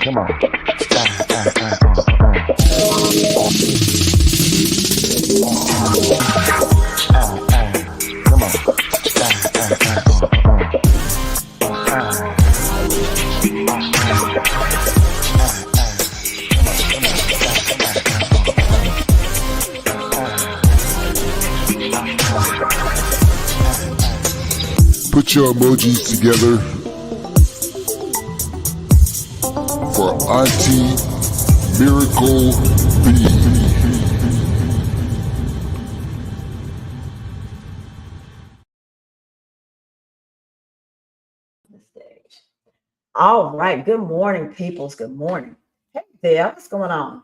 Come on. Come on. Put your emojis together for Auntie Miracle B. All right. Good morning, peoples. Good morning. Hey there. What's going on?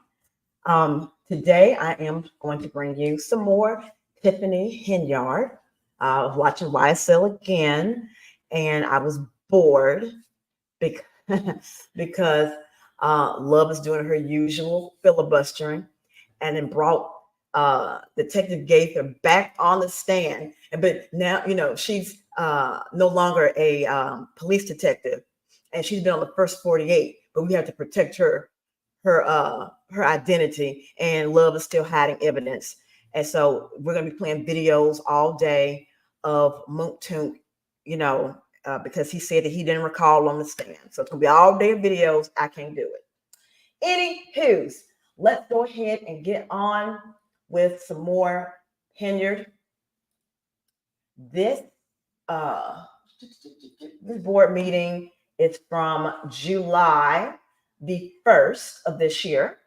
Today I am going to bring you some more Tiffany Henyard. I was watching YSL again, and I was bored because Love is doing her usual filibustering, and then brought Detective Gaither back on the stand. But now she's no longer a police detective, and she's been on the first 48. But we have to protect her identity, and Love is still hiding evidence. And so we're going to be playing videos all day of Mook Toonk, because he said that he didn't recall on the stand. So it's going to be all day of videos. I can't do it. Anywho's, let's go ahead and get on with some more Henyard. This board meeting is from July the 1st of this year.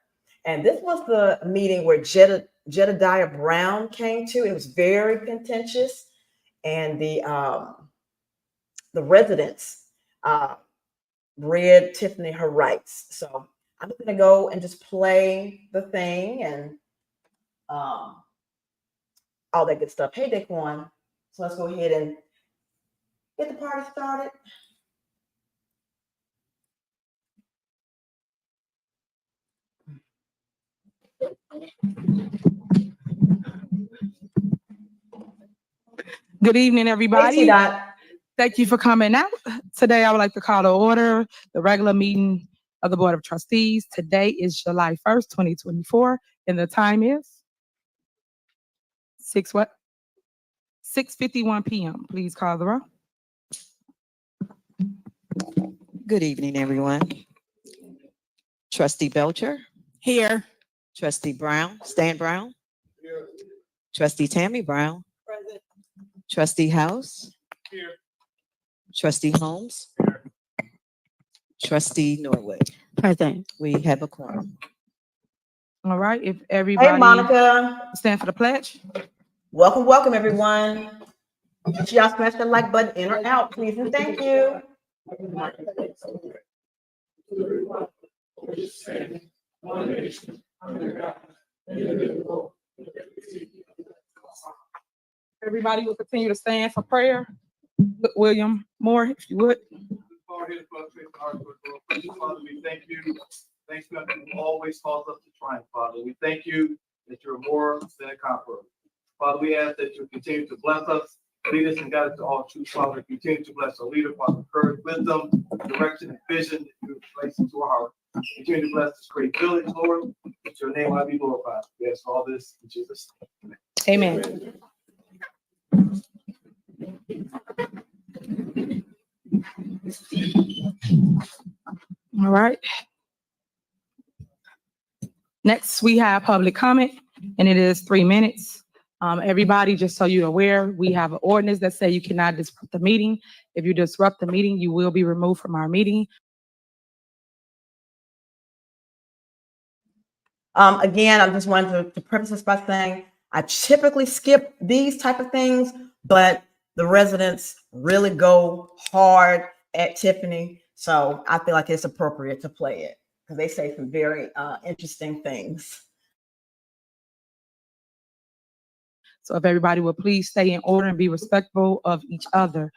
And this was the meeting where Jedediah Brown came to. It was very contentious. And the residents read Tiffany her rights. So I'm going to go and just play the thing and all that good stuff. Hey, Daquan. So let's go ahead and get the party started. Good evening, everybody. Hey, thank you for coming out. Today, I would like to call to order the regular meeting of the Board of Trustees. Today is July 1st, 2024, and the time is 6:51 p.m. Please call the roll. Good evening, everyone. Trustee Belcher. Here. Trustee Brown, Stan Brown. Here. Trustee Tammy Brown. Present. Trustee House. Here. Trustee Holmes. Here. Trustee Norwood. Present. We have a quorum. All right, if everybody... Hey, Monica. Stand for the pledge. Welcome, everyone. Make sure y'all smash that like button in or out, please, and thank you. Everybody will continue to stand for prayer. William Moore, if you would. Father, we thank you. Thanks for you always cause us to triumph, Father. We thank you that you're more than a conqueror. Father, we ask that you continue to bless us, lead us and guide us to all truth, Father. Continue to bless our leader, Father, courage, wisdom, direction, and vision that you place into our heart. Continue to bless this great village, Lord. That your name might be glorified. We ask all this in Jesus' name. Amen. All right. Next, we have public comment, and it is 3 minutes. Everybody, just so you're aware, we have an ordinance that says you cannot disrupt the meeting. If you disrupt the meeting, you will be removed from our meeting. Again, I just wanted to preface this by saying I typically skip these type of things, but the residents really go hard at Tiffany. So I feel like it's appropriate to play it because they say some very interesting things. So if everybody would please stay in order and be respectful of each other.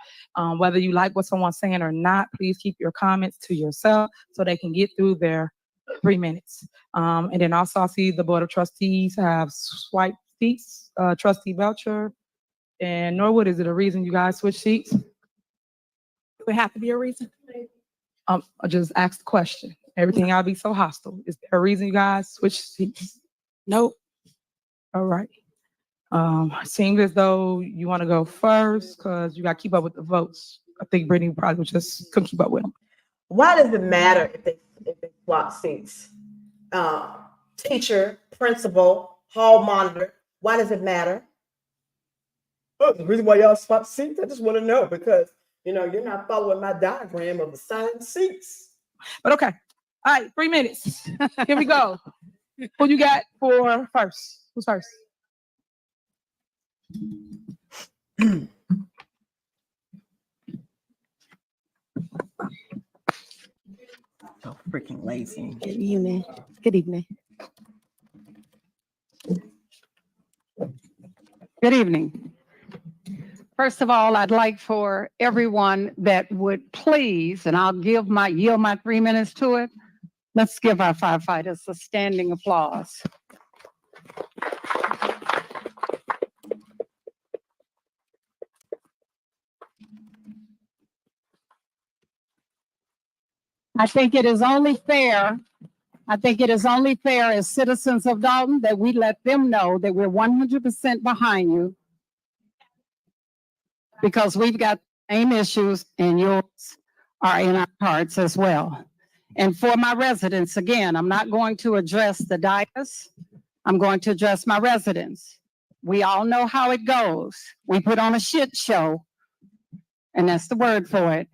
Whether you like what someone's saying or not, please keep your comments to yourself so they can get through their 3 minutes. And then also I see the Board of Trustees have swiped seats. Trustee Belcher and Norwood, is it a reason you guys switch seats? Would have to be a reason. I just asked the question. Everything y'all be so hostile. Is there a reason you guys switch seats? Nope. All right. Seems as though you want to go first because you got to keep up with the votes. I think Brittany probably just couldn't keep up with them. Why does it matter if they swap seats? Teacher, principal, hall monitor. Why does it matter? Oh, the reason why y'all swap seats, I just want to know because you're not following my diagram of assigned seats. But okay. All right, 3 minutes. Here we go. Who you got for first? Who's first? So freaking lazy. Good evening. Good evening. Good evening. First of all, I'd like for everyone that would please, and I'll yield my 3 minutes to it. Let's give our firefighters a standing applause. I think it is only fair as citizens of Dolton that we let them know that we're 100% behind you because we've got same issues and yours are in our hearts as well. And for my residents, again, I'm not going to address the dais. I'm going to address my residents. We all know how it goes. We put on a shit show, and that's the word for it,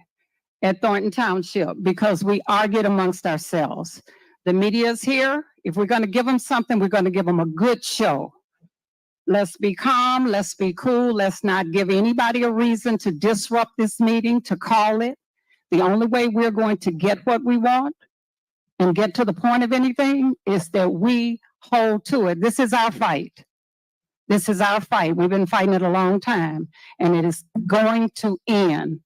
at Thornton Township because we argued amongst ourselves. The media is here. If we're going to give them something, we're going to give them a good show. Let's be calm. Let's be cool. Let's not give anybody a reason to disrupt this meeting, to call it. The only way we're going to get what we want and get to the point of anything is that we hold to it. This is our fight. This is our fight. We've been fighting it a long time, and it is going to end.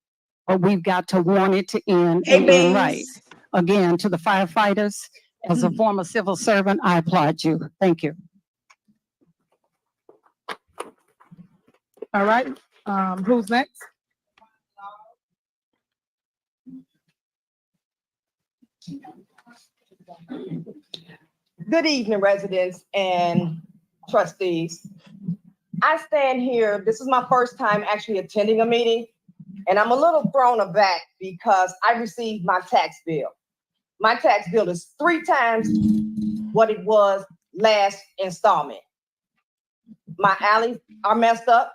But we've got to want it to end and end right. Again, to the firefighters, as a former civil servant, I applaud you. Thank you. All right. Who's next? Good evening, residents and trustees. I stand here, this is my first time actually attending a meeting, and I'm a little thrown aback because I received my tax bill. My tax bill is 3 times what it was last installment. My alleys are messed up.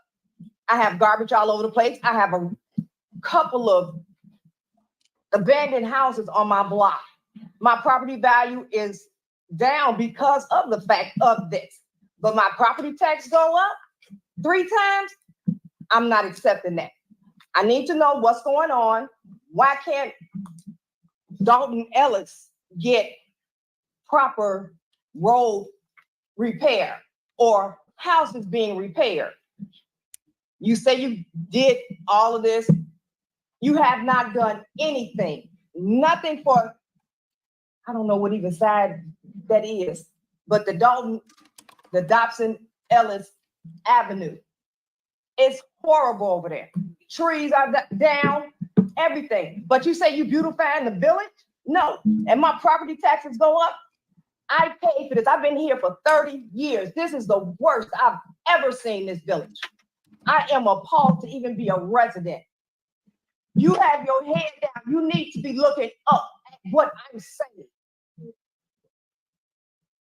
I have garbage all over the place. I have a couple of abandoned houses on my block. My property value is down because of the fact of this. But my property tax go up 3 times. I'm not accepting that. I need to know what's going on. Why can't Dolton Ellis get proper road repair or houses being repaired? You say you did all of this. You have not done anything. Nothing for, I don't know what even side that is, but the Dobson Ellis Avenue. It's horrible over there. Trees are down, everything. But you say you beautifying the village? No. And my property taxes go up? I paid for this. I've been here for 30 years. This is the worst I've ever seen this village. I am appalled to even be a resident. You have your head down. You need to be looking up at what I'm saying.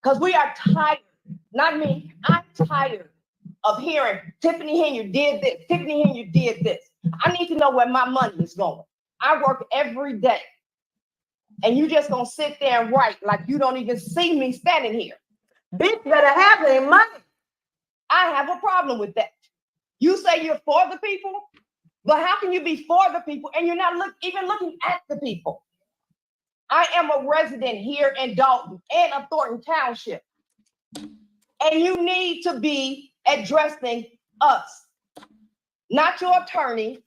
Because we are tired, not me, I'm tired of hearing Tiffany Henyard did this, Tiffany Henyard did this. I need to know where my money is going. I work every day. And you just gonna sit there and write like you don't even see me standing here. Bitch better have their money. I have a problem with that. You say you're for the people, but how can you be for the people and you're not even looking at the people? I am a resident here in Dolton and of Thornton Township. And you need to be addressing us, not your attorney.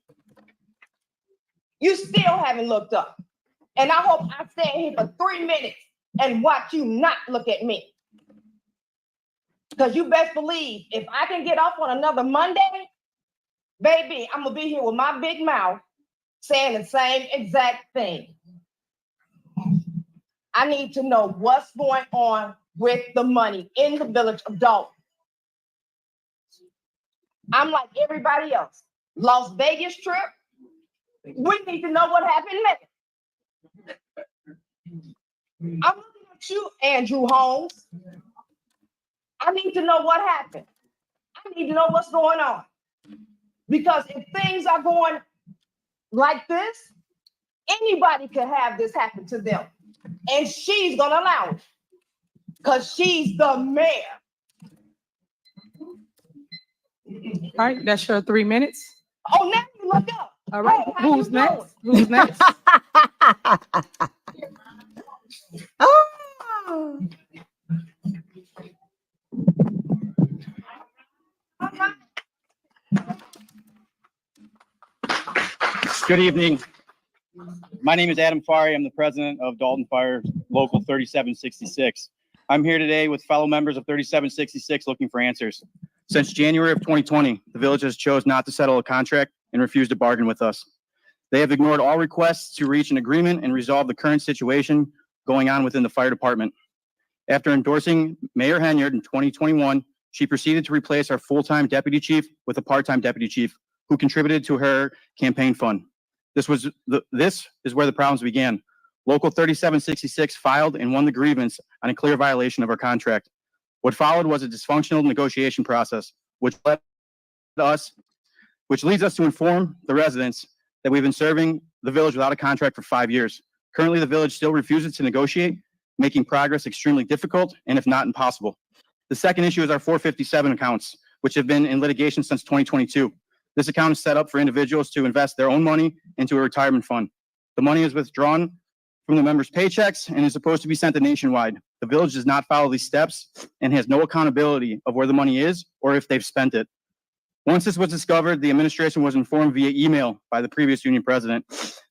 You still haven't looked up. And I hope I stand here for 3 minutes and watch you not look at me. Because you best believe if I can get off on another Monday, baby, I'm going to be here with my big mouth saying the same exact thing. I need to know what's going on with the money in the village of Dolton. I'm like everybody else. Las Vegas trip, we need to know what happened there. I'm looking at you, Andrew Holmes. I need to know what happened. I need to know what's going on. Because if things are going like this, anybody could have this happen to them. And she's gonna allow it. Because she's the mayor. All right, that's your 3 minutes. Oh, now you look up. All right, Hey, how who's you next? Who's next? Oh. Good evening. My name is Adam Fari. I'm the president of Dolton Fire Local 3766. I'm here today with fellow members of 3766 looking for answers. Since January of 2020, the village has chose not to settle a contract and refused to bargain with us. They have ignored all requests to reach an agreement and resolve the current situation going on within the fire department. After endorsing Mayor Henyard in 2021, she proceeded to replace our full-time deputy chief with a part-time deputy chief who contributed to her campaign fund. This is where the problems began. Local 3766 filed and won the grievance on a clear violation of our contract. What followed was a dysfunctional negotiation process, which leads us to inform the residents that we've been serving the village without a contract for 5 years. Currently, the village still refuses to negotiate, making progress extremely difficult and if not impossible. The second issue is our 457 accounts, which have been in litigation since 2022. This account is set up for individuals to invest their own money into a retirement fund. The money is withdrawn from the members' paychecks and is supposed to be sent to nationwide. The village does not follow these steps and has no accountability of where the money is or if they've spent it. Once this was discovered, the administration was informed via email by the previous union president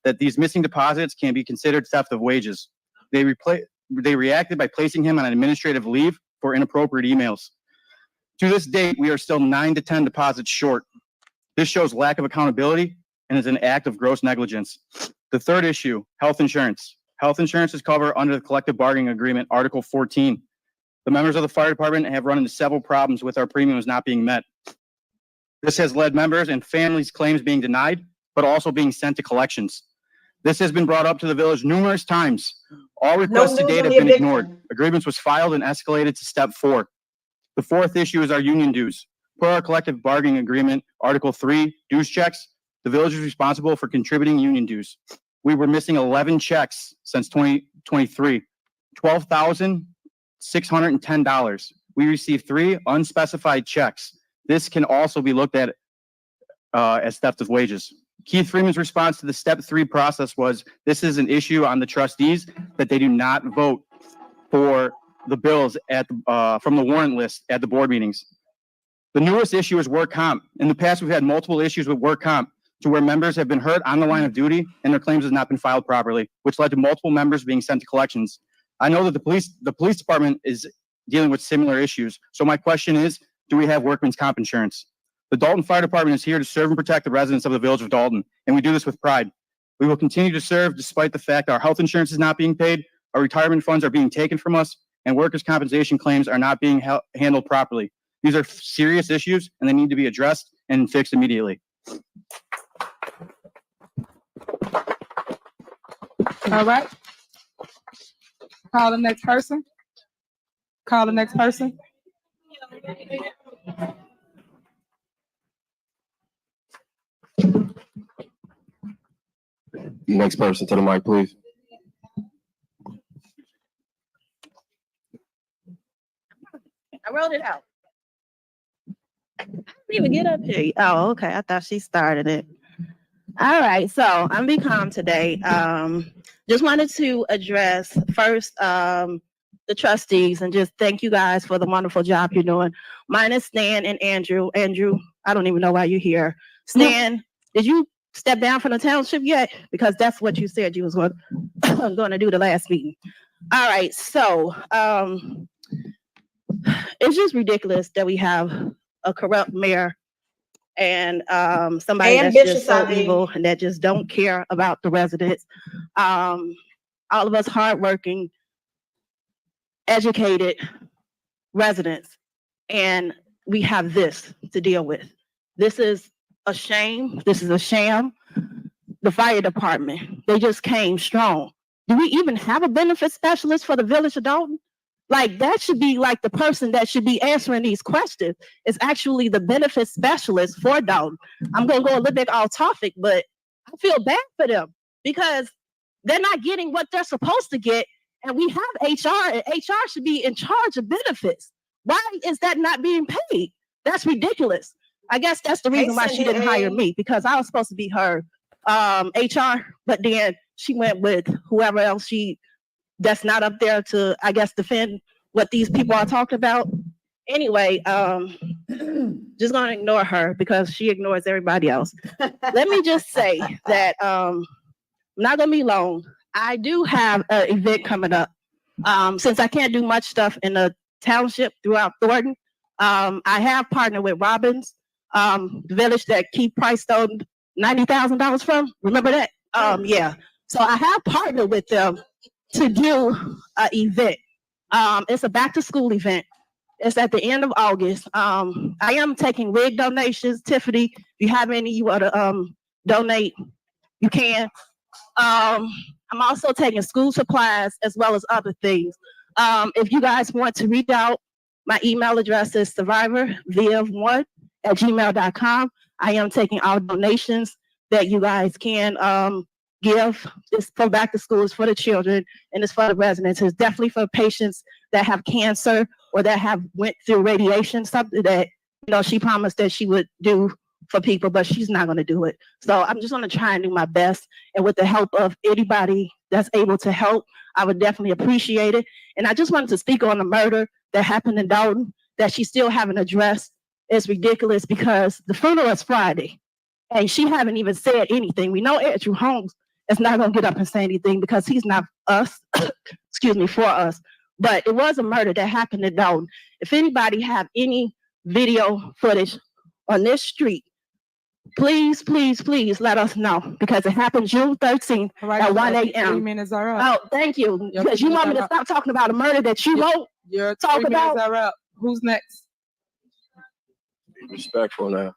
that these missing deposits can be considered theft of wages. They reacted by placing him on an administrative leave for inappropriate emails. To this date, we are still 9 to 10 deposits short. This shows lack of accountability and is an act of gross negligence. The third issue, health insurance. Health insurance is covered under the collective bargaining agreement, Article 14. The members of the fire department have run into several problems with our premiums not being met. This has led members and families' claims being denied, but also being sent to collections. This has been brought up to the village numerous times. All requests to date have been ignored. Agreements was filed and escalated to step 4. The fourth issue is our union dues. Per our collective bargaining agreement, Article 3, dues checks, the village is responsible for contributing union dues. We were missing 11 checks since 2023, $12,610. We received 3 unspecified checks. This can also be looked at as theft of wages. Keith Freeman's response to the step 3 process was, this is an issue on the trustees that they do not vote for the bills at from the warrant list at the board meetings. The newest issue is work comp. In the past, we've had multiple issues with work comp to where members have been hurt on the line of duty and their claims have not been filed properly, which led to multiple members being sent to collections. I know that the police department is dealing with similar issues. So my question is, do we have workman's comp insurance? The Dolton Fire Department is here to serve and protect the residents of the village of Dolton, and we do this with pride. We will continue to serve despite the fact our health insurance is not being paid, our retirement funds are being taken from us, and workers' compensation claims are not being handled properly. These are serious issues, and they need to be addressed and fixed immediately. All right. Call the next person. Call the next person. Next person to the mic, please. I wrote it out. I didn't even get up here. Oh, okay. I thought she started it. All right. So I'm be calm today. Just wanted to address first the trustees and just thank you guys for the wonderful job you're doing. Mine is Stan and Andrew. Andrew, I don't even know why you're here. Stan, did you step down from the township yet? Because that's what you said you was going to do the last meeting. All right. So it's just ridiculous that we have a corrupt mayor and somebody that's just so evil and that just don't care about the residents. All of us hardworking educated residents, and we have this to deal with. This is a shame. This is a sham. The fire department, they just came strong. Do we even have a benefit specialist for the village of Dolton? Like, that should be like the person that should be answering these questions is actually the benefit specialist for Dolton. I'm going to go a little bit off topic, but I feel bad for them because they're not getting what they're supposed to get. And we have HR, and HR should be in charge of benefits. Why is that not being paid? That's ridiculous. I guess that's the reason why she didn't hire me, because I was supposed to be her HR, but then she went with whoever else that's not up there to, I guess, defend what these people are talking about. Anyway, just gonna ignore her because she ignores everybody else. Let me just say that I'm not gonna be long. I do have an event coming up. Since I can't do much stuff in the township throughout Thornton, I have partnered with Robbins, the village that Keith Price stole $90,000 from. Remember that? Yeah. So I have partnered with them to do an event. It's a back to school event. It's at the end of August. I am taking wig donations. Tiffany, if you have any you want to donate, you can. I'm also taking school supplies as well as other things. If you guys want to reach out, my email address is survivorviv1@gmail.com. I am taking all donations that you guys can give. It's for back to school, it's for the children, and it's for the residents. It's definitely for patients that have cancer or that have went through radiation, something that, you know, she promised that she would do for people, but she's not going to do it. So I'm just going to try and do my best. And with the help of anybody that's able to help, I would definitely appreciate it. And I just wanted to speak on the murder that happened in Dolton that she still haven't addressed. It's ridiculous because the funeral is Friday and she haven't even said anything. We know Andrew Holmes is not going to get up and say anything because he's not us, excuse me, for us. But it was a murder that happened in Dolton. If anybody have any video footage on this street, please, please, please let us know because it happened June 13th at 1 a.m. 3 minutes are up. Oh, thank you. Because you want me to stop talking about a murder that you won't talk about? 3 minutes are up. Who's next? Be respectful now.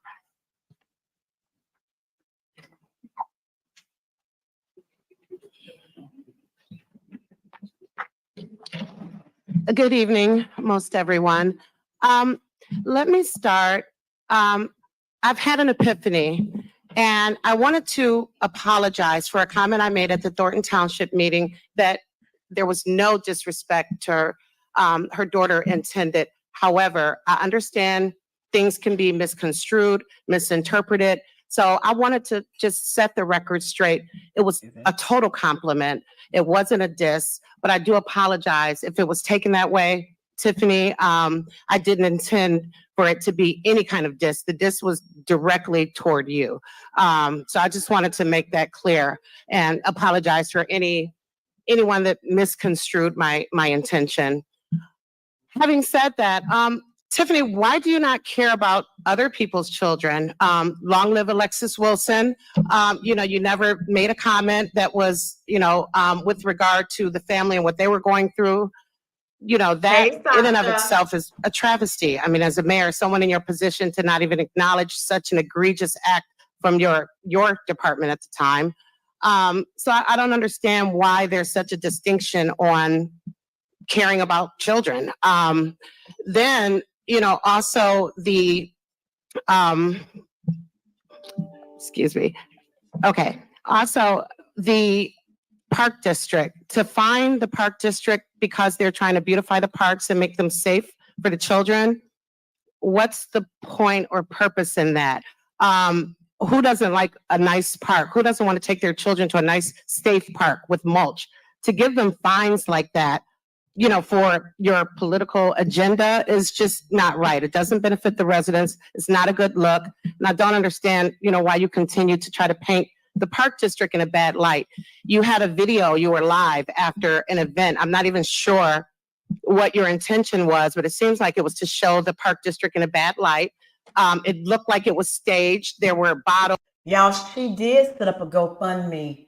Good evening, most everyone. Let me start. I've had an epiphany, and I wanted to apologize for a comment I made at the Thornton Township meeting that there was no disrespect to her daughter intended. However, I understand things can be misconstrued, misinterpreted. So I wanted to just set the record straight. It was a total compliment. It wasn't a diss, but I do apologize if it was taken that way. Tiffany, I didn't intend for it to be any kind of diss. The diss was directly toward you. So I just wanted to make that clear and apologize for anyone that misconstrued my intention. Having said that, Tiffany, why do you not care about other people's children? Long live Alexis Wilson. You know, you never made a comment that was, with regard to the family and what they were going through. You know, that in and of itself is a travesty. I mean, as a mayor, someone in your position to not even acknowledge such an egregious act from your department at the time. So I don't understand why there's such a distinction on caring about children. Then, also the, excuse me. Okay. Also the park district, to find the park district because they're trying to beautify the parks and make them safe for the children. What's the point or purpose in that? Who doesn't like a nice park? Who doesn't want to take their children to a nice, safe park with mulch? To give them fines like that, for your political agenda is just not right. It doesn't benefit the residents. It's not a good look. And I don't understand, why you continue to try to paint the park district in a bad light. You had a video, you were live after an event. I'm not even sure what your intention was, but it seems like it was to show the park district in a bad light. It looked like it was staged. There were bottles. Y'all, she did set up a GoFundMe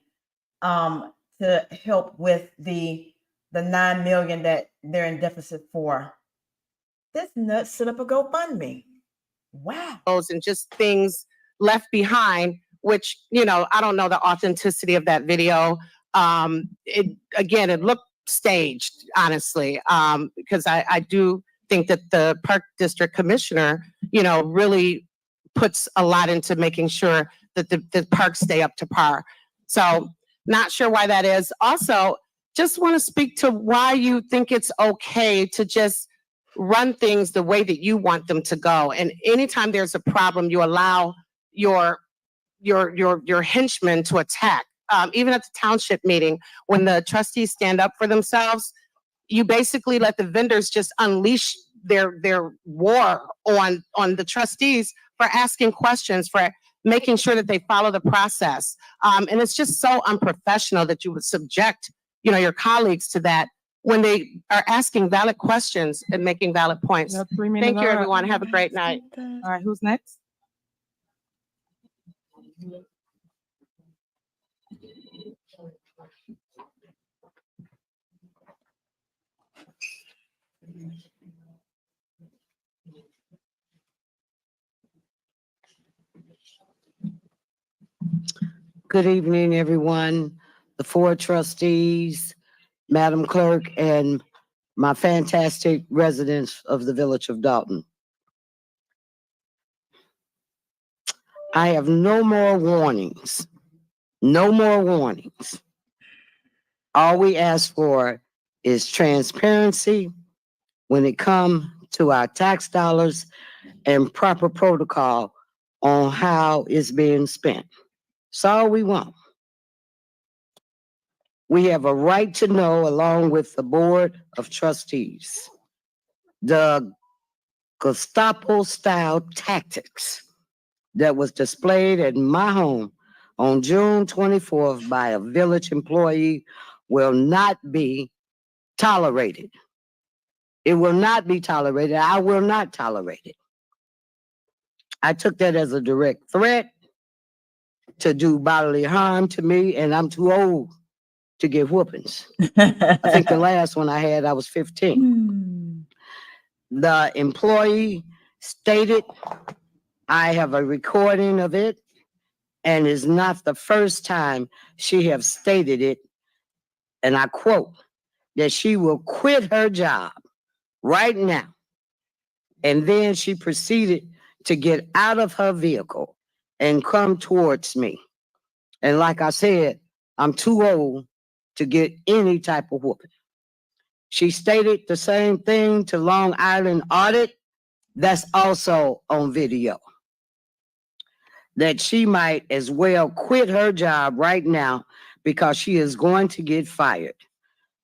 to help with the the 9 million that they're in deficit for. This nut set up a GoFundMe. Wow. And just things left behind, which, you know, I don't know the authenticity of that video. It looked staged, honestly, because I do think that the Park District Commissioner, you know, really puts a lot into making sure that the parks stay up to par. So not sure why that is. Also, just want to speak to why you think it's okay to just run things the way that you want them to go. And anytime there's a problem, you allow your henchmen to attack. Even at the township meeting, when the trustees stand up for themselves, you basically let the vendors just unleash their war on the trustees for asking questions, for making sure that they follow the process. And it's just so unprofessional that you would subject, you know, your colleagues to that when they are asking valid questions and making valid points. Thank you, everyone. Have a great night. All right, who's next? Good evening, everyone, the 4 trustees, Madam Clerk, and my fantastic residents of the village of Dolton. I have no more warnings. No more warnings. All we ask for is transparency when it comes to our tax dollars and proper protocol on how it's being spent. That's all we want. We have a right to know, along with the Board of Trustees, the Gestapo-style tactics that was displayed at my home on June 24th by a village employee will not be tolerated. It will not be tolerated. I will not tolerate it. I took that as a direct threat to do bodily harm to me, and I'm too old to get whoopings. I think the last one I had, I was 15. The employee stated, I have a recording of it, and it's not the first time she have stated it, and I quote, that she will quit her job right now. And then she proceeded to get out of her vehicle and come towards me. And like I said, I'm too old to get any type of whooping. She stated the same thing to Long Island Audit. That's also on video. That she might as well quit her job right now because she is going to get fired.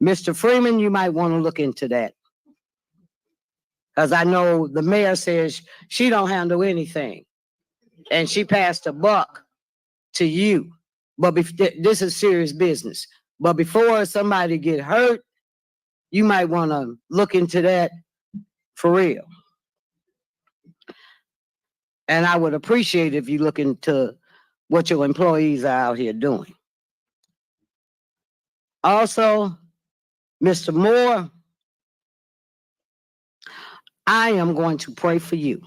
Mr. Freeman, you might want to look into that. Because I know the mayor says she don't handle anything. And she passed a buck to you. But this is serious business. But before somebody get hurt, you might want to look into that for real. And I would appreciate if you look into what your employees are out here doing. Also, Mr. Moore, I am going to pray for you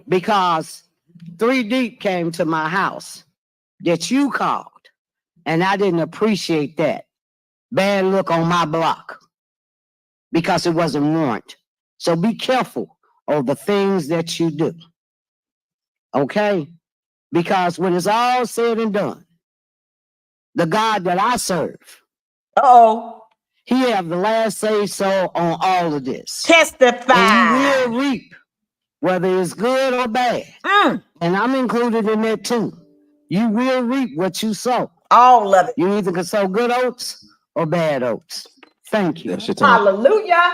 because 3 Deep came to my house that you called, and I didn't appreciate that. Bad look on my block because it wasn't warranted. So be careful of the things that you do. Okay? Because when it's all said and done, the God that I serve, he have the last say so on all of this. Testify. And you will reap, whether it's good or bad. And I'm included in that too. You will reap what you sow. All of it. You either can sow good oats or bad oats. Thank you. Hallelujah.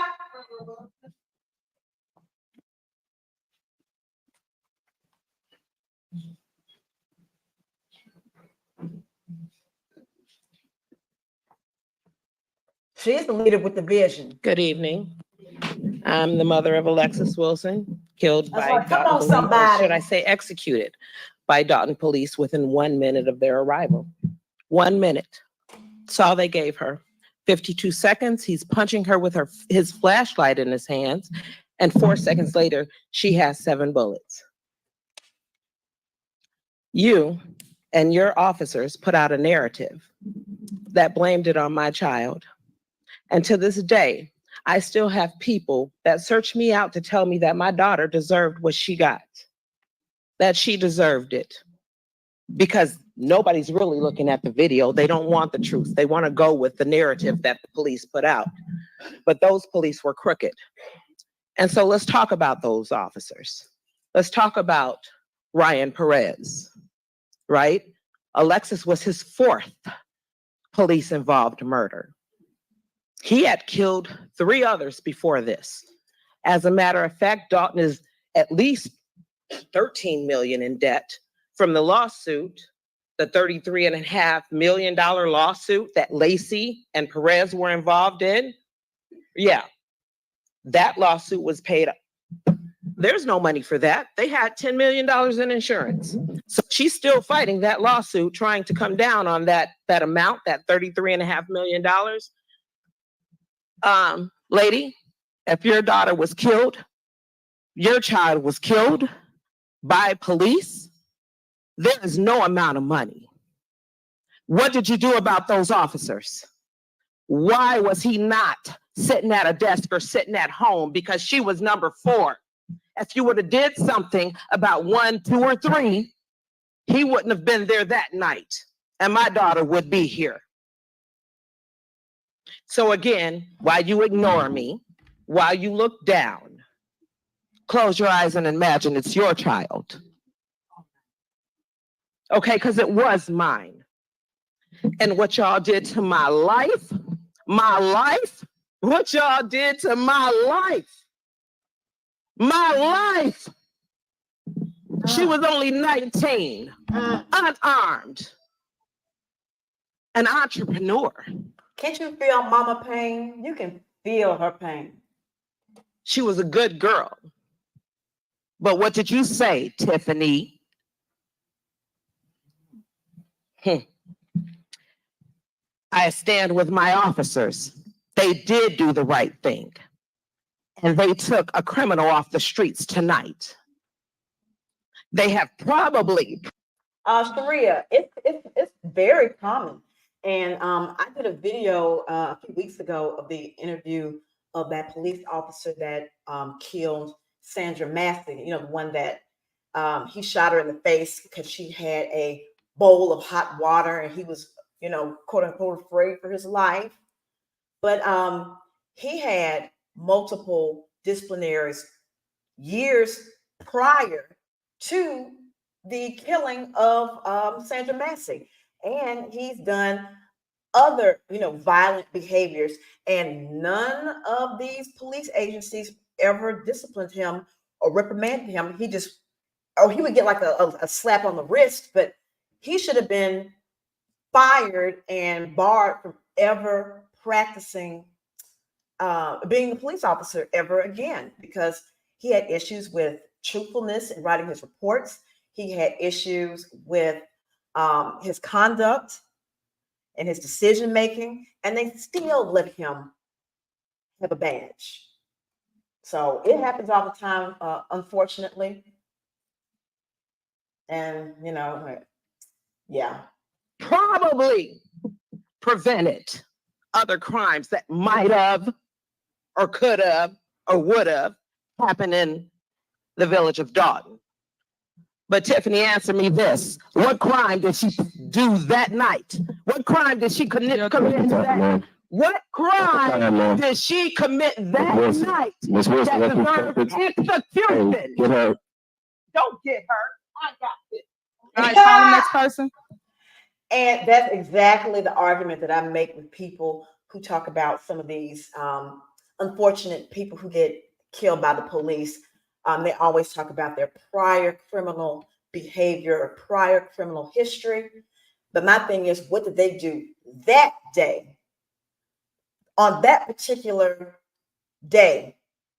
She's the leader with the vision. Good evening. I'm the mother of Alexis Wilson, killed That's by right. Come on, Dolton police, or somebody. should I say executed by Dolton police within 1 minute of their arrival. 1 minute. That's all they gave her. 52 seconds, he's punching her with his flashlight in his hands. And 4 seconds later, she has 7 bullets. You and your officers put out a narrative that blamed it on my child. And to this day, I still have people that search me out to tell me that my daughter deserved what she got, that she deserved it. Because nobody's really looking at the video. They don't want the truth. They want to go with the narrative that the police put out. But those police were crooked. And so let's talk about those officers. Let's talk about Ryan Perez, right? Alexis was his 4th police-involved murder. He had killed 3 others before this. As a matter of fact, Dolton is at least $13 million in debt from the lawsuit, the $33.5 million lawsuit that Lacey and Perez were involved in. Yeah, that lawsuit was paid up. There's no money for that. They had $10 million in insurance. So she's still fighting that lawsuit, trying to come down on that amount, that $33.5 million. Lady, if your daughter was killed, your child was killed by police, there is no amount of money. What did you do about those officers? Why was he not sitting at a desk or sitting at home? Because she was number 4. If you would have did something about 1, 2, or 3, he wouldn't have been there that night, and my daughter would be here. So again, while you ignore me, while you look down, close your eyes and imagine it's your child. Okay, because it was mine. And what y'all did to my life, what y'all did to my life. She was only 19, unarmed, an entrepreneur. Can't you feel mama pain? You can feel her pain. She was a good girl. But what did you say, Tiffany? I stand with my officers. They did do the right thing. And they took a criminal off the streets tonight. They have probably... Sharia, it's very common. And I did a video a few weeks ago of the interview of that police officer that killed Sandra Massey, the one that he shot her in the face because she had a bowl of hot water and he was, quote unquote, afraid for his life. But he had multiple disciplinaries years prior to the killing of Sandra Massey. And he's done other, violent behaviors, and none of these police agencies ever disciplined him or reprimanded him. He would get like a slap on the wrist, but he should have been fired and barred from ever practicing being a police officer ever again, because he had issues with truthfulness in writing his reports. He had issues with his conduct and his decision making, and they still let him have a badge. So it happens all the time, unfortunately. And yeah, probably prevented other crimes that might have or could have or would have happened in the village of Dolton. But Tiffany, answer me this. What crime did she do that night? What crime did she commit that? What crime did she commit that night that deserved execution? Get her. Don't get her. I got it. All right, call the next person. And that's exactly the argument that I make with people who talk about some of these unfortunate people who get killed by the police. They always talk about their prior criminal behavior or prior criminal history. But my thing is, what did they do that day, on that particular day,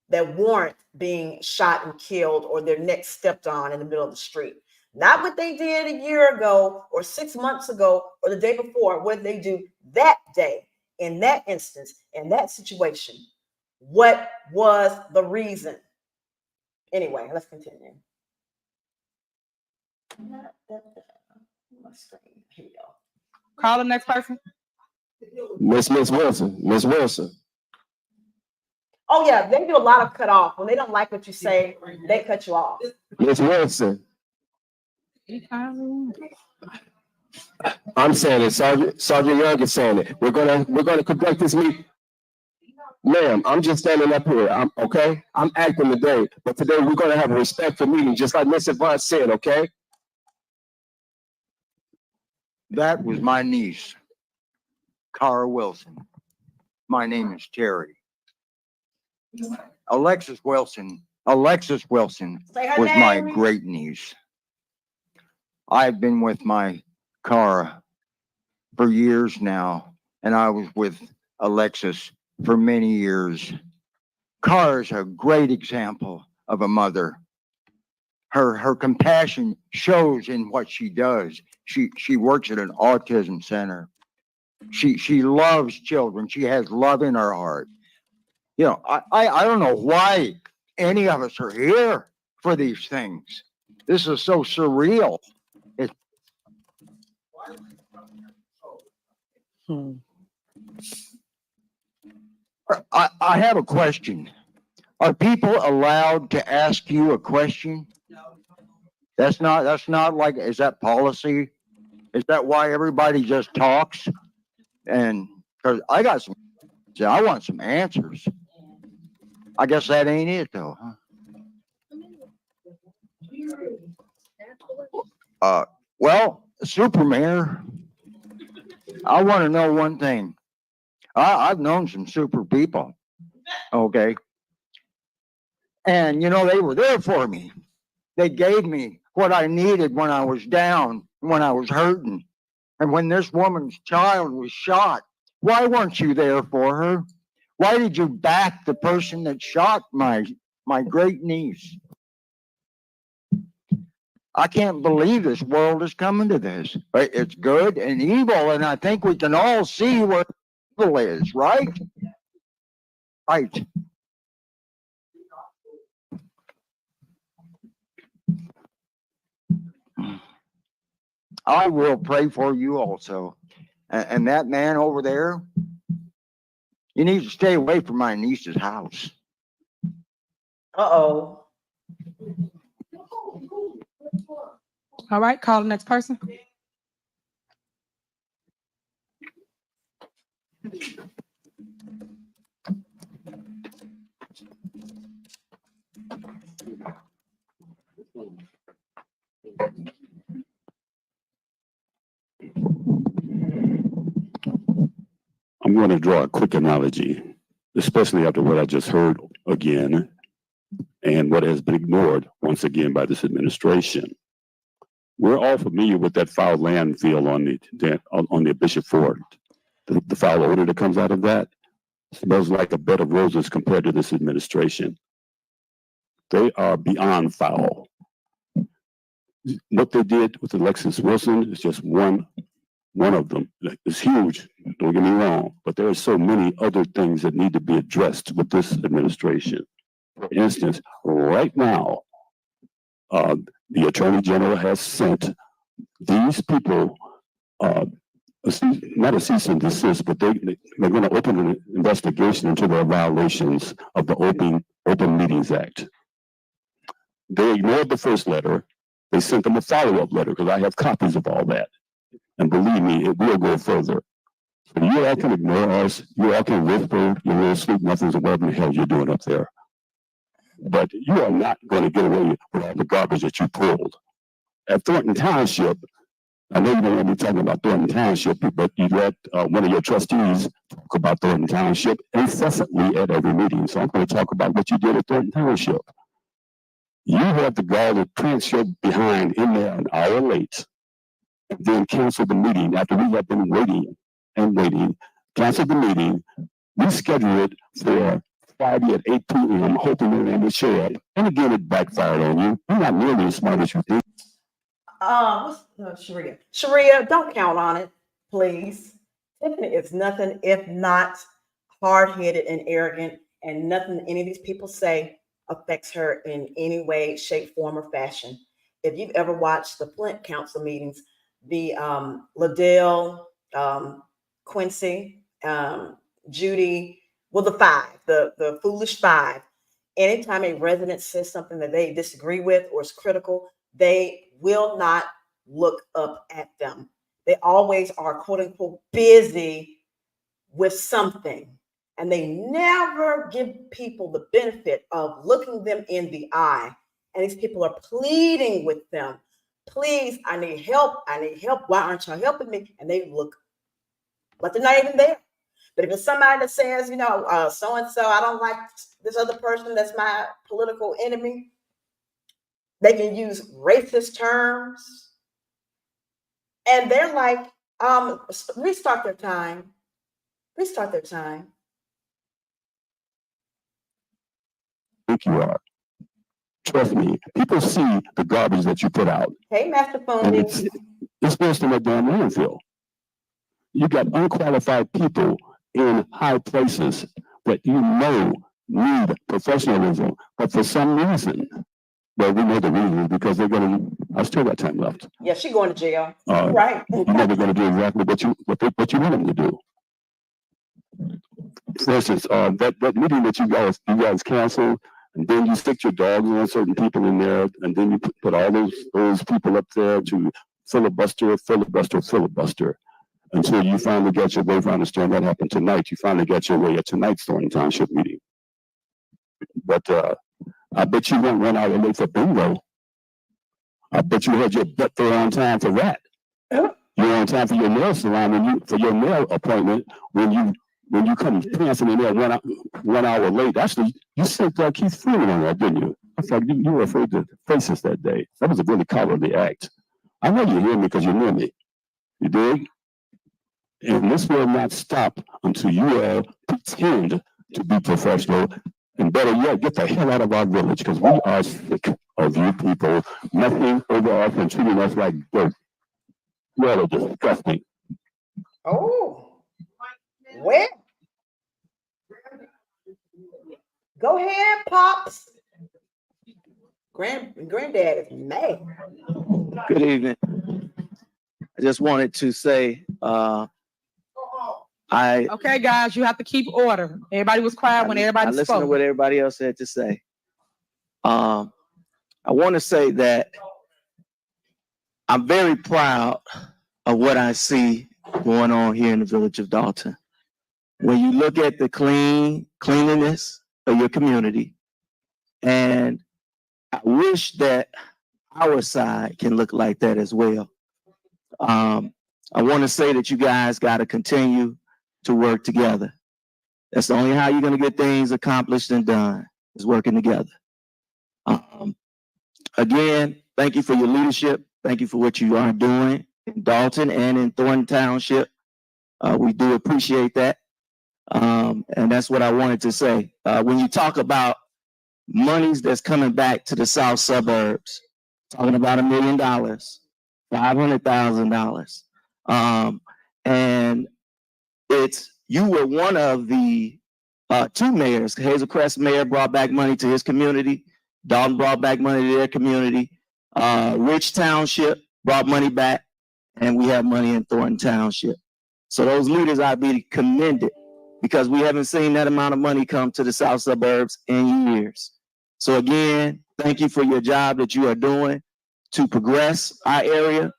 that warrant being shot and killed or their neck stepped on in the middle of the street? Not what they did a year ago or 6 months ago or the day before. What did they do that day? in that instance, in that situation, what was the reason? Anyway, let's continue. My screen. Here we go. Call the next person. Miss Wilson, Miss Wilson. Oh yeah, they do a lot of cut off. When they don't like what you say, they cut you off. Miss Wilson. I'm saying it, Sergeant Young is saying it. We're gonna conduct this meeting. Ma'am, I'm just standing up here. I'm acting today, but today we're gonna have a respectful meeting, just like Miss Yvonne said, okay? That was my niece, Cara Wilson. My name is Terry. Alexis Wilson was my great niece. I've been with my Cara for years now, and I was with Alexis for many years. Cara's a great example of a mother. Her compassion shows in what she does. She works at an autism center. She loves children. She has love in her heart. You know, I don't know why any of us are here for these things. This is so surreal. I have a question. Are people allowed to ask you a question? That's not like, is that policy? Is that why everybody just talks? And because I want some answers. I guess that ain't it though, huh? Well, Super Mayor, I want to know one thing. I've known some super people, okay? And you know, they were there for me. They gave me what I needed when I was down, when I was hurting. And when this woman's child was shot, why weren't you there for her? Why did you back the person that shot my great niece? I can't believe this world is coming to this. It's good and evil, and I think we can all see where evil is, right? Right. I will pray for you also. And that man over there, you need to stay away from my niece's house. Uh-oh. All right, call the next person. I'm going to draw a quick analogy, especially after what I just heard again and what has been ignored once again by this administration. We're all familiar with that foul landfill on the Bishop Ford. The foul odor that comes out of that smells like a bed of roses compared to this administration. They are beyond foul. What they did with Alexis Wilson is just one of them. It's huge, don't get me wrong, but there are so many other things that need to be addressed with this administration. For instance, right now, the Attorney General has sent these people, not a cease and desist, but they're going to open an investigation into their violations of the Open Meetings Act. They ignored the first letter. They sent them a follow-up letter because I have copies of all that. And believe me, it will go further. So you all can ignore us. You all can whisper your little sweet nothings of whatever the hell you're doing up there. But you are not going to get away with all the garbage that you pulled. At Thornton Township, I know you don't want to be talking about Thornton Township, but you let one of your trustees talk about Thornton Township incessantly at every meeting. So I'm going to talk about what you did at Thornton Township. You had the gall to prance your behind in there an hour late, and then cancel the meeting after we had been waiting and waiting. Cancel the meeting. We scheduled it for Friday at 8 p.m., hoping that they would show up. And again, it backfired on you. You're not nearly as smart as you think. Sharia, don't count on it, please. Tiffany is nothing if not hard-headed and arrogant, and nothing any of these people say affects her in any way, shape, form, or fashion. If you've ever watched the Flint Council meetings, the Liddell, Quincy, Judy, well, the foolish five. Anytime a resident says something that they disagree with or is critical, they will not look up at them. They always are, quote unquote, busy with something. And they never give people the benefit of looking them in the eye. And these people are pleading with them. Please, I need help. I need help. Why aren't y'all helping me? And they look like they're not even there. But if it's somebody that says, so-and-so, I don't like this other person that's my political enemy, they can use racist terms. And they're like, restart their time. Restart their time. think you are. Trust me, people see the garbage that you put out. Hey, Master And Phone. it's worse than a damn landfill. You got unqualified people in high places that you know need professionalism, but for some reason, well, we know the reason because they're going to. I still got time left. Yeah, she's going to jail. Right. You know they're going to do exactly what you want them to do. For instance, that meeting that you guys canceled, and then you stick your dogs on certain people in there, and then you put all those people up there to filibuster until you finally get your way. If I understand that happened tonight, you finally got your way at tonight's Thornton Township meeting. But I bet you won't run out of late for bingo. I bet you had your butt there on time for that. You're on time for your nail salon for your nail appointment when you come dancing in there 1 hour late. Actually, you sent Keith Freeman on that, didn't you? I thought you were afraid to face us that day. That was a really cowardly act. I know you hear me because you near me. You dig? And this will not stop until you all pretend to be professional. And better yet, get the hell out of our village because we are sick of you people messing over us and treating us like dirt. You all are disgusting. Oh, where? Go ahead, Pops. Granddad is mad. Good evening. I just wanted to say, Okay, guys, you have to keep order. Everybody was quiet when everybody I listened spoke. to what everybody else had to say. I want to say that I'm very proud of what I see going on here in the village of Dolton. When you look at the cleanliness of your community, and I wish that our side can look like that as well. I want to say that you guys got to continue to work together. That's the only how you're going to get things accomplished and done, is working together. Again, thank you for your leadership. Thank you for what you are doing in Dolton and in Thornton Township. We do appreciate that. And that's what I wanted to say. When you talk about monies that's coming back to the south suburbs, talking about $1 million, $500,000. And you were one of the two mayors. Hazel Crest Mayor brought back money to his community. Dolton brought back money to their community. Rich Township brought money back, and we have money in Thornton Township. So those leaders ought to be commended because we haven't seen that amount of money come to the south suburbs in years. So again, thank you for your job that you are doing to progress our area.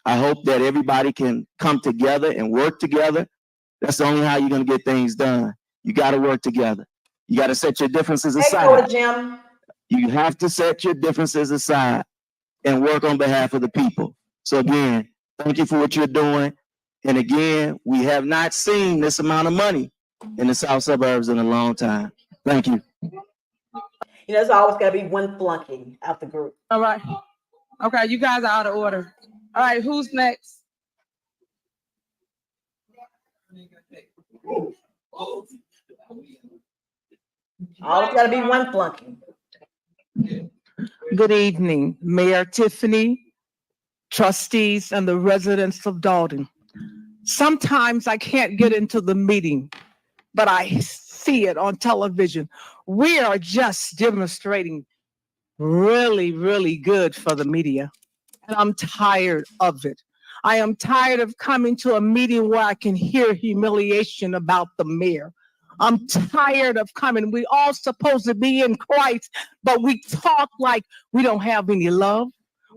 I hope that everybody can come together and work together. That's the only how you're going to get things done. You got to work together. You got to set your differences aside. Jim. You have to set your differences aside and work on behalf of the people. So again, thank you for what you're doing. And again, we have not seen this amount of money in the south suburbs in a long time. Thank you. There's always got to be one flunky out the group. All right. Okay, you guys are out of order. All right, who's next? Always got to be one flunky. Good evening, Mayor Tiffany, trustees, and the residents of Dolton. Sometimes I can't get into the meeting, but I see it on television. We are just demonstrating really, really good for the media. And I'm tired of it. I am tired of coming to a meeting where I can hear humiliation about the mayor. I'm tired of coming. We all supposed to be in Christ, but we talk like we don't have any love.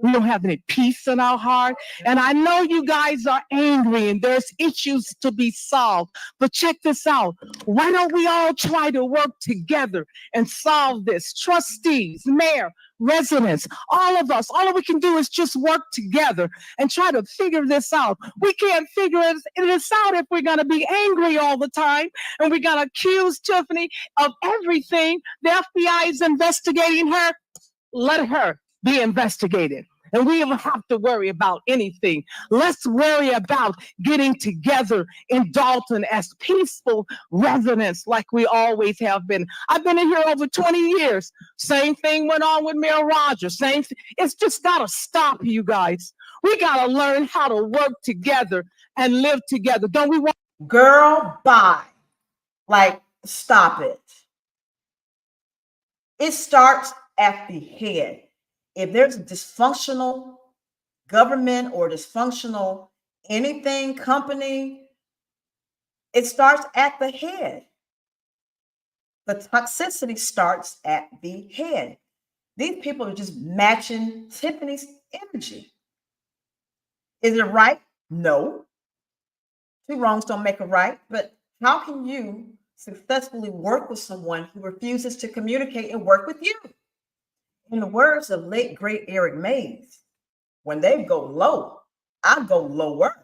We don't have any peace in our heart. And I know you guys are angry and there's issues to be solved. But check this out. Why don't we all try to work together and solve this? Trustees, mayor, residents, all of us, all we can do is just work together and try to figure this out. We can't figure this out if we're going to be angry all the time and we're going to accuse Tiffany of everything. The FBI is investigating her. Let her be investigated. And we don't have to worry about anything. Let's worry about getting together in Dolton as peaceful residents like we always have been. I've been in here over 20 years. Same thing went on with Mayor Rogers. It's just got to stop, you guys. We got to learn how to work together and live together. Don't we want? Girl, bye. Like, stop it. It starts at the head. If there's a dysfunctional government or dysfunctional anything, company, it starts at the head. The toxicity starts at the head. These people are just matching Tiffany's energy. Is it right? No. Two wrongs don't make a right. But how can you successfully work with someone who refuses to communicate and work with you? In the words of late, great Eric Mays, when they go low, I go lower.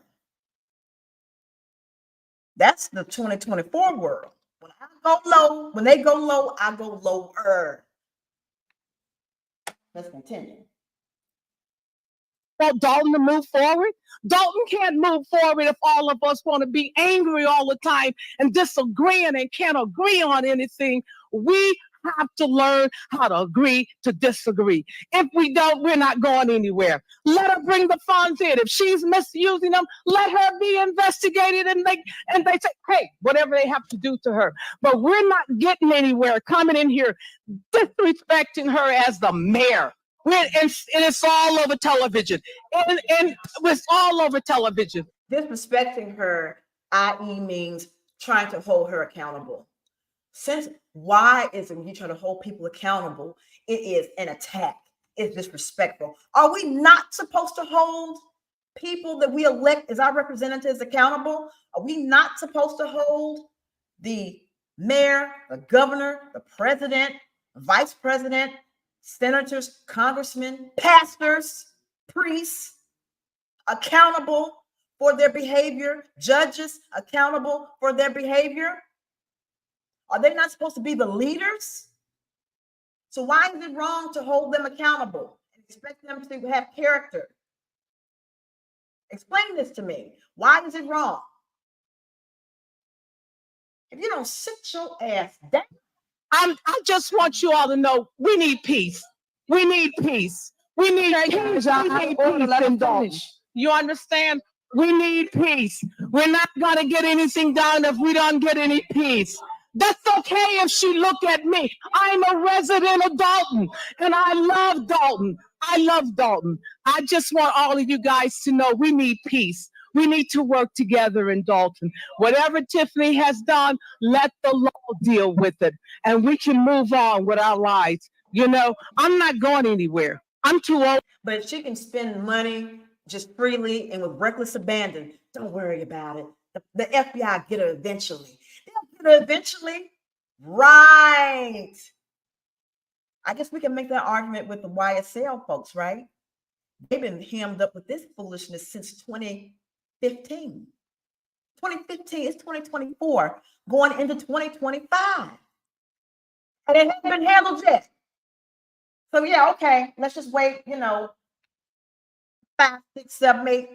That's the 2024 world. When I go low, when they go low, I go lower. Let's continue. Want Dalton to move forward? Dalton can't move forward if all of us want to be angry all the time and disagreeing and can't agree on anything. We have to learn how to agree to disagree. If we don't, we're not going anywhere. Let her bring the funds in. If she's misusing them, let her be investigated and they say, hey, whatever they have to do to her. But we're not getting anywhere coming in here disrespecting her as the mayor. And it's all over television. And it's all over television. Disrespecting her, i.e. means trying to hold her accountable. Since why is it when you try to hold people accountable, it is an attack. It's disrespectful. Are we not supposed to hold people that we elect as our representatives accountable? Are we not supposed to hold the mayor, the governor, the president, vice president, senators, congressmen, pastors, priests accountable for their behavior, judges accountable for their behavior? Are they not supposed to be the leaders? So why is it wrong to hold them accountable and expect them to have character? Explain this to me. Why is it wrong? If you don't sit your ass down. I just want you all to know we need peace. We need peace. We need peace. We need peace in Dalton. You understand? We need peace. We're not going to get anything done if we don't get any peace. That's okay if she look at me. I'm a resident of Dolton and I love Dolton. I love Dolton. I just want all of you guys to know we need peace. We need to work together in Dolton. Whatever Tiffany has done, let the law deal with it. And we can move on with our lives. You know, I'm not going anywhere. I'm too old. But if she can spend money just freely and with reckless abandon, don't worry about it. The FBI get her eventually. They'll get her eventually. Right. I guess we can make that argument with the YSL folks, right? They've been hemmed up with this foolishness since 2015. 2015 is 2024, going into 2025. And it hasn't been handled yet. So yeah, okay, let's just wait, 5, 6, 7, 8,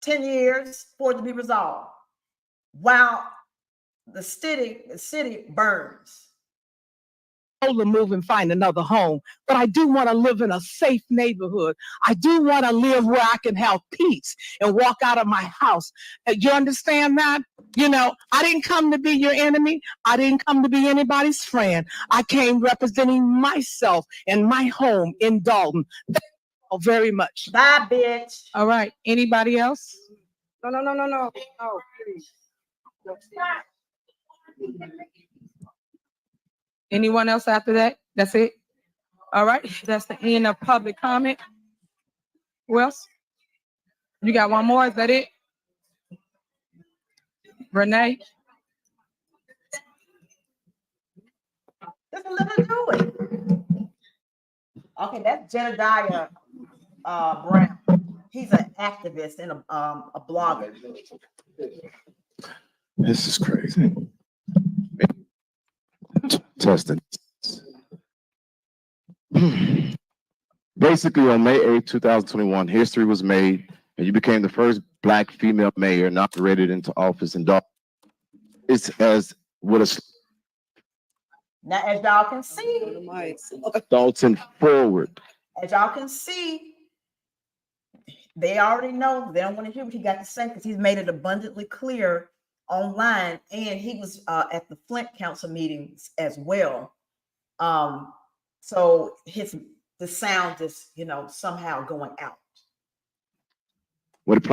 10 years for it to be resolved. While the city burns. to move and find another home, but I do want to live in a safe neighborhood. I do want to live where I can have peace and walk out of my house. You understand that? You know, I didn't come to be your enemy. I didn't come to be anybody's friend. I came representing myself and my home in Dolton. Thank you all very much. Bye, bitch. All right. Anybody else? No, please. Anyone else after that? That's it? All right. That's the end of public comment. Who else? You got one more? Is that it? Renee? Just let her do it. Okay, that's Jedediah Brown. He's an activist and a blogger. This is crazy. Testing. Basically, on May 8th, 2021, history was made, and you became the first Black female mayor inaugurated into office in Dolton. It's as what a Now, as y'all can see, Dolton forward. as y'all can see, they already know. They don't want to hear what he got to say because he's made it abundantly clear online, and he was at the Flint Council meetings as well. So the sound is, somehow going out. With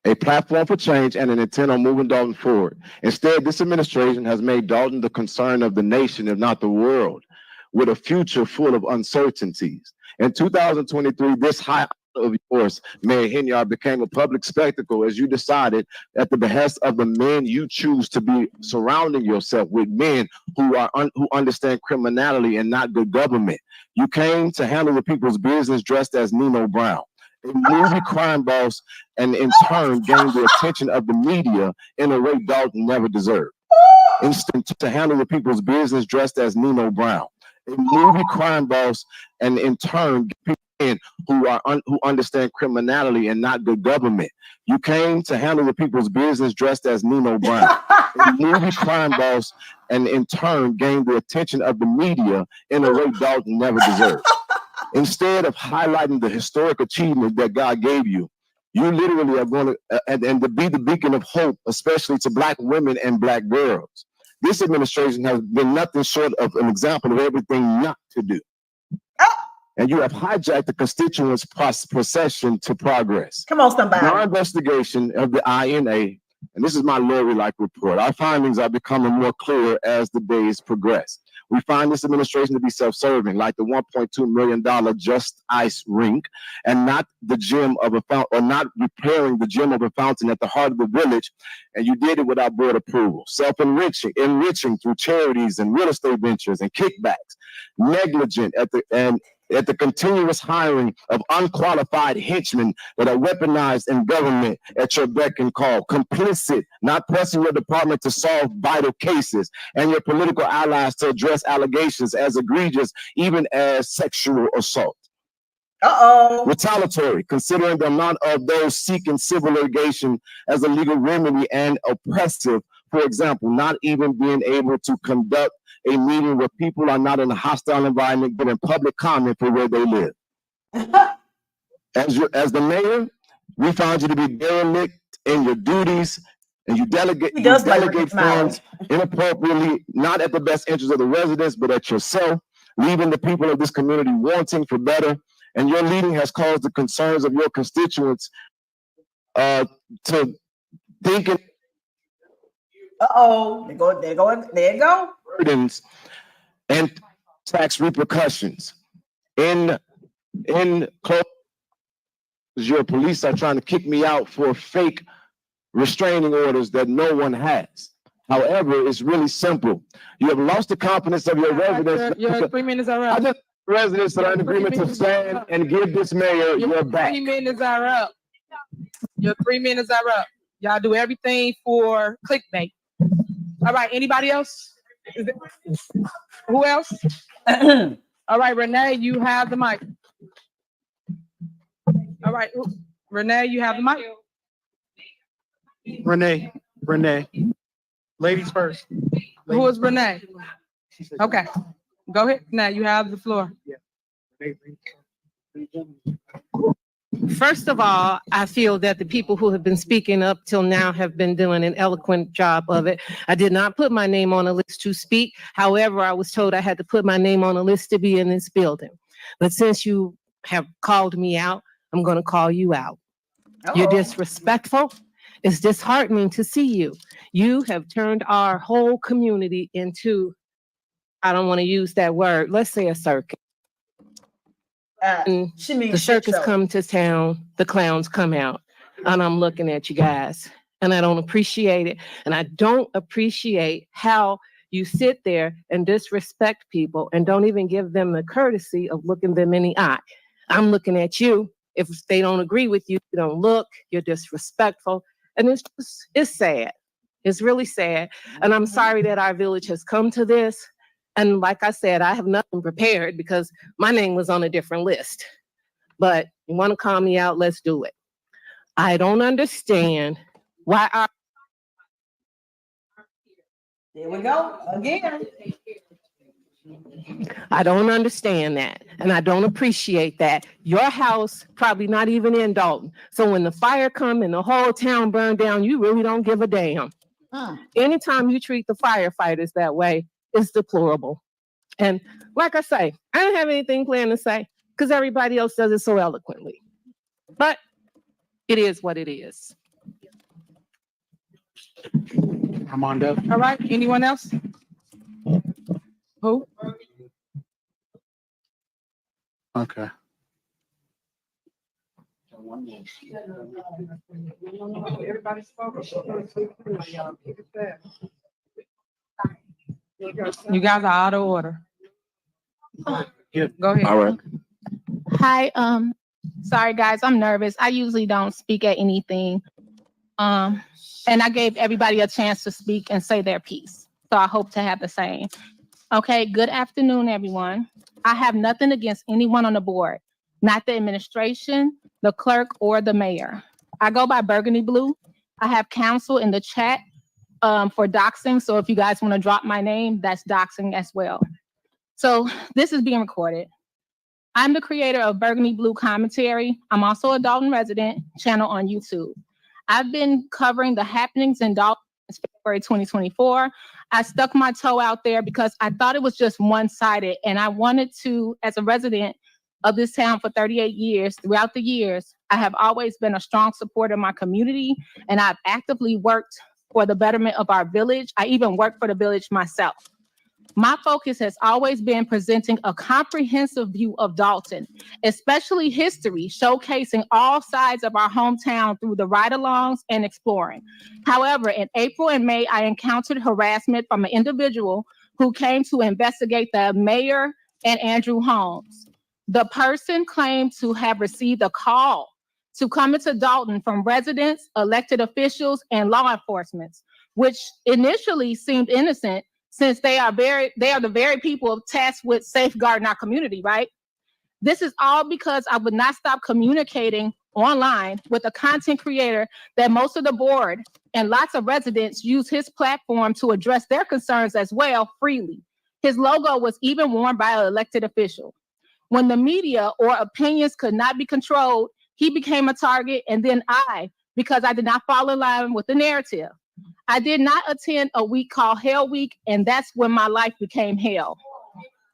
a platform for change and an intent on moving Dolton forward. Instead, this administration has made Dolton the concern of the nation, if not the world, with a future full of uncertainties. In 2023, this high honor of yours, Mayor Henyard, became a public spectacle as you decided, at the behest of the men you choose to be surrounding yourself with, men who understand criminality and not good government. You came to handle the people's business dressed as Nino Brown, a movie crime boss, and in turn gained the attention of the media in a way Dolton never deserved. Instead, to handle the people's business dressed as Nino Brown, a movie crime boss, and in turn people who understand criminality and not good government. You came to handle the people's business dressed as Nino Brown, a movie crime boss, and in turn gained the attention of the media in a way Dolton never deserved. Instead of highlighting the historic achievement that God gave you, you literally are going to, and to be the beacon of hope, especially to Black women and Black girls. This administration has been nothing short of an example of everything not to do. And you have hijacked the constituents' procession to progress. Come on, somebody. In our investigation of the INA, and this is my Lori-like report, our findings are becoming more clear as the days progress. We find this administration to be self-serving, like the $1.2 million Just Ice rink, and not the gym of a fountain, or not repairing the gym of a fountain at the heart of the village. And you did it without board approval. Self-enriching, enriching through charities and real estate ventures and kickbacks. Negligent at the continuous hiring of unqualified henchmen that are weaponized in government at your beck and call, complicit, not pressing your department to solve vital cases, and your political allies to address allegations as egregious, even as sexual assault. Retaliatory, considering the amount of those seeking civil litigation as a legal remedy, and oppressive, for example, not even being able to conduct a meeting where people are not in a hostile environment, giving public comment for where they live. As the mayor, we found you to be derelict in your duties, and you delegate funds inappropriately, not at the best interest of the residents, but at yourself, leaving the people of this community wanting for better. And your leading has caused the concerns of your constituents to think. There you go. Burdens and tax repercussions. In close, your police are trying to kick me out for fake restraining orders that no one has. However, it's really simple. You have lost the confidence of your residents. Your 3 minutes are up. I just residents that are in agreement to stand and give this mayor your back. 3 minutes are up. Your 3 minutes are up. Y'all do everything for clickbait. All right, anybody else? Who else? All right, Renee, you have the mic. All right, Renee, you have the mic. Renee, ladies first. Who is Renee? Okay, go ahead. Now you have the floor. First of all, I feel that the people who have been speaking up till now have been doing an eloquent job of it. I did not put my name on a list to speak. However, I was told I had to put my name on a list to be in this building. But since you have called me out, I'm going to call you out. You're disrespectful. It's disheartening to see you. You have turned our whole community into, I don't want to use that word, let's say a circus. The circus come to town, the clowns come out, and I'm looking at you guys, and I don't appreciate it. And I don't appreciate how you sit there and disrespect people and don't even give them the courtesy of looking them in the eye. I'm looking at you. If they don't agree with you, you don't look, you're disrespectful. And it's sad. It's really sad. And I'm sorry that our village has come to this. And like I said, I have nothing prepared because my name was on a different list. But you want to call me out, let's do it. I don't understand why our... There we go again. I don't understand that. And I don't appreciate that. Your house probably not even in Dolton. So when the fire come and the whole town burned down, you really don't give a damn. Anytime you treat the firefighters that way, it's deplorable. And like I say, I don't have anything planned to say because everybody else does it so eloquently. But it is what it is. Armando. All right, anyone else? Who? Okay. Everybody spoke. You guys are out of order. Go ahead. All right. Hi, sorry guys, I'm nervous. I usually don't speak at anything. And I gave everybody a chance to speak and say their piece. So I hope to have the same. Okay, good afternoon, everyone. I have nothing against anyone on the board, not the administration, the clerk, or the mayor. I go by Burgundy Blue. I have counsel in the chat for doxing. So if you guys want to drop my name, that's doxing as well. So this is being recorded. I'm the creator of Burgundy Blue Commentary. I'm also a Dolton resident channel on YouTube. I've been covering the happenings in Dolton since February 2024. I stuck my toe out there because I thought it was just one-sided, and I wanted to, as a resident of this town for 38 years, throughout the years, I have always been a strong supporter of my community, and I've actively worked for the betterment of our village. I even worked for the village myself. My focus has always been presenting a comprehensive view of Dolton, especially history, showcasing all sides of our hometown through the ride-alongs and exploring. However, in April and May, I encountered harassment from an individual who came to investigate the mayor and Andrew Holmes. The person claimed to have received a call to come into Dolton from residents, elected officials, and law enforcement, which initially seemed innocent, since they are the very people tasked with safeguarding our community, right? This is all because I would not stop communicating online with a content creator that most of the board and lots of residents use his platform to address their concerns as well freely. His logo was even worn by an elected official. When the media or opinions could not be controlled, he became a target, and then because I did not fall in line with the narrative. I did not attend a week called Hell Week, and that's when my life became hell.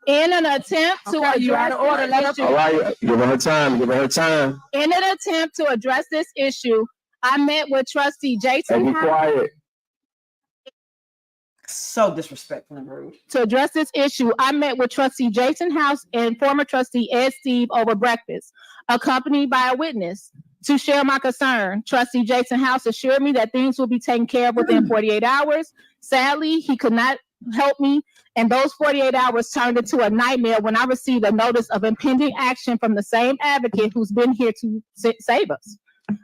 In an attempt to address this issue, All right, give her time, give her time. In an attempt to address this issue, I met with Trustee Jason. Be quiet. So disrespectful and rude. To address this issue, I met with Trustee Jason House and former Trustee Ed Steve over breakfast, accompanied by a witness. To share my concern, Trustee Jason House assured me that things will be taken care of within 48 hours. Sadly, he could not help me, and those 48 hours turned into a nightmare when I received a notice of impending action from the same advocate who's been here to save us.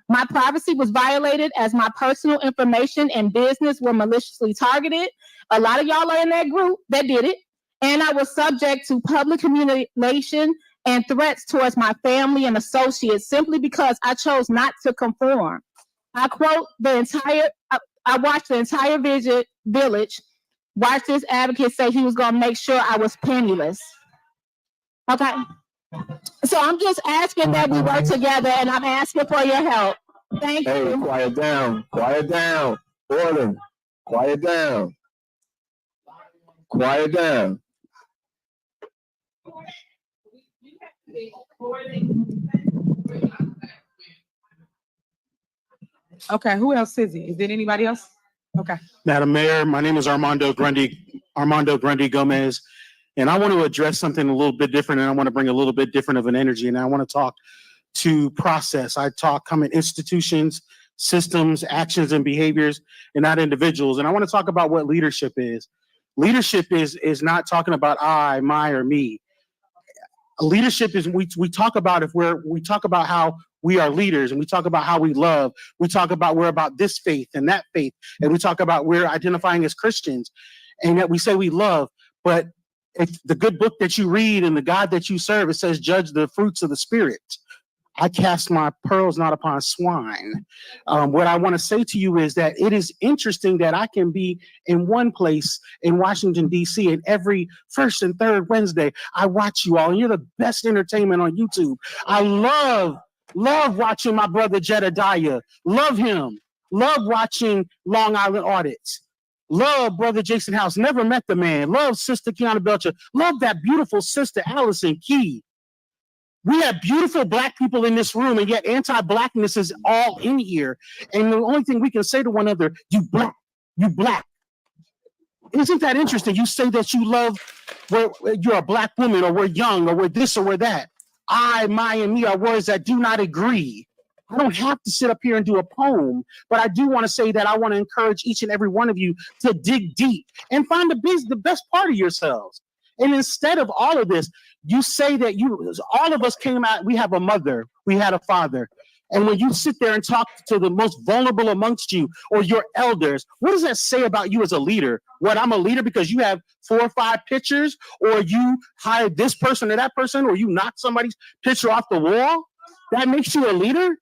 My privacy was violated as my personal information and business were maliciously targeted. A lot of y'all are in that group that did it, and I was subject to public humiliation and threats towards my family and associates simply because I chose not to conform. I watched the entire village watched this advocate say he was gonna make sure I was penniless. Okay? So I'm just asking that we work together, and I'm asking for your help. Thank you. Hey, quiet down. Quiet down. Order. Quiet down. Quiet down. Okay, who else is it? Is there anybody else? Okay. Madam Mayor, my name is Armando Grundy Gomez, and I want to address something a little bit different, and I want to bring a little bit different of an energy, and I want to talk to process. I come in institutions, systems, actions, and behaviors, and not individuals. And I want to talk about what leadership is. Leadership is not talking about I, my, or me. Leadership is we talk about we talk about how we are leaders, and we talk about how we love. We talk about we're about this faith and that faith, and we talk about we're identifying as Christians, and that we say we love. But if the good book that you read and the God that you serve, it says, judge the fruits of the Spirit. I cast my pearls not upon swine. What I want to say to you is that it is interesting that I can be in one place in Washington, D.C., and every first and third Wednesday, I watch you all, and you're the best entertainment on YouTube. I love watching my brother Jedediah. Love him. Love watching Long Island Audits. Love Brother Jason House. Never met the man. Love Sister Kiana Belcher. Love that beautiful sister Allison Key. We have beautiful Black people in this room, and yet anti-Blackness is all in here. And the only thing we can say to one another, you Black, you Black. Isn't that interesting? You say that you love, you're a Black woman, or we're young, or we're this, or we're that. I, my, and me are words that do not agree. I don't have to sit up here and do a poem, but I do want to say that I want to encourage each and every one of you to dig deep and find the best part of yourselves. And instead of all of this, you say that all of us came out, we have a mother, we had a father. And when you sit there and talk to the most vulnerable amongst you or your elders, what does that say about you as a leader? What, I'm a leader because you have 4 or 5 pictures, or you hired this person or that person, or you knocked somebody's picture off the wall? That makes you a leader?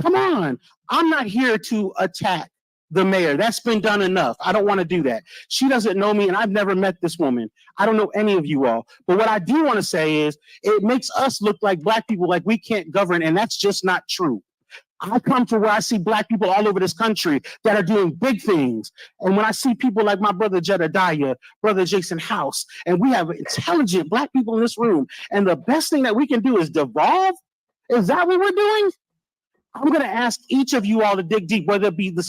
Come on. I'm not here to attack the mayor. That's been done enough. I don't want to do that. She doesn't know me, and I've never met this woman. I don't know any of you all. But what I do want to say is it makes us look like Black people, like we can't govern, and that's just not true. I come to where I see Black people all over this country that are doing big things. And when I see people like my brother Jedediah, brother Jason House, and we have intelligent Black people in this room, and the best thing that we can do is devolve. Is that what we're doing? I'm going to ask each of you all to dig deep, whether it be the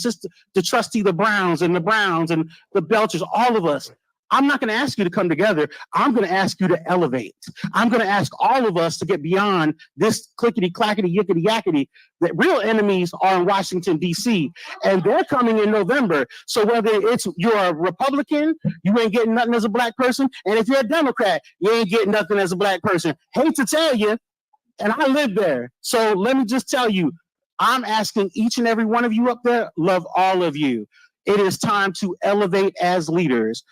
trustee, the Browns and the Belchers, all of us. I'm not going to ask you to come together. I'm going to ask you to elevate. I'm going to ask all of us to get beyond this clickety, clackety, yickety, yakety. The real enemies are in Washington, D.C., and they're coming in November. So whether you're a Republican, you ain't getting nothing as a Black person. And if you're a Democrat, you ain't getting nothing as a Black person. Hate to tell you, and I live there. So let me just tell you, I'm asking each and every one of you up there, love all of you. It is time to elevate as leaders.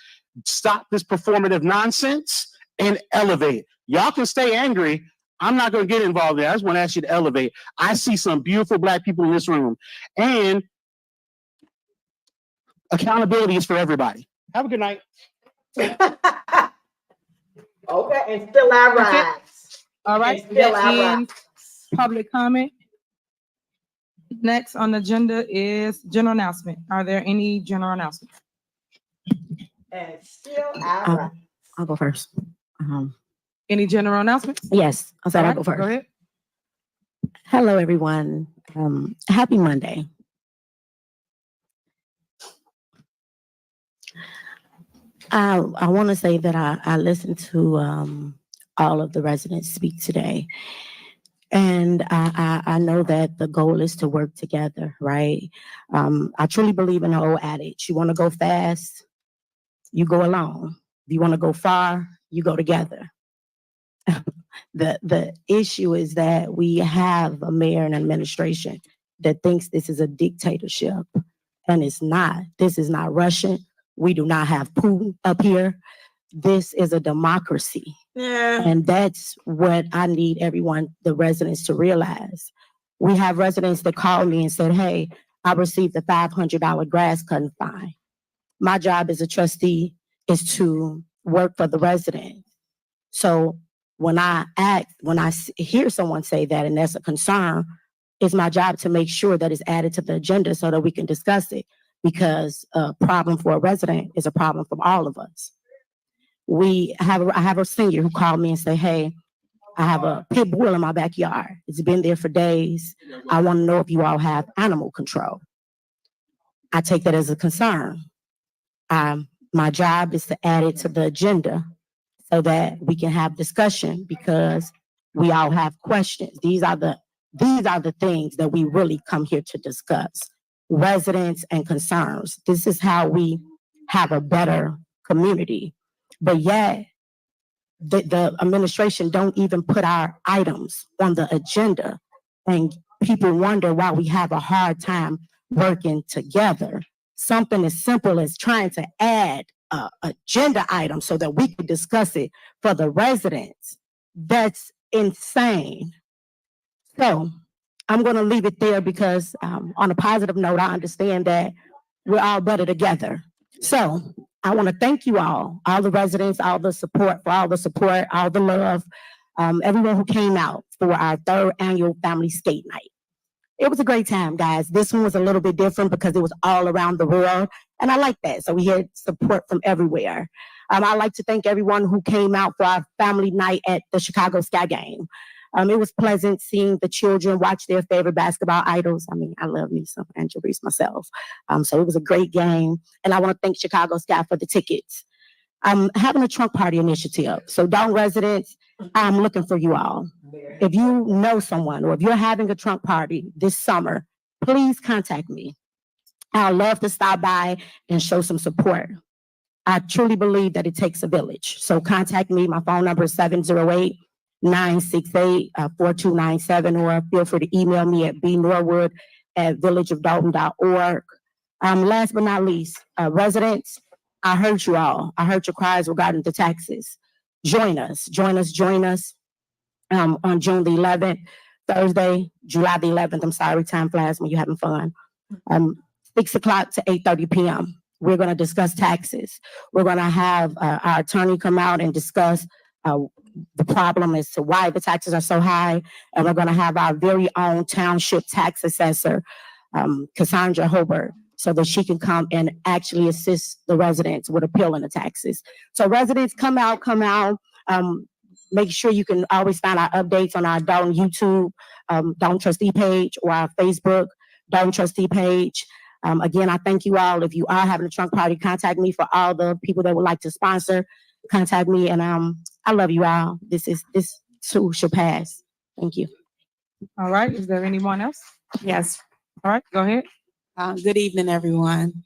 Stop this performative nonsense and elevate. Y'all can stay angry. I'm not going to get involved there. I just want to ask you to elevate. I see some beautiful Black people in this room, and accountability is for everybody. Have a good night. Okay, and still I rise. All right, that ends public comment. Next on the agenda is general announcement. Are there any general announcements? And still I rise. I'll go first. Any general announcements? Yes, I said All I'll go right, first. Go ahead. Hello, everyone. Happy Monday. I want to say that I listened to all of the residents speak today. And I know that the goal is to work together, right? I truly believe in the old adage. You want to go fast, you go alone. If you want to go far, you go together. The issue is that we have a mayor and administration that thinks this is a dictatorship, and it's not. This is not Russian. We do not have Putin up here. This is a democracy. Yeah. And that's what I need everyone, the residents, to realize. We have residents that called me and said, hey, I received a $500 grass cutting fine. My job as a trustee is to work for the residents. So when I hear someone say that and that's a concern, it's my job to make sure that it's added to the agenda so that we can discuss it, because a problem for a resident is a problem for all of us. I have a senior who called me and said, hey, I have a pit bull in my backyard. It's been there for days. I want to know if you all have animal control. I take that as a concern. My job is to add it to the agenda so that we can have discussion, because we all have questions. These are the things that we really come here to discuss. Residents and concerns. This is how we have a better community. But yet, the administration don't even put our items on the agenda, and people wonder why we have a hard time working together. Something as simple as trying to add an agenda item so that we can discuss it for the residents. That's insane. So I'm going to leave it there, because on a positive note, I understand that we're all better together. So I want to thank you all the residents, all the support, all the love, everyone who came out for our 3rd annual family skate night. It was a great time, guys. This one was a little bit different because it was all around the world, and I like that. So we had support from everywhere. I'd like to thank everyone who came out for our family night at the Chicago Sky Game. It was pleasant seeing the children watch their favorite basketball idols. I mean, I love me some Angel Reese myself. So it was a great game. And I want to thank Chicago Sky for the tickets. I'm having a trunk party initiative. So Dolton residents, I'm looking for you all. If you know someone or if you're having a trunk party this summer, please contact me. I'd love to stop by and show some support. I truly believe that it takes a village. So contact me. My phone number is 708-968-4297, or feel free to email me at bnorwood@villageofdolton.org. Last but not least, residents, I heard you all. I heard your cries regarding the taxes. Join us on June the 11th, Thursday, July the 11th. I'm sorry, time flies when you're having fun. 6 o'clock to 8:30 p.m. We're going to discuss taxes. We're going to have our attorney come out and discuss the problem as to why the taxes are so high. And we're going to have our very own township tax assessor, Cassandra Hobart, so that she can come and actually assist the residents with appealing the taxes. So residents, come out. Make sure you can always find our updates on our Dolton YouTube, Dolton Trustee page, or our Facebook Dolton Trustee page. Again, I thank you all. If you are having a trunk party, contact me. For all the people that would like to sponsor, contact me. And I love you all. This too shall pass. Thank you. All right. Is there anyone else? Yes. All right. Go ahead. Good evening, everyone.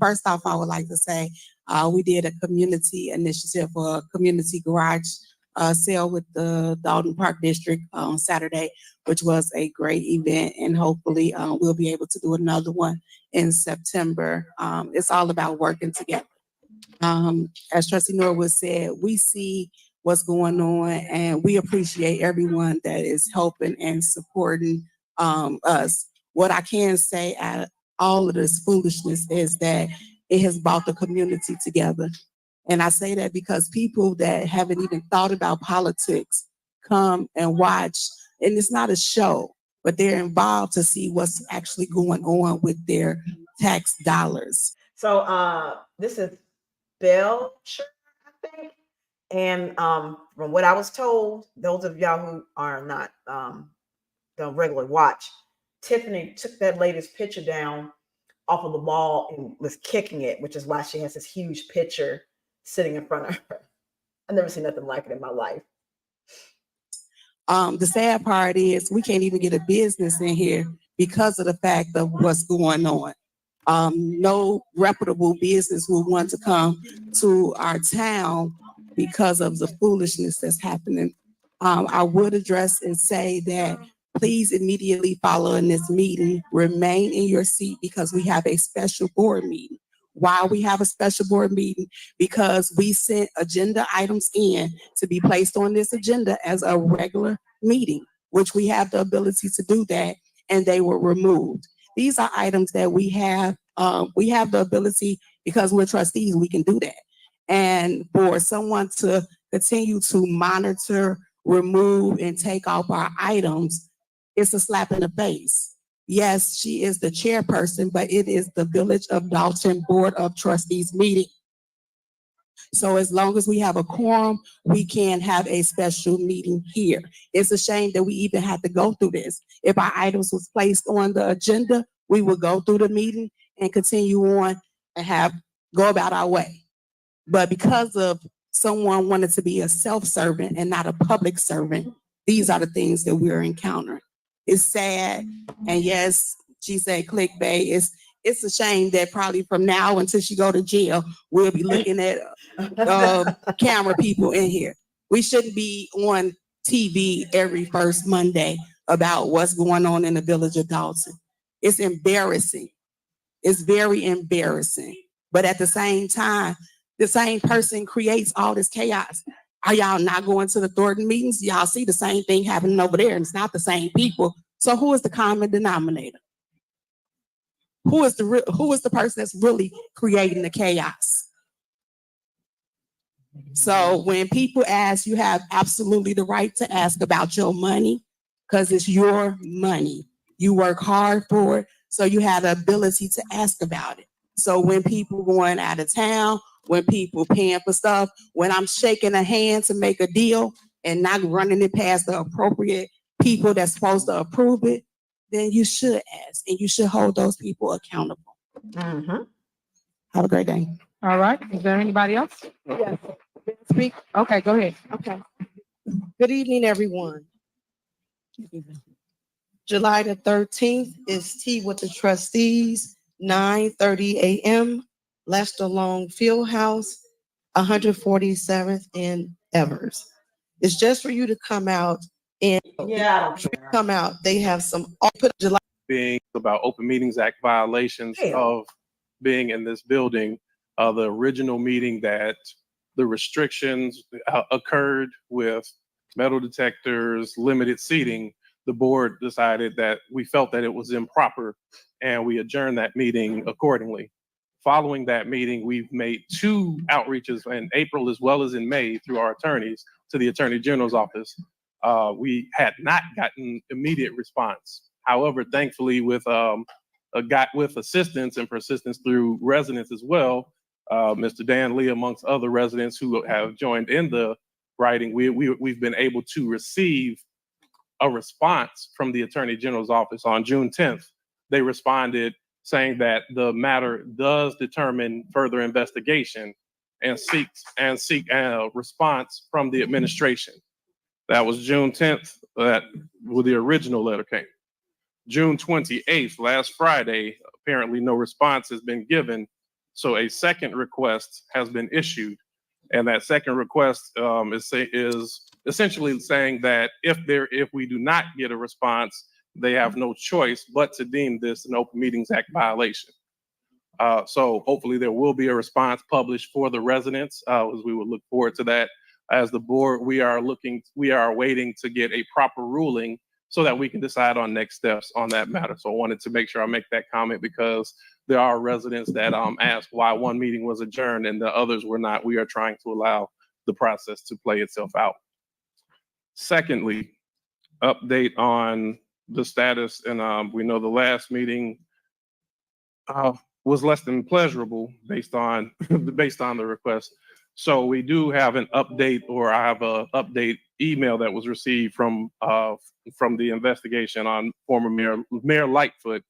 First off, I would like to say we did a community initiative for a community garage sale with the Dolton Park District on Saturday, which was a great event, and hopefully we'll be able to do another one in September. It's all about working together. As Trustee Norwood said, we see what's going on, and we appreciate everyone that is helping and supporting us. What I can say at all of this foolishness is that it has brought the community together. And I say that because people that haven't even thought about politics come and watch, and it's not a show, but they're involved to see what's actually going on with their tax dollars. So this is Belcher, I think. And from what I was told, those of y'all who are not don't regularly watch, Tiffany took that lady's picture down off of the wall and was kicking it, which is why she has this huge picture sitting in front of her. I've never seen nothing like it in my life. The sad part is we can't even get a business in here because of the fact of what's going on. No reputable business will want to come to our town because of the foolishness that's happening. I would address and say that please immediately following this meeting, remain in your seat because we have a special board meeting. Why we have a special board meeting? Because we sent agenda items in to be placed on this agenda as a regular meeting, which we have the ability to do that, and they were removed. These are items that we have the ability, because we're trustees, we can do that. And for someone to continue to monitor, remove, and take off our items, it's a slap in the face. Yes, she is the chairperson, but it is the Village of Dolton Board of Trustees meeting. So as long as we have a quorum, we can have a special meeting here. It's a shame that we even had to go through this. If our items was placed on the agenda, we would go through the meeting and continue on and go about our way. But because of someone wanted to be a self-servant and not a public servant, these are the things that we're encountering. It's sad. And yes, she said clickbait. It's a shame that probably from now until she go to jail, we'll be looking at camera people in here. We shouldn't be on TV every first Monday about what's going on in the Village of Dolton. It's embarrassing. It's very embarrassing. But at the same time, the same person creates all this chaos. Are y'all not going to the Thornton meetings? Y'all see the same thing happening over there, and it's not the same people. So who is the common denominator? Who is the person that's really creating the chaos? So when people ask, you have absolutely the right to ask about your money because it's your money. You work hard for it, so you have the ability to ask about it. So when people going out of town, when people paying for stuff, when I'm shaking a hand to make a deal and not running it past the appropriate people that's supposed to approve it, then you should ask and you should hold those people accountable. Mm-hmm. Have a great day. All right. Is there anybody else? Yes. Speak. Okay, go ahead. Okay. Good evening, everyone. July the 13th is Tea with the Trustees, 9:30 a.m. Lester Long Fieldhouse, 147th in Evers. It's just for you to come out and come out. They have some July Being about Open Meetings Act violations of being in this building. The original meeting that the restrictions occurred with metal detectors, limited seating, the board decided that we felt that it was improper and we adjourned that meeting accordingly. Following that meeting, we've made 2 outreaches in April as well as in May through our attorneys to the Attorney General's office. We had not gotten immediate response. However, thankfully with assistance and persistence through residents as well, Mr. Dan Lee amongst other residents who have joined in the writing, we've been able to receive a response from the Attorney General's office on June 10th. They responded saying that the matter does determine further investigation and seek a response from the administration. That was June 10th, where the original letter came. June 28th, last Friday, apparently no response has been given. So a second request has been issued. And that second request is essentially saying that if we do not get a response, they have no choice but to deem this an Open Meetings Act violation. So hopefully there will be a response published for the residents, as we would look forward to that. As the board, we are waiting to get a proper ruling so that we can decide on next steps on that matter. So I wanted to make sure I make that comment because there are residents that asked why one meeting was adjourned and the others were not. We are trying to allow the process to play itself out. Secondly, update on the status, and we know the last meeting was less than pleasurable based on the request. So we do have an update, or I have a update email that was received from the investigation on former Mayor Lightfoot.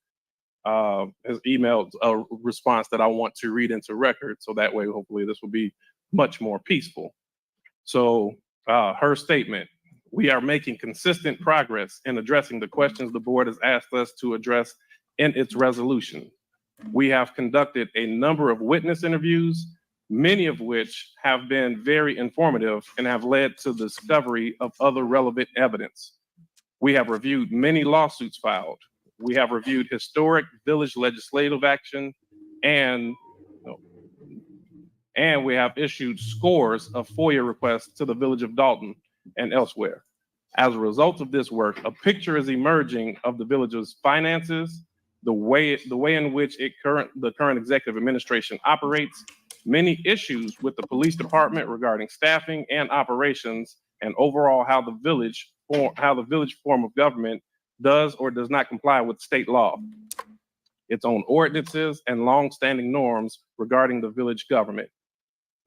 Has emailed a response that I want to read into record, so that way hopefully this will be much more peaceful. So her statement: we are making consistent progress in addressing the questions the board has asked us to address in its resolution. We have conducted a number of witness interviews, many of which have been very informative and have led to the discovery of other relevant evidence. We have reviewed many lawsuits filed. We have reviewed historic village legislative action, and we have issued scores of FOIA requests to the Village of Dolton and elsewhere. As a result of this work, a picture is emerging of the village's finances, the way in which the current executive administration operates, many issues with the police department regarding staffing and operations, and overall how the village form of government does or does not comply with state law, its own ordinances, and long-standing norms regarding the village government.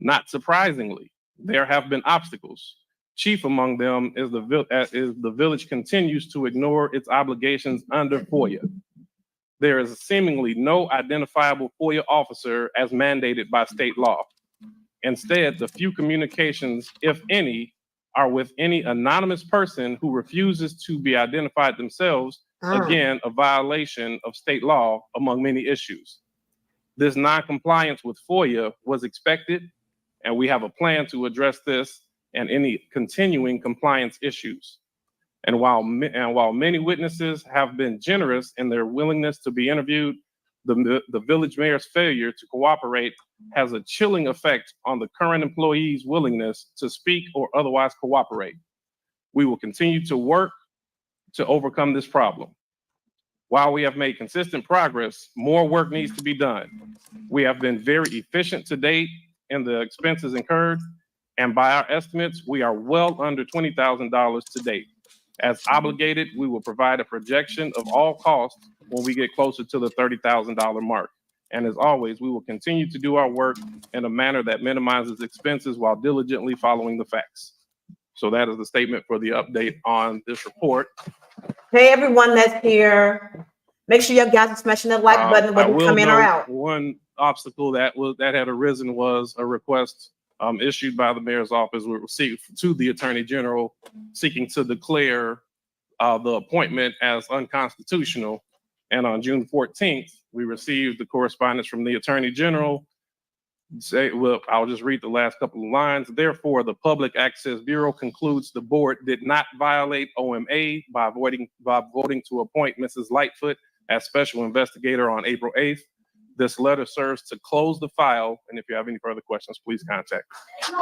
Not surprisingly, there have been obstacles. Chief among them is the village continues to ignore its obligations under FOIA. There is seemingly no identifiable FOIA officer as mandated by state law. Instead, the few communications, if any, are with any anonymous person who refuses to be identified themselves, again, a violation of state law among many issues. This non-compliance with FOIA was expected, and we have a plan to address this and any continuing compliance issues. And while many witnesses have been generous in their willingness to be interviewed, the village mayor's failure to cooperate has a chilling effect on the current employees' willingness to speak or otherwise cooperate. We will continue to work to overcome this problem. While we have made consistent progress, more work needs to be done. We have been very efficient to date in the expenses incurred, and by our estimates, we are well under $20,000 to date. As obligated, we will provide a projection of all costs when we get closer to the $30,000 mark. And as always, we will continue to do our work in a manner that minimizes expenses while diligently following the facts. So that is the statement for the update on this report. Hey, everyone that's here, make sure you guys are smashing that like button whether you come in or out. One obstacle that had arisen was a request issued by the mayor's office to the attorney general seeking to declare the appointment as unconstitutional. And on June 14th, we received the correspondence from the attorney general. I'll just read the last couple of lines. Therefore, the Public Access Bureau concludes the board did not violate OMA by voting to appoint Mrs. Lightfoot as special investigator on April 8th. This letter serves to close the file, and if you have any further questions, please contact me.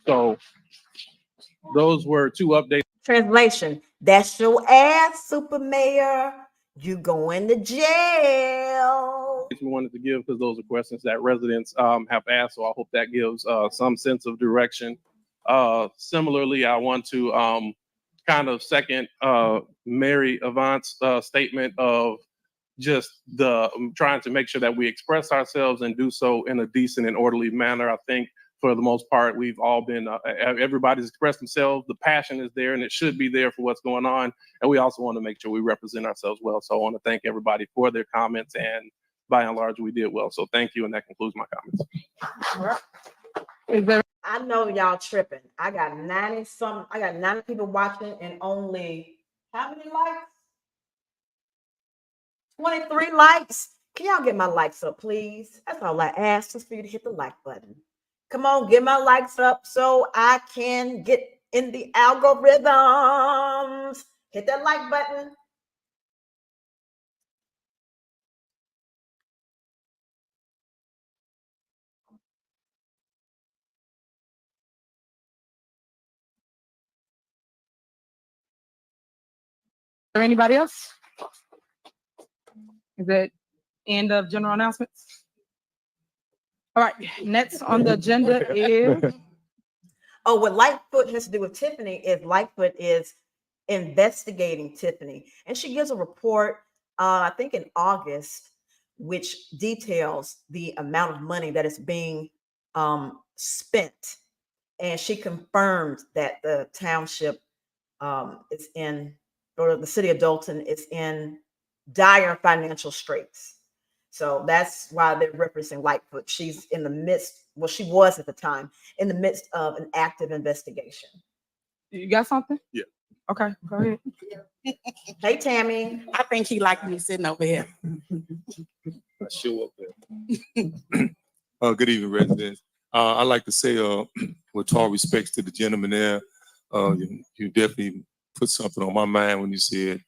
So those were two updates. Translation, that's your ass, Super Mayor. You going to jail. We wanted to give because those are questions that residents have asked, so I hope that gives some sense of direction. Similarly, I want to kind of second Mary Avant's statement of just trying to make sure that we express ourselves and do so in a decent and orderly manner. I think for the most part, we've all been, everybody's expressed themselves. The passion is there and it should be there for what's going on. And we also want to make sure we represent ourselves well. So I want to thank everybody for their comments, and by and large, we did well. So thank you. And that concludes my comments. I know y'all tripping. I got 90 people watching and only how many likes? 23 likes. Can y'all get my likes up, please? That's all I ask, just for you to hit the like button. Come on, get my likes up so I can get in the algorithms. Hit that like button. Or anybody else? Is that end of general announcements? All right, next on the agenda is. Oh, what Lightfoot has to do with Tiffany is Lightfoot is investigating Tiffany. And she gives a report, I think in August, which details the amount of money that is being spent. And she confirmed that the township is in, or the city of Dolton is in dire financial straits. So that's why they're referencing Lightfoot. She's in the midst, well, she was at the time, in the midst of an active investigation. You got something? Yeah. Okay, go ahead. Hey, Tammy. I think he liked me sitting over here. Show up there. Good evening, residents. I'd like to say, with all respects to the gentleman there, you definitely put something on my mind when you said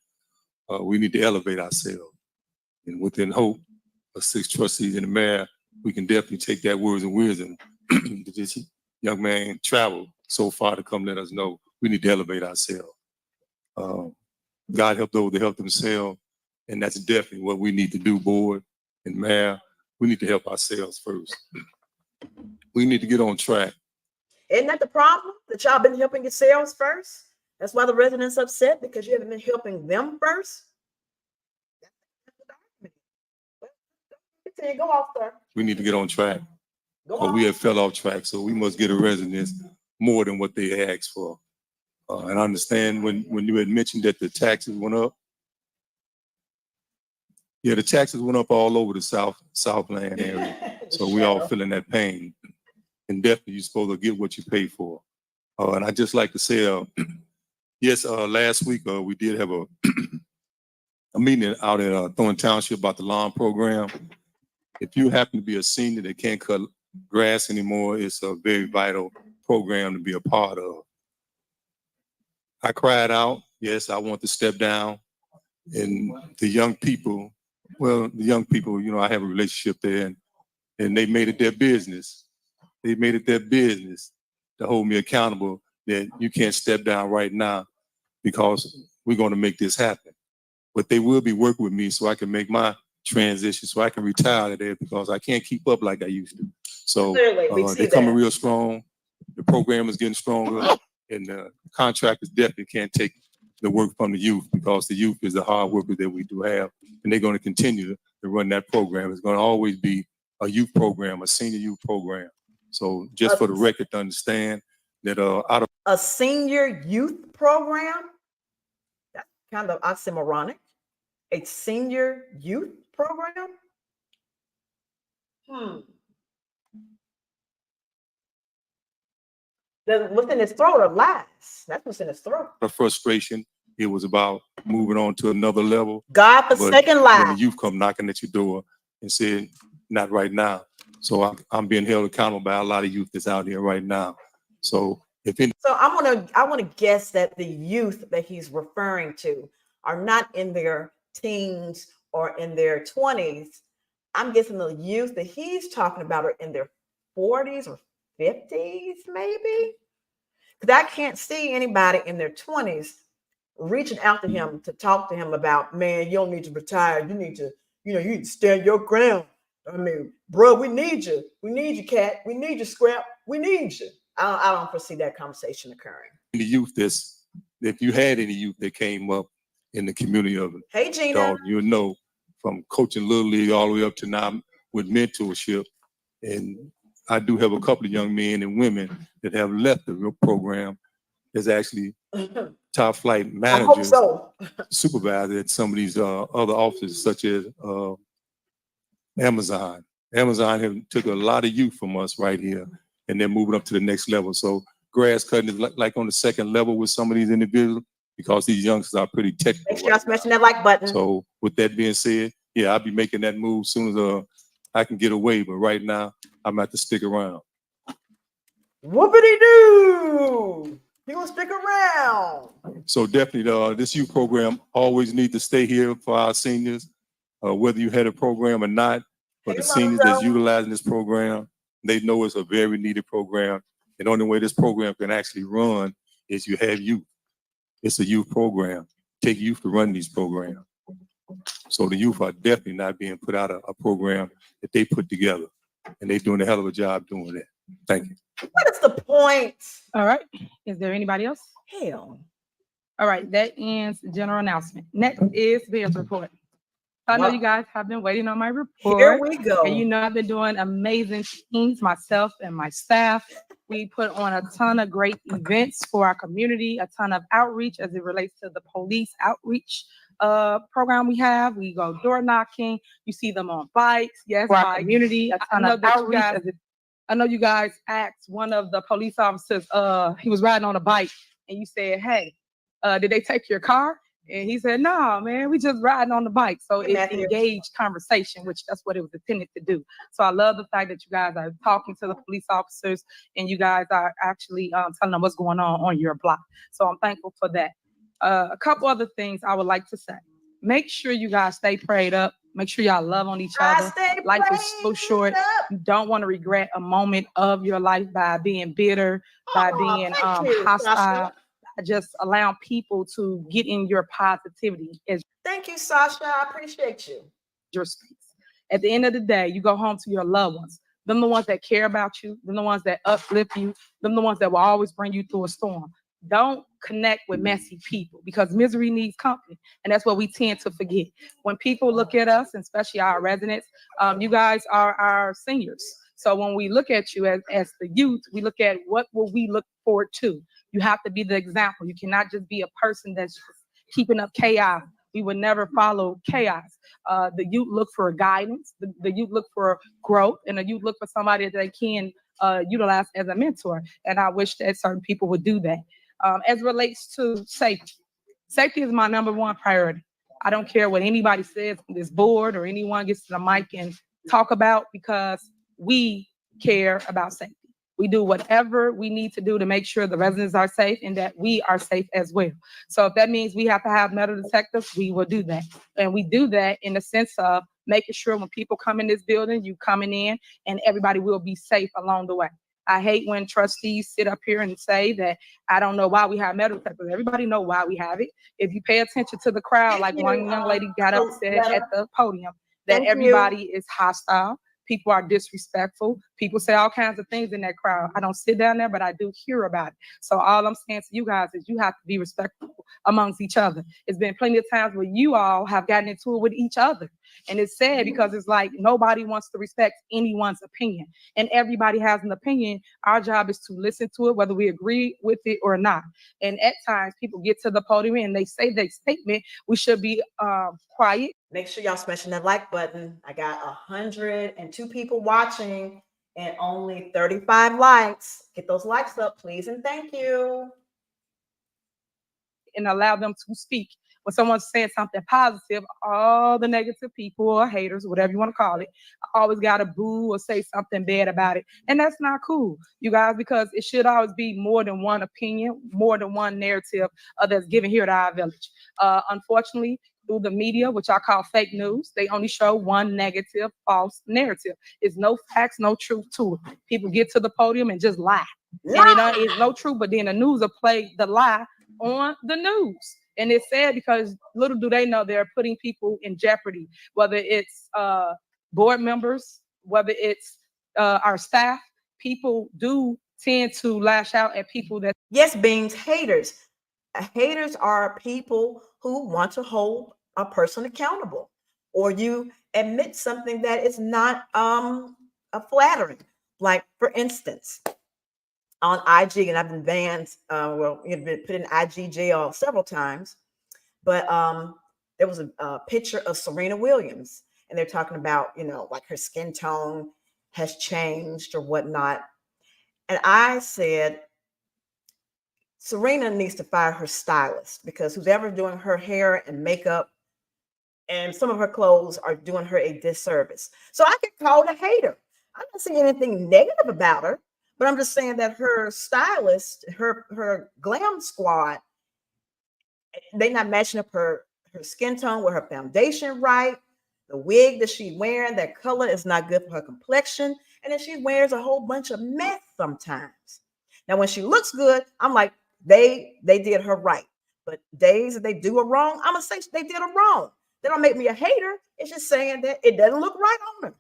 we need to elevate ourselves. And within hope of 6 trustees and the mayor, we can definitely take that words and wisdom that this young man traveled so far to come let us know we need to elevate ourselves. God help those that help themselves, And that's definitely what we need to do, board and mayor. We need to help ourselves first. We need to get on track. Isn't that the problem? That y'all been helping yourselves first? That's why the residents upset, because you haven't been helping them first. Continue, go off, sir. We need to get on track. Go But on. we have fell off track, so we must get the residents more than what they asked for. And I understand when you had mentioned that the taxes went up. Yeah, the taxes went up all over the Southland area. So we all feeling that pain. And definitely you're supposed to get what you pay for. And I just like to say, yes, last week we did have a meeting out at Thornton Township about the lawn program. If you happen to be a senior that can't cut grass anymore, it's a very vital program to be a part of. I cried out, yes, I want to step down. And the young people, you know, I have a relationship there, and they made it their business. They made it their business to hold me accountable that you can't step down right now because we're going to make this happen. But they will be working with me so I can make my transition, so I can retire there, because I can't keep up like I used to. So they're coming real strong. The program is getting stronger, and the contractors definitely can't take the work from the youth, because the youth is the hard workers that we do have, and they're going to continue to run that program. It's going to always be a youth program, a senior youth program. So just for the record to understand that out of a senior youth program, that's kind of oxymoronic. A senior youth program? What's in his throat are lies. That's what's in his throat. the frustration, it was about moving on to another level. God-forsaken But lie. when the youth come knocking at your door and said, not right now. So I'm being held accountable by a lot of youth that's out here right now. So if any, So I want to guess that the youth that he's referring to are not in their teens or in their 20s. I'm guessing the youth that he's talking about are in their 40s or 50s, maybe. Because I can't see anybody in their 20s reaching out to him to talk to him about, man, you don't need to retire. You need to, you need to stand your ground. I mean, bro, we need you. We need you, Cat. We need you, Scrap. We need you. I don't foresee that conversation occurring. the youth if you had any youth that came up in the community of Hey, Gina. Dolton, you know, from coaching Little League all the way up to now with mentorship. And I do have a couple of young men and women that have left the program as actually top flight managers, supervisors at some of these other offices, such as Amazon. Amazon have took a lot of youth from us right here, and they're moving up to the next level. So grass cutting is like on the second level with some of these individuals, because these youngsters are pretty technical. Make sure y'all smashing that like button. So with that being said, yeah, I'll be making that move as soon as I can get away. But right now, I'm going to have to stick around. Whoopity-doo! You gonna stick around. So definitely, this youth program always need to stay here for our seniors, whether you had a program or not. For the seniors that's utilizing this program, they know it's a very needed program. And the only way this program can actually run is you have youth. It's a youth program. Take youth to run these programs. So the youth are definitely not being put out a program that they put together, and they're doing a hell of a job doing that. Thank you. What is the point? All right. Is there anybody else? Hell. All right. That ends the general announcement. Next is Bill's report. I know you guys have been waiting on my report. Here we go. And you know I've been doing amazing things, myself and my staff. We put on a ton of great events for our community, a ton of outreach as it relates to the police outreach program we have. We go door knocking. You see them on bikes. Yes, for our community, a ton of outreach. I know you guys asked one of the police officers, he was riding on a bike, and you said, hey, did they take your car? And he said, no, man, we just riding on the bike. So it's engaged conversation, which that's what it was intended to do. So I love the fact that you guys are talking to the police officers, and you guys are actually telling them what's going on your block. So I'm thankful for that. A couple other things I would like to say. Make sure you guys stay prayed up. Make sure y'all love on each other. Life is so short. You don't want to regret a moment of your life by being bitter, by being hostile. just allowing people to get in your positivity as Thank you, Sasha. I appreciate you. your space. At the end of the day, you go home to your loved ones. Them the ones that care about you, them the ones that uplift you, them the ones that will always bring you through a storm. Don't connect with messy people because misery needs company. And that's what we tend to forget. When people look at us, and especially our residents, you guys are our seniors. So when we look at you as the youth, we look at what will we look forward to. You have to be the example. You cannot just be a person that's just keeping up chaos. We would never follow chaos. The youth look for guidance. The youth look for growth, and the youth look for somebody that they can utilize as a mentor. And I wish that certain people would do that. As it relates to safety, safety is my number one priority. I don't care what anybody says on this board or anyone gets to the mic and talk about, because we care about safety. We do whatever we need to do to make sure the residents are safe and that we are safe as well. So if that means we have to have metal detectors, we will do that. And we do that in the sense of making sure when people come in this building, you coming in and everybody will be safe along the way. I hate when trustees sit up here and say that I don't know why we have metal detectors. Everybody know why we have it. If you pay attention to the crowd, like one young lady got up and said at the podium, that everybody is hostile. People are disrespectful. People say all kinds of things in that crowd. I don't sit down there, but I do hear about it. So all I'm saying to you guys is you have to be respectful amongst each other. It's been plenty of times where you all have gotten into it with each other. And it's sad because it's like nobody wants to respect anyone's opinion. And everybody has an opinion. Our job is to listen to it, whether we agree with it or not. And at times people get to the podium and they say their statement. We should be quiet. Make sure y'all smashing that like button. I got 102 people watching and only 35 likes. Get those likes up, please, and thank you. And allow them to speak. When someone's saying something positive, all the negative people or haters, whatever you want to call it, always got to boo or say something bad about it. And that's not cool, you guys, because it should always be more than one opinion, more than one narrative that's given here at our village. Unfortunately, through the media, which I call fake news, they only show one negative, false narrative. It's no facts, no truth to it. People get to the podium and just lie. And it's no truth, but then the news will play the lie on the news. And it's sad because little do they know they're putting people in jeopardy, whether it's board members, whether it's our staff. People do tend to lash out at people that. Yes, Beans, haters. Haters are people who want to hold a person accountable, or you admit something that is not flattering. Like, for instance, on IG, and I've been banned, you've been put in IG jail several times, but there was a picture of Serena Williams, and they're talking about, like her skin tone has changed or whatnot. And I said, Serena needs to fire her stylist, because who's ever doing her hair and makeup and some of her clothes are doing her a disservice. So I get called a hater. I'm not saying anything negative about her, but I'm just saying that her stylist, her glam squad, they're not matching up her skin tone with her foundation right. The wig that she's wearing, that color is not good for her complexion. And then she wears a whole bunch of mess sometimes. Now, when she looks good, I'm like, they did her right. But days that they do her wrong, I'm going to say they did her wrong. They don't make me a hater. It's just saying that it doesn't look right on her.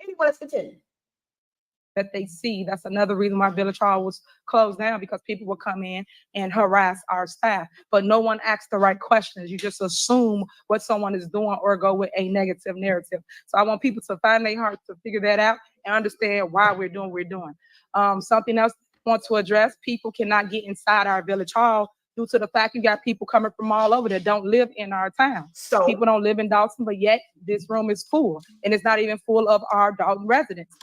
Anyway, let's continue. That they see. That's another reason why Village Hall was closed down, because people would come in and harass our staff, but no one asks the right questions. You just assume what someone is doing or go with a negative narrative. So I want people to find their heart to figure that out and understand why we're doing what we're doing. Something else I want to address, people cannot get inside our Village Hall due to the fact you got people coming from all over that don't live in our town. So people don't live in Dolton, but yet this room is full, and it's not even full of our Dolton residents.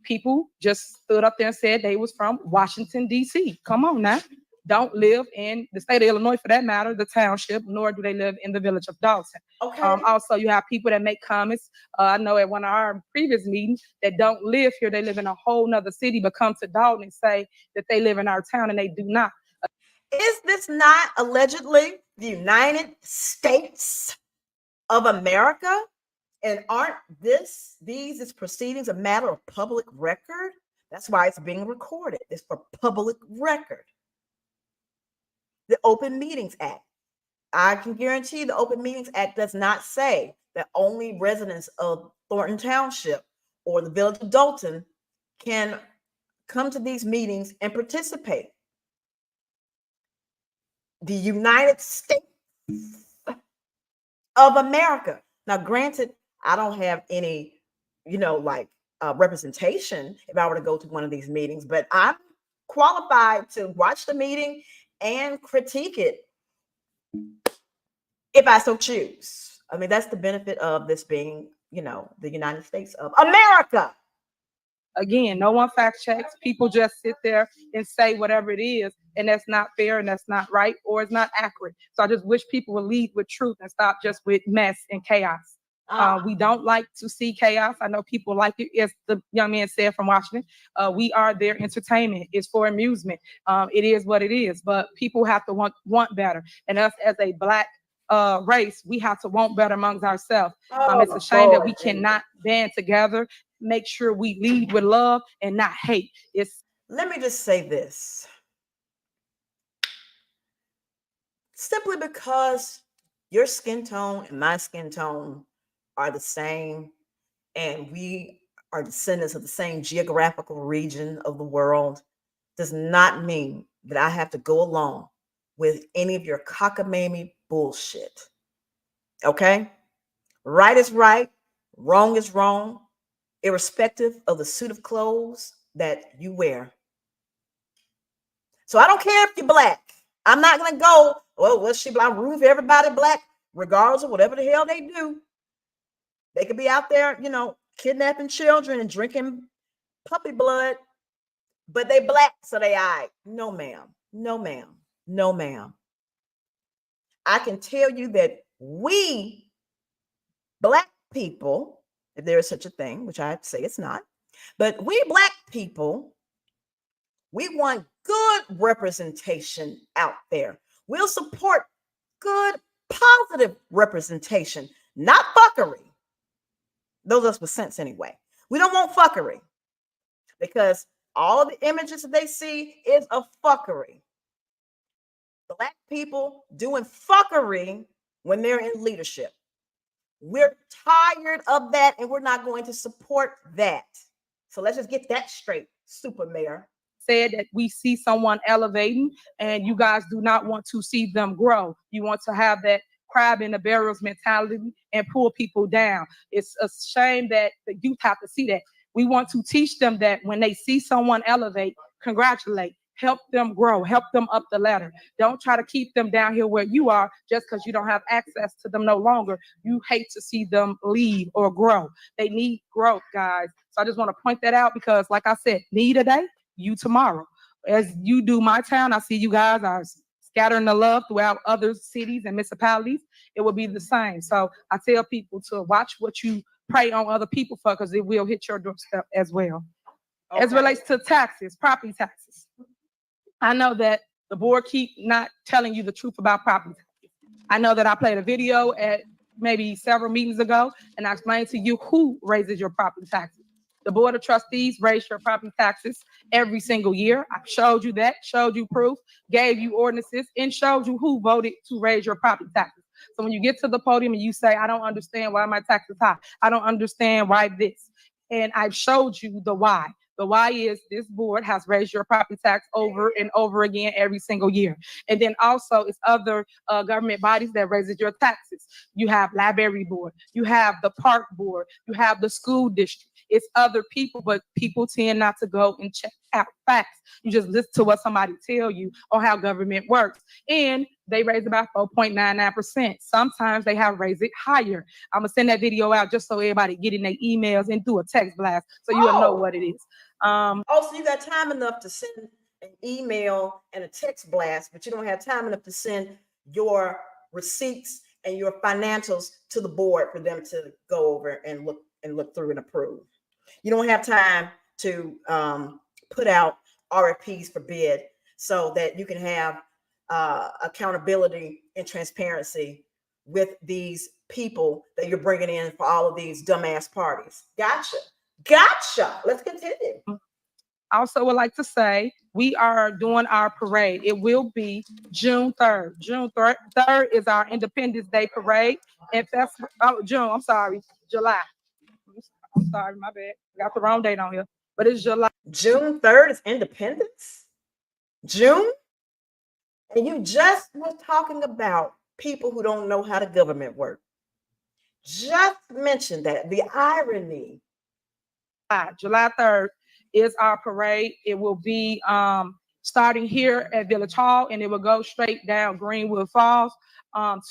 People just stood up there and said they was from Washington, D.C. Come on now. Don't live in the state of Illinois, for that matter, the township, nor do they live in the village of Dolton. Okay. Also, you have people that make comments. I know at one of our previous meetings that don't live here. They live in a whole nother city, but come to Dolton and say that they live in our town, and they do not. Is this not allegedly the United States of America? And aren't these proceedings a matter of public record? That's why it's being recorded. It's for public record. the Open Meetings Act. I can guarantee the Open Meetings Act does not say that only residents of Thornton Township or the village of Dolton can come to these meetings and participate. The United States of America. Now, granted, I don't have any, representation if I were to go to one of these meetings, but I'm qualified to watch the meeting and critique it if I so choose. I mean, that's the benefit of this being, the United States of America. Again, no one fact checks. People just sit there and say whatever it is, and that's not fair and that's not right or it's not accurate. So I just wish people would lead with truth and stop just with mess and chaos. We don't like to see chaos. I know people like it, as the young man said from Washington. We are their entertainment. It's for amusement. It is what it is. But people have to want better. And us as a Black race, we have to want better amongst ourselves. It's a shame that we cannot band together, make sure we lead with love and not hate. Let me just say this. Simply because your skin tone and my skin tone are the same, and we are descendants of the same geographical region of the world, does not mean that I have to go along with any of your cockamamie bullshit. Okay? Right is right, wrong is wrong, irrespective of the suit of clothes that you wear. So I don't care if you're Black. I'm not going to go, what's she Black? Root everybody Black, regardless of whatever the hell they do. They could be out there, kidnapping children and drinking puppy blood, but they Black, so they all right. No, ma'am. No, ma'am. No, ma'am. I can tell you that we Black people, if there is such a thing, which I say it's not, but we Black people, we want good representation out there. We'll support good, positive representation, not fuckery. Those of us with sense anyway. We don't want fuckery because all the images that they see is of fuckery. Black people doing fuckery when they're in leadership. We're tired of that and we're not going to support that. So let's just get that straight, Super Mayor. Said that we see someone elevating and you guys do not want to see them grow. You want to have that crab in the barrels mentality and pull people down. It's a shame that the youth have to see that. We want to teach them that when they see someone elevate, congratulate, help them grow, help them up the ladder. Don't try to keep them down here where you are just because you don't have access to them no longer. You hate to see them leave or grow. They need growth, guys. So I just want to point that out because, like I said, me today, you tomorrow. As you do my town, I see you guys are scattering the love throughout other cities and municipalities. It will be the same. So I tell people to watch what you pray on other people for because it will hit your doorstep as well. Okay. As relates to taxes, property taxes. I know that the board keep not telling you the truth about property taxes. I know that I played a video at maybe several meetings ago and I explained to you who raises your property taxes. The Board of Trustees raise your property taxes every single year. I showed you that, showed you proof, gave you ordinances, and showed you who voted to raise your property taxes. So when you get to the podium and you say, I don't understand why my tax is high, I don't understand why this, and I've showed you the why. The why is this board has raised your property tax over and over again every single year. And then also it's other government bodies that raises your taxes. You have library board, you have the park board, you have the school district. It's other people, but people tend not to go and check out facts. You just listen to what somebody tell you on how government works. And they raise about 4.99%. Sometimes they have raised it higher. I'm gonna send that video out just so everybody get in their emails and do a text blast so you'll know what it is. So you got time enough to send an email and a text blast, but you don't have time enough to send your receipts and your financials to the board for them to go over and look through and approve. You don't have time to put out RFPs for bid so that you can have accountability and transparency with these people that you're bringing in for all of these dumbass parties. Gotcha. Let's continue. I also would like to say we are doing our parade. It will be June 3rd. June 3rd is our Independence Day parade. And that's June, I'm sorry, July. I'm sorry, my bad. I got the wrong date on here. But it's July. June 3rd is Independence? June? And you just was talking about people who don't know how the government works. Just mentioned that. The irony. July 3rd is our parade. It will be starting here at Village Hall, and it will go straight down Greenwood Falls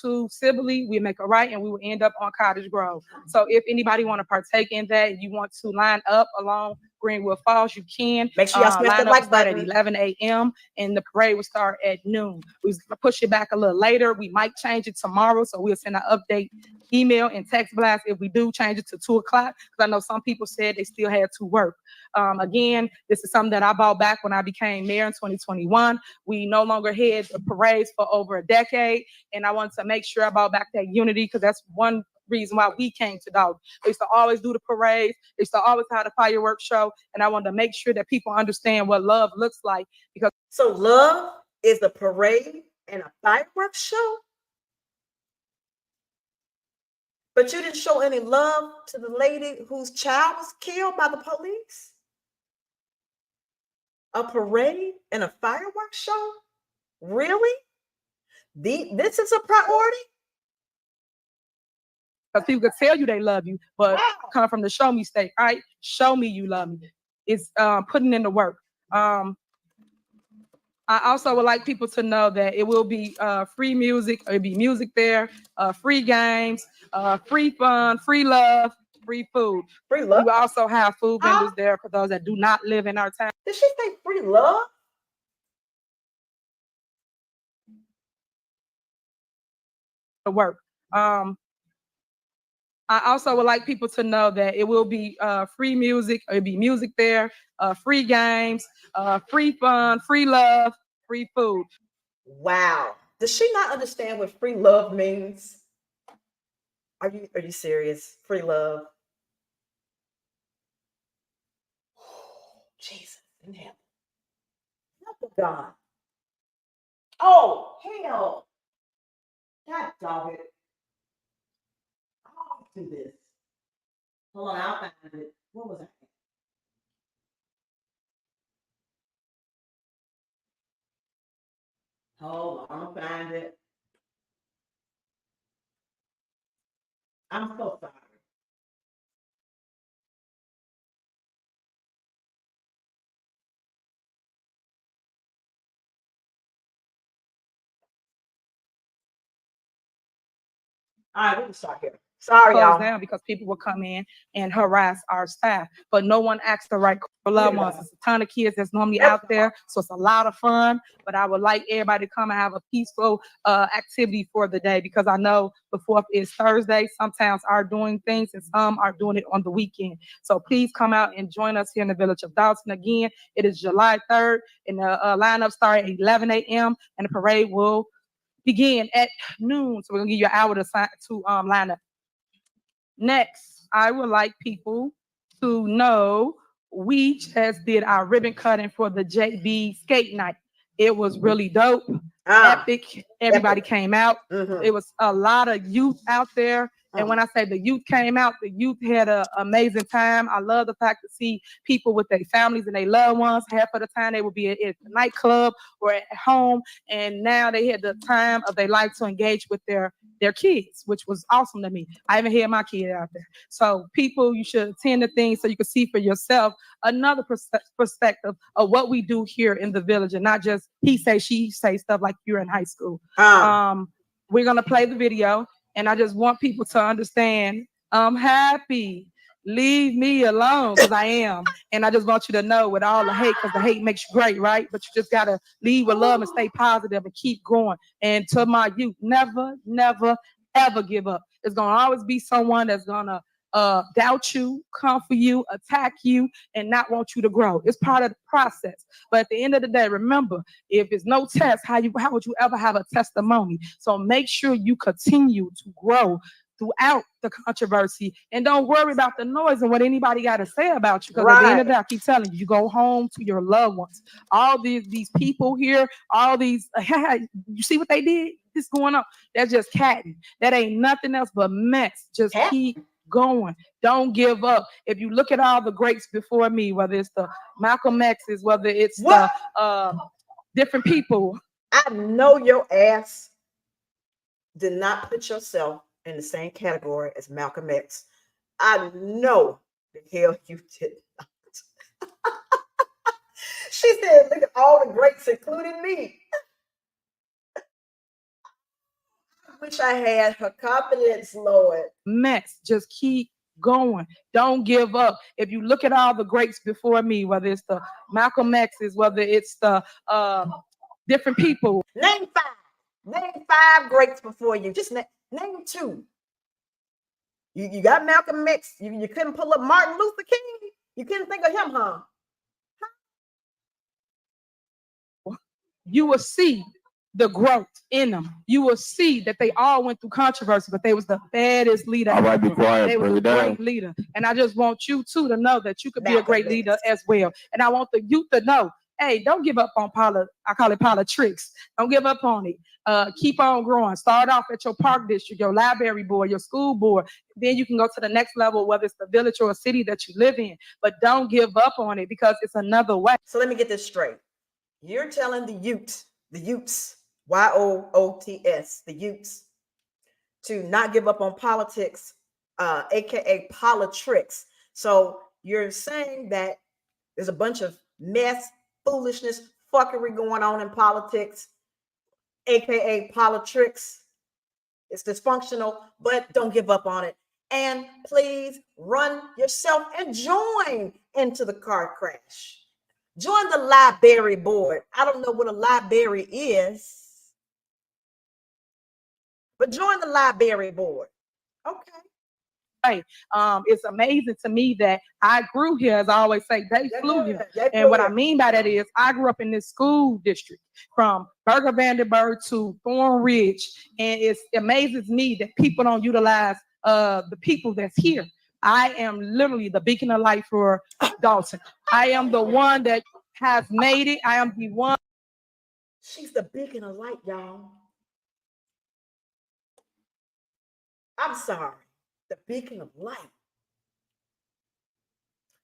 to Sibley. We make a right, and we will end up on Cottage Grove. So if anybody want to partake in that, you want to line up along Greenwood Falls, you can. Make sure y'all smash line that up like start at button. 11 a.m. and the parade will start at noon. We push it back a little later. We might change it tomorrow, so we'll send an update email and text blast if we do change it to 2 o'clock, because I know some people said they still had to work. Again, this is something that I bought back when I became mayor in 2021. We no longer had the parades for over a decade, and I wanted to make sure I brought back that unity, because that's one reason why we came to Dolton. They used to always do the parades. They used to always have the fireworks show, and I wanted to make sure that people understand what love looks like. Because so love is a parade and a fireworks show? But you didn't show any love to the lady whose child was killed by the police? A parade and a fireworks show? Really? This is a priority? Because people could tell you they love you, but come from the show me state, right? Show me you love me. It's putting in the work. I also would like people to know that it will be free music. It'll be music there, free games, free fun, free love, free food. Free love? We will also have food vendors there for those that do not live in our town. Did she say free love? To work. I also would like people to know that it will be free music. It'll be music there, free games, free fun, free love, free food. Wow. Does she not understand what free love means? Are you serious? Free love. Jesus in heaven. Help God. Oh, hell. God dog it. I'll do this. Hold on, I'll find it. What was I? Hold on, I'll find it. I'm so sorry. All right, we can start here. Sorry, Close y'all. down because people will come in and harass our staff, but no one acts the right for loved ones. It's a ton of kids that's normally out there, so it's a lot of fun. But I would like everybody to come and have a peaceful activity for the day, because I know the 4th is Thursday. Some towns are doing things and some are doing it on the weekend. So please come out and join us here in the village of Dolton. Again, it is July 3rd, and the lineup starts at 11 a.m. and the parade will begin at noon. So we're gonna give you an hour to line up. Next, I would like people to know we just did our ribbon cutting for the JB skate night. It was really dope, epic. Everybody came out. It was a lot of youth out there. And when I say the youth came out, the youth had an amazing time. I love the fact to see people with their families and their loved ones. Half of the time they would be at the nightclub or at home. And now they had the time of their life to engage with their kids, which was awesome to me. I even had my kid out there. So people, you should attend the things so you can see for yourself another perspective of what we do here in the village, and not just he say, she say stuff like you're in high school. We're going to play the video. And I just want people to understand I'm happy. Leave me alone, because I am. And I just want you to know, with all the hate, because the hate makes you great, right? But you just got to lead with love and stay positive and keep going. And to my youth, never, never, ever give up. There's going to always be someone that's going to doubt you, come for you, attack you, and not want you to grow. It's part of the process. But at the end of the day, remember, if it's no test, how would you ever have a testimony? So make sure you continue to grow throughout the controversy, and don't worry about the noise and what anybody got to say about you. Because at the end of the day, I keep telling you, you go home to your loved ones. All these people here, all these, you see what they did? This going on. That's just catting. That ain't nothing else but mess. Just keep going. Don't give up. If you look at all the greats before me, whether it's the Malcolm X's, whether it's the different people. I know your ass did not put yourself in the same category as Malcolm X. I know the hell you did not. She said, look at all the greats, including me. I wish I had her confidence, Lord. Mess. Just keep going. Don't give up. If you look at all the greats before me, whether it's the Malcolm X's, whether it's the different people. Name five. Name five greats before you. Just name two. You got Malcolm X. You couldn't pull up Martin Luther King. You couldn't think of him, huh? You will see the growth in them. You will see that they all went through controversy, but they was the baddest leader. All right, be quiet, they bring was it a down. great leader. And I just want you too to know that you could be a great leader as well. And I want the youth to know, hey, don't give up on I call it politics. Don't give up on it. Keep on growing. Start off at your park district, your library board, your school board. Then you can go to the next level, whether it's the village or a city that you live in. But don't give up on it because it's another way. So let me get this straight. You're telling the youths, Y-O-O-T-S, the youths, to not give up on politics, aka politricks. So you're saying that there's a bunch of mess, foolishness, fuckery going on in politics, aka politricks. It's dysfunctional, but don't give up on it. And please run yourself and join into the car crash. Join the library board. I don't know what a library is, but join the library board. Okay. It's amazing to me that I grew here, as I always say, they flew here. And what I mean by that is I grew up in this school district from Berger Vandenberg to Thorn Ridge. And it amazes me that people don't utilize the people that's here. I am literally the beacon of light for Dolton. I am the one that has made it. I am the one. She's the beacon of light, y'all. I'm sorry. The beacon of light.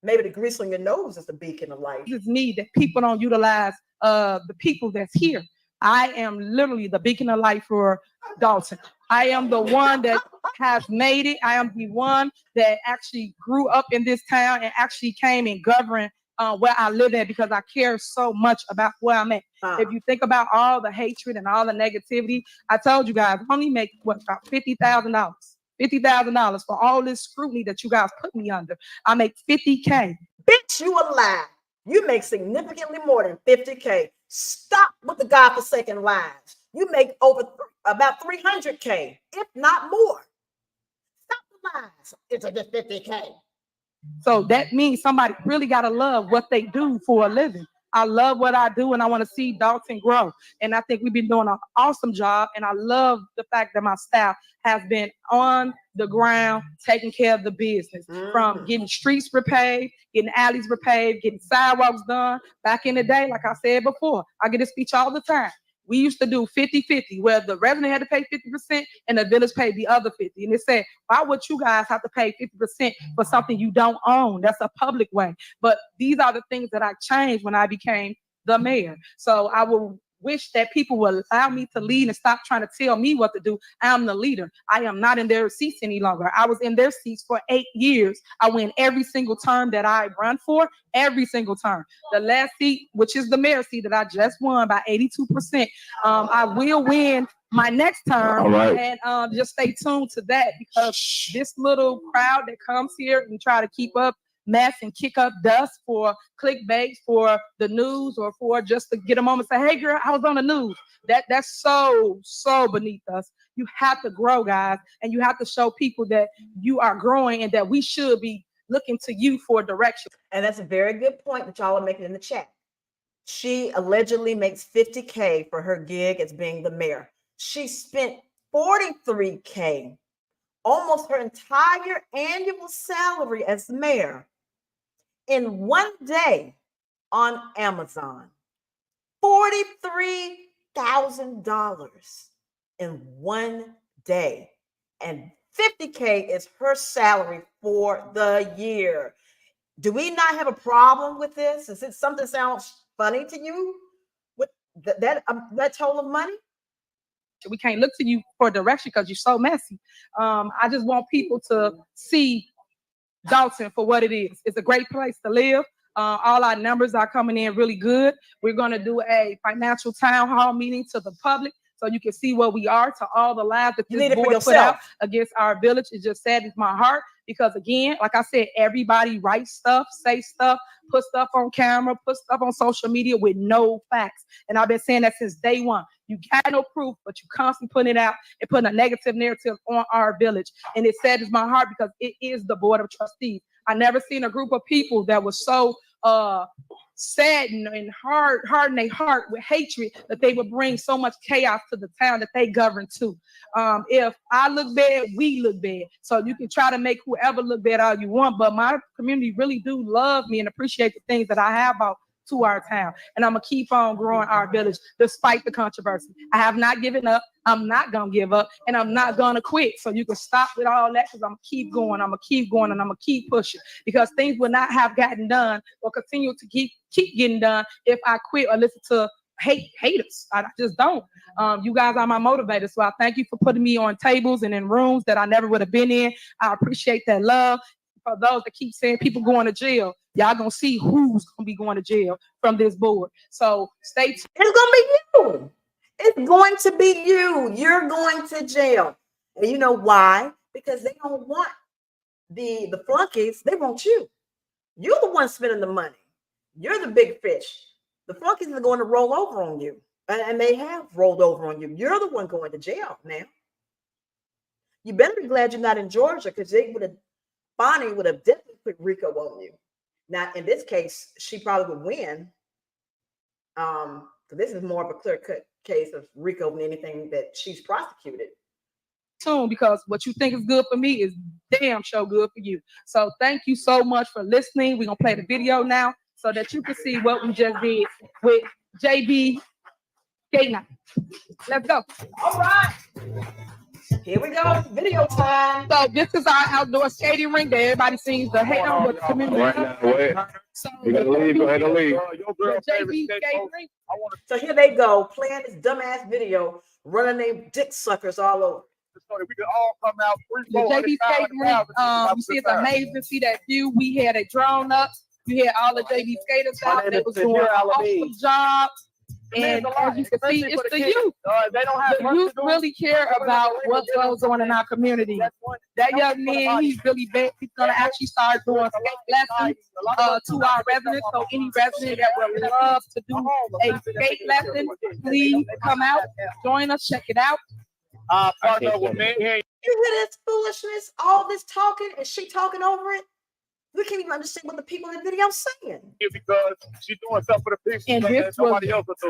Maybe the grease on your nose is the beacon of light. It's me that people don't utilize the people that's here. I am literally the beacon of light for Dolton. I am the one that has made it. I am the one that actually grew up in this town and actually came and governed where I live at because I care so much about where I'm at. If you think about all the hatred and all the negativity, I told you guys, I only make about $50,000. $50,000 for all this scrutiny that you guys put me under. I make $50K. Bitch, you a lie. You make significantly more than $50K. Stop with the godforsaken lies. You make about $300K, if not more. Stop the lies. It's just $50K. So that means somebody really got to love what they do for a living. I love what I do and I want to see Dolton grow. And I think we've been doing an awesome job. And I love the fact that my staff has been on the ground taking care of the business, from getting streets repaved, getting alleys repaved, getting sidewalks done. Back in the day, like I said before, I get a speech all the time. We used to do 50-50, where the resident had to pay 50% and the village paid the other 50%. And it said, why would you guys have to pay 50% for something you don't own? That's a public way. But these are the things that I changed when I became the mayor. So I will wish that people will allow me to lead and stop trying to tell me what to do. I am the leader. I am not in their seats any longer. I was in their seats for 8 years. I win every single term that I run for, every single term. The last seat, which is the mayor seat that I just won by 82%, I will win my next term. All right. And just stay tuned to that, because this little crowd that comes here and try to keep up mess and kick up dust for clickbait, for the news, or for just to get a moment to say, hey girl, I was on the news. That's so beneath us. You have to grow, guys, and you have to show people that you are growing and that we should be looking to you for direction. And that's a very good point that y'all are making in the chat. She allegedly makes $50K for her gig as being the mayor. She spent $43K almost her entire annual salary as mayor in one day on Amazon. $43,000 in one day. And 50K is her salary for the year. Do we not have a problem with this? Is it something sounds funny to you with that total of money? We can't look to you for direction because you're so messy. I just want people to see Dolton for what it is. It's a great place to live. All our numbers are coming in really good. We're going to do a financial town hall meeting to the public so you can see where we are, to all the lives that this board put out against our village. It just saddens my heart because, again, like I said, everybody writes stuff, say stuff, put stuff on camera, put stuff on social media with no facts. And I've been saying that since day one. You got no proof, but you constantly putting it out and putting a negative narrative on our village. And it saddens my heart because it is the Board of Trustees. I never seen a group of people that was so saddened and harden their heart with hatred that they would bring so much chaos to the town that they govern to. If I look bad, we look bad. So you can try to make whoever look bad all you want, but my community really do love me and appreciate the things that I have out to our town. And I'm gonna keep on growing our village despite the controversy. I have not given up. I'm not gonna give up, and I'm not gonna quit. So you can stop with all that because I'm gonna keep going. I'm gonna keep going, and I'm gonna keep pushing because things will not have gotten done or continue to keep getting done if I quit or listen to haters. I just don't. You guys are my motivators. So I thank you for putting me on tables and in rooms that I never would have been in. I appreciate that love. For those that keep saying people going to jail, y'all gonna see who's gonna be going to jail from this board. So stay tuned. It's gonna be you. It's going to be you. You're going to jail. And you know why? Because they don't want the flunkies. They want you. You're the one spending the money. You're the big fish. The flunkies are going to roll over on you. And they have rolled over on you. You're the one going to jail now. You better be glad you're not in Georgia because Bonnie would have definitely put Rico on you. Now, in this case, she probably would win. So this is more of a clear-cut case of Rico than anything that she's prosecuted. Soon, because what you think is good for me is damn sure good for you. So thank you so much for listening. We're gonna play the video now so that you can see what we just did with JB Skate Night. Let's go. All right. Here we go. Video time. So this is our outdoor skating rink that everybody sees the hate on with the community. So you gotta leave. Go ahead and leave. So here they go, playing this dumbass video, running their dick suckers all over. So that we can all come out. The JB skating rink, you see it's amazing. See that view. We had a drone up. We had all the JB skaters out. They was doing an awesome job. And as you can see, it's the youth. They don't have the youth really care about what goes on in our community. That young man, he's really bad. He's gonna actually start doing skate lessons to our residents. So any resident that would love to do a skate lesson, please come out, join us, check it out. Partner with me. You hear this foolishness? All this talking, and she talking over it? We can't even understand what the people in the video are saying. Because she's doing stuff for the people. And this was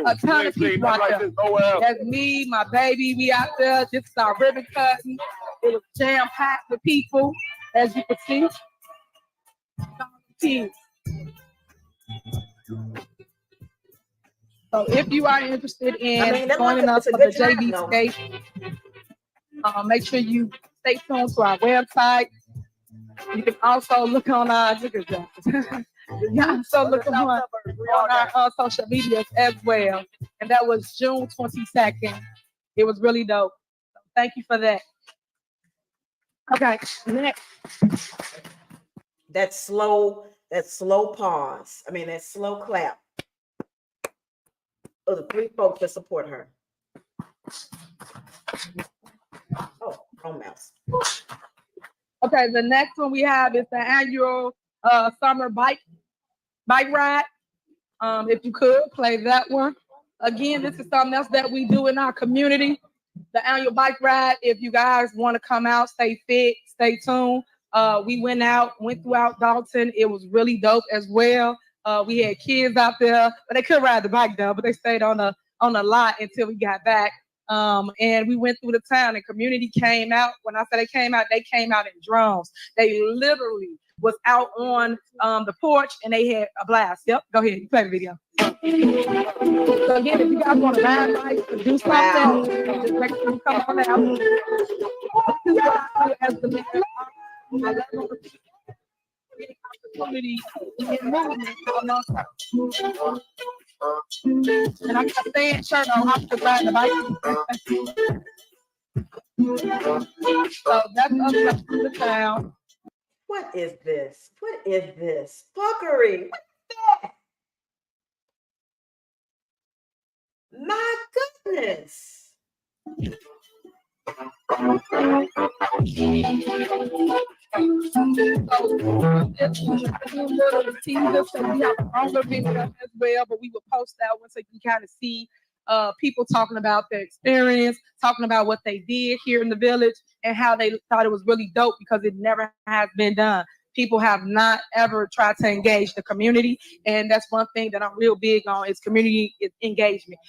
a ton of people out there. That's me, my baby. We out there. This is our ribbon cutting. It was jam packed with people, as you can see. So if you are interested in joining us for the JB Skate, make sure you stay tuned to our website. You can also look on our look on our social medias as well. And that was June 22nd. It was really dope. So thank you for that. Okay, next. That slow pause. I mean, that slow clap. Oh, the three folks that support her. Oh, wrong mouse. Okay, the next one we have is the annual summer bike ride. If you could play that one. Again, this is something else that we do in our community. The annual bike ride. If you guys want to come out, stay fit, stay tuned. We went throughout Dolton. It was really dope as well. We had kids out there, but they couldn't ride the bike though, but they stayed on the lot until we got back. And we went through the town and community came out. When I say they came out in droves. They literally was out on the porch and they had a blast. Yep, go ahead, you play the video. So again, if you guys want to ride bikes or do something, just make sure you come on out. This is what I do as the mayor. I love the opportunity in movement amongst us. And I'm just saying, shirt on, I'm just riding the bike. So that's us left in the town. What is this? What is this? Fuckery. What is that? My goodness. As well, but we would post that one so you can kind of see people talking about their experience, talking about what they did here in the village and how they thought it was really dope because it never has been done. People have not ever tried to engage the community, and that's one thing that I'm real big on is community engagement.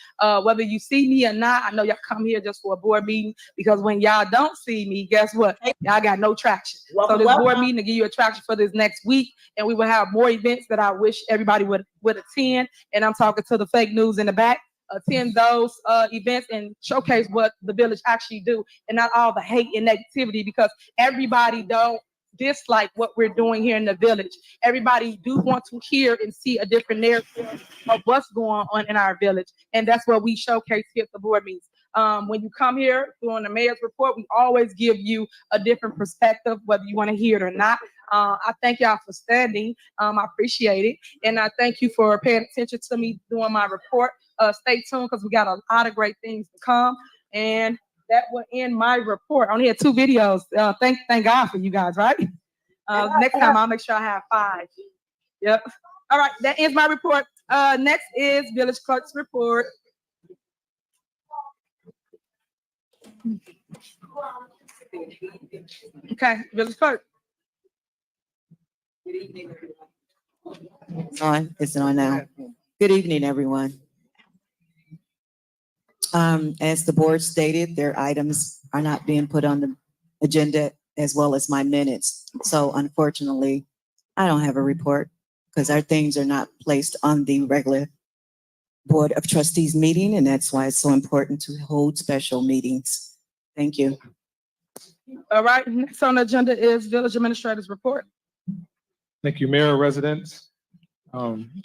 Whether you see me or not, I know y'all come here just for a board meeting because when y'all don't see me, guess what? Y'all got no traction. So this board meeting to give you a traction for this next week, and we will have more events that I wish everybody would attend. And I'm talking to the fake news in the back. Attend those events and showcase what the village actually do, and not all the hate and negativity because everybody don't dislike what we're doing here in the village. Everybody do want to hear and see a different narrative of what's going on in our village, and that's what we showcase here at the board meetings. When you come here during the mayor's report, we always give you a different perspective, whether you want to hear it or not. I thank y'all for standing. I appreciate it, and I thank you for paying attention to me doing my report. Stay tuned because we got a lot of great things to come, and that will end my report. I only had 2 videos. Thank God for you guys, right? Next time I'll make sure I have 5. Yep. All right, that ends my report. Next is village clerk's report. Okay, village clerk. It's on now. Good evening, everyone. As the board stated, their items are not being put on the agenda as well as my minutes. So unfortunately, I don't have a report because our things are not placed on the regular Board of Trustees meeting, and that's why it's so important to hold special meetings. Thank you. All right, next on the agenda is village administrator's report. Thank you, Mayor, residents.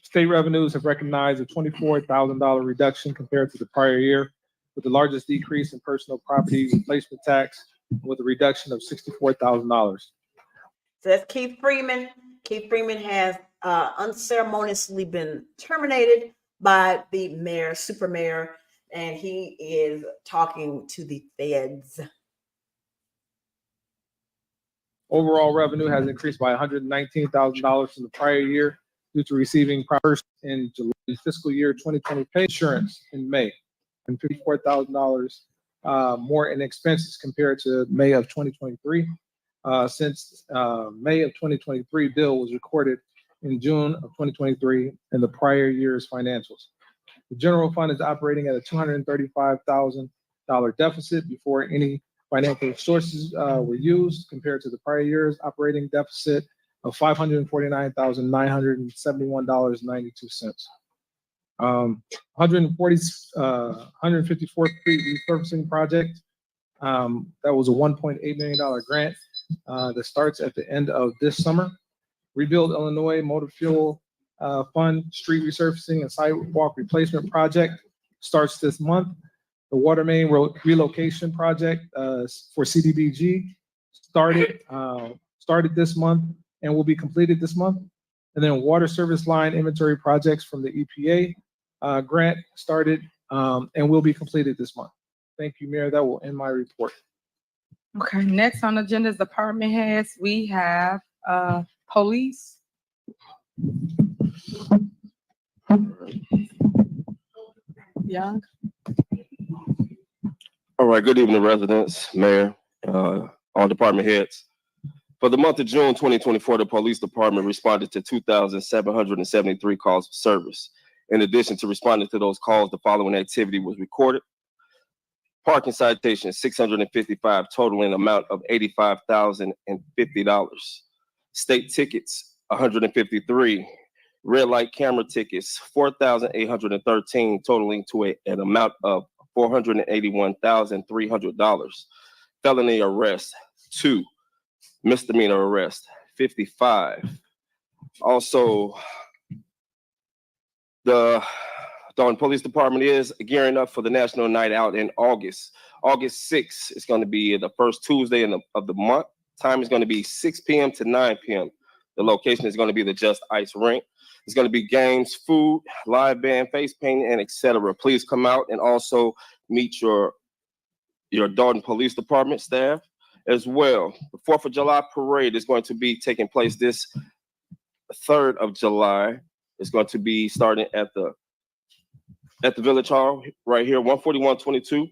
State revenues have recognized a $24,000 reduction compared to the prior year, with the largest decrease in personal property replacement tax with a reduction of $64,000. So that's Keith Freeman. Keith Freeman has unceremoniously been terminated by the mayor, super mayor, and he is talking to the feds. Overall revenue has increased by $119,000 from the prior year due to receiving first in July fiscal year 2020 pay insurance in May, and $54,000 more in expenses compared to May of 2023. Since May of 2023 bill was recorded in June of 2023 in the prior year's financials. The general fund is operating at a $235,000 deficit before any financial sources were used compared to the prior year's operating deficit of $549,971.92. 154th Street resurfacing project. That was a $1.8 million grant that starts at the end of this summer. Rebuild Illinois Motor Fuel Fund Street Resurfacing and Sidewalk Replacement Project starts this month. The water main relocation project for CDBG started this month and will be completed this month. And then water service line inventory projects from the EPA grant started and will be completed this month. Thank you, Mayor. That will end my report. Okay, next on the agenda is department heads. We have police. Young. All right, good evening, residents, mayor, all department heads. For the month of June 2024, the police department responded to 2,773 calls for service. In addition to responding to those calls, the following activity was recorded. Parking citations, 655, totaling amount of $85,050. State tickets, 153. Red light camera tickets, 4,813, totaling to an amount of $481,300. Felony arrest, 2. Misdemeanor arrest, 55. Also, the Dolton Police Department is gearing up for the National Night Out in August. August 6th is going to be the first Tuesday of the month. Time is going to be 6 p.m. to 9 p.m. The location is going to be the Just Ice Rink. It's going to be games, food, live band, face painting, and etc. Please come out and also meet your Dolton Police Department staff as well. The 4th of July parade is going to be taking place this 3rd of July. It's going to be starting at the Village Hall right here, 14122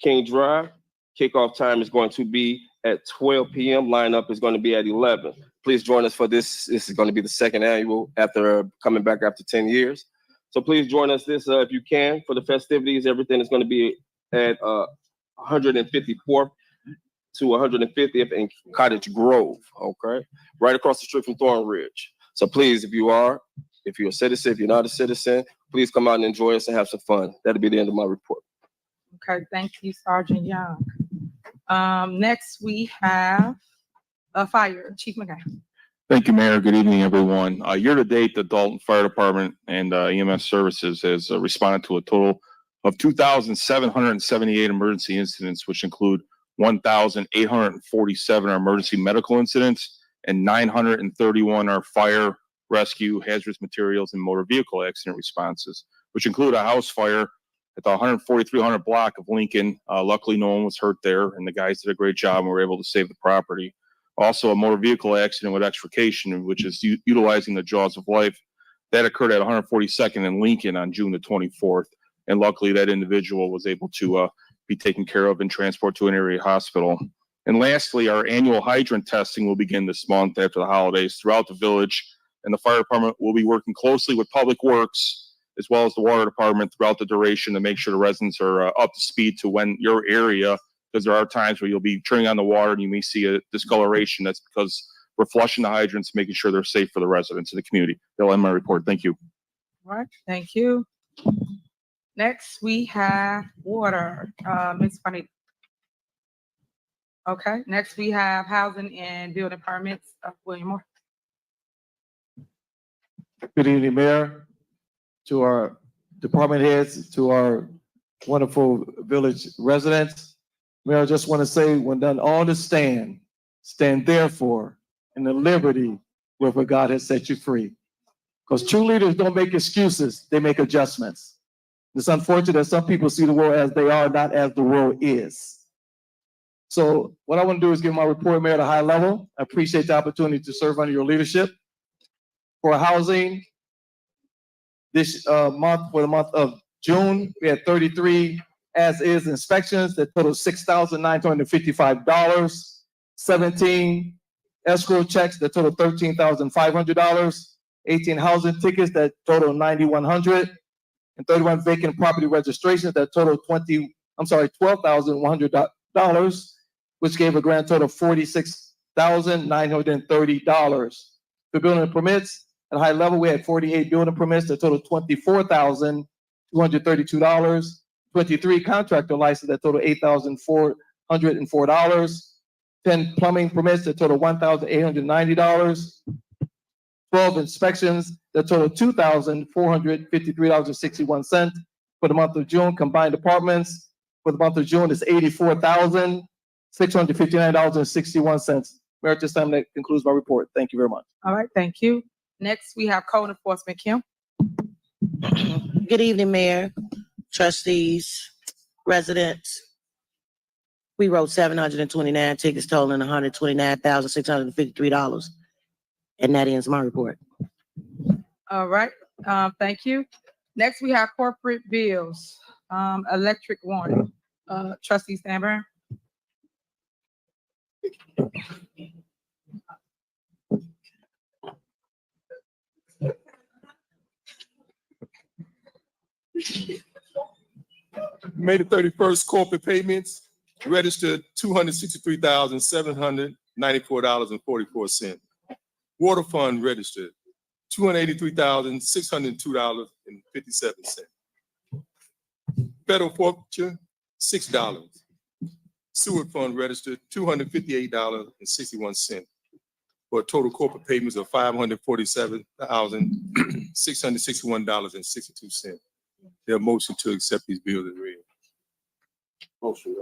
King Drive. Kickoff time is going to be at 12 p.m. Lineup is going to be at 11. Please join us for this. This is going to be the second annual after coming back after 10 years. So please join us this if you can for the festivities. Everything is going to be at 154th to 150th in Cottage Grove, okay? Right across the street from Thorn Ridge. So please, if you're a citizen, if you're not a citizen, please come out and enjoy us and have some fun. That'll be the end of my report. Okay, thank you, Sergeant Young. Next we have Fire, Chief McGuire. Thank you, Mayor. Good evening, everyone. Year to date, the Dolton Fire Department and EMS Services has responded to a total of 2,778 emergency incidents, which include 1,847 are emergency medical incidents and 931 are fire, rescue, hazardous materials, and motor vehicle accident responses, which include a house fire at the 14300 block of Lincoln. Luckily, no one was hurt there, and the guys did a great job and were able to save the property. Also, a motor vehicle accident with extrication, which is utilizing the jaws of life. That occurred at 142nd and Lincoln on June the 24th. And luckily, that individual was able to be taken care of and transported to an area hospital. And lastly, our annual hydrant testing will begin this month after the holidays throughout the village. And the fire department will be working closely with Public Works as well as the water department throughout the duration to make sure the residents are up to speed to when your area, because there are times where you'll be turning on the water and you may see a discoloration. That's because we're flushing the hydrants, making sure they're safe for the residents of the community. That'll end my report. Thank you. All right, thank you. Next, we have water, Ms. Juanita. Okay, next we have housing and building permits, William Moore. Good evening, Mayor, to our department heads, to our wonderful village residents. Mayor, I just want to say, when done all to stand therefore in the liberty whereby God has set you free. Because true leaders don't make excuses, they make adjustments. It's unfortunate that some people see the world as they are, not as the world is. So what I want to do is give my report, Mayor, at a high level. I appreciate the opportunity to serve under your leadership. For housing, this month, for the month of June, we had 33 as-is inspections that totaled $6,955, 17 escrow checks that totaled $13,500, 18 housing tickets that totaled $9,100, and 31 vacant property registrations that totaled $12,100, which gave a grand total of $46,930. For building permits, at a high level, we had 48 building permits that totaled $24,232, 23 contractor licenses that totaled $8,404, 10 plumbing permits that totaled $1,890, 12 inspections that totaled $2,453.61 for the month of June. Combined departments for the month of June is $84,659.61. Mayor, at this time, that concludes my report. Thank you very much. All right, thank you. Next, we have code enforcement, Kim. Good evening, Mayor, trustees, residents. We wrote 729 tickets totaling $129,653. And that ends my report. All right, thank you. Next, we have corporate bills, electric warning. Trustee Stanburn. May the 31st corporate payments registered $263,794.44. Water fund registered $283,602.57. Federal forfeiture, $6. Sewer fund registered $258.61 for a total corporate payments of $547,661.62. Their motion to accept these bills is read. Motion.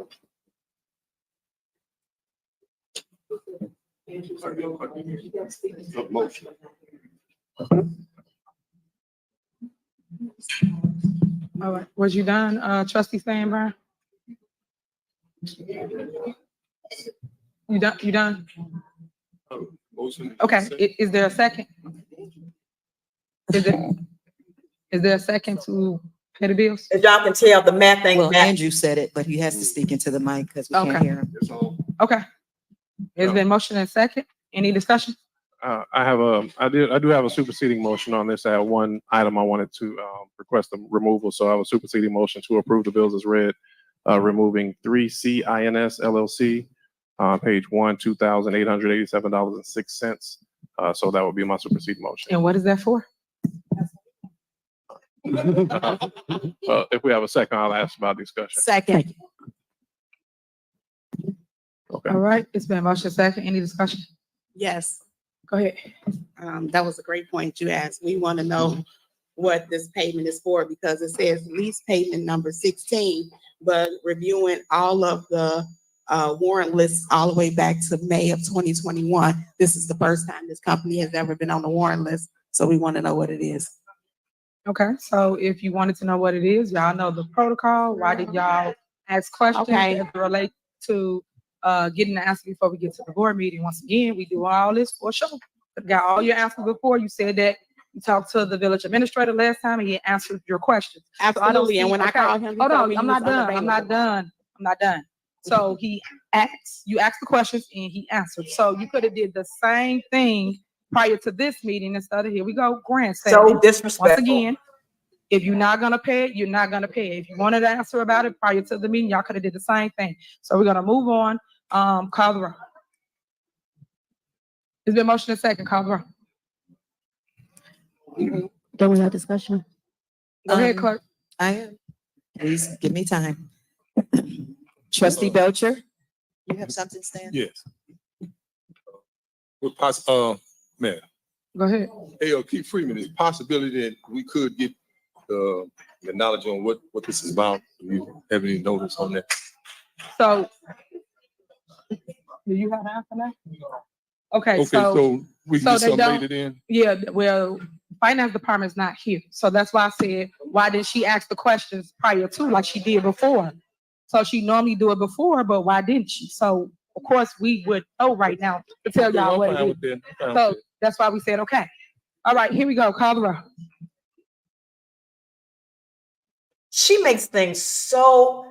Motion. All right, was you done, trustee Sandburn? You done, you done? Motion. Okay, is there a second? Is there a second to pay the bills? As y'all can tell, the math ain't Well, math. Andrew said it, but he has to speak into the mic because we can't Okay. hear him. Okay. It's been motion and second. Any discussion? I do have a superseding motion on this. I have one item I wanted to request a removal, so I have a superseding motion to approve the bills as read, removing 3CINS LLC, page 1, $2,887.06. So that would be my superseding motion. And what is that for? If we have a second, I'll ask about discussion. Second. Okay. All right, it's been motion second. Any discussion? Yes, Go ahead. that was a great point you asked. We want to know what this payment is for because it says lease payment number 16, but reviewing all of the warrant lists all the way back to May of 2021, this is the first time this company has ever been on the warrant list. So we want to know what it is. Okay, so if you wanted to know what it is, y'all know the protocol. Why did y'all ask questions Okay. as it relate to getting the answer before we get to the board meeting? Once again, we do all this for sure. Got all your answers before. You said that you talked to the village administrator last time and he answered your questions. So I don't Absolutely. And see- when I okay, called him, he hold told on, me I'm he not was done. I'm not unavailable. done. I'm not done. So you asked the questions and he answered. So you could have did the same thing prior to this meeting instead of here we go grandstanding. So disrespectful. Once again, if you're not gonna pay it, you're not gonna pay it. If you wanted to answer about it prior to the meeting, y'all could have did the same thing. So we're gonna move on. Call the roll. It's been motion and second. Call the roll. Don't we have discussion? Go ahead, clerk. I am. Please give me time. Trustee Belcher, you have something, Stan? Yes. With Mayor, Go ahead. ALP Freeman, is possibility that we could get the knowledge on what this is about. Do you have any notice on that? So, do you have an answer now? Okay, Okay, so we can so get they something don't- later then? Yeah, well, finance department's not here. So that's why I said, why didn't she ask the questions prior to like she did before? So she normally do it before, but why didn't she? So of course we would know right now to tell y'all what it is. So that's why we said, okay. All right, here we go. Call the roll. She makes things so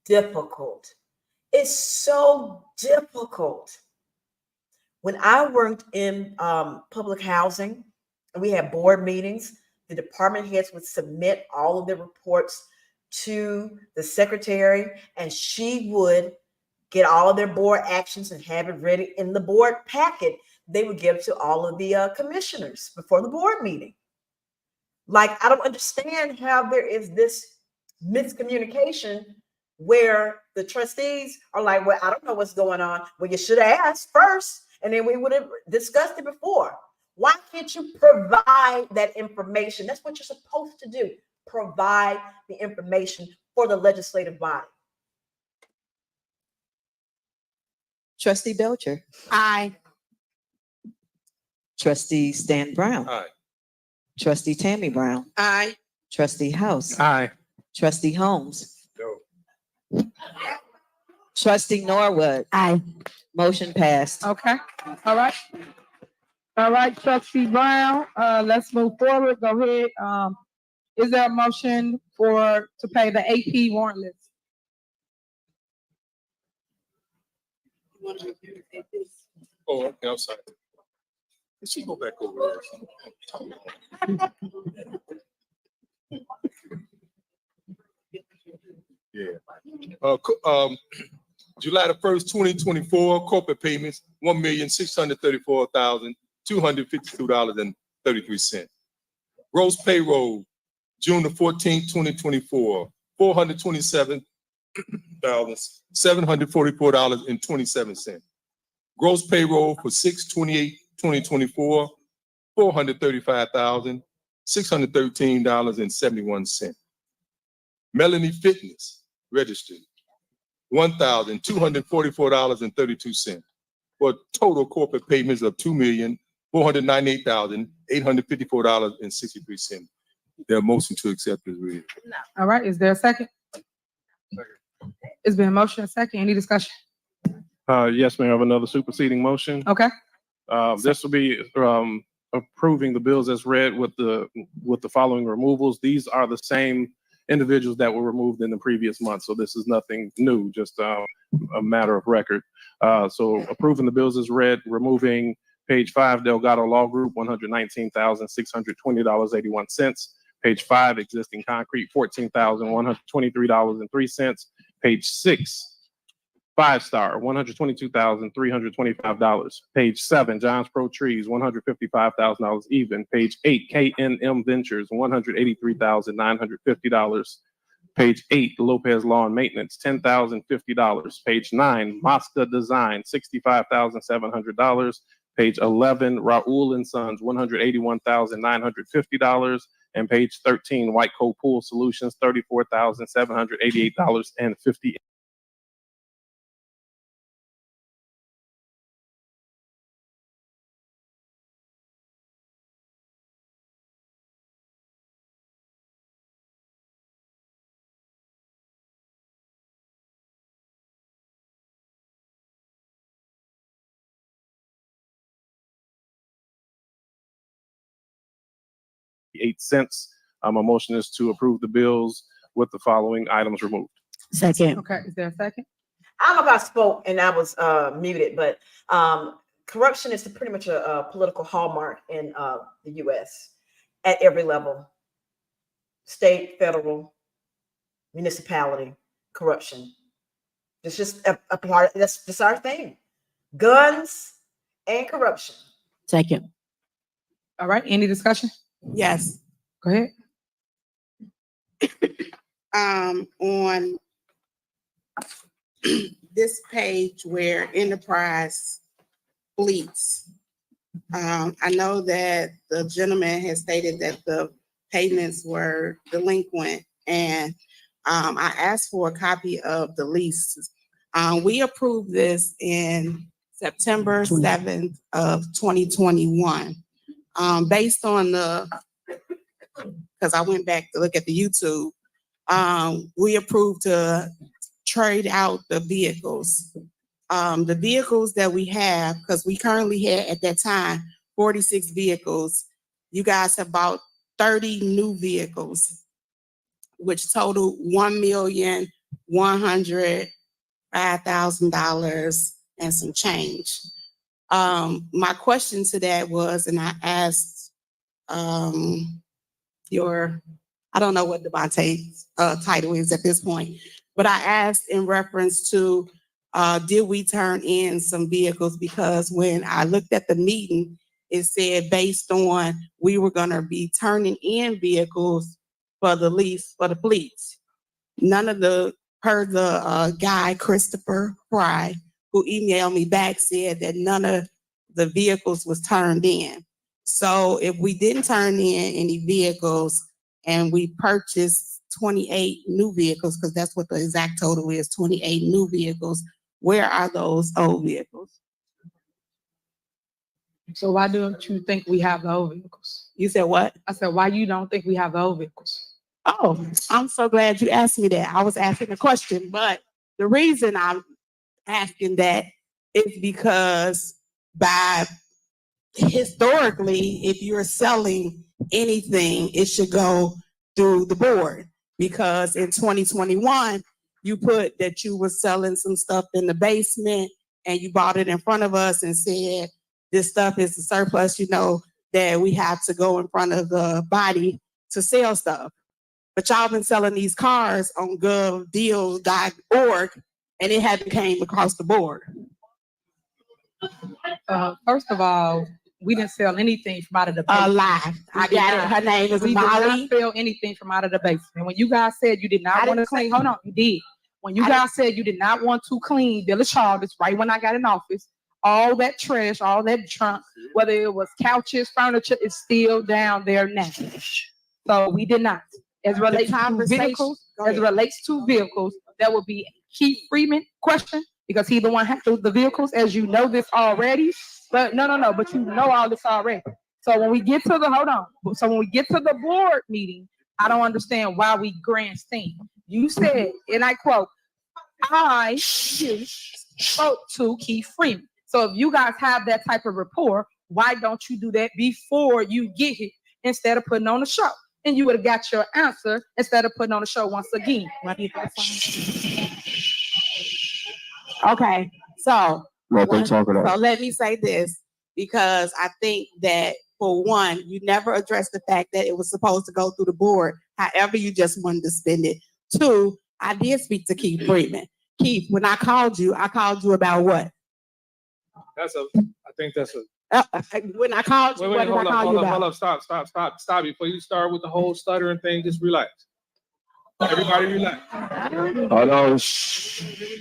difficult. It's so difficult. When I worked in public housing, and we had board meetings, the department heads would submit all of their reports to the secretary, and she would get all of their board actions and have it ready in the board packet. They would give to all of the commissioners before the board meeting. Like, I don't understand how there is this miscommunication where the trustees are like, well, I don't know what's going on. Well, you should have asked first, and then we would have discussed it before. Why can't you provide that information? That's what you're supposed to do. Provide the information for the legislative body. Trustee Belcher. Aye. Trustee Stan Brown. Aye. Trustee Tammy Brown. Aye. Trustee House. Aye. Trustee Holmes. No. Trustee Norwood. Aye. Motion passed. Okay. All right. All right, Trustee Brown, let's move forward. Go ahead. Is there a motion to pay the AP warrant list? Oh, okay, I'm sorry. Did she go back over there? Yeah. Yeah. July the 1st, 2024, corporate payments, $1,634,252.33. Gross payroll, June the 14th, 2024, $427,744.27. Gross payroll for 6/28/2024, $435,613.71. Melanie Fitness registered $1,244.32 for total corporate payments of $2,498,854.63. Their motion to accept is read. All right, is there a second? It's been a motion, a second. Any discussion? Yes, Mayor, I have another superseding motion. Okay. This will be approving the bills as read with the following removals. These are the same individuals that were removed in the previous month, so this is nothing new, just a matter of record. So approving the bills as read, removing page 5, Delgado Law Group, $119,620.81. Page 5, existing concrete, $14,123.03. Page 6, 5 Star, $122,325. Page 7, John's Pro Trees, $155,000 even. Page 8, K&M Ventures, $183,950. Page 8, Lopez Lawn Maintenance, $10,050. Page 9, Mosca Design, $65,700. Page 11, Raul and Sons, $181,950. And page 13, White Coat Pool Solutions, $34,788.50. $0.08. My motion is to approve the bills with the following items removed. Second. Okay, is there a second? I don't know if I spoke and I was muted, but corruption is pretty much a political hallmark in the U.S. at every level, state, federal, municipality, corruption. It's just a part. That's just our thing. Guns and corruption. Second. All right, any discussion? Yes. Go ahead. On this page where enterprise fleets, I know that the gentleman has stated that the payments were delinquent, and I asked for a copy of the leases. We approved this in September 7th of 2021. Based on because I went back to look at the YouTube, we approved to trade out the vehicles. The vehicles that we have, because we currently had at that time 46 vehicles. You guys have bought 30 new vehicles, which totaled $1,105,000 and some change. My question to that was, and I asked I don't know what Devontae's title is at this point, but I asked in reference to, did we turn in some vehicles? Because when I looked at the meeting, it said based on we were gonna be turning in vehicles for the lease for the fleets. None of the, per the guy, Christopher Fry, who emailed me back, said that none of the vehicles was turned in. So if we didn't turn in any vehicles and we purchased 28 new vehicles, because that's what the exact total is, 28 new vehicles, where are those old vehicles? So why don't you think we have the old vehicles? You said what? I said, why you don't think we have the old vehicles? Oh, I'm so glad you asked me that. I was asking a question, but the reason I'm asking that is because historically, if you're selling anything, it should go through the board. Because in 2021, you put that you were selling some stuff in the basement and you bought it in front of us and said, this stuff is a surplus, you know, that we have to go in front of the body to sell stuff. But y'all been selling these cars on govdeals.org and it hadn't came across the board. First of all, we didn't sell anything from out of the A basement. lie. I got it. Her name is We did Molly. not sell anything from out of the basement. When you guys said you did not I want to didn't say- clean, hold on, you did. When you I guys said you did not want to clean Village Hall, that's right when I got in office, all that trash, all that junk, whether it was couches, furniture, is still down there now. So we did not. As relates to conversation- vehicles, Go as ahead. relates to vehicles, that would be Keith Freeman question, because he the one handles the vehicles, as you know this already. But no, but you know all this already. So when we get to the board meeting, I don't understand why we grandstand. You said, and I quote, I spoke to Keith Freeman. So if you guys have that type of rapport, why don't you do that before you get here instead of putting on a show? And you would have got your answer instead of putting on a show once again. Why do you think Okay, so Let them talk it so out. let me say this, because I think that for one, you never addressed the fact that it was supposed to go through the board. However, you just wanted to spend it. Two, I did speak to Keith Freeman. Keith, when I called you about what? I think that's a. When I called you, what did I call you about? Hold up, stop. Before you start with the whole stuttering thing, just relax. Everybody relax. Hold on.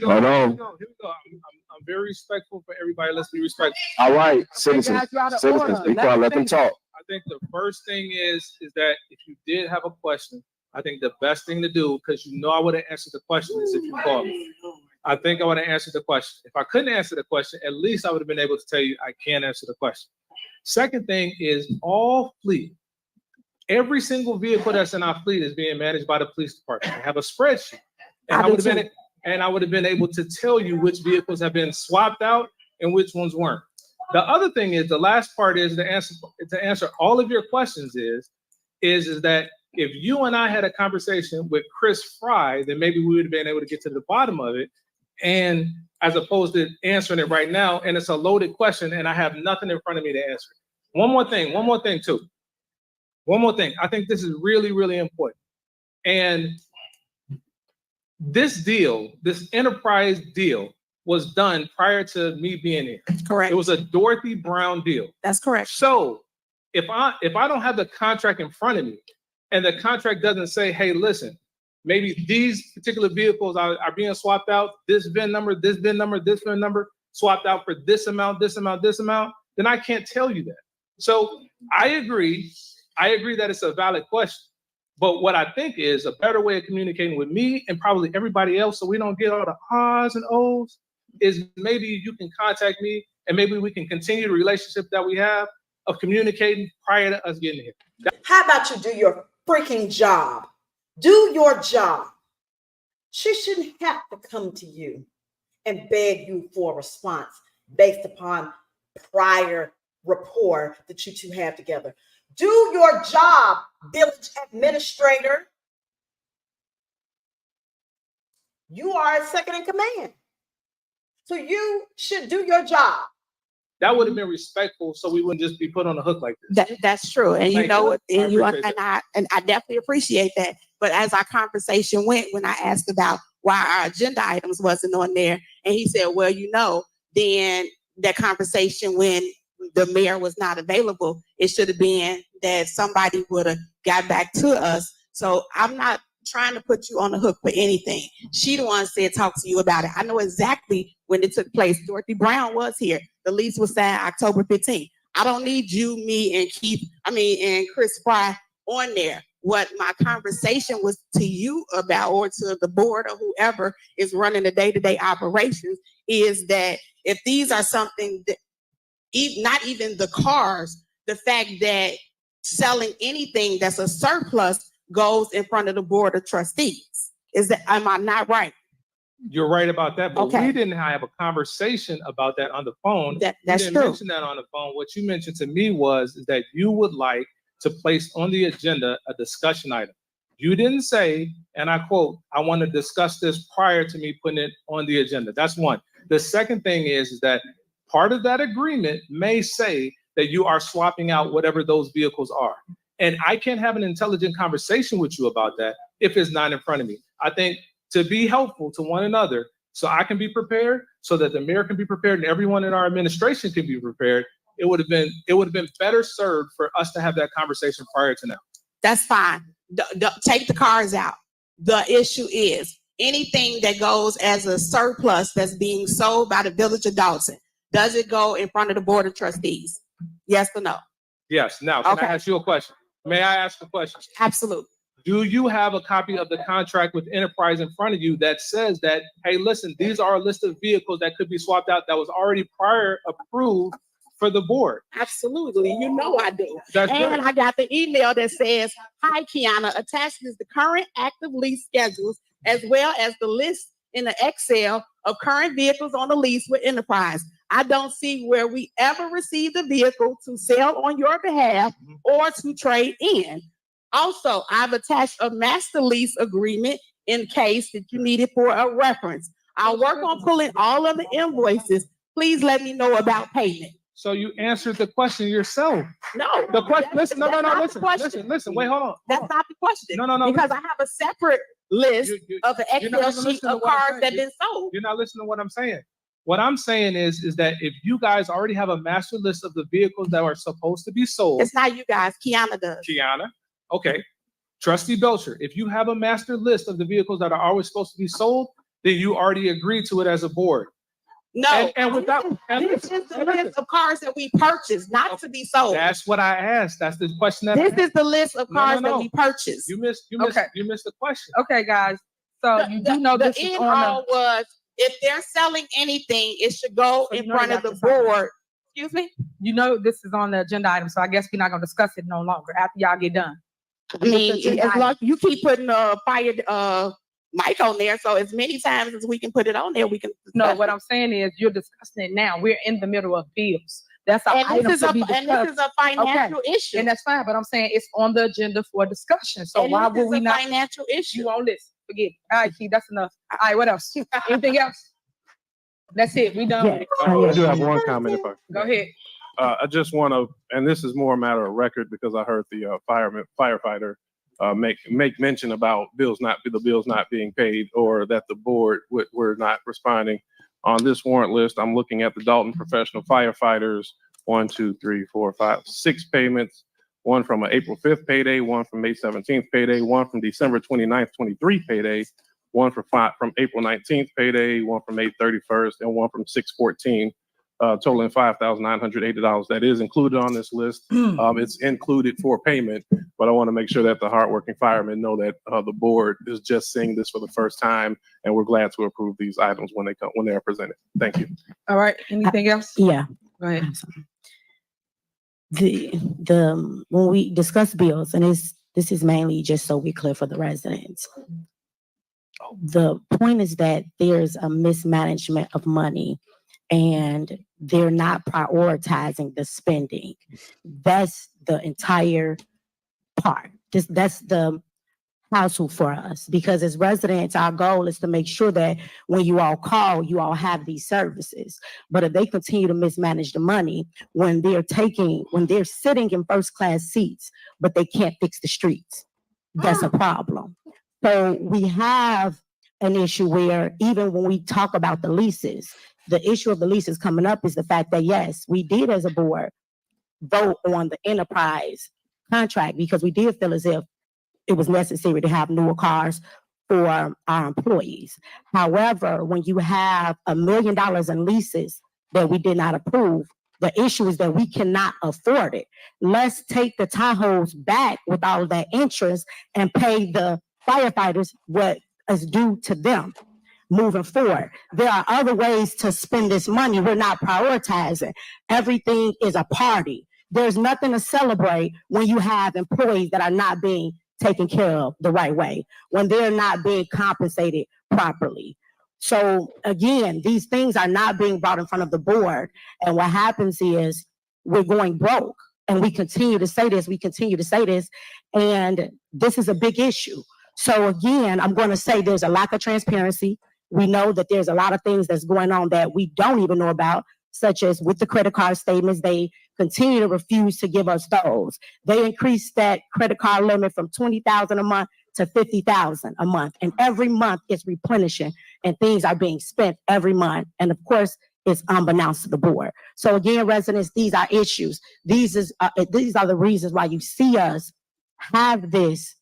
Hold on. Here we go. I'm very respectful for everybody. Let's be respectful. All right, citizens, be quiet, let them talk. I think the first thing is that if you did have a question, I think the best thing to do, because you know I would have answered the question, is if you called me. I think I would have answered the question. If I couldn't answer the question, at least I would have been able to tell you I can't answer the question. Second thing is all fleet. Every single vehicle that's in our fleet is being managed by the police department. I have a spreadsheet. And I would have been able to tell you which vehicles have been swapped out and which ones weren't. The other thing is, the last part is to answer all of your questions is that if you and I had a conversation with Chris Fry, then maybe we would have been able to get to the bottom of it. And as opposed to answering it right now, and it's a loaded question and I have nothing in front of me to answer. One more thing too. One more thing. I think this is really, really important. And this deal, this enterprise deal, was done prior to me being here. Correct. It was a Dorothy Brown deal. That's correct. So if I don't have the contract in front of me and the contract doesn't say, hey, listen, maybe these particular vehicles are being swapped out, this VIN number, this VIN number, this VIN number, swapped out for this amount, this amount, this amount, then I can't tell you that. So I agree that it's a valid question. But what I think is a better way of communicating with me and probably everybody else, so we don't get all the ahs and ohs, is maybe you can contact me and maybe we can continue the relationship that we have of communicating prior to us getting here. How about you do your freaking job? Do your job. She shouldn't have to come to you and beg you for a response based upon prior rapport that you two have together. Do your job, village administrator. You are a second in command. So you should do your job. That would have been respectful, so we wouldn't just be put on the hook like this. That's true. And you Thank know you. what? And I definitely appreciate that. But as our conversation went, when I asked about why our agenda items wasn't on there, and he said, well, then that conversation when the mayor was not available, it should have been that somebody would have got back to us. So I'm not trying to put you on the hook for anything. She the one said, talk to you about it. I know exactly when it took place. Dorothy Brown was here. The lease was signed October 15th. I don't need you, me, and Chris Fry on there. What my conversation was to you about, or to the board or whoever is running the day-to-day operations, is that if these are something that, not even the cars, the fact that selling anything that's a surplus goes in front of the board of trustees. Am I not right? You're right about that, but Okay. we didn't have a conversation about that on the phone. That's you didn't true. mention that on the phone. What you mentioned to me was that you would like to place on the agenda a discussion item. You didn't say, and I quote, I want to discuss this prior to me putting it on the agenda. That's one. The second thing is that part of that agreement may say that you are swapping out whatever those vehicles are. And I can't have an intelligent conversation with you about that if it's not in front of me. I think to be helpful to one another, so I can be prepared, so that the mayor can be prepared, and everyone in our administration can be prepared, it would have been better served for us to have that conversation prior to now. That's fine. Take the cars out. The issue is anything that goes as a surplus that's being sold by the village of Dolton, does it go in front of the board of trustees? Yes or no? Yes. Now, can I ask you a question? May I ask a question? Absolutely. Do you have a copy of the contract with Enterprise in front of you that says that, hey, listen, these are a list of vehicles that could be swapped out that was already prior approved for the board? Absolutely. You know I do. That's and good. I got the email that says, hi, Kiana, attached is the current active lease schedules, as well as the list in the Excel of current vehicles on the lease with Enterprise. I don't see where we ever received a vehicle to sell on your behalf or to trade in. Also, I've attached a master lease agreement in case that you need it for a reference. I'll work on pulling all of the invoices. Please let me know about payment. So you answered the question yourself. No. The question, listen, that's not the listen, question. listen, wait, hold on. That's not the question. No. Because I have a separate list of the You're not Excel even sheet listening to of what I'm cars saying. that have been sold. You're not listening to what I'm saying. What I'm saying is that if you guys already have a master list of the vehicles that are supposed to be sold. It's not you guys, Kiana does. Kiana, okay. Trustee Belcher, if you have a master list of the vehicles that are always supposed to be sold, then you already agreed to it as a board. No, and without, this is the list of cars that we purchased, not to be sold. That's what I asked. That's the question. That This is the list of cars that No. we purchased. You missed the question. Okay, guys. So you do know The this is end on all was, if they're selling anything, it should go So you in know front you of the got to sign it. board. Excuse me? You know this is on the agenda item, so I guess we're not gonna discuss it no longer after y'all get done. I mean, as long you keep putting fire mic on there, so as many times as we can put it on there, we can. No, what I'm saying is you're discussing it now. We're in the middle of bills. That's an And item this is to a be discussed. and this is a financial issue. And that's fine, but I'm saying it's on the agenda for discussion. So And why this would is we a not? financial issue. You won't listen. Forget it. All right, Keith, that's enough. All right, what else? Anything else? That's it. We done. with it. I do have one comment if I. Go ahead. I just want to, and this is more a matter of record because I heard the firefighter make mention about the bills not being paid, or that the board were not responding. On this warrant list, I'm looking at the Dolton professional firefighters, 6 payments, one from an April 5th payday, one from May 17th payday, one from December 29th, 23 payday, one from April 19th payday, one from May 31st, and one from 6/14. Totaling $5,980. That is included on this list. It's included for payment, but I want to make sure that the hardworking firemen know that the board is just seeing this for the first time, and we're glad to approve these items when they are presented. Thank you. All right. Anything else? Yeah. Go ahead. When we discuss bills, and this is mainly just so we're clear for the residents. The point is that there's a mismanagement of money and they're not prioritizing the spending. That's the entire part. That's the hassle for us, because as residents, our goal is to make sure that when you all call, you all have these services. But if they continue to mismanage the money when they're sitting in first class seats, but they can't fix the streets, that's a problem. So we have an issue where even when we talk about the leases, the issue of the leases coming up is the fact that, yes, we did as a board vote on the enterprise contract because we did feel as if it was necessary to have newer cars for our employees. However, when you have $1 million in leases that we did not approve, the issue is that we cannot afford it. Let's take the Tahoes back with all of that interest and pay the firefighters what is due to them. Moving forward, there are other ways to spend this money. We're not prioritizing. Everything is a party. There's nothing to celebrate when you have employees that are not being taken care of the right way, when they're not being compensated properly. So again, these things are not being brought in front of the board. And what happens is we're going broke, and we continue to say this, and this is a big issue. So again, I'm going to say there's a lack of transparency. We know that there's a lot of things that's going on that we don't even know about, such as with the credit card statements, they continue to refuse to give us those. They increased that credit card limit from 20,000 a month to 50,000 a month. And every month it's replenishing and things are being spent every month. And of course, it's unbeknownst to the board. So again, residents, these are issues. These are the reasons why you see us have this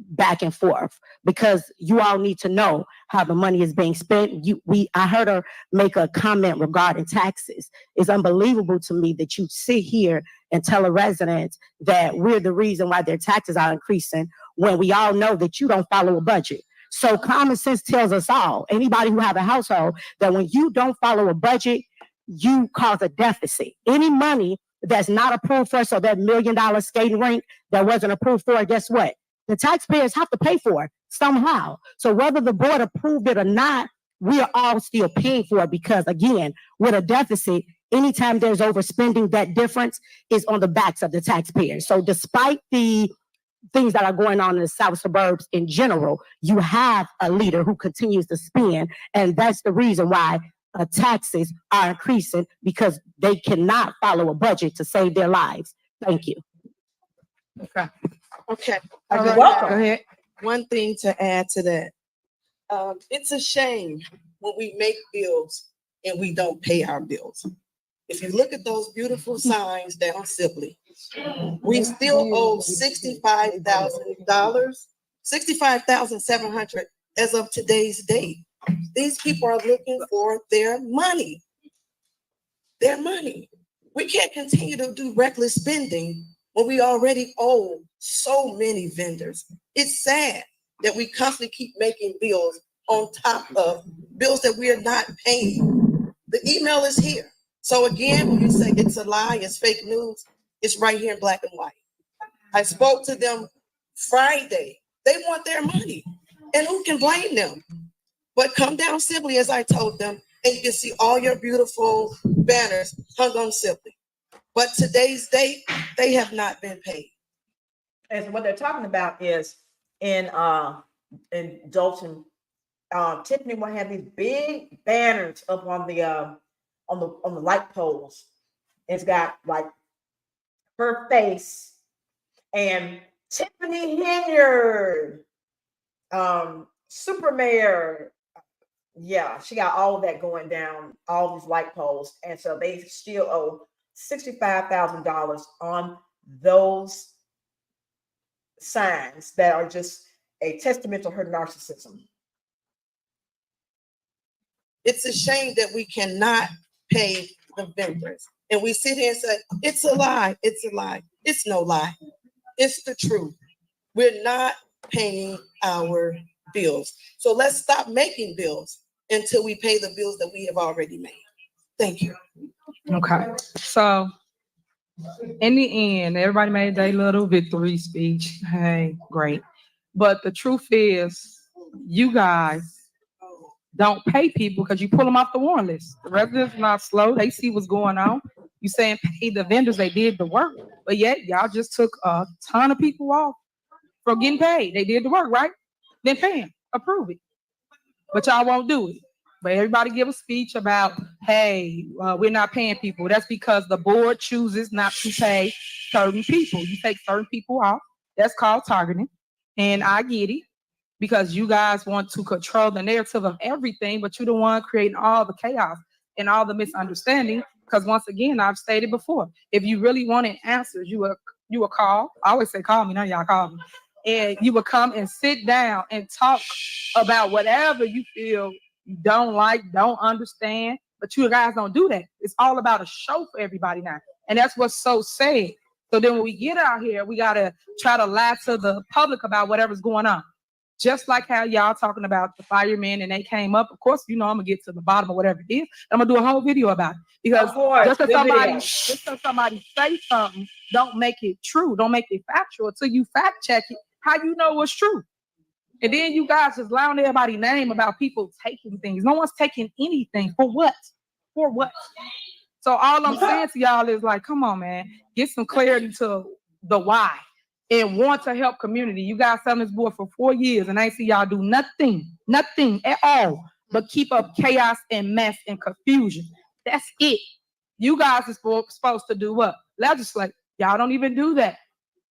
back and forth, because you all need to know how the money is being spent. I heard her make a comment regarding taxes. It's unbelievable to me that you sit here and tell a resident that we're the reason why their taxes are increasing when we all know that you don't follow a budget. So common sense tells us all, anybody who have a household, that when you don't follow a budget, you cause a deficit. Any money that's not approved for, so that $1 million skating rink that wasn't approved for, guess what? The taxpayers have to pay for it somehow. So whether the board approved it or not, we are all still paying for it, because again, with a deficit, anytime there's overspending, that difference is on the backs of the taxpayers. So despite the things that are going on in the South suburbs in general, you have a leader who continues to spend, and that's the reason why taxes are increasing, because they cannot follow a budget to save their lives. Thank you. Okay. You're welcome. Go ahead. One thing to add to that. It's a shame when we make bills and we don't pay our bills. If you look at those beautiful signs down Sibley, we still owe $65,000, $65,700 as of today's date. These people are looking for their money. Their money. We can't continue to do reckless spending when we already owe so many vendors. It's sad that we constantly keep making bills on top of bills that we are not paying. The email is here. So again, when you say it's a lie, it's fake news, it's right here in black and white. I spoke to them Friday. They want their money, and who can blame them? But come down Sibley, as I told them, and you can see all your beautiful banners hung on Sibley. But today's date, they have not been paid. And what they're talking about is in Dolton, Tiffany will have these big banners up on the light poles. It's got like her face and Tiffany Henyard, Super Mayor. Yeah, she got all of that going down, all these light poles. And so they still owe $65,000 on those signs that are just a testament to her narcissism. It's a shame that we cannot pay the vendors. And we sit here and say, it's a lie, it's a lie. It's no lie. It's the truth. We're not paying our bills. So let's stop making bills until we pay the bills that we have already made. Thank you. Okay. So in the end, everybody made their little victory speech. Hey, great. But the truth is, you guys don't pay people because you pull them off the warrant list. The residents are not slow. They see what's going on. You saying pay the vendors, they did the work. But yet, y'all just took a ton of people off from getting paid. They did the work, right? Then pay them. Approve it. But y'all won't do it. But everybody give a speech about, hey, we're not paying people. That's because the board chooses not to pay certain people. You take certain people off. That's called targeting. And I get it, because you guys want to control the narrative of everything, but you're the one creating all the chaos and all the misunderstanding. Because once again, I've stated before, if you really wanted answers, you would call. I always say call me, none of y'all call me. And you would come and sit down and talk about whatever you feel you don't like, don't understand. But you guys don't do that. It's all about a show for everybody now. And that's what's so sad. So then when we get out here, we got to try to lie to the public about whatever's going on. Just like how y'all talking about the firemen and they came up. Of course, you know, I'm going to get to the bottom of whatever it is. I'm going to do a whole video about it. Because just because somebody say something, don't make it true. Don't make it factual. Until you fact check it, how you know what's true? And then you guys just allowing everybody name about people taking things. No one's taking anything. For what? For what? So all I'm saying to y'all is like, come on, man. Get some clarity to the why. And want to help community. You guys on this board for 4 years and I see y'all do nothing at all, but keep up chaos and mess and confusion. That's it. You guys are supposed to do what? legislate. Y'all don't even do that.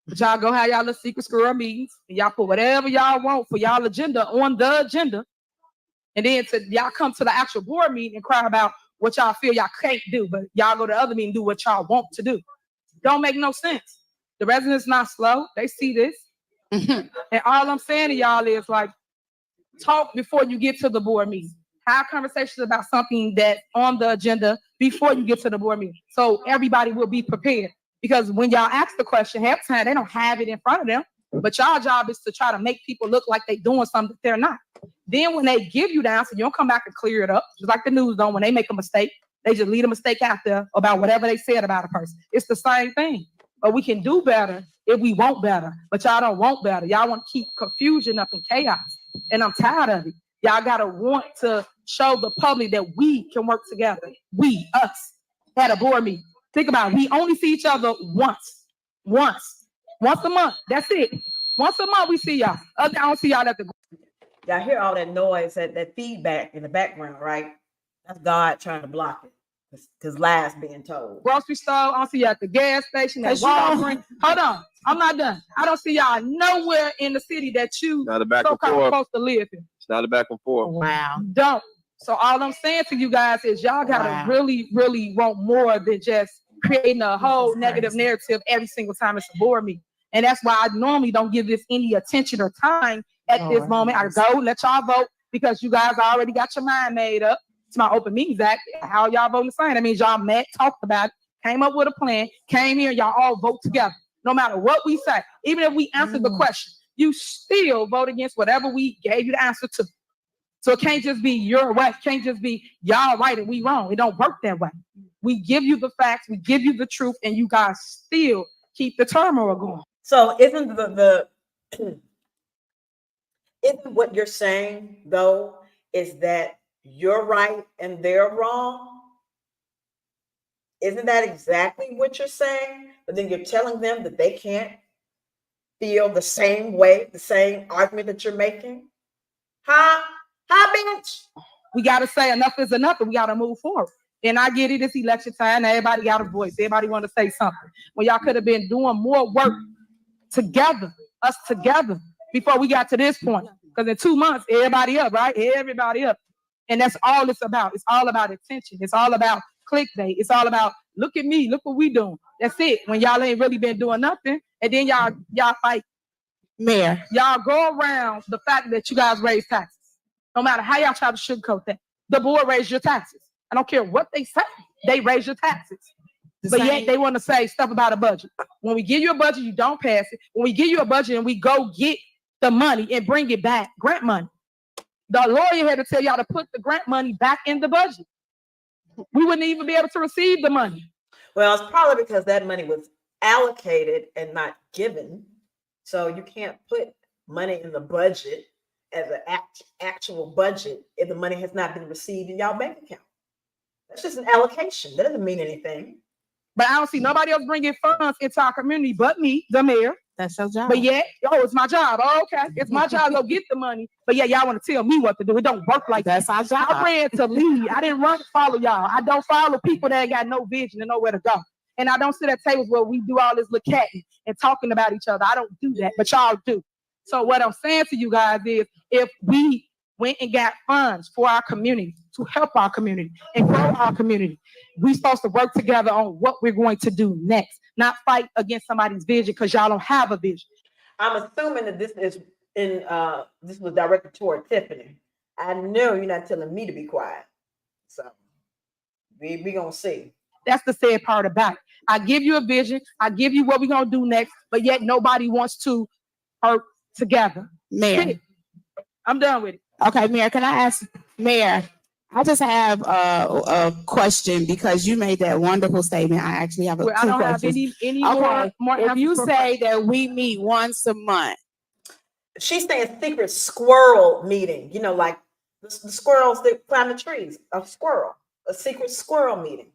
But y'all go have y'all little secret squirrel meetings and y'all put whatever y'all want for y'all agenda on the agenda. And then y'all come to the actual board meeting and cry about what y'all feel y'all can't do, but y'all go to the other meeting and do what y'all want to do. Don't make no sense. The residents not slow. They see this. And all I'm saying to y'all is like, talk before you get to the board meeting. Have conversations about something that's on the agenda before you get to the board meeting. So everybody will be prepared. Because when y'all ask the question, half the time they don't have it in front of them. But y'all job is to try to make people look like they're doing something that they're not. Then when they give you the answer, you don't come back and clear it up. Just like the news don't. When they make a mistake, they just leave a mistake out there about whatever they said about a person. It's the same thing. But we can do better if we want better. But y'all don't want better. Y'all want to keep confusion up and chaos. And I'm tired of it. Y'all got to want to show the public that we can work together. We, us, at a board meeting. Think about it. We only see each other once a month. That's it. Once a month we see y'all. I don't see y'all at the. Y'all hear all that noise, that feedback in the background, right? That's God trying to block it. Because lies being told. Grocery store, I don't see y'all at the gas station, at Walgreens. Hold on, I'm not done. I don't see y'all nowhere in the city that you Not a back and so-called forth. supposed to live in. It's not a back and forth. Wow. Don't. So all I'm saying to you guys is y'all gotta really, really want more than just creating a whole negative narrative every single time it's a board meeting. And that's why I normally don't give this any attention or time at this moment. I go let y'all vote because you guys already got your mind made up. It's my Open Meetings Act. How y'all voting the same? That means y'all met, talked about it, came up with a plan, came here, y'all all vote together. No matter what we say, even if we answer the question, you still vote against whatever we gave you the answer to. So it can't just be your way. It can't just be y'all right and we wrong. It don't work that way. We give you the facts, we give you the truth, and you guys still keep the turmoil going. So isn't isn't what you're saying though is that you're right and they're wrong? Isn't that exactly what you're saying? But then you're telling them that they can't feel the same way, the same argument that you're making? Huh, bitch? We got to say enough is enough and we got to move forward. And I get it, it's election time. Everybody got a voice. Everybody want to say something. When y'all could have been doing more work together, us together, before we got to this point. Because in 2 months, everybody up, right? Everybody up. And that's all it's about. It's all about attention. It's all about clickbait. It's all about, look at me, look what we doing. That's it. When y'all ain't really been doing nothing. And then y'all fight. Mayor. Y'all go around the fact that you guys raise taxes. No matter how y'all try to sugarcoat that. The board raised your taxes. I don't care what they say. They raise your taxes. But yet they want to say stuff about a budget. When we give you a budget, you don't pass it. When we give you a budget and we go get the money and bring it back, grant money. The lawyer had to tell y'all to put the grant money back in the budget. We wouldn't even be able to receive the money. Well, it's probably because that money was allocated and not given. So you can't put money in the budget as an actual budget if the money has not been received in y'all bank account. That's just an allocation. That doesn't mean anything. But I don't see nobody else bringing funds into our community but me, the mayor. That's your job. But yet, it's my job. Oh, okay. It's my job to go get the money. But yeah, y'all want to tell me what to do. It don't work like that. That's our job. I ran to lead. I didn't run to follow y'all. I don't follow people that ain't got no vision and nowhere to go. And I don't sit at tables where we do all this little catting and talking about each other. I don't do that, but y'all do. So what I'm saying to you guys is if we went and got funds for our community to help our community and grow our community, we supposed to work together on what we're going to do next, not fight against somebody's vision because y'all don't have a vision. I'm assuming that this is this was directed toward Tiffany. I know you're not telling me to be quiet. So we gonna see. That's the sad part about it. I give you a vision, I give you what we're gonna do next, but yet nobody wants to work together. Mayor. I'm done with it. Okay, Mayor, can I ask, Mayor, I just have a question because you made that wonderful statement. I actually have I don't have any okay. more If you answers for say that we meet once a month. She's saying secret squirrel meeting, like the squirrels that climb the trees, a secret squirrel meeting.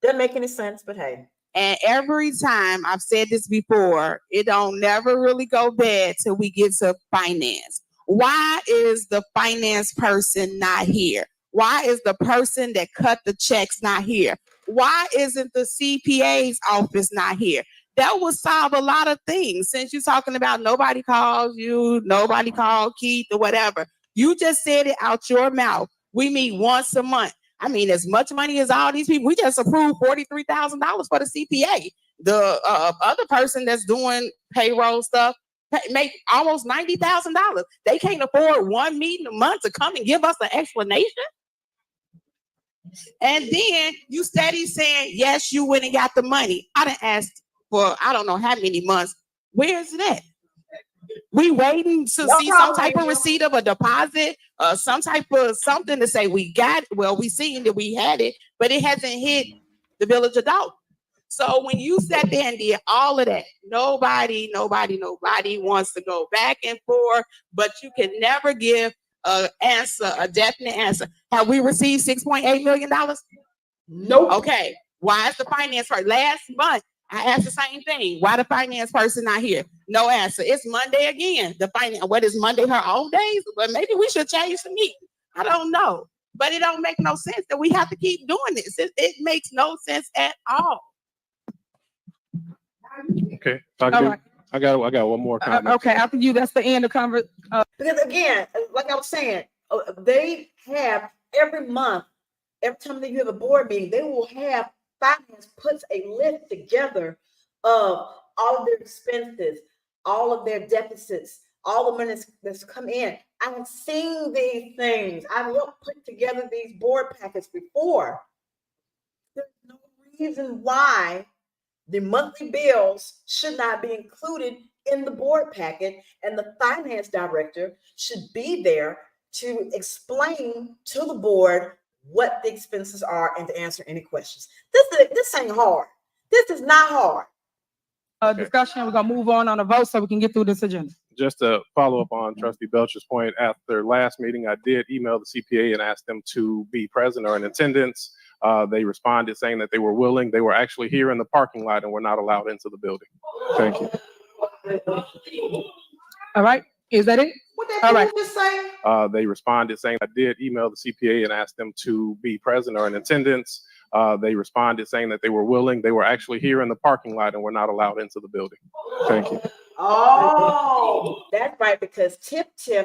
Doesn't make any sense, but hey. And every time I've said this before, it don't never really go bad till we get to finance. Why is the finance person not here? Why is the person that cut the checks not here? why isn't the CPA's office not here? That would solve a lot of things. Since you're talking about nobody calls you, nobody called Keith or whatever. You just said it out your mouth. We meet once a month. I mean, as much money as all these people, we just approved $43,000 for the CPA. The other person that's doing payroll stuff make almost $90,000. They can't afford one meeting a month to come and give us an explanation. And then you steady saying, yes, you went and got the money. I done asked for I don't know how many months. Where's it at? We waiting to see some type of receipt of a deposit, some type of something to say we got it. Well, we seen that we had it, but it hasn't hit the village of Dolton. So when you sat there and did all of that, nobody wants to go back and forth, but you can never give an answer, a definite answer. Have we received $6.8 million? Nope. Okay. Why is the finance person? Last month, I asked the same thing. Why the finance person not here? No answer. It's Monday again. What is Monday her off days? But maybe we should change the meeting. I don't know. But it don't make no sense that we have to keep doing this. It makes no sense at all. Okay. All right. I got one more comment. Okay, after you, that's the end of conversation. Because again, like I was saying, they have every month, every time that you have a board meeting, they will have finance puts a list together of all of their expenses, all of their deficits, all the money that's come in. I have seen these things. I've helped put together these board packets before. There's no reason why the monthly bills should not be included in the board packet, and the finance director should be there to explain to the board what the expenses are and to answer any questions. This ain't hard. This is not hard. Discussion, we're gonna move on a vote so we can get through this agenda. Just to follow up on Trustee Belcher's point, after last meeting, I did email the CPA and ask them to be present or in attendance. They responded saying that they were willing. They were actually here in the parking lot and were not allowed into the building. Thank you. All right, is that it? What that All right. just say? They responded saying I did email the CPA and asked them to be present or in attendance. They responded saying that they were willing. They were actually here in the parking lot and were not allowed into the building. Thank you. Oh, that's right, because Tip, she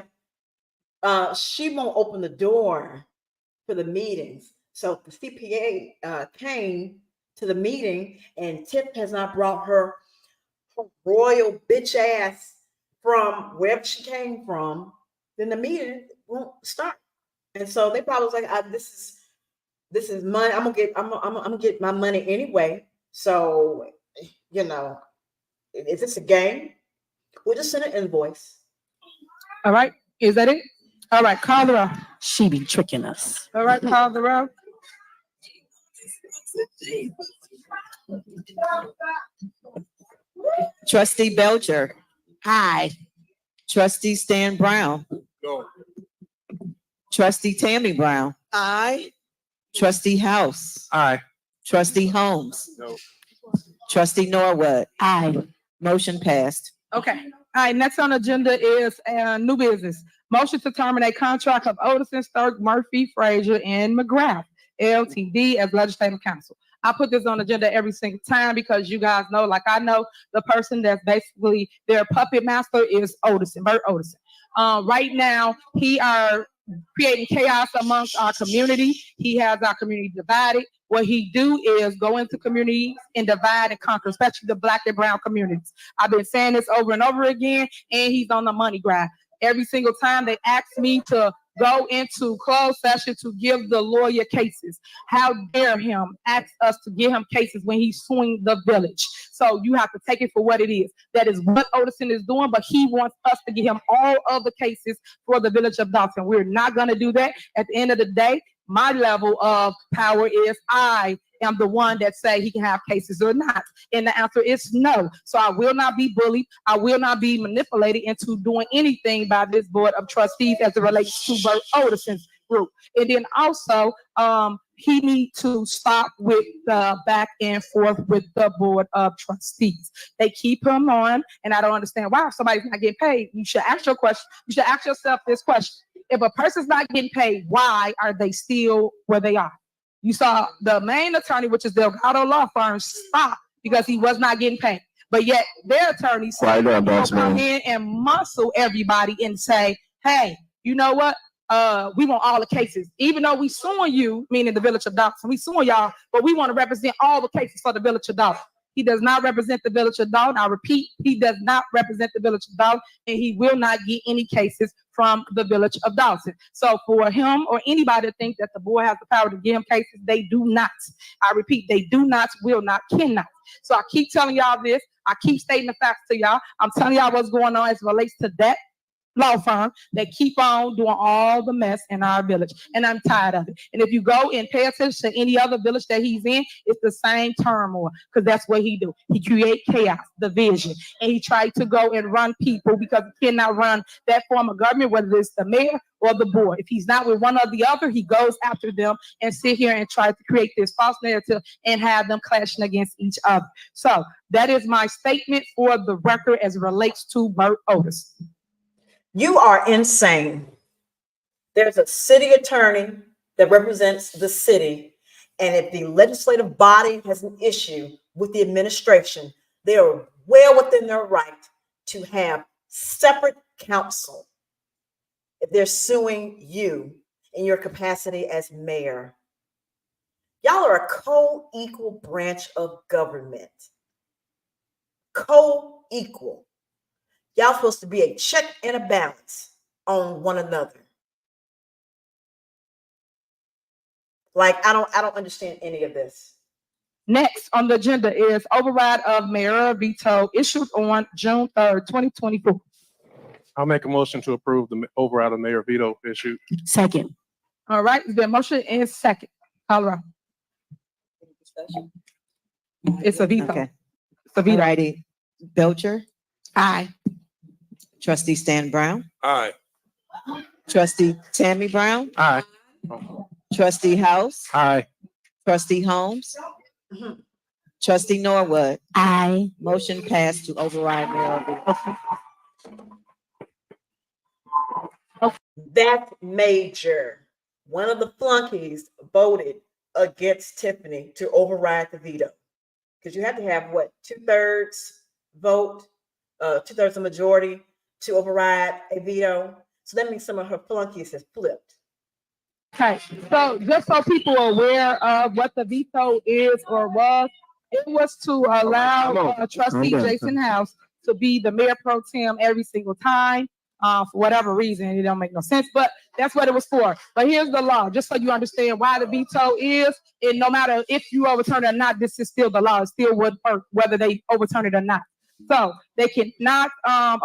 won't open the door for the meetings. So the CPA came to the meeting and Tip has not brought her royal bitch ass from wherever she came from, then the meeting won't start. And so they probably was like, this is money. I'm gonna get my money anyway. So, you know, is this a game? We'll just send an invoice. All right, is that it? All right, call the roll. She be tricking us. All right, call the roll. Trustee Belcher. Aye. Trustee Stan Brown. No. Trustee Tammy Brown. Aye. Trustee House. Aye. Trustee Holmes. No. Trustee Norwood. Aye. Motion passed. Okay, all right, next on the agenda is new business. Motion to terminate contract of Otiston, Sturk, Murphy, Frazier, and McGrath, LTD as legislative counsel. I put this on the agenda every single time because you guys know, like I know, the person that's basically their puppet master is Otiston, Bert Otiston. Right now, he are creating chaos amongst our community. He has our community divided. What he do is go into communities and divide and conquer, especially the Black and brown communities. I've been saying this over and over again, and he's on the money grab. Every single time they ask me to go into closed session to give the lawyer cases. How dare him ask us to give him cases when he's suing the village? So you have to take it for what it is. That is what Otiston is doing, but he wants us to give him all of the cases for the village of Dolton. We're not going to do that. At the end of the day, my level of power is I am the one that say he can have cases or not. And the answer is no. So I will not be bullied. I will not be manipulated into doing anything by this board of trustees as it relates to Bert Otiston's group. And then also, he needs to stop with the back and forth with the board of trustees. They keep him on, and I don't understand why somebody's not getting paid. You should ask your question. You should ask yourself this question. If a person's not getting paid, why are they still where they are? You saw the main attorney, which is Delgado Law Firm, stop because he was not getting paid. But yet their attorneys Quiet down, will boss come man. in and muscle everybody and say, hey, you know what? We want all the cases. Even though we suing you, meaning the Village of Dolton, we suing y'all, but we want to represent all the cases for the Village of Dolton. He does not represent the Village of Dolton. I repeat, he does not represent the Village of Dolton, and he will not get any cases from the Village of Dolton. So for him or anybody to think that the board has the power to give him cases, they do not. I repeat, they do not, will not, cannot. So I keep telling y'all this. I keep stating the facts to y'all. I'm telling y'all what's going on as it relates to that law firm that keep on doing all the mess in our village, and I'm tired of it. And if you go and pay attention to any other village that he's in, it's the same turmoil, because that's what he do. He create chaos, division, and he tried to go and run people because he cannot run that form of government, whether it's the mayor or the board. If he's not with one or the other, he goes after them and sit here and try to create this false narrative and have them clashing against each other. So that is my statement for the record as it relates to Bert Otis. You are insane. There's a city attorney that represents the city, and if the legislative body has an issue with the administration, they are well within their right to have separate counsel if they're suing you in your capacity as mayor. Y'all are a co-equal branch of government. Co-equal. Y'all supposed to be a check and a balance on one another. Like, I don't understand any of this. Next on the agenda is override of mayoral veto issued on June 3rd, 2024. I'll make a motion to approve the override of mayor veto issue. Second. All right, the motion is second. Colorado. It's a veto. Okay. It's a veto. Alrighty. Belcher, Aye. trustee Stan Brown, Aye. trustee Tammy Brown, Aye. trustee House, Aye. trustee Holmes, trustee Norwood. Aye. Motion passed to override mayoral veto. That's major. One of the flunkies voted against Tiffany to override the veto. Because you have to have what, 2/3 vote, 2/3 of majority to override a veto. So that means some of her flunkies has flipped. Okay, so just so people are aware of what the veto is or was, it was to allow trustee Jason House to be the mayor pro tem every single time. For whatever reason, it don't make no sense, but that's what it was for. But here's the law, just so you understand why the veto is, and no matter if you overturn it or not, this is still the law. It still would work whether they overturn it or not. So they cannot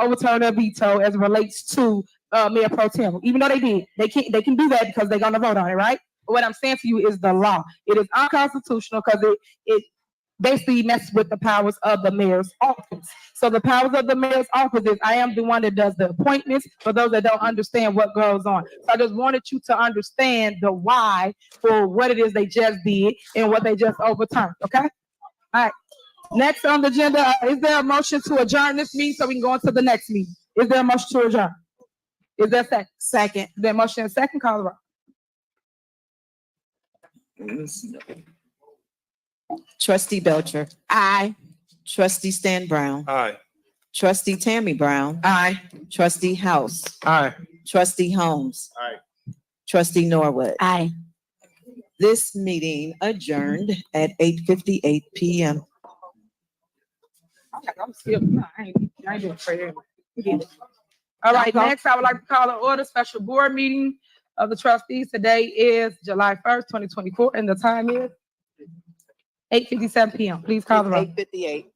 overturn a veto as it relates to mayor pro tem, even though they did. They can do that because they're gonna vote on it, right? But what I'm saying to you is the law. It is unconstitutional because it basically messes with the powers of the mayor's office. So the powers of the mayor's office is I am the one that does the appointments for those that don't understand what goes on. So I just wanted you to understand the why for what it is they just did and what they just overturned, okay? All right. Next on the agenda, is there a motion to adjourn this meeting so we can go on to the next meeting? Is there a motion to adjourn? Is there a second? Second. Is there a motion and second, Colorado? Trustee Belcher. Aye. Trustee Stan Brown. Aye. Trustee Tammy Brown. Aye. Trustee House. Aye. Trustee Holmes. Aye. Trustee Norwood. Aye. This meeting adjourned at 8:58 p.m. I'm still, I ain't doing prayer. All right, next, I would like to call to order special board meeting of the trustees. Today is July 1st, 2024, and the time is 8:57 p.m. Please call the roll. 8:58.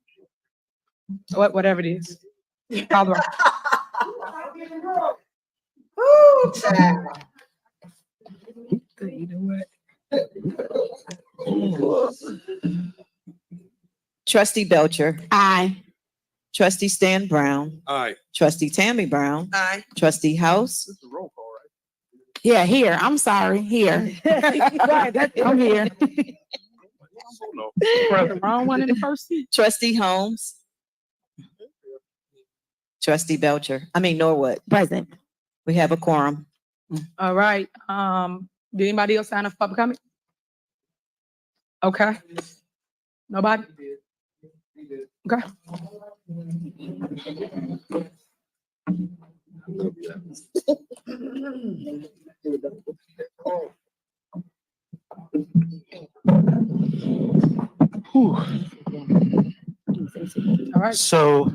Whatever it is. Call the roll. Ooh, child. You know what? Trustee Belcher. Aye. Trustee Stan Brown. Aye. Trustee Tammy Brown. Aye. Trustee House. This is a roll call, right? Yeah, here. I'm sorry. Here. I'm here. No. The wrong one in the first seat. Trustee Holmes. Trustee Belcher. Norwood. Present. We have a quorum. All right, did anybody else sign up for public comment? Okay. Nobody? Okay. Whew. All right. So,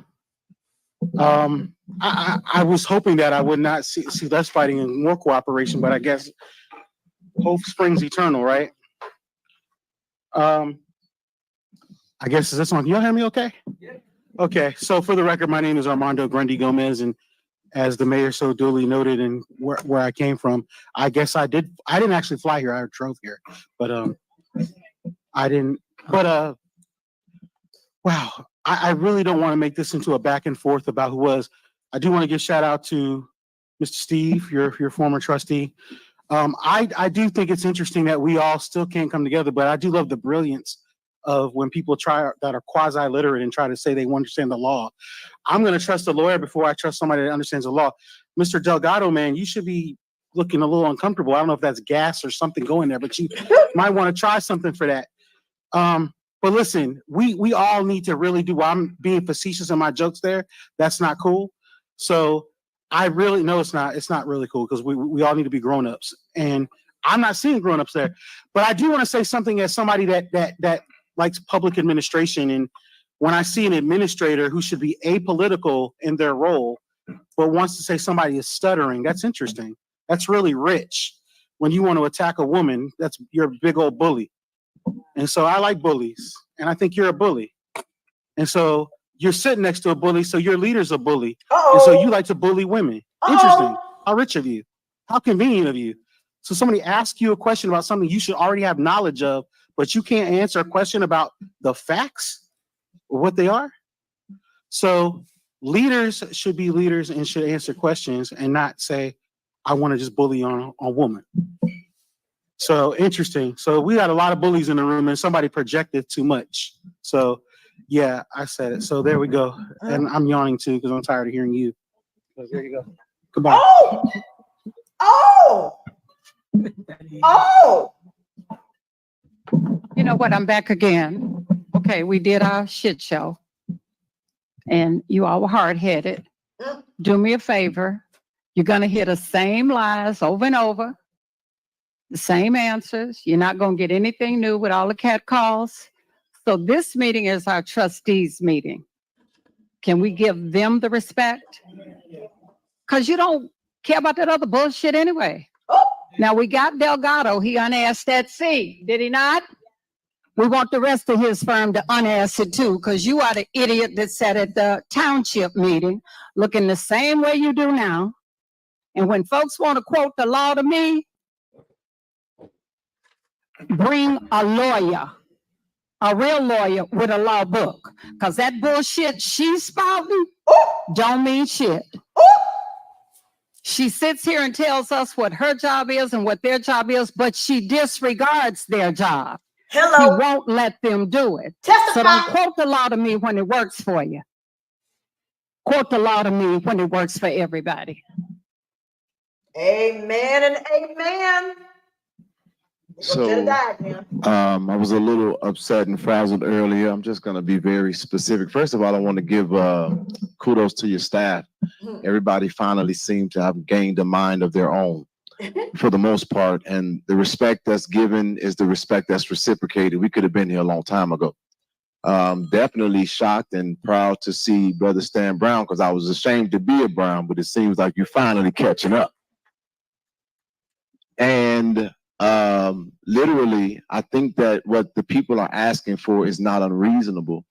I was hoping that I would not see less fighting and more cooperation, but I guess hope springs eternal, right? I guess is this on? Y'all hear me okay? Okay, so for the record, my name is Armando Grundy Gomez, and as the mayor so duly noted and where I came from, I guess I didn't actually fly here, I drove here, but I didn't, but wow, I really don't want to make this into a back and forth about who was. I do want to give shout out to Mr. Steve, your former trustee. I do think it's interesting that we all still can't come together, but I do love the brilliance of when people that are quasi-literate and try to say they understand the law. I'm going to trust a lawyer before I trust somebody that understands the law. Mr. Delgado, man, you should be looking a little uncomfortable. I don't know if that's gas or something going there, but you might want to try something for that. But listen, we all need to really do. I'm being facetious in my jokes there. That's not cool. So I really know it's not really cool because we all need to be grown-ups. And I'm not seeing grown-ups there. But I do want to say something as somebody that likes public administration. And when I see an administrator who should be apolitical in their role, but wants to say somebody is stuttering, that's interesting. That's really rich. When you want to attack a woman, you're a big old bully. And so I like bullies, and I think you're a bully. And so you're sitting next to a bully, so your leader's a bully. And so you like to bully women. Interesting. How rich of you. How convenient of you. So somebody asks you a question about something you should already have knowledge of, but you can't answer a question about the facts or what they are. So leaders should be leaders and should answer questions and not say, I want to just bully on a woman. So interesting. So we got a lot of bullies in the room and somebody projected too much. So yeah, I said it. So there we go. And I'm yawning too because I'm tired of hearing you. So there you go. Goodbye. Oh! You know what? I'm back again. Okay, we did our shit show. And you all were hard-headed. Do me a favor. You're going to hear the same lies over and over. The same answers. You're not going to get anything new with all the cat calls. So this meeting is our trustees meeting. Can we give them the respect? Because you don't care about that other bullshit anyway. Now we got Delgado. He unasked that C, did he not? We want the rest of his firm to unask it too, because you are the idiot that sat at the township meeting looking the same way you do now. And when folks want to quote the law to me, bring a lawyer, a real lawyer with a law book, because that bullshit she's spouting don't mean shit. She sits here and tells us what her job is and what their job is, but she disregards their job. Hello. She won't let them do it. Testify. So don't quote the law to me when it works for you. Quote the law to me when it works for everybody. Amen and amen. So, I was a little upset and frazzled earlier. I'm just going to be very specific. First of all, I want to give kudos to your staff. Everybody finally seemed to have gained a mind of their own for the most part. And the respect that's given is the respect that's reciprocated. We could have been here a long time ago. Definitely shocked and proud to see Brother Stan Brown, because I was ashamed to be a Brown, but it seems like you're finally catching up. And literally, I think that what the people are asking for is not unreasonable.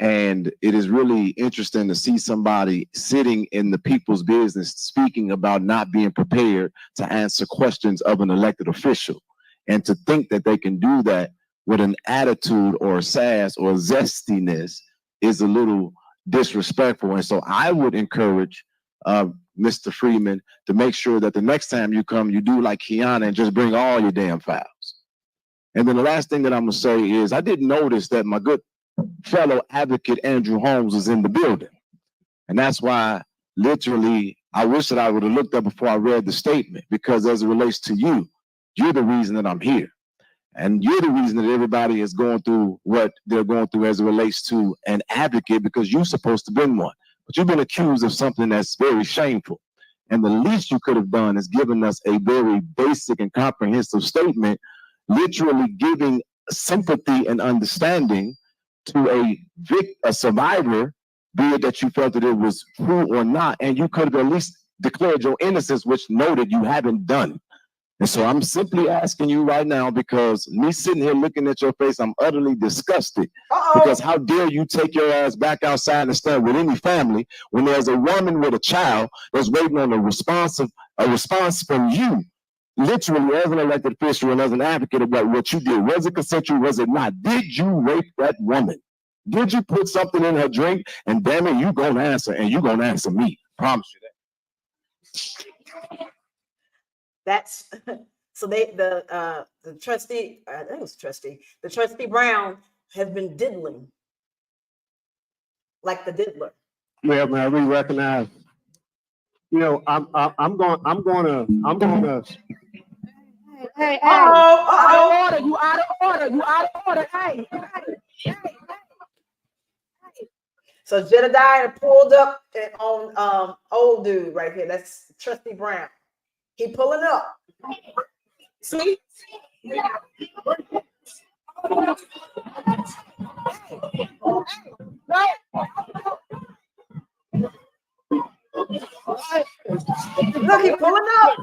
And it is really interesting to see somebody sitting in the people's business speaking about not being prepared to answer questions of an elected official. And to think that they can do that with an attitude or a sass or a zestiness is a little disrespectful. And so I would encourage Mr. Freeman to make sure that the next time you come, you do like Kiana and just bring all your damn files. And then the last thing that I'm gonna say is I did notice that my good fellow advocate Andrew Holmes was in the building. And that's why literally I wish that I would have looked up before I read the statement, because as it relates to you, you're the reason that I'm here. And you're the reason that everybody is going through what they're going through as it relates to an advocate, because you're supposed to been one. But you've been accused of something that's very shameful. And the least you could have done is given us a very basic and comprehensive statement, literally giving sympathy and understanding to a survivor, be it that you felt that it was true or not, and you could have at least declared your innocence, which noted you haven't done. And so I'm simply asking you right now, because me sitting here looking at your face, I'm utterly disgusted. Because how dare you take your ass back outside and stand with any family when there's a woman with a child that's waiting on a response from you, literally as an elected official and as an advocate about what you did. Was it consensual? Was it not? Did you rape that woman? Did you put something in her drink? And damn it, you gonna answer, and you gonna answer me. Promise you that. That's so the trustee, I think it was the trustee Brown has been diddling like the diddler. Well, may I re-recognize? You know, I'm gonna. Hey, Out of order, you out of order, hey. So Jedediah pulled up on old dude right here. That's Trustee Brown. He pulling up. See? Look, he pulling up.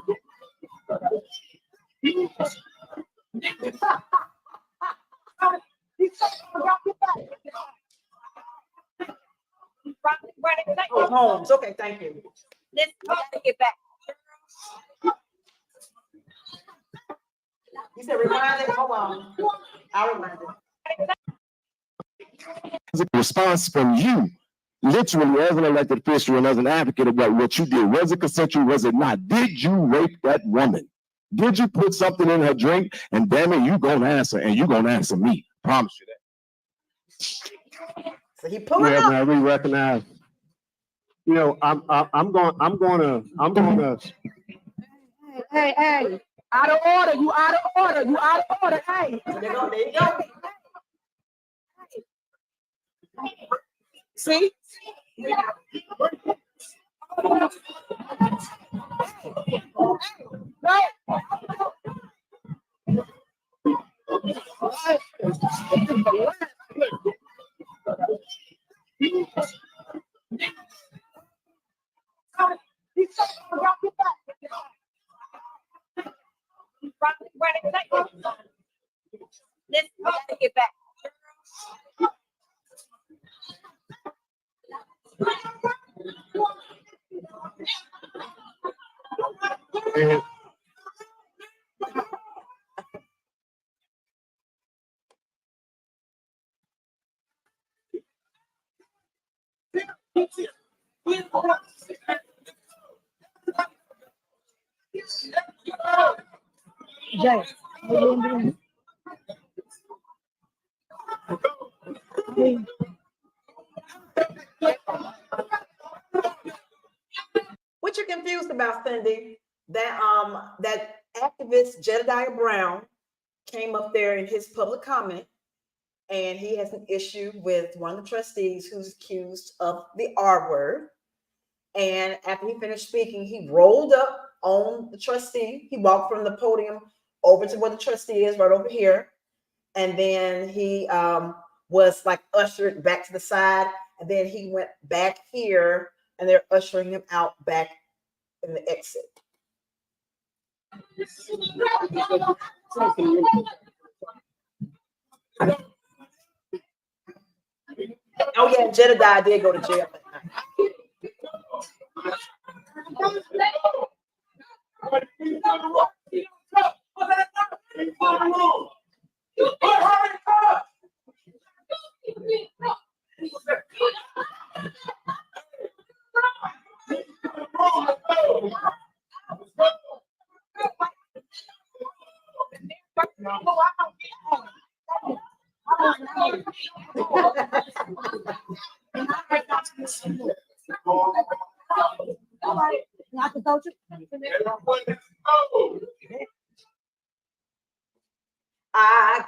Oh, Holmes. Okay, thank you. Let's get back. You said remind it. Hold on. I'll remind it. Response from you, literally as an elected official and as an advocate about what you did. Was it consensual? Was it not? Did you rape that woman? Did you put something in her drink? And damn it, you gonna answer, and you gonna answer me. Promise you that. So he pulling Yeah, up. may I re-recognize? You know, I'm gonna. Hey. Out of order, you out of order, hey. There you go. See? Let's get back. Jay. What you're confused about, Cindy? That activist Jedediah Brown came up there in his public comment, and he has an issue with one of the trustees who's accused of the R word. And after he finished speaking, he rolled up on the trustee. He walked from the podium over to where the trustee is, right over here. And then he was like ushered back to the side. And then he went back here, and they're ushering him out back in the exit. Oh yeah, Jedediah did go to jail that night.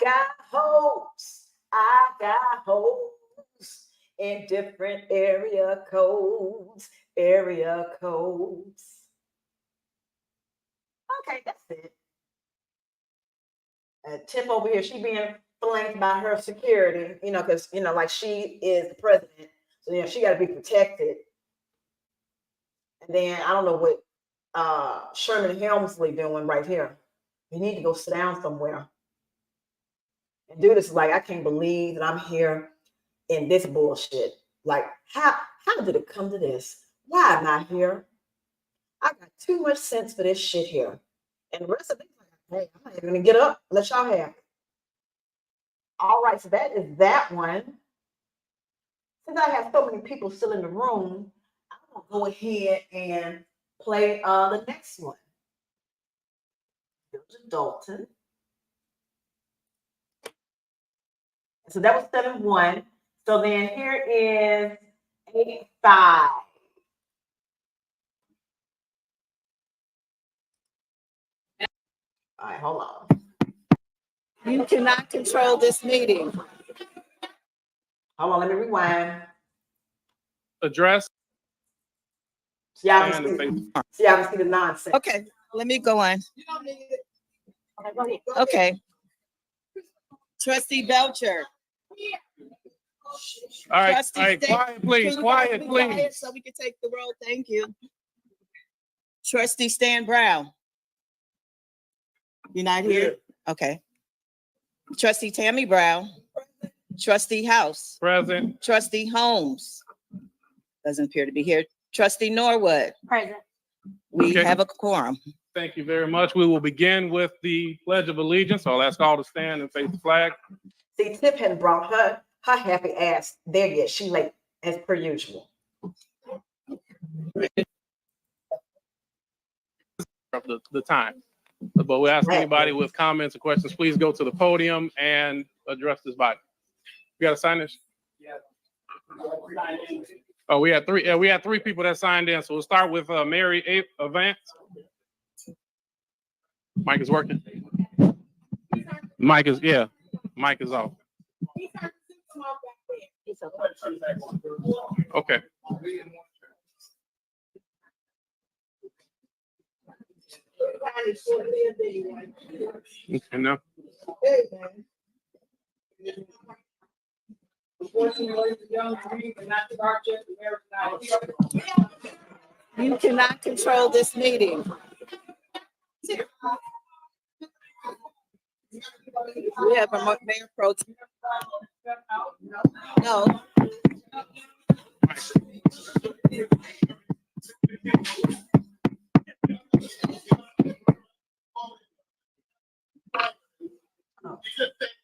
got hopes. I got hopes in different area codes. Area codes. Okay, that's it. Tiff over here, she being flanked by her security, you know, because, you know, like she is the president. So, you know, she got to be protected. And then I don't know what Sherman Helmsley doing right here. You need to go sit down somewhere. And do this. Like, I can't believe that I'm here in this bullshit. Like, how did it come to this? Why am I here? I got too much sense for this shit here. And the rest of it, hey, I'm not even gonna get up unless y'all have it. All right, so that is that one. Since I have so many people still in the room, I'm gonna go ahead and play the next one. Here's Dolton. So that was 7-1. So then here is 8-5. All right, hold on. You cannot control this meeting. Hold on, let me rewind. Address. See, I see the nonsense. Okay, let me go on. Okay. Trustee Belcher. All right, Trustee all right, Stan- quiet, please, Can you quiet, guys be quiet please. So we can take the roll, thank you. Trustee Stan Brown. You're not here? Okay. Trustee Tammy Brown. Trustee House. Present. Trustee Holmes. Doesn't appear to be here. Trustee Norwood. Present. We Okay. have a quorum. Thank you very much. We will begin with the Pledge of Allegiance. I'll ask all to stand and face the flag. See, Tiff hadn't brought her happy ass there yet. She late as per usual. Of the time. But we ask anybody with comments or questions, please go to the podium and address this body. You got to sign this? Oh, we had three. Yeah, we had 3 people that signed in. So we'll start with Mary Vance. Mic is working. Mic is off. Okay. No. You cannot control this meeting. We have a mayor pro tem. No.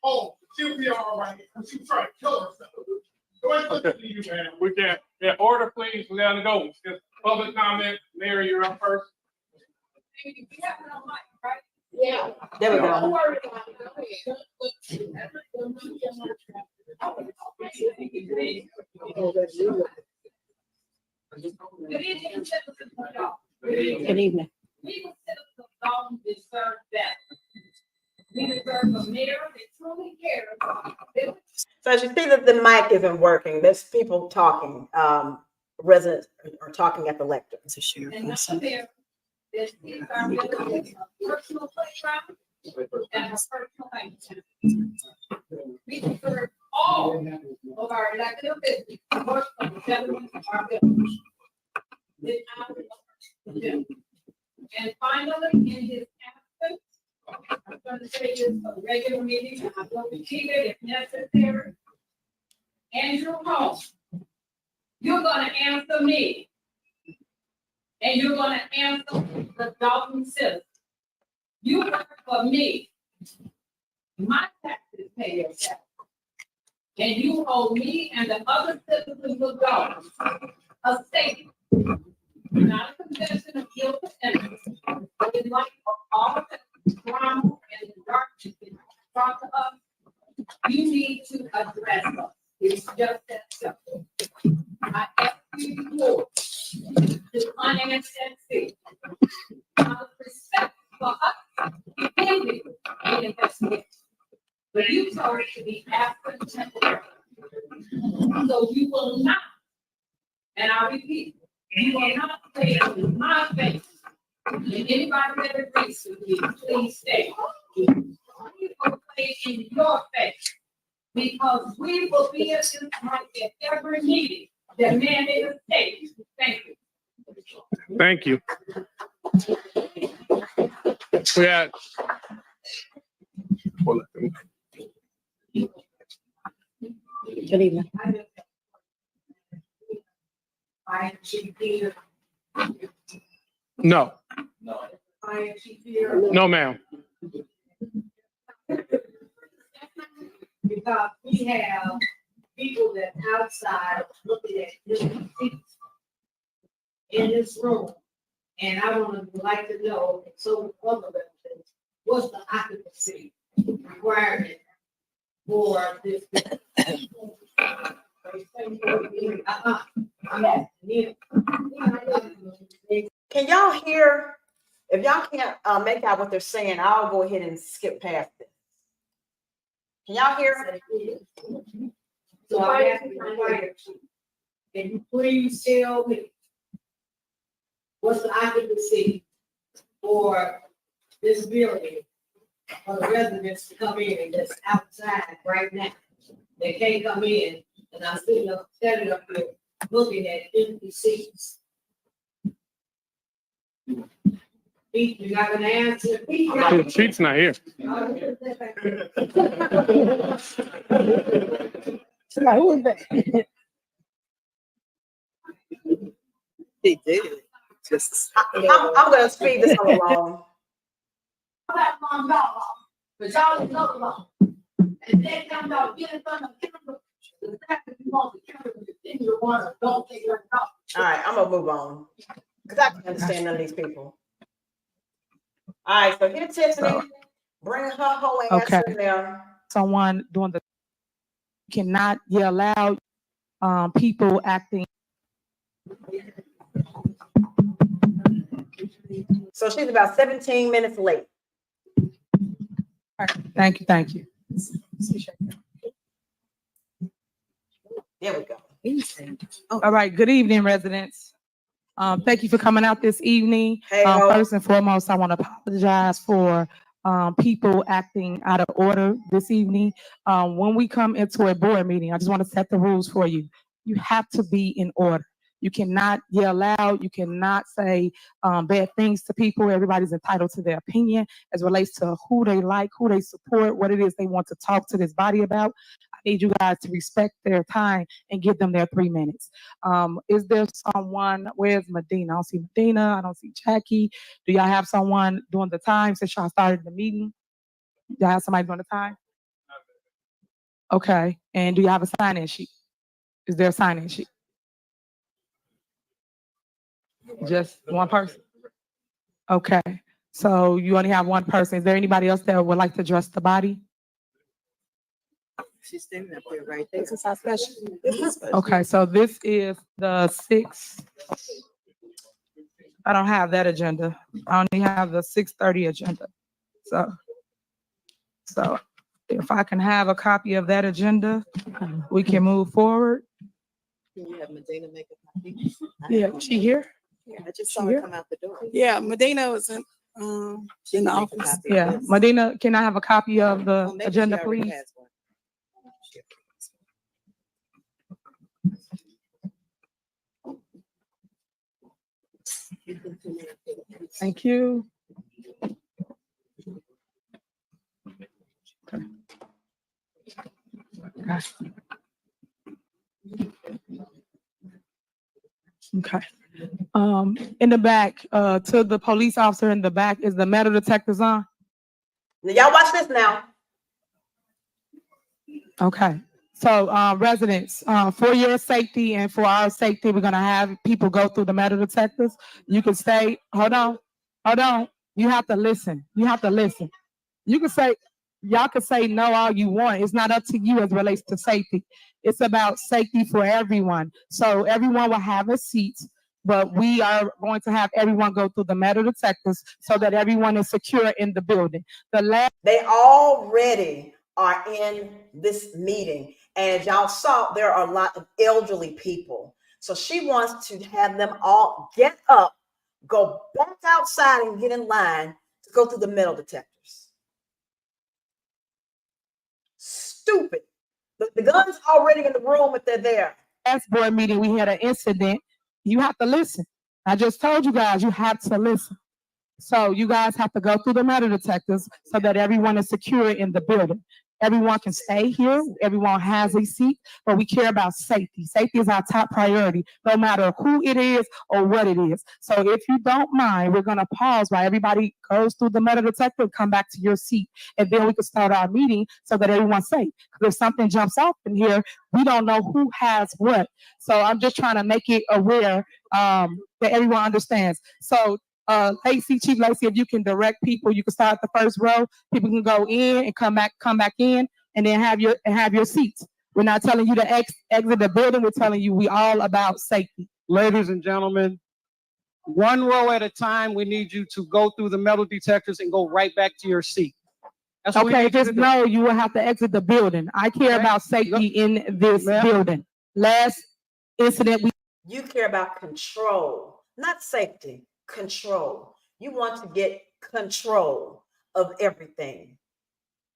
Oh, she'll be all right. She's trying to kill herself. Go ahead, you, man. We can't. Yeah, order, please. We gotta go. Just public comment. Mary, you're up first. Yeah. There we go. Good evening. So as you see that the mic isn't working, there's people talking. Residents are talking at the lectern. It's a share. We prefer all of our elected officials to work on the betterment of our village. And finally, in his absence, I'm going to say this for the regular meeting, I'm going to repeat it if necessary. Andrew Holmes, you're going to answer me. And you're going to answer the Dolton citizens. You work for me. My taxes pay your taxes. And you owe me and the other citizens of Dolton a statement. Not a confession of guilt or innocence, but in light of all the drama and the darkness that brought to us, you need to address us. It's just that simple. I ask you before to unanswer that fee. Out of respect for us, you can be an investigation. But you told it to be absent temporary. So you will not, and I repeat, you will not say it in my face. And anybody that agrees with me, please stay. We will say it in your face. Because we will be at this point at every meeting that man is state. Thank you. Thank you. We had. Good evening. Fire Chief Peter. No, Fire Chief Peter. no, ma'am. Because we have people that outside looking at different seats in this room. And I would like to know, so other residents, what's the occupancy requirement for this? Can y'all hear? If y'all can't make out what they're saying, I'll go ahead and skip past it. Can y'all hear? So I ask the fire chief, can you please tell me what's the occupancy for this building for the residents to come in and that's outside right now? They can't come in, and I'm standing up here looking at empty seats. Pete, you're not gonna answer. Pete's not here. Who is that? He did. Just I'm gonna speed this one along. That long law, but y'all is another law. And next time y'all get in front of the camera, the fact that you want the camera to continue to want to don't take your talk. All right, I'm gonna move on because I can't understand none of these people. All right, so here Tiffany, bring her whole ass Okay. in there. Someone doing the cannot yell out, people acting. So she's about 17 minutes late. Thank you, thank you. There we go. All right, good evening, residents. Thank you for coming out this evening. Hey, ho. First and foremost, I want to apologize for people acting out of order this evening. When we come into a board meeting, I just want to set the rules for you. You have to be in order. You cannot yell out. You cannot say bad things to people. Everybody's entitled to their opinion as relates to who they like, who they support, what it is they want to talk to this body about. I need you guys to respect their time and give them their 3 minutes. Is there someone, where's Medina? I don't see Medina. I don't see Jackie. Do y'all have someone doing the time since y'all started the meeting? Y'all have somebody doing the time? Okay. And do you have a sign-in sheet? Is there a sign-in sheet? Just one person? Okay, so you only have one person. Is there anybody else that would like to address the body? She's standing up there right there. This is our special. Okay, so this is the 6th. I don't have that agenda. I only have the 6:30 agenda. So if I can have a copy of that agenda, we can move forward. Can you have Medina make a copy? Yeah, she here? I just saw her come out the door. Yeah, Medina was in the office. Yeah, Medina, can I have a copy of the Maybe she agenda, already please? has one. Thank you. Okay. In the back, to the police officer in the back, is the metal detectors on? Now, y'all watch this now. Okay. So, residents, for your safety and for our safety, we're gonna have people go through the metal detectors. You can stay, hold on. You have to listen. You can say, y'all can say no all you want. It's not up to you as it relates to safety. It's about safety for everyone. So everyone will have a seat, but we are going to have everyone go through the metal detectors so that everyone is secure in the building. They already are in this meeting. And as y'all saw, there are a lot of elderly people. So she wants to have them all get up, go back outside and get in line to go through the metal detectors. Stupid. The gun's already in the room if they're there. Last board meeting, we had an incident. You have to listen. I just told you guys, you have to listen. So you guys have to go through the metal detectors so that everyone is secure in the building. Everyone can stay here. Everyone has a seat, but we care about safety. Safety is our top priority, no matter who it is or what it is. So if you don't mind, we're going to pause while everybody goes through the metal detector and come back to your seat. And then we can start our meeting so that everyone's safe. Because if something jumps off in here, we don't know who has what. So I'm just trying to make it aware that everyone understands. So Lacey, Chief Lacey, if you can direct people, you can start the first row. People can go in and come back in, and then have your seats. We're not telling you to exit the building. We're telling you we all about safety. Ladies and gentlemen, one row at a time. We need you to go through the metal detectors and go right back to your seat. That's what we Okay, need you to just do. know you will have to exit the building. I care about safety in this building. Last incident, You care about control, not safety, control. You want to get control of everything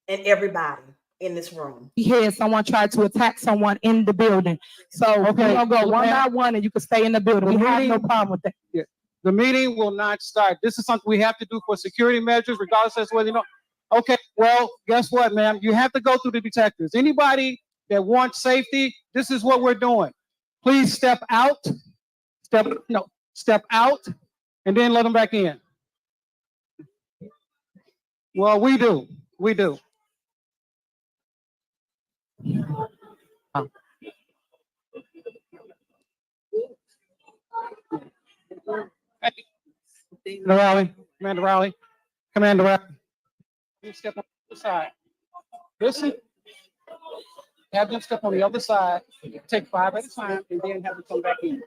and everybody in this room. we had someone try to attack someone in the building. So we're gonna go one by one, and you can stay in the building. We have no problem with that. Yeah. The meeting will not start. This is something we have to do for security measures, regardless of whether you know. Okay, well, guess what, ma'am? You have to go through the detectors. Anybody that wants safety, this is what we're doing. Please step out, step out, and then let them back in. Well, we do. Commander Rowley. You step on the other side. Listen. Have them step on the other side. Take 5 at a time, and then have them come back in.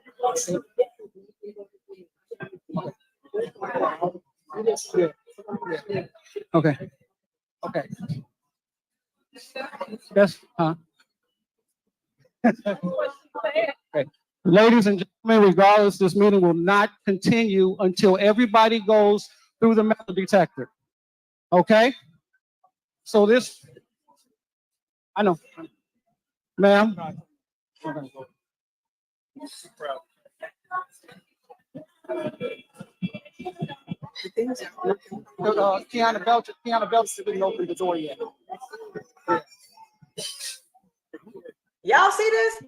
Okay. That's Okay. Ladies and gentlemen, regardless, this meeting will not continue until everybody goes through the metal detector. Okay? So this, I know. Ma'am? Tiana Belcher didn't open the door yet. Y'all see this?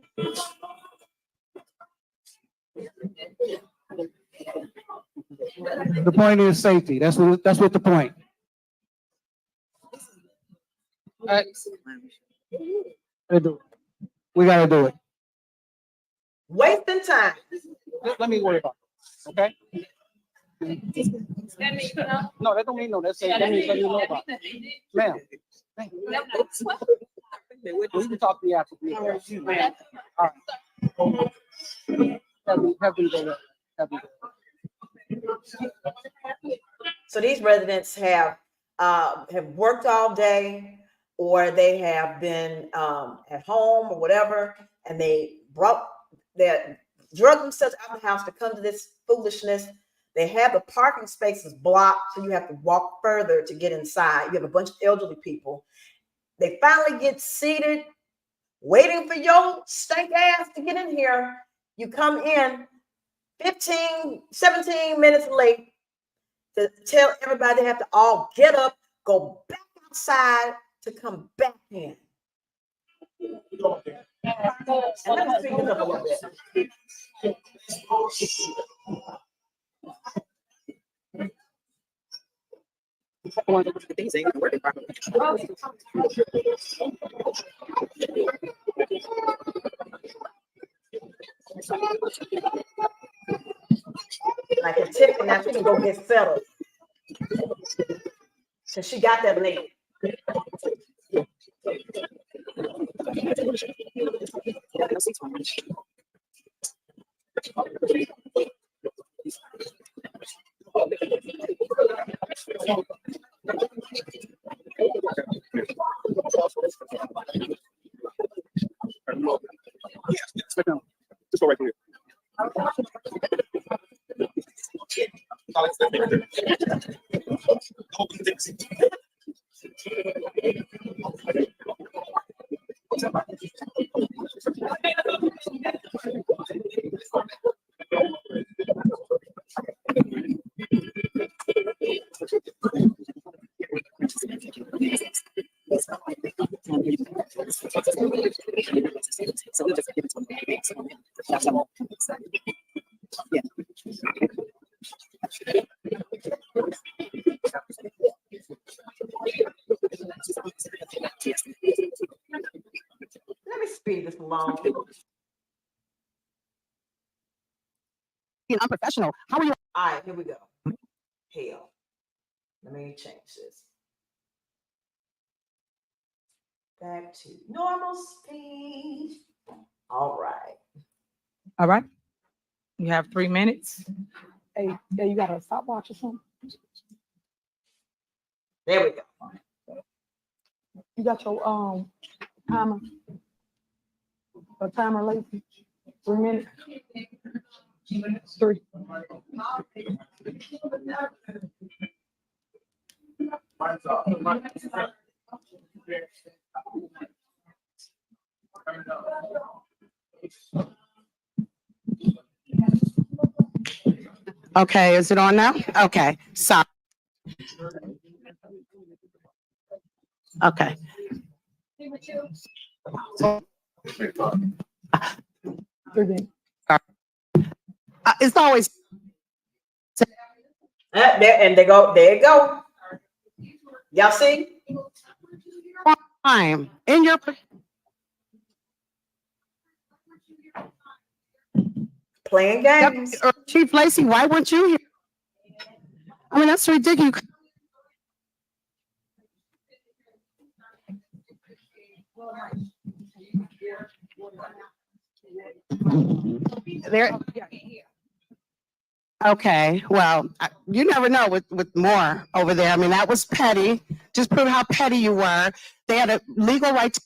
The point is safety. That's what the point. We gotta do it. Wasting time. Let me worry about it. Okay? No, that don't mean no. That means let me know about it. Ma'am. You can talk to me after. Ma'am. All right. Have them go there. So these residents have worked all day, or they have been at home or whatever, and they drug themselves out of the house to come to this foolishness. They have the parking spaces blocked, so you have to walk further to get inside. You have a bunch of elderly people. They finally get seated, waiting for your stank ass to get in here. You come in 15, 17 minutes late to tell everybody they have to all get up, go back outside to come back in. And let me speak this up a little bit. Things ain't working properly. Like a Tiffany, now she can go get settled. So she got that late. So we'll just give it to them. Yeah. Let me speed this along. Being unprofessional. How are you? All right, here we go. Hell. Let me change this. Back to normal speed. All right. All right. You have 3 minutes. Hey, you got a stopwatch or something? There we go. You got your timer. A timer late. 3 minutes. 3. Okay, is it on now? Okay, sorry. Okay. It's always There, and they go, there you go. Y'all see? time in your Playing games. Chief Lacey, why weren't you here? I mean, that's ridiculous. There. Okay, well, you never know with more over there. I mean, that was petty. Just prove how petty you were. They had a legal right to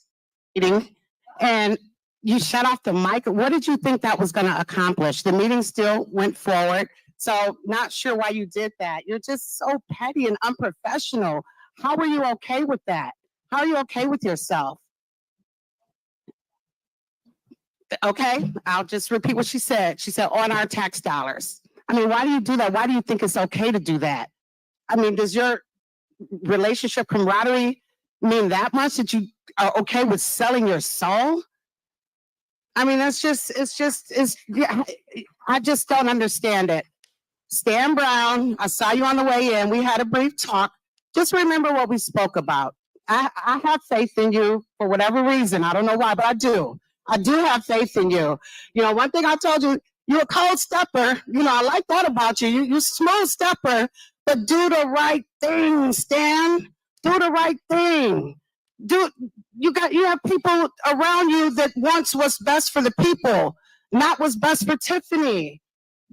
meeting, and you shut off the mic. What did you think that was going to accomplish? The meeting still went forward. So not sure why you did that. You're just so petty and unprofessional. How are you okay with that? How are you okay with yourself? Okay, I'll just repeat what she said. She said, on our tax dollars. I mean, why do you do that? Why do you think it's okay to do that? I mean, does your relationship camaraderie mean that much that you are okay with selling your soul? I mean, it's yeah, I just don't understand it. Stan Brown, I saw you on the way in. We had a brief talk. Just remember what we spoke about. I have faith in you for whatever reason. I don't know why, but I do. I do have faith in you. You know, one thing I told you, you're a cold stepper. You know, I like that about you. You're smooth stepper, but do the right thing, Stan. Do the right thing. You have people around you that wants what's best for the people, not what's best for Tiffany.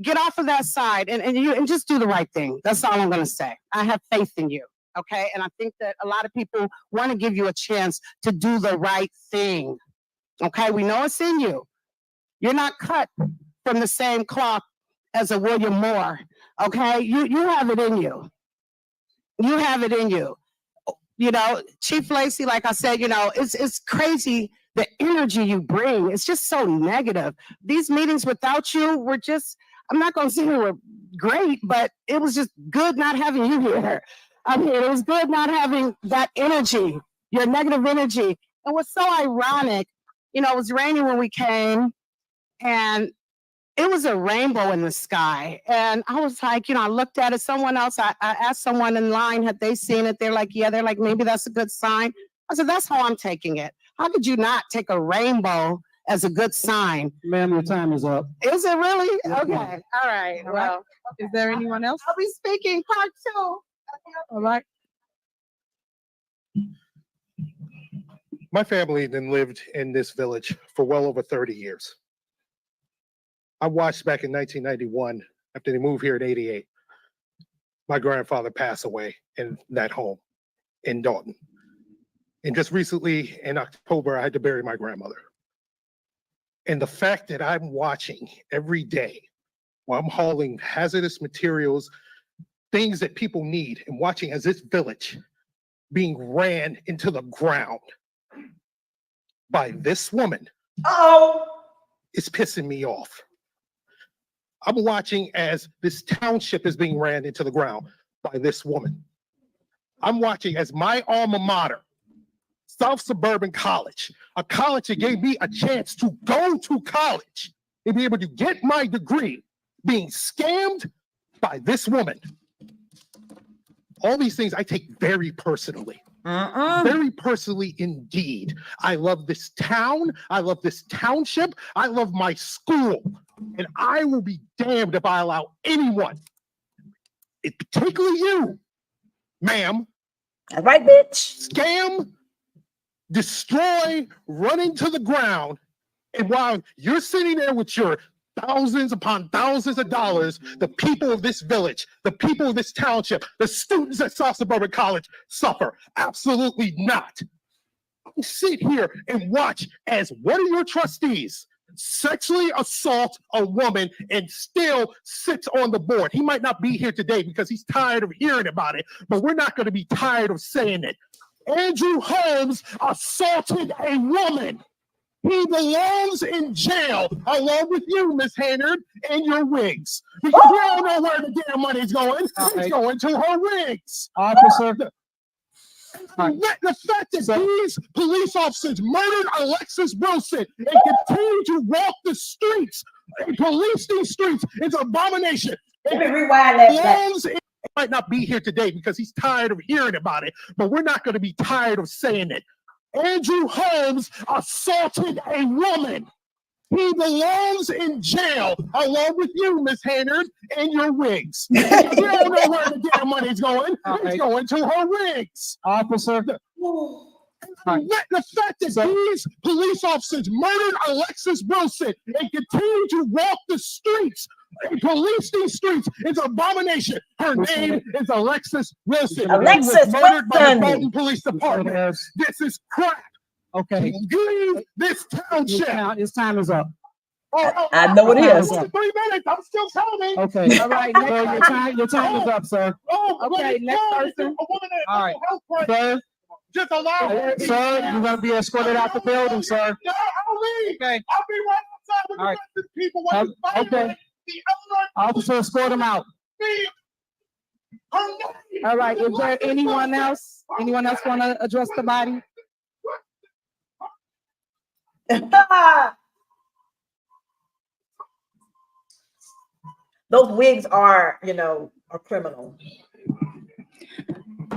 Get off of that side and just do the right thing. That's all I'm gonna say. I have faith in you. Okay. And I think that a lot of people want to give you a chance to do the right thing. Okay, we know it's in you. You're not cut from the same cloth as a William Moore. Okay, you have it in you. You have it in you. You know, Chief Lacey, like I said, you know, it's crazy the energy you bring. It's just so negative. These meetings without you were just, I'm not going to say they were great, but it was just good not having you here. I mean, it was good not having that energy, your negative energy. And what's so ironic, you know, it was raining when we came and it was a rainbow in the sky. And I was like, you know, I looked at it. Someone else, I asked someone in line, had they seen it? They're like, yeah, they're like, maybe that's a good sign. I said, that's how I'm taking it. How could you not take a rainbow as a good sign? Ma'am, your time is up. Is it really? Yes, Okay. ma'am. All right. All right. Well, Is there anyone else? I'll be speaking part 2. All right. My family then lived in this village for well over 30 years. I watched back in 1991, after they moved here in 88, my grandfather passed away in that home in Dolton. And just recently in October, I had to bury my grandmother. And the fact that I'm watching every day while I'm hauling hazardous materials, things that people need, and watching as this village being ran into the ground by this woman is pissing me off. I'm watching as this township is being ran into the ground by this woman. I'm watching as my alma mater, South Suburban College, a college that gave me a chance to go to college and be able to get my degree, being scammed by this woman. All these things I take very personally. Very personally indeed. I love this town. I love this township. I love my school. And I will be damned if I allow anyone, particularly you, ma'am. That's right, bitch. Scam, destroy, run into the ground. And while you're sitting there with your thousands upon thousands of dollars, the people of this village, the people of this township, the students at South Suburban College suffer. Absolutely not. Sit here and watch as one of your trustees sexually assault a woman and still sits on the board. He might not be here today because he's tired of hearing about it, but we're not going to be tired of saying it. Andrew Holmes assaulted a woman. He belongs in jail along with you, Miss Henyard, and your wigs. Because we don't know where the damn money's going. It's going to her wigs. Officer. The fact that these police officers murdered Alexis Wilson and continue to walk the streets and police these streets is an abomination. Let me rewind that. He might not be here today because he's tired of hearing about it, but we're not going to be tired of saying it. Andrew Holmes assaulted a woman. He belongs in jail along with you, Miss Henyard, and your wigs. We don't know where the damn money's going. It's going to her wigs. Officer. The fact that these police officers murdered Alexis Wilson and continue to walk the streets and police these streets is an abomination. Her name is Alexis Wilson. Alexis She was murdered by the Wilson. Dolton Police Department. This is crap. Okay. Leave this township. His time is up. I know it is. 3 minutes. I'm still telling. Okay. All right, Sir, your time is up, sir. Okay, next person. All right. Sir. Just allow her. Sir, you're going to be escorted out the building, sir. No, I'll leave. Okay. I'll be right outside with All right. the rest of the people. When Okay. the other Officer, escort him out. All right, is there anyone else? Anyone else want to address the body? Those wigs are, are criminal.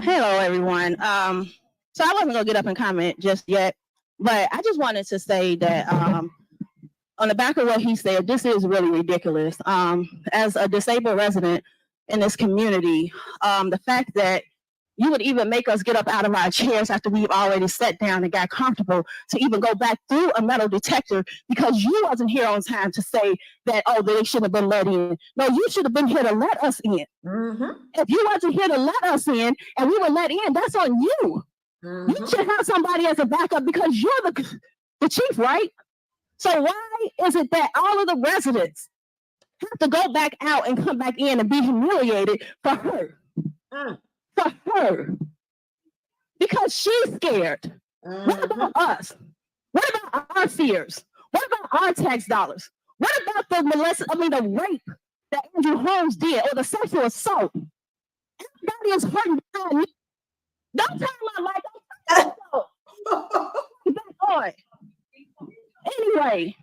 Hello, everyone. So I wasn't gonna get up and comment just yet, but I just wanted to say that on the back of what he said, this is really ridiculous. As a disabled resident in this community, the fact that you would even make us get up out of our chairs after we've already sat down and got comfortable to even go back through a metal detector because you wasn't here on time to say that, oh, they shouldn't have been let in. No, you should have been here to let us in. If you wasn't here to let us in and we were let in, that's on you. You should have somebody as a backup because you're the chief, right? So why is it that all of the residents have to go back out and come back in and be humiliated for her? For her, because she's scared. What about us? What about our fears? What about our tax dollars? What about the rape that Andrew Holmes did or the sexual assault? Everybody is hurting behind me. Don't turn my light back on. Anyway,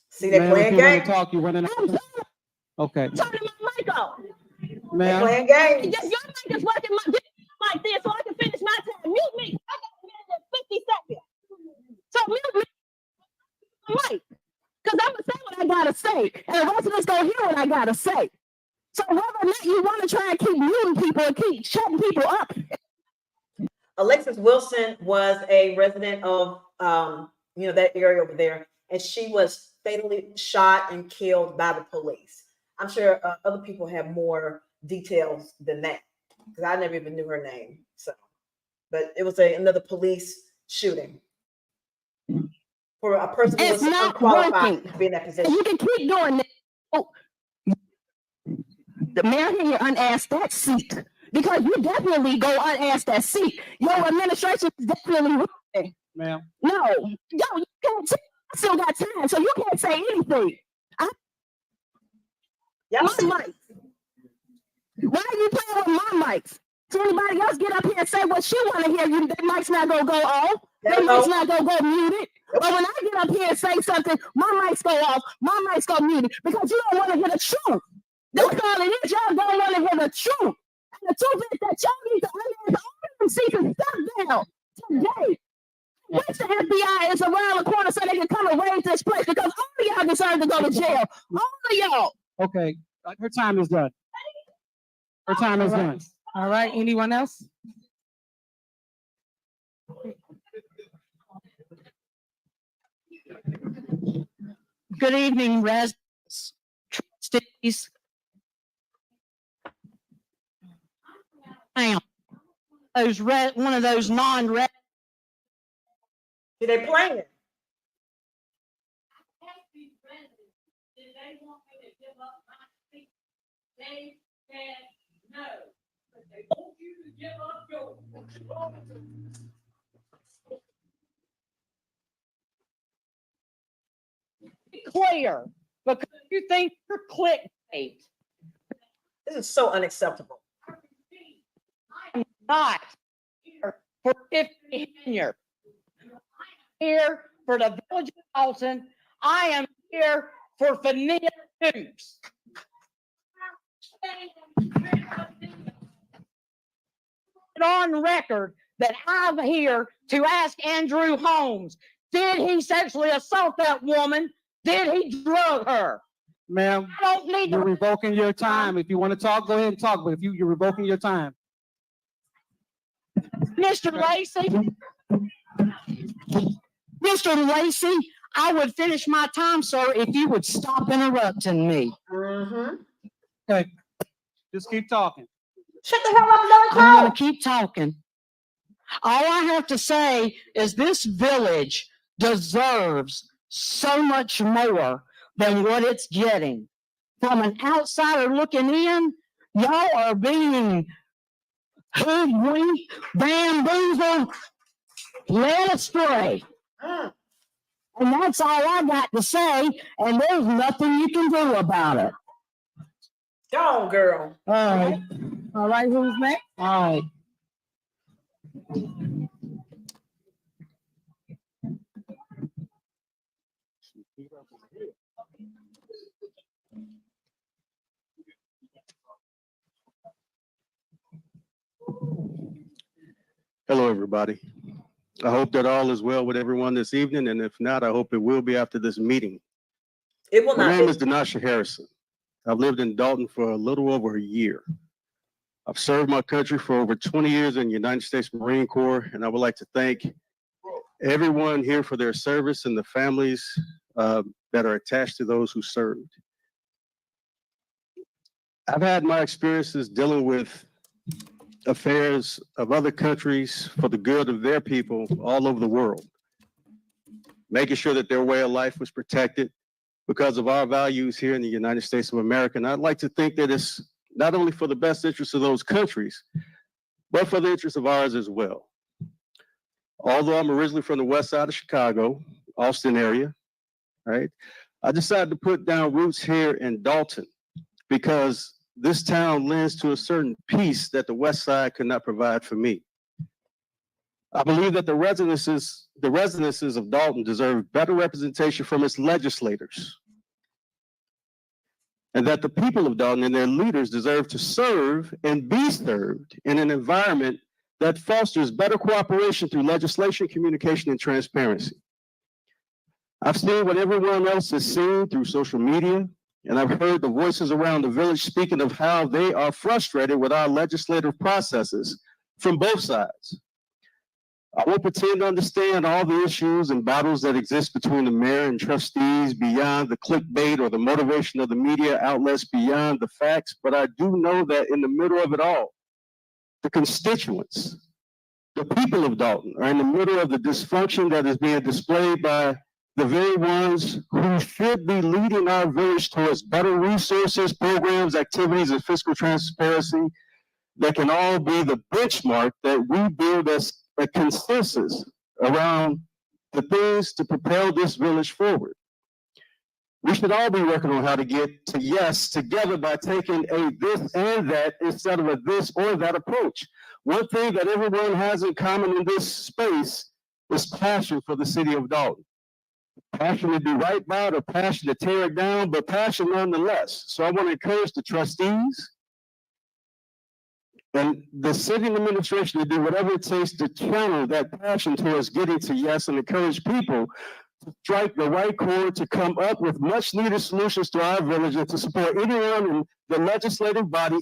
see that playing game? Talk, you're running out. Okay. Turning my mic off. Ma'am. Playing games. Your mic is working like this, so I can finish my time. Mute me. I got a minute and 50 seconds. So mute me. Right. Because I'm going to say what I got to say. And the residents going to hear what I got to say. So whether or not you want to try and keep muting people and keep shutting people up. Alexis Wilson was a resident of, that area over there. And she was fatally shot and killed by the police. I'm sure other people have more details than that because I never even knew her name. So, but it was another police shooting for a person who was unqualified to be in that position. You can keep doing that. The mayor here unasked that seat because you definitely go unasked that seat. Your administration is definitely wrong. Ma'am. No, you can't. I still got time, so you can't say anything. My mics. Why are you playing with my mics? So anybody else get up here and say what she want to hear, their mic's not gonna go off. Their mic's not gonna go muted. But when I get up here and say something, my mic's go off, my mic's go muted because you don't want to hear the truth. That's all it is. Y'all don't want to hear the truth. And the truth is that y'all need to unask all them seats and step down today. Wish the FBI is around the corner so they can come and raid this place because all of y'all deserve to go to jail. All of y'all. Okay, her time is done. Her time is done. All right, anyone else? Good evening, residents, trustees. One of those non-red. Did they playing it? They said no, but they want you to give up yours. Clear, because you think you're clickbait. This is so unacceptable. I'm not here for Tiffany Henyard. I'm here for the village of Dolton. I am here for Henyard News. On record that I'm here to ask Andrew Holmes, did he sexually assault that woman? Did he drug her? Ma'am, I don't need you're to. revoking your time. If you want to talk, go ahead and talk, but if you're revoking your time. Mr. Lacy, Mr. Lacy, I would finish my time, sir, if you would stop interrupting me. Okay, just keep talking. Shut the hell up and don't I'm gonna talk. keep talking. All I have to say is this village deserves so much more than what it's getting. From an outsider looking in, y'all are being hoodwinked, bamboozled, led astray. And that's all I got to say, and there's nothing you can do about it. Go on, girl. All right. All right, who's next? All right. Hello, everybody. I hope that all is well with everyone this evening, and if not, I hope it will be after this meeting. It will My not name be. is Denasha Harrison. I've lived in Dolton for a little over a year. I've served my country for over 20 years in the United States Marine Corps, and I would like to thank everyone here for their service and the families that are attached to those who served. I've had my experiences dealing with affairs of other countries for the good of their people all over the world, making sure that their way of life was protected because of our values here in the United States of America. And I'd like to think that it's not only for the best interest of those countries, but for the interest of ours as well. Although I'm originally from the west side of Chicago, Austin area, right? I decided to put down roots here in Dolton because this town lends to a certain peace that the west side could not provide for me. I believe that the residences of Dolton deserve better representation from its legislators, and that the people of Dolton and their leaders deserve to serve and be served in an environment that fosters better cooperation through legislation, communication, and transparency. I've seen what everyone else has seen through social media, and I've heard the voices around the village speaking of how they are frustrated with our legislative processes from both sides. I won't pretend to understand all the issues and battles that exist between the mayor and trustees beyond the clickbait or the motivation of the media outlets beyond the facts, but I do know that in the middle of it all, the constituents, the people of Dolton are in the middle of the dysfunction that is being displayed by the very ones who should be leading our village towards better resources, programs, activities, and fiscal transparency. that can all be the benchmark that we build as a consensus around the things to propel this village forward. We should all be working on how to get to yes together by taking a this and that instead of a this or that approach. One thing that everyone has in common in this space is passion for the city of Dolton. Passion to do right by it or passion to tear it down, but passion nonetheless. So I want to encourage the trustees and the city administration to do whatever it takes to channel that passion towards getting to yes and encourage people to strike the right chord to come up with much needed solutions to our village and to support anyone in the legislative body,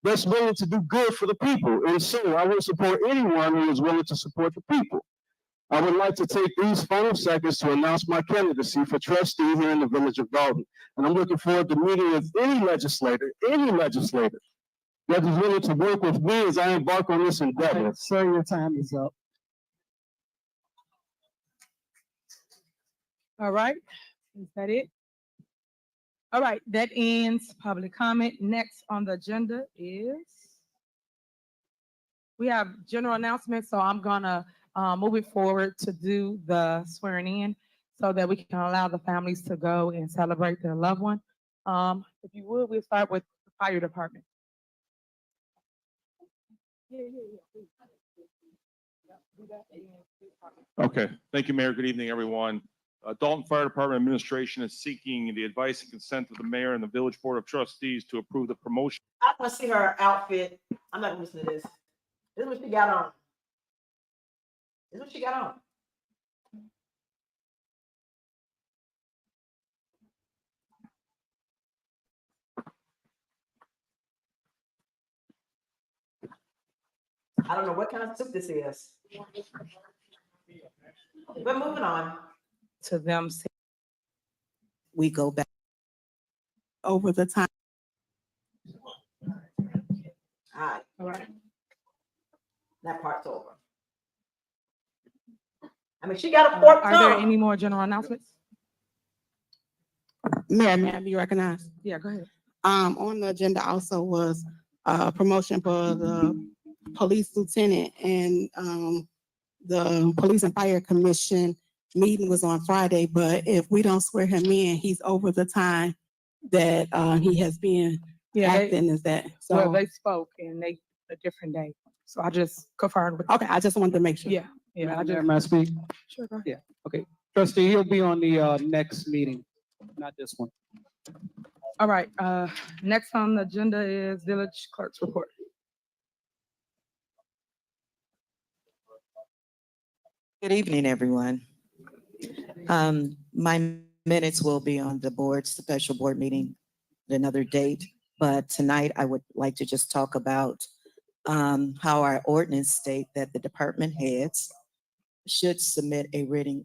that's willing to do good for the people. And so I will support anyone who is willing to support the people. I would like to take these final seconds to announce my candidacy for trustee here in the village of Dolton. And I'm looking forward to meeting with any legislator that is willing to work with me as I embark on this endeavor. Sir, your time is up. All right, is that it? All right, that ends public comment. Next on the agenda is, we have general announcements, so I'm gonna move it forward to do the swearing in so that we can allow the families to go and celebrate their loved one. If you would, we'll start with the fire department. Okay, thank you, Mayor. Good evening, everyone. Dolton Fire Department Administration is seeking the advice and consent of the mayor and the Village Board of Trustees to approve the promotion. I want to see her outfit. I'm not gonna listen to this. This is what she got on. This is what she got on. I don't know what kind of suit this is. But moving on. To them, We go back. Over the time. All all right. That part's over. I mean, she got a fork Are there tongue. any more general announcements? Mayor, may I be recognized? Yeah, go ahead. On the agenda also was promotion for the police lieutenant, and the police and fire commission meeting was on Friday, but if we don't swear him in, he's over the time that he has been acting as that. Well, So, they spoke and they, a different day. So I just confirmed with. okay, I just wanted to make sure. Yeah, yeah, I just. May I speak? Sure, go ahead. Yeah, okay. Trustee, he'll be on the next meeting, not this one. All right, next on the agenda is village clerk's report. Good evening, everyone. My minutes will be on the board's special board meeting at another date, but tonight I would like to just talk about how our ordinance state that the department heads should submit a written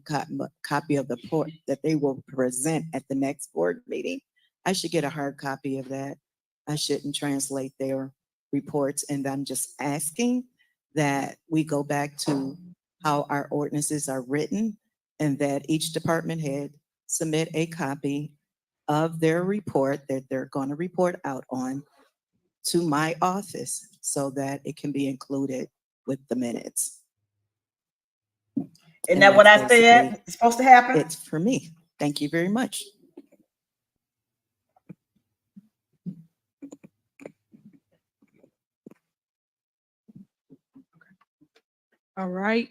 copy of the report that they will present at the next board meeting. I should get a hard copy of that. I shouldn't translate their reports, and I'm just asking that we go back to how our ordinances are written and that each department head submit a copy of their report that they're going to report out on to my office so that it can be included with the minutes. Isn't that what I said? It's supposed to happen? It's for me. Thank you very much. All right,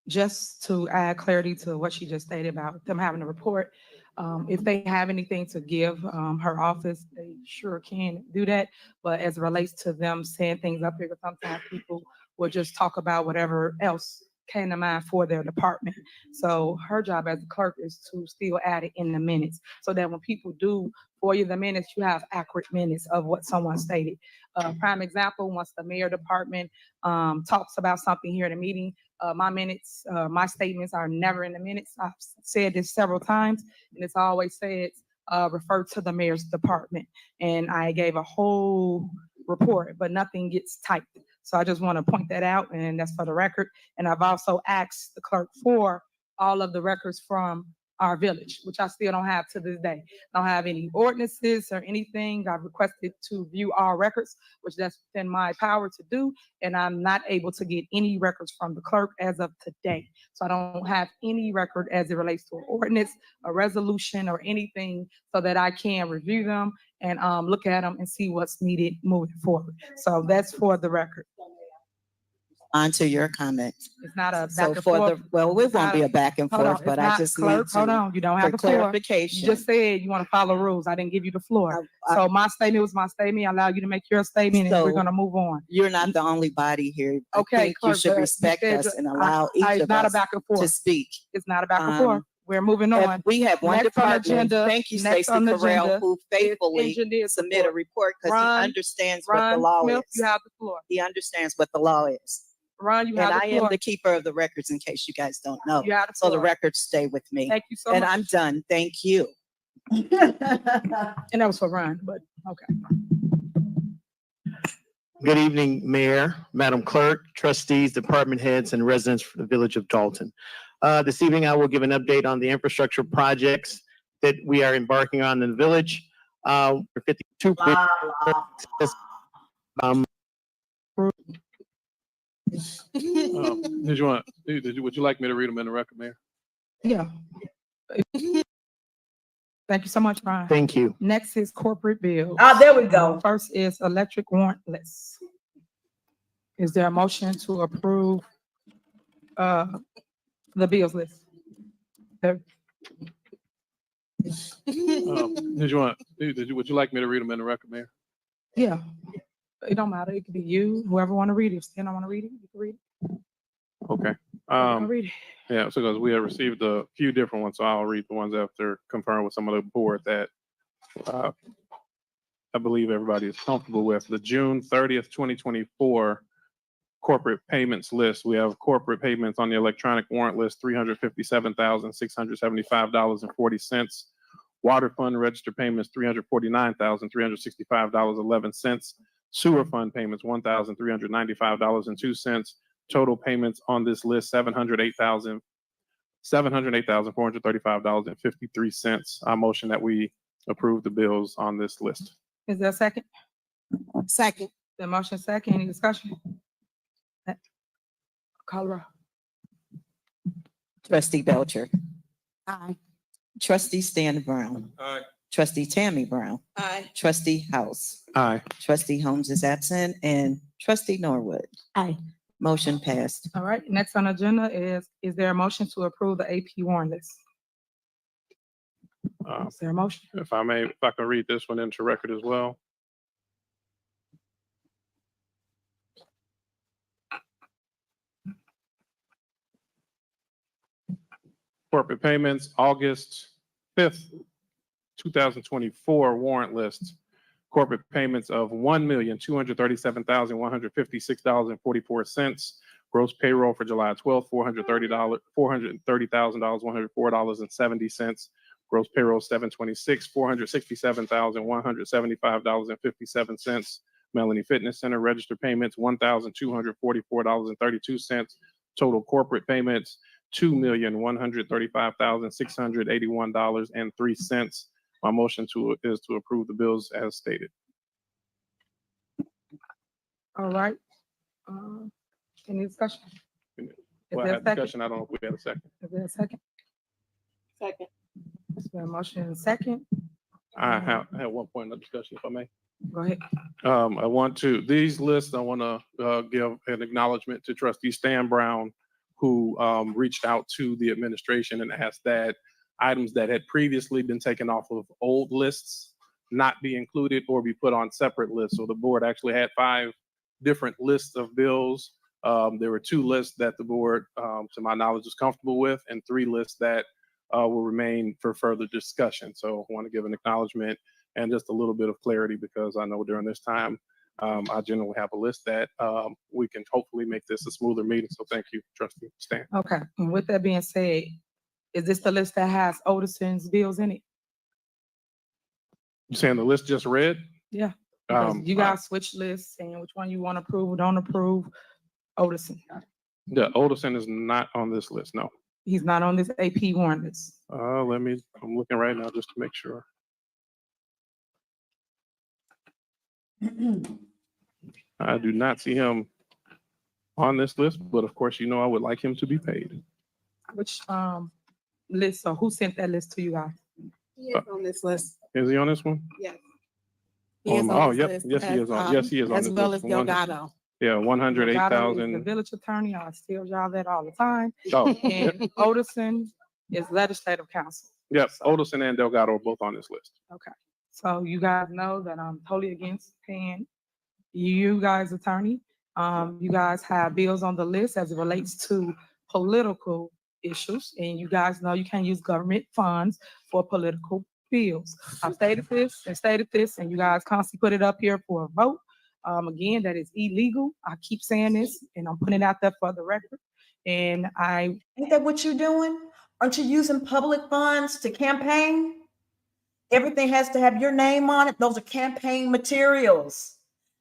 just to add clarity to what she just stated about them having a report, if they have anything to give her office, they sure can do that. But as it relates to them saying things up here, because sometimes people will just talk about whatever else came to mind for their department. So her job as a clerk is to still add it in the minutes so that when people do for you the minutes, you have accurate minutes of what someone stated. Prime example, once the mayor department talks about something here in a meeting, my minutes, my statements are never in the minutes. I've said this several times, and it's always said, refer to the mayor's department. And I gave a whole report, but nothing gets typed. So I just want to point that out, and that's for the record. And I've also asked the clerk for all of the records from our village, which I still don't have to this day. I don't have any ordinances or anything. I've requested to view our records, which that's within my power to do, and I'm not able to get any records from the clerk as of today. So I don't have any record as it relates to an ordinance, a resolution, or anything so that I can review them and look at them and see what's needed moving forward. So that's for the record. On to your comments. It's not a So back and for forth. the, well, it It's won't not be a back and Hold on, forth, but it's I not- just need clerk, hold to, on, you don't have for the floor. You clarification. just said you want to follow rules. I didn't give you the floor. So my statement was my statement. I allow you to make your statement and we're So, gonna move on. You're not the only body here. I Okay, think you clerk, should but you respect said us and I- allow each it's of not a us back and to forth. speak. It's not a back and forth. We're moving If on. we have one Next on the department, agenda- thank you, next Stacey on the Farrell, agenda who is faithfully engineer submit a support. report because he Ron- understands what the Ron law Smith, is. you have the floor. He understands what the law is. Ron, you And have I the am floor. the keeper of the records in case you guys don't know. You have the So the floor. records stay with me. Thank you so And much. I'm done. Thank you. And that was for Ron, but okay. Good evening, Mayor, Madam Clerk, trustees, department heads, and residents for the village of Dolton. This evening, I will give an update on the infrastructure projects that we are embarking on in the village. 52. Would you like me to read them in the record, Mayor? Yeah. Thank you so much, Ron. Thank you. Next is corporate bills. There we go. First is electric warrant list. Is there a motion to approve the bills list? There- Would you like me to read them in the record, Mayor? Yeah, it don't matter. It could be you, whoever want to read it. If you don't want to read it, you can read it. Okay. I'll read it. Yeah, so because we have received a few different ones, so I'll read the ones after confirming with some of the board that I believe everybody is comfortable with. The June 30th, 2024 corporate payments list. We have corporate payments on the electronic warrant list, $357,675.40. Water fund register payments, $349,365.11. Sewer fund payments, $1,395.02. Total payments on this list, $708,435.53. I motion that we approve the bills on this list. Is there a second? Second. The motion second, any discussion? Call roll. Trustee Belcher. Aye. Trustee Stan Brown. Aye. Trustee Tammy Brown. Aye. Trustee House. Aye. Trustee Holmes is absent and Trustee Norwood. Aye. Motion passed. All right, next on the agenda is there a motion to approve the AP warrant list? Is there a motion? If I may, if I can read this one into record as well. Corporate payments, August 5th, 2024 warrant list. Corporate payments of $1,237,156.44. Gross payroll for July 12th, $430,104.70. Gross payroll 7/26, $467,175.57. Melanie Fitness Center registered payments, $1,244.32. Total corporate payments, $2,135,681.03. My motion is to approve the bills as stated. All right. Any discussion? Well, I there a had second? discussion. I don't know if we had a second. Is there a second? Second. Is there a motion and a second? I have one point of discussion, if I may. Go ahead. These lists, I want to give an acknowledgement to Trustee Stan Brown, who reached out to the administration and asked that items that had previously been taken off of old lists not be included or be put on separate lists. So the board actually had 5 different lists of bills. There were 2 lists that the board, to my knowledge, is comfortable with, and 3 lists that will remain for further discussion. So I want to give an acknowledgement and just a little bit of clarity, because I know during this time, I generally have a list that we can hopefully make this a smoother meeting. So thank you, Trustee Stan. Okay, and with that being said, is this the list that has Otison's bills in it? You saying the list just read? Yeah. Because you guys switch lists and which one you want to approve or don't approve. Otison. The Oldison is not on this list, no. He's not on this AP warrant list. I'm looking right now just to make sure. I do not see him on this list, but of course, I would like him to be paid. Which, list, or who sent that list to you guys? He is on this list. Is he on this one? Yes. He is on this Yep, list. yes, he is on, yes, he is on As this well list. as Delgado. Yeah, Delgado is the 108,000. village attorney. I tell y'all that all the time. Oh, And Oderson is legislative counsel. yep, Oderson and Delgado are both on this list. Okay, so you guys know that I'm totally against paying you guys attorney. You guys have bills on the list as it relates to political issues, and you guys know you can't use government funds for political bills. I've stated this, and you guys constantly put it up here for a vote. Again, that is illegal. I keep saying this, and I'm putting it out there for the record. And Ain't that what you're doing? Aren't you using public funds to campaign? Everything has to have your name on it. Those are campaign materials.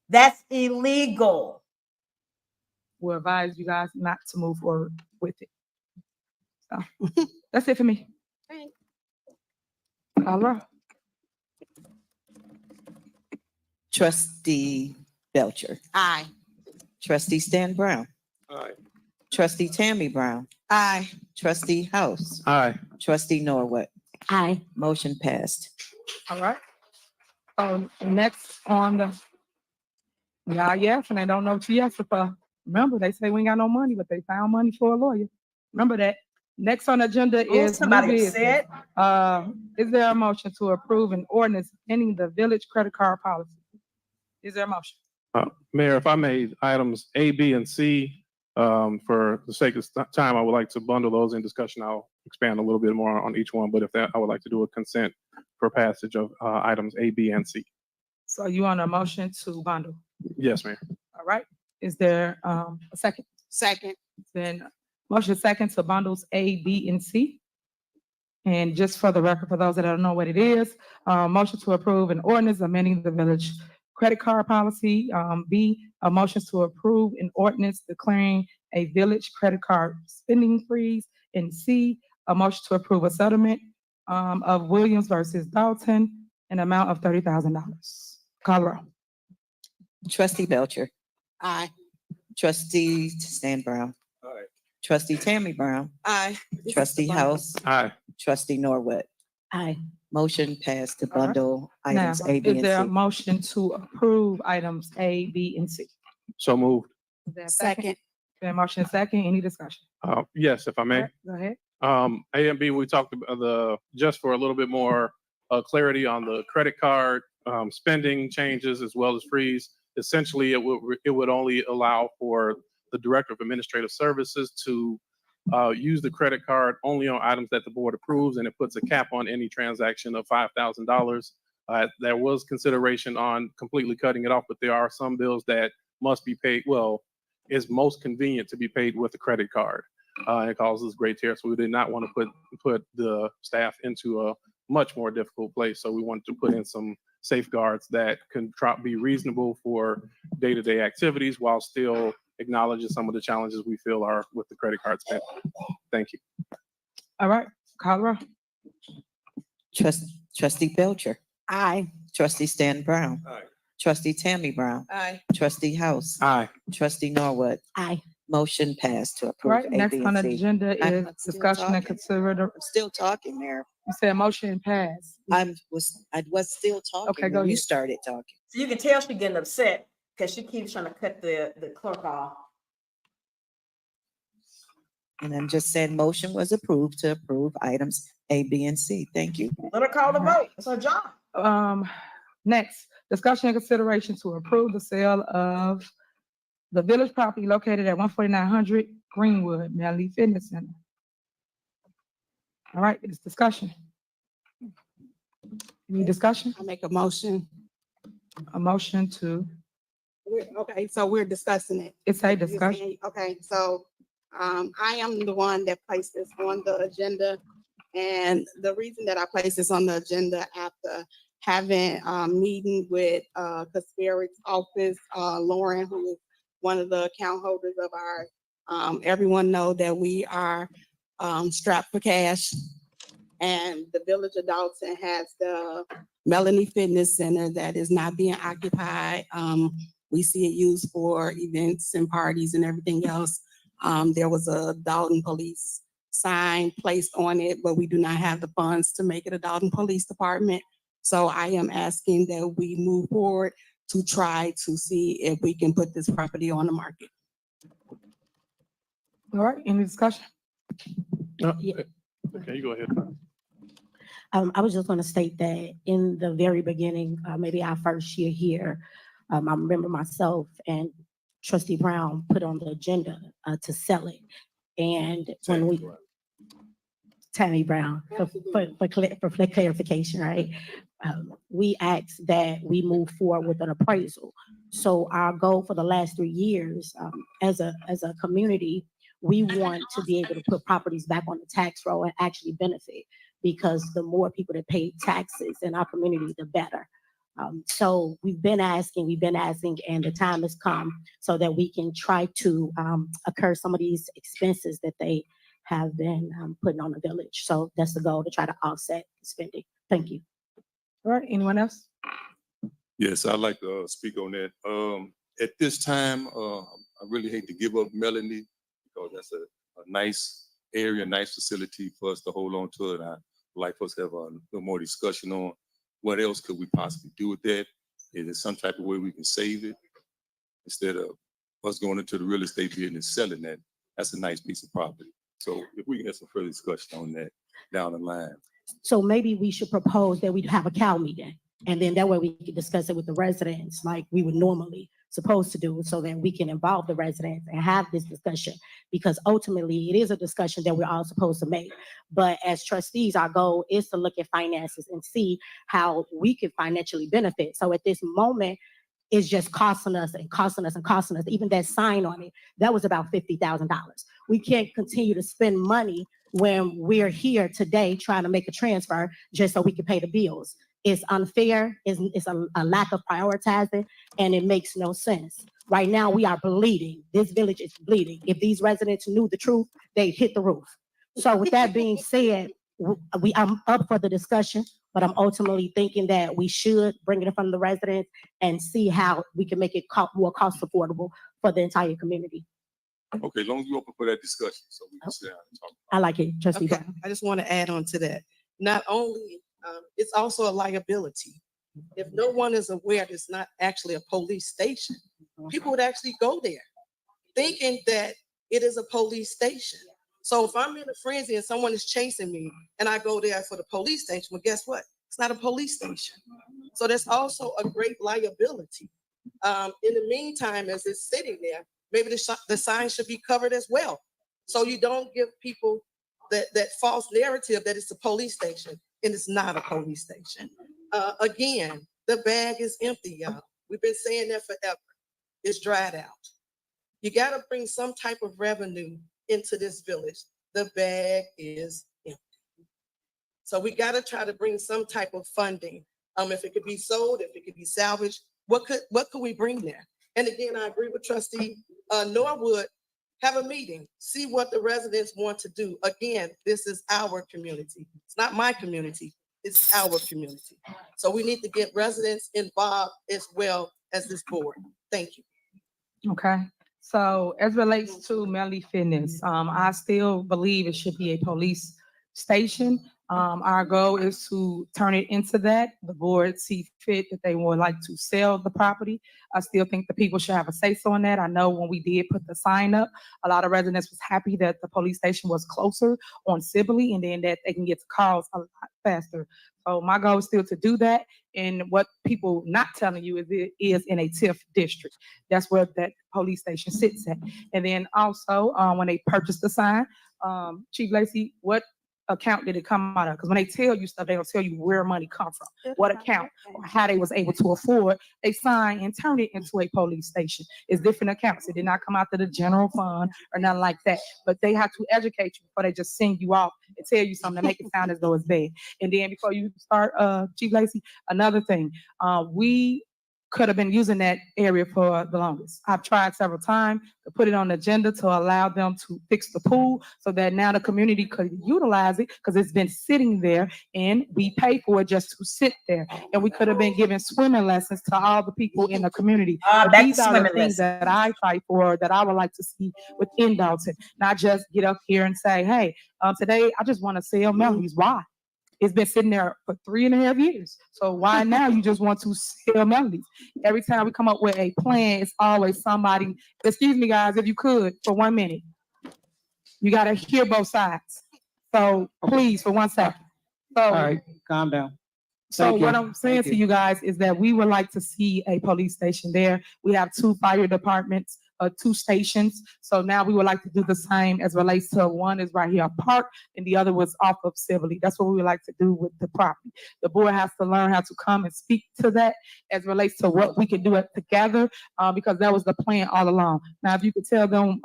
That's illegal. will advise you guys not to move forward with it. So that's it for me. All right. Trustee Belcher. Aye. Trustee Stan Brown. Aye. Trustee Tammy Brown. Aye. Trustee House. Aye. Trustee Norwood. Aye. Motion passed. All right. Next on the, y'all yes, and I don't know what you yes for. Remember, they say we ain't got no money, but they found money for a lawyer. Remember that. Next on the agenda Oh, is new somebody business. said. Is there a motion to approve an ordinance ending the village credit card policy? Is there a motion? Mayor, if I may, items A, B, and C, for the sake of time, I would like to bundle those in discussion. I'll expand a little bit more on each one, but if that, I would like to do a consent for passage of items A, B, and C. So you want a motion to bundle? Yes, Mayor. All right. Is there a second? Second. Then motion second to bundles A, B, and C. And just for the record, for those that don't know what it is, motion to approve an ordinance amending the village credit card policy. B, a motion to approve an ordinance declaring a village credit card spending freeze. And C, a motion to approve a settlement of Williams versus Dolton, an amount of $30,000. Call the roll. Trustee Belcher. Aye. Trustee Stan Brown. Aye. Trustee Tammy Brown. Aye. Trustee House. Aye. Trustee Norwood. Aye. Motion passed to All right. bundle Now, items A, B, is there a and C. motion to approve items A, B, and C? So moved. Is there a Second. Then motion second, any discussion? Yes, if I may. All right, go ahead. A and B, we talked about just for a little bit more clarity on the credit card spending changes as well as freeze. Essentially, it would only allow for the Director of Administrative Services to use the credit card only on items that the board approves, and it puts a cap on any transaction of $5,000. There was consideration on completely cutting it off, but there are some bills that must be paid. Well, it's most convenient to be paid with a credit card. It causes great tear, so we did not want to put the staff into a much more difficult place. So we wanted to put in some safeguards that can be reasonable for day-to-day activities while still acknowledging some of the challenges we feel are with the credit card spend. Thank you. All right, call the roll. Trustee Belcher. Aye. Trustee Stan Brown. Aye. Trustee Tammy Brown. Aye. Trustee House. Aye. Trustee Norwood. Aye. Motion passed to All approve right, A, next B, on and the C. agenda I'm is still discussion and talking. consider the, I'm still talking, Mayor. you said motion passed. I was still talking. Okay, go when you ahead. started talking. So you can tell she's getting upset because she keeps trying to cut the clerk off. And I'm just saying motion was approved to approve items A, B, and C. Thank you. Let her call the vote. It's her job. Next, discussion and consideration to approve the sale of the village property located at 14900 Greenwood, Manley Fitness Center. All right, it's discussion. Any discussion? I make a motion. A motion to, Okay, so we're discussing it. it's a discussion. Okay, so I am the one that placed this on the agenda. And the reason that I placed this on the agenda after having a meeting with Casperic's office, Lauren, who is one of the account holders of our, everyone know that we are strapped for cash. And the Village of Dolton has the Melanie Fitness Center that is not being occupied. We see it used for events and parties and everything else. There was a Dolton Police sign placed on it, but we do not have the funds to make it a Dolton Police Department. So I am asking that we move forward to try to see if we can put this property on the market. All right, any discussion? Okay, you go ahead. I was just going to state that in the very beginning, maybe our first year here, I remember myself and Trustee Brown put on the agenda to sell it. And when we, Tammy Brown, for clarification, right? We asked that we move forward with an appraisal. So our goal for the last 3 years, as a community, we want to be able to put properties back on the tax roll and actually benefit, because the more people that pay taxes in our community, the better. So we've been asking, and the time has come so that we can try to occur some of these expenses that they have been putting on the village. So that's the goal, to try to offset spending. Thank you. All right, anyone else? Yes, I'd like to speak on that. At this time, I really hate to give up Melanie, because that's a nice area, nice facility for us to hold on to it. I'd like for us to have a little more discussion on what else could we possibly do with that. Is there some type of way we can save it instead of us going into the real estate business and selling that? That's a nice piece of property. So if we can have some further discussion on that down the line. So maybe we should propose that we have a CAL meeting, and then that way we can discuss it with the residents like we would normally supposed to do, so that we can involve the residents and have this discussion, because ultimately it is a discussion that we're all supposed to make. But as trustees, our goal is to look at finances and see how we can financially benefit. So at this moment, it's just costing us and costing us and costing us. Even that sign on it, that was about $50,000. We can't continue to spend money when we're here today trying to make a transfer just so we can pay the bills. It's unfair, it's a lack of prioritizing, and it makes no sense. Right now, we are bleeding. This village is bleeding. If these residents knew the truth, they'd hit the roof. So with that being said, I'm up for the discussion, but I'm ultimately thinking that we should bring it in front of the residents and see how we can make it more cost affordable for the entire community. Okay, as long as you're open for that discussion, so we can sit down and talk. I like it, Trustee Okay, Brown. I just want to add on to that. Not only, it's also a liability. If no one is aware it's not actually a police station, people would actually go there thinking that it is a police station. So if I'm in a frenzy and someone is chasing me and I go there for the police station, well, guess what? It's not a police station. So that's also a great liability. In the meantime, as it's sitting there, maybe the sign should be covered as well. So you don't give people that false narrative that it's a police station, and it's not a police station. Again, the bag is empty, y'all. We've been saying that forever. It's dried out. You got to bring some type of revenue into this village. The bag is empty. So we got to try to bring some type of funding. If it could be sold, if it could be salvaged, what could we bring there? And again, I agree with Trustee Norwood. Have a meeting, see what the residents want to do. Again, this is our community. It's not my community, it's our community. So we need to get residents involved as well as this board. Thank you. Okay, so as relates to Melly Fitness, I still believe it should be a police station. Our goal is to turn it into that. The board see fit that they would like to sell the property. I still think the people should have a say-so on that. I know when we did put the sign up, a lot of residents was happy that the police station was closer on Sibley, and then that they can get to calls a lot faster. So my goal is still to do that. And what people not telling you is it is in a TIF district. That's where that police station sits at. And then also, when they purchased the sign, Chief Lacy, what account did it come out of? Because when they tell you stuff, they don't tell you where money come from, what account, or how they was able to afford a sign and turn it into a police station. It's different accounts. It did not come out to the general fund or nothing like that. But they have to educate you before they just send you off and tell you something to make it sound as though it's bad. And then before you start, Chief Lacy, another thing, we could have been using that area for the longest. I've tried several times to put it on the agenda to allow them to fix the pool so that now the community could utilize it because it's been sitting there and we pay for it just to sit there. And we could have been giving swimming lessons to all the people in the community. But Back these to are the swimming things lessons. that I fight for, that I would like to see within Dolton. Not just get up here and say, hey, today I just want to sell melodies. Why? It's been sitting there for 3.5 years. So why now you just want to sell melodies? Every time we come up with a plan, it's always somebody. Excuse me, guys, if you could, for 1 minute. You got to hear both sides. So please, for 1 second. So, All right, calm down. so Thank what you. I'm saying Thank to you. you guys is that we would like to see a police station there. We have 2 fire departments, 2 stations. So now we would like to do the same as relates to one is right here at Park and the other was off of Sibley. That's what we would like to do with the property. The board has to learn how to come and speak to that as relates to what we can do it together, because that was the plan all along. Now, if you could tell them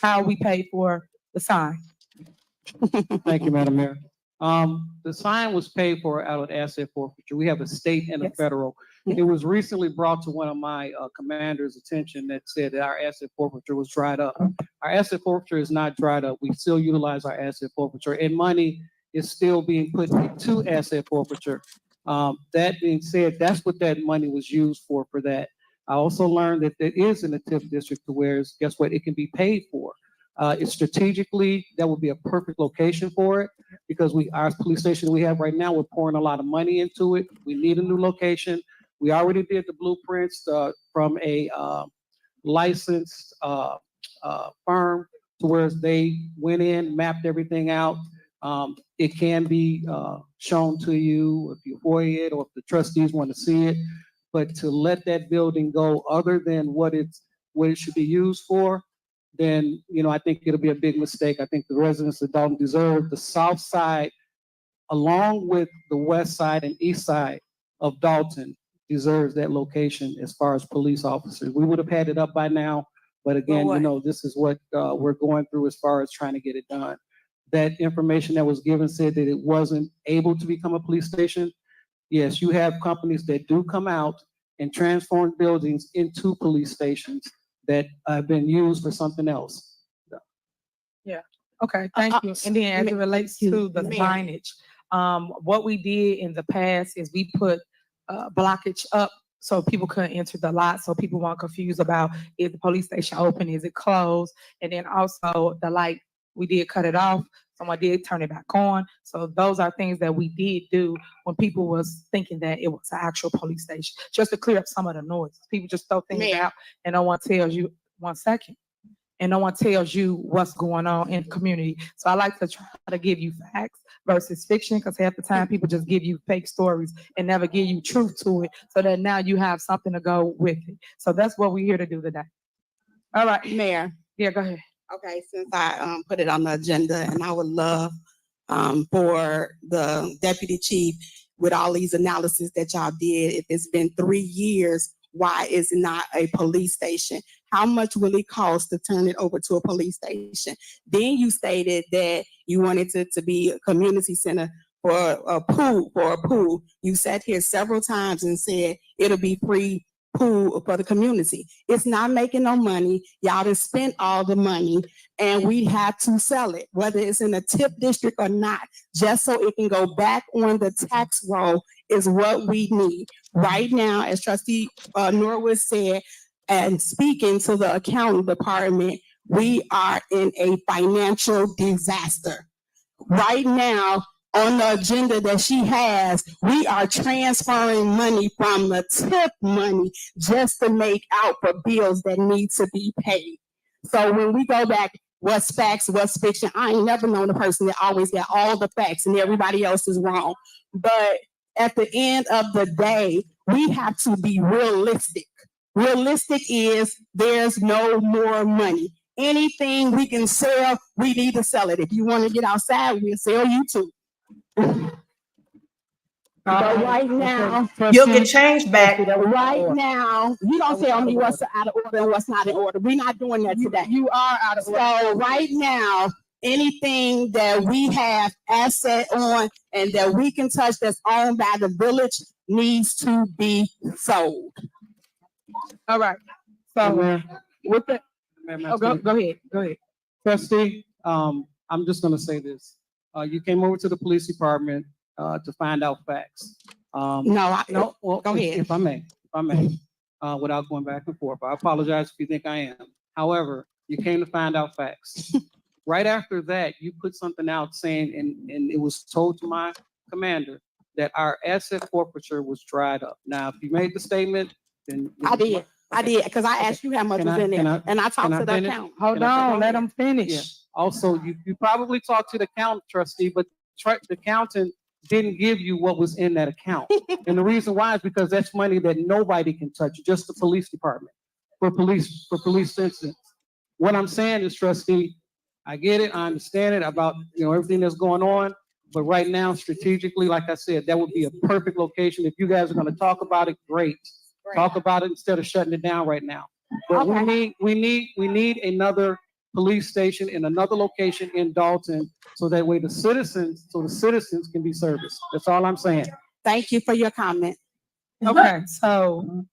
how we paid for the sign. Thank you, Madam Mayor. The sign was paid for out of asset forfeiture. We have a state and a Yes. federal. It was recently brought to one of my commanders' attention that said that our asset forfeiture was dried up. Our asset forfeiture is not dried up. We still utilize our asset forfeiture and money is still being put into asset forfeiture. That being said, that's what that money was used for that. I also learned that there is in the TIF district to where, guess what, it can be paid for. It's strategically, that would be a perfect location for it because our police station we have right now, we're pouring a lot of money into it. We need a new location. We already did the blueprints from a licensed firm to where they went in, mapped everything out. It can be shown to you if you avoid it or if the trustees want to see it. But to let that building go other than what it should be used for, then, I think it'll be a big mistake. I think the residents of Dolton deserve the south side, along with the west side and east side of Dolton, deserves that location as far as police officers. We would have had it up by now, but again, this is what we're going through as far as trying to get it done. That information that was given said that it wasn't able to become a police station. Yes, you have companies that do come out and transform buildings into police stations that have been used for something else. Yeah. Okay, thank you. And then as it relates to the signage, what we did in the past is we put blockage up so people couldn't enter the lot, so people weren't confused about is the police station open, is it closed? And then also the light, we did cut it off. Someone did turn it back on. So those are things that we did do when people was thinking that it was an actual police station, just to clear up some of the noise. People just throw things out and no one tells you 1 second. And no one tells you what's going on in the community. So I like to try to give you facts versus fiction, because half the time people just give you fake stories and never give you truth to it, so that now you have something to go with it. So that's what we're here to do today. All right. Mayor. Yeah, go ahead. Okay, since I put it on the agenda, and I would love for the deputy chief, with all these analysis that y'all did, if it's been 3 years, why is it not a police station? How much will it cost to turn it over to a police station? Then you stated that you wanted it to be a community center for a pool. You sat here several times and said it'll be free pool for the community. It's not making no money. Y'all done spent all the money and we have to sell it, whether it's in a TIF district or not, just so it can go back on the tax roll is what we need. Right now, as Trustee Norwood said, and speaking to the accounting department, we are in a financial disaster. Right now, on the agenda that she has, we are transferring money from the TIP money just to make out for bills that need to be paid. So when we go back, what's facts, what's fiction, I ain't never known a person that always got all the facts and everybody else is wrong. But at the end of the day, we have to be realistic. Realistic is there's no more money. Anything we can sell, we need to sell it. If you want to get outside, we'll sell you too. But right now, You'll get changed back. right now, you don't tell me what's out of order and what's not in order. We're not doing that today. You are out of order. So right now, anything that we have asset on and that we can touch that's owned by the village needs to be sold. All right. So with the, Madam go ahead. Trustee, I'm just gonna say this. You came over to the police department, to find out facts. No, well, go ahead. If I may, without going back and forth, I apologize if you think I am. However, you came to find out facts. Right after that, you put something out saying, and it was told to my commander that our asset forfeiture was dried up. Now, if you made the statement, then. I did, because I asked you how much Can was I- in can there, I- and I talked can I to the finish? account. Hold on, let him finish. Yeah. Also, you probably talked to the account trustee, but the accountant didn't give you what was in that account. And the reason why is because that's money that nobody can touch, just the police department, for police incidents. What I'm saying is, trustee, I get it, I understand it about, everything that's going on, but right now, strategically, like I said, that would be a perfect location. If you guys are gonna talk about it, great. Talk about it instead of shutting it down right now. But we need another police station in another location in Dolton, so that way the citizens can be serviced. That's all I'm saying. Thank you for your comment. Okay, so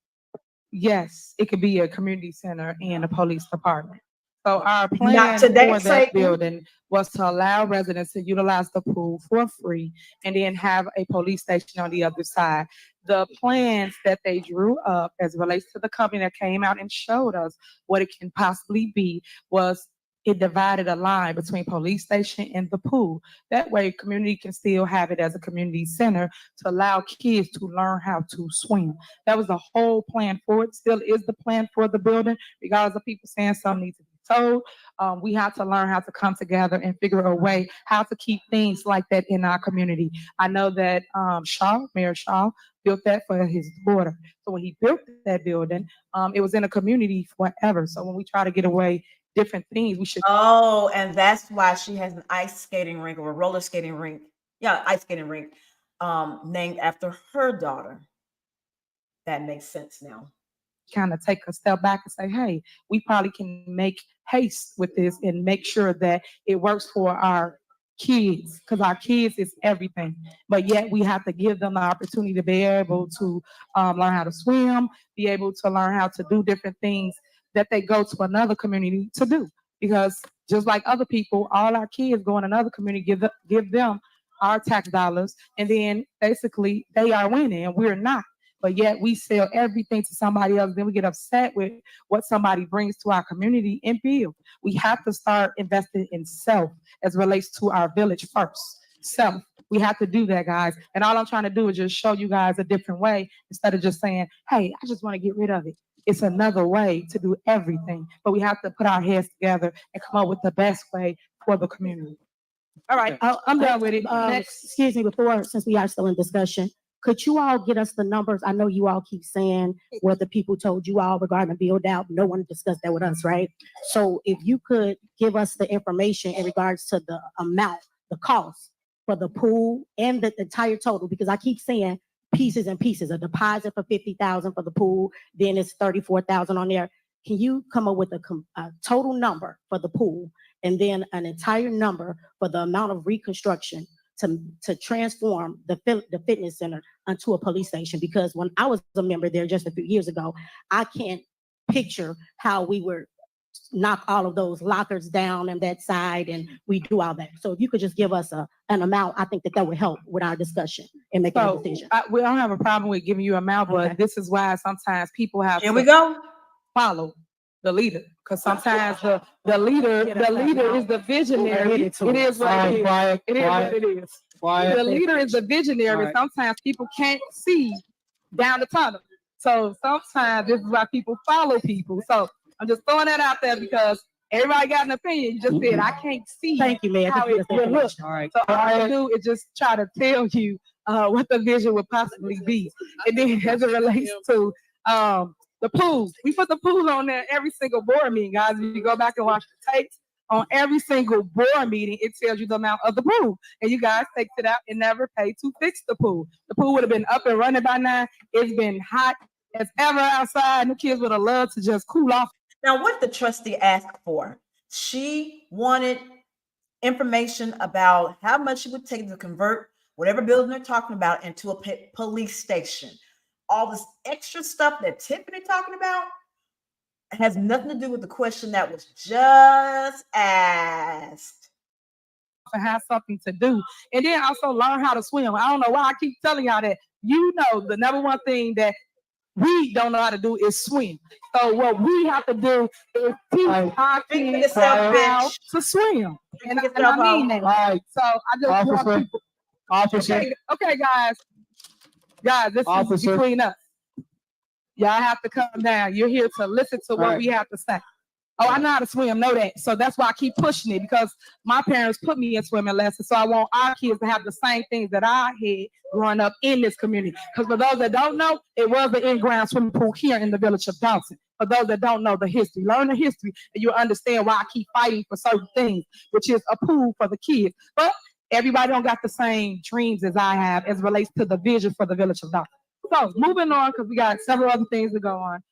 yes, it could be a community center and a police department. So our plan Not for today, that Satan. building was to allow residents to utilize the pool for free and then have a police station on the other side. The plans that they drew up as it relates to the company that came out and showed us what it can possibly be was it divided a line between police station and the pool. That way, community can still have it as a community center to allow kids to learn how to swim. That was the whole plan for it. Still is the plan for the building, regardless of people saying something needs to be told. We have to learn how to come together and figure a way how to keep things like that in our community. I know that Mayor Shaw, built that for his daughter. So when he built that building, it was in a community forever. So when we try to get away different things, we should. Oh, and that's why she has an ice skating rink or a roller skating rink. Yeah, ice skating rink, named after her daughter. That makes sense now. Kind of take a step back and say, hey, we probably can make haste with this and make sure that it works for our kids, because our kids is everything. But yet we have to give them the opportunity to be able to learn how to swim, be able to learn how to do different things that they go to another community to do. Because just like other people, all our kids go in another community, give them our tax dollars, and then basically they are winning and we're not. But yet we sell everything to somebody else. Then we get upset with what somebody brings to our community and build. We have to start investing in self as relates to our village first. Self. We have to do that, guys. And all I'm trying to do is just show you guys a different way instead of just saying, hey, I just want to get rid of it. It's another way to do everything. But we have to put our heads together and come up with the best way for the community. All right, I'm done with it. Next. Excuse me, since we are still in discussion, could you all get us the numbers? I know you all keep saying what the people told you all regarding the build out. No one discussed that with us, right? So if you could give us the information in regards to the amount, the cost for the pool and the entire total, because I keep saying pieces and pieces, a deposit for 50,000 for the pool, then it's 34,000 on there. Can you come up with a total number for the pool and then an entire number for the amount of reconstruction to transform the fitness center into a police station? Because when I was a member there just a few years ago, I can't picture how we would knock all of those lockers down on that side and we do all that. So if you could just give us an amount, I think that would help with our discussion and making a decision. We don't have a problem with giving you an amount, but this is why sometimes people have Here we go. Follow the leader, because sometimes the leader is the visionary. It is what it is. It is what it is. The leader is the visionary. Sometimes people can't see down the tunnel. So sometimes this is why people follow people. So I'm just throwing that out there because everybody got an opinion. You just said, I can't see. Thank you, Mayor. How it will look. So all I do is just try to tell you what the vision would possibly be. And then as it relates to the pool, we put the pool on there every single board meeting, guys. If you go back and watch the tapes, on every single board meeting, it tells you the amount of the pool. And you guys take it out and never pay to fix the pool. The pool would have been up and running by now. It's been hot as ever outside, and the kids would have loved to just cool off. Now, what did the trustee ask for? She wanted information about how much it would take to convert whatever building they're talking about into a police station. all this extra stuff that Tiffany talking about has nothing to do with the question that was just asked. And have something to do. And then also learn how to swim. I don't know why I keep telling y'all that. You know, the number one thing that we don't know how to do is swim. So what we have to do is teach our kids how to swim. And I mean that. So I just want people. Okay, guys, this is between us. Y'all have to calm down. You're here to listen to what we have to say. Oh, I know how to swim, know that. So that's why I keep pushing it, because my parents put me in swimming lessons. So I want our kids to have the same things that I had growing up in this community. Because for those that don't know, it was an in-ground swimming pool here in the village of Dolton. For those that don't know the history, learn the history, and you'll understand why I keep fighting for certain things, which is a pool for the kids. But everybody don't got the same dreams as I have as it relates to the vision for the village of Dolton. So moving on, because we got several other things to go on.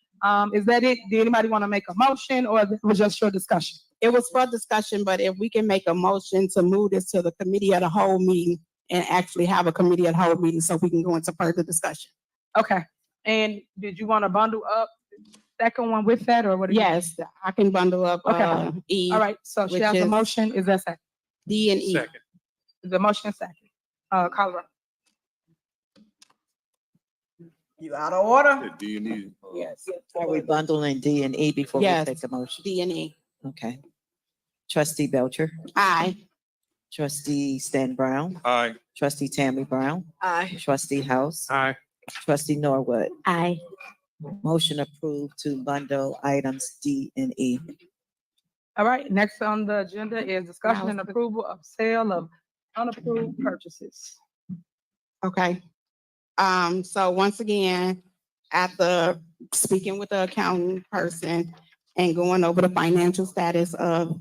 Is that it? Did anybody want to make a motion, or it was just your discussion? It was for discussion, but if we can make a motion to move this to the committee of the whole meeting and actually have a committee of the whole meeting so we can go into further discussion. Okay. And did you want to bundle up the second one with that, or what? Yes, I can bundle up. Okay. E. All right. So she has a motion. Is that second? D and E. Second. The motion second. Colorado. You out of order? Do you need? Yes. Are we bundling D and E before we Yes. take a motion? D and E. Okay. Trustee Belcher, Aye. trustee Stan Brown, Aye. trustee Tammy Brown, Aye. trustee House, Aye. trustee Norwood. Aye. Motion approved to bundle items D and E. All right. Next on the agenda is discussion and approval of sale of unapproved purchases. Okay. So once again, after speaking with the accounting person and going over the financial status of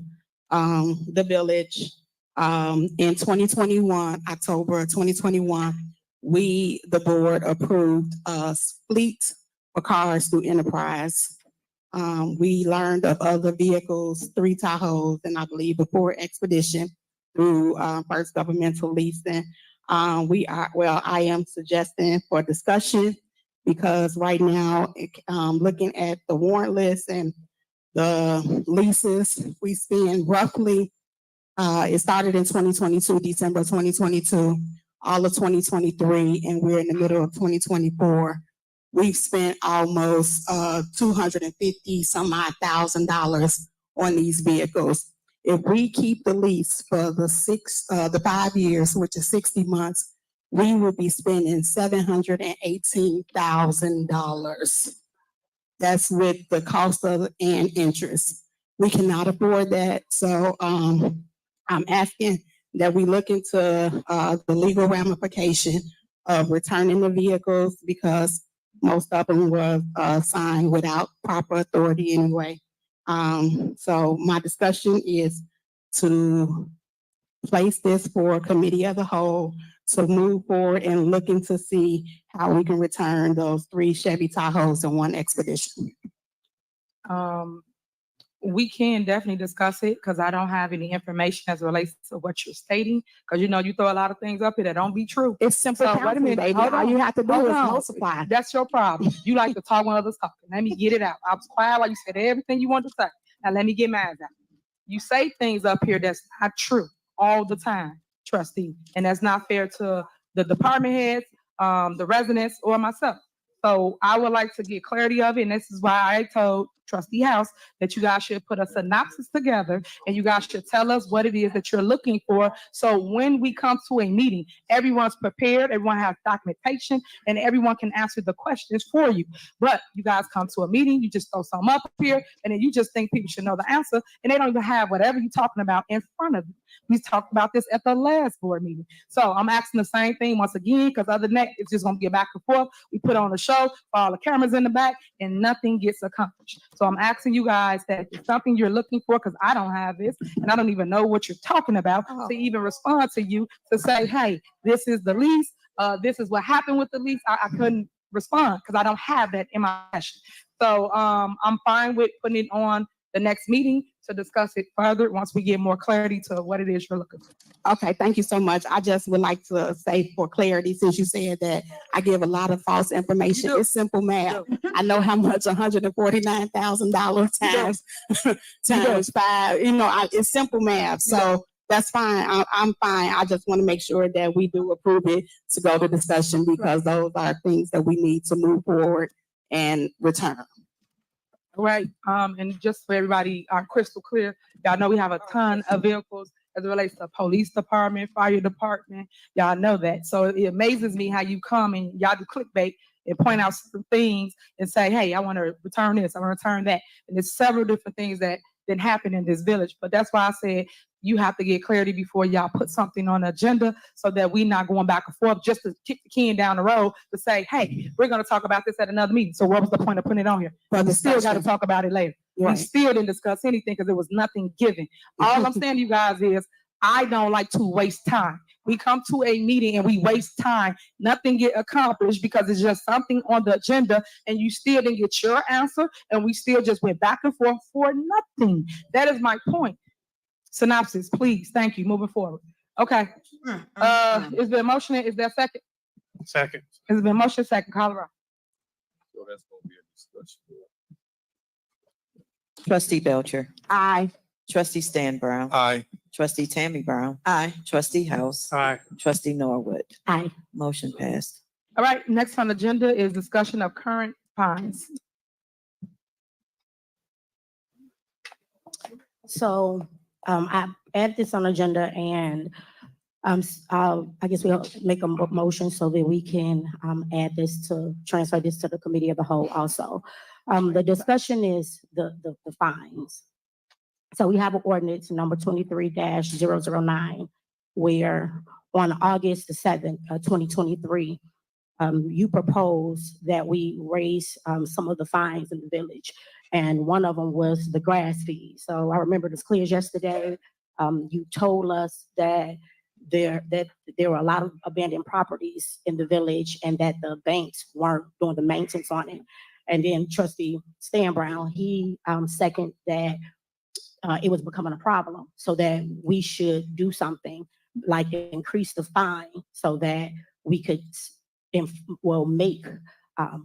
the village, in 2021, October 2021, the board approved a fleet for cars through Enterprise. We learned of other vehicles, 3 Tahoes, and I believe a Ford Expedition through First Governmental Leasing. I am suggesting for discussion, because right now, looking at the warrant list and the leases, we spend roughly, it started in 2022, December 2022, all of 2023, and we're in the middle of 2024. We've spent almost $250 some odd $1,000 on these vehicles. If we keep the lease for the 5 years, which is 60 months, we will be spending $718,000. That's with the cost of and interest. We cannot afford that. So I'm asking that we look into the legal ramification of returning the vehicles, because most of them were signed without proper authority anyway. So my discussion is to place this for committee of the whole, to move forward and looking to see how we can return those 3 Chevy Tahoes and 1 Expedition. We can definitely discuss it, because I don't have any information as it relates to what you're stating, because you throw a lot of things up here that don't be true. It's simple So, wait a counting, minute. baby. Hold All on. you have to do Hold is on. multiply. That's your problem. You like to talk when others talking. Let me get it out. I was quiet while you said everything you wanted to say. Now let me get mine out. You say things up here that's not true all the time, trustee, and that's not fair to the department heads, the residents, or myself. So I would like to get clarity of it, and this is why I told Trustee House that you guys should put a synopsis together, and you guys should tell us what it is that you're looking for. So when we come to a meeting, everyone's prepared, everyone has documentation, and everyone can answer the questions for you. But you guys come to a meeting, you just throw something up here, and then you just think people should know the answer, and they don't even have whatever you're talking about in front of you. We talked about this at the last board meeting. So I'm asking the same thing once again, because other than that, it's just gonna be a back and forth. We put on a show, all the cameras in the back, and nothing gets accomplished. So I'm asking you guys that if it's something you're looking for, because I don't have this, and I don't even know what you're talking about, to even respond to you, to say, hey, this is the lease, this is what happened with the lease. I couldn't respond because I don't have that in my session. So I'm fine with putting it on the next meeting, to discuss it further once we get more clarity to what it is you're looking for. Okay, thank you so much. I just would like to say for clarity, since you said that I give a lot of false information, it's simple math. I know how much $149,000 times times 5, it's simple math. So that's fine. I'm fine. I just want to make sure that we do approve it to go to discussion because those are things that we need to move forward and return. All right, and just for everybody, are crystal clear, y'all know we have a ton of vehicles as it relates to police department, fire department, y'all know that. So it amazes me how you come and y'all do clickbait and point out some things and say, hey, I want to return this, I want to return that. And there's several different things that didn't happen in this village, but that's why I said you have to get clarity before y'all put something on the agenda so that we not going back and forth just to kick the can down the road to say, hey, we're going to talk about this at another meeting. So what was the point of putting it on here? We still got to talk about it later. Right. We still didn't discuss anything because there was nothing given. All I'm saying to you guys is I don't like to waste time. We come to a meeting and we waste time. Nothing get accomplished because it's just something on the agenda and you still didn't get your answer and we still just went back and forth for nothing. That is my point. Synopsis, please. Thank you. Moving forward. Okay. Is there a motion? Is there a second? Second. Is there a motion? Second. Colorado. So that's gonna be a discussion. Trustee Belcher. Aye. Trustee Stan Brown. Aye. Trustee Tammy Brown. Aye. Trustee House. Aye. Trustee Norwood. Aye. Motion passed. All right. Next on the agenda is discussion of current fines. So I add this on agenda and I guess we'll make a motion so that we can add this to transfer this to the committee of the whole also. The discussion is the fines. So we have an ordinance number 23-009 where on August the 7th, 2023, you propose that we raise some of the fines in the village. And one of them was the grass fee. So I remember this clear as yesterday. You told us that there were a lot of abandoned properties in the village and that the banks weren't doing the maintenance on it. And then Trustee Stan Brown, he seconded that it was becoming a problem so that we should do something like increase the fine so that we could make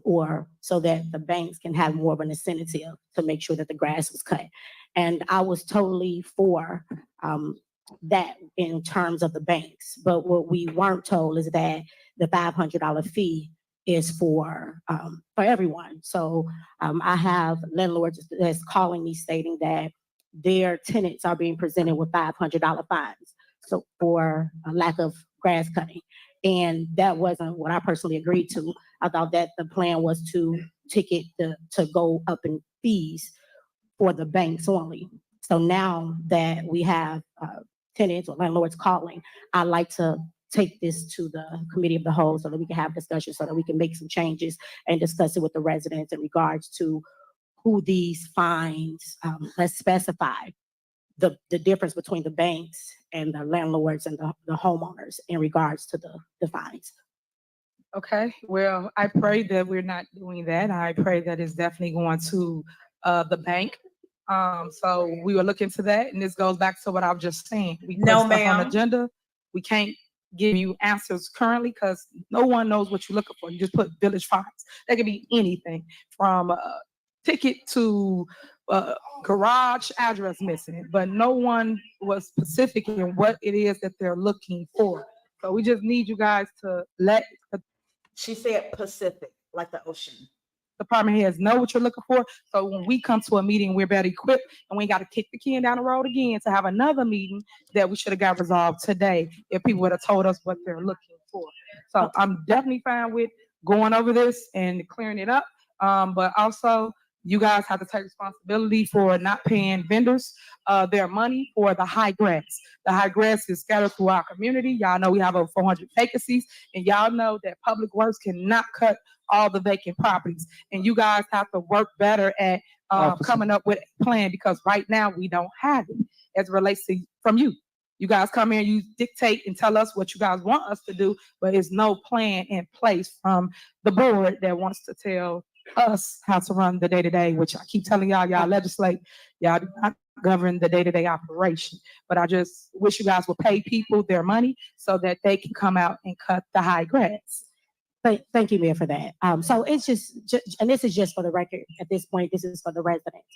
or so that the banks can have more of an incentive to make sure that the grass was cut. And I was totally for that in terms of the banks. But what we weren't told is that the $500 fee is for everyone. So I have landlords that's calling me stating that their tenants are being presented with $500 fines. So for a lack of grass cutting. And that wasn't what I personally agreed to. I thought that the plan was to ticket to go up in fees for the banks only. So now that we have tenants or landlords calling, I'd like to take this to the committee of the whole so that we can have discussion so that we can make some changes and discuss it with the residents in regards to who these fines, let's specify the difference between the banks and the landlords and the homeowners in regards to the fines. Okay, well, I pray that we're not doing that. I pray that it's definitely going to the bank. So we will look into that, and this goes back to what I was just saying. We put No, stuff on the ma'am. agenda. We can't give you answers currently because no one knows what you're looking for. You just put village fines. That could be anything from ticket to garage address missing, but no one was specific in what it is that they're looking for. So we just need you guys to let She said Pacific, like the ocean. department heads know what you're looking for. So when we come to a meeting, we're better equipped and we ain't got to kick the can down the road again to have another meeting that we should have got resolved today if people would have told us what they're looking for. So I'm definitely fine with going over this and clearing it up. But also you guys have to take responsibility for not paying vendors their money for the high grass. The high grass is scattered through our community. Y'all know we have over 400 vacancies, and y'all know that Public Works cannot cut all the vacant properties. And you guys have to work better at coming up with a plan because right now we don't have it as it relates to from you. You guys come here, you dictate and tell us what you guys want us to do, but there's no plan in place from the board that wants to tell us how to run the day-to-day, which I keep telling y'all, y'all legislate, y'all do not govern the day-to-day operation. But I just wish you guys would pay people their money so that they can come out and cut the high grass. Thank you, Mayor, for that. So it's just, and this is just for the record at this point, this is for the residents.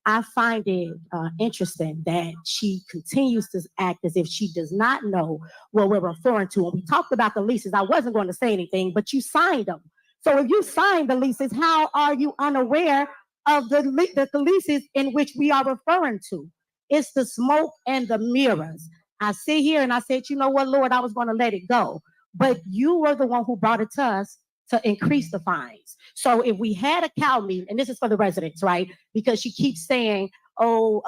I find it interesting that she continues to act as if she does not know what we're referring to. And we talked about the leases. I wasn't going to say anything, but you signed them. So if you signed the leases, how are you unaware of the leases in which we are referring to? It's the smoke and the mirrors. I sit here and I said, you know what, Lord, I was going to let it go. But you were the one who brought it to us to increase the fines. So if we had a cow meeting, and this is for the residents, right? Because she keeps saying, oh,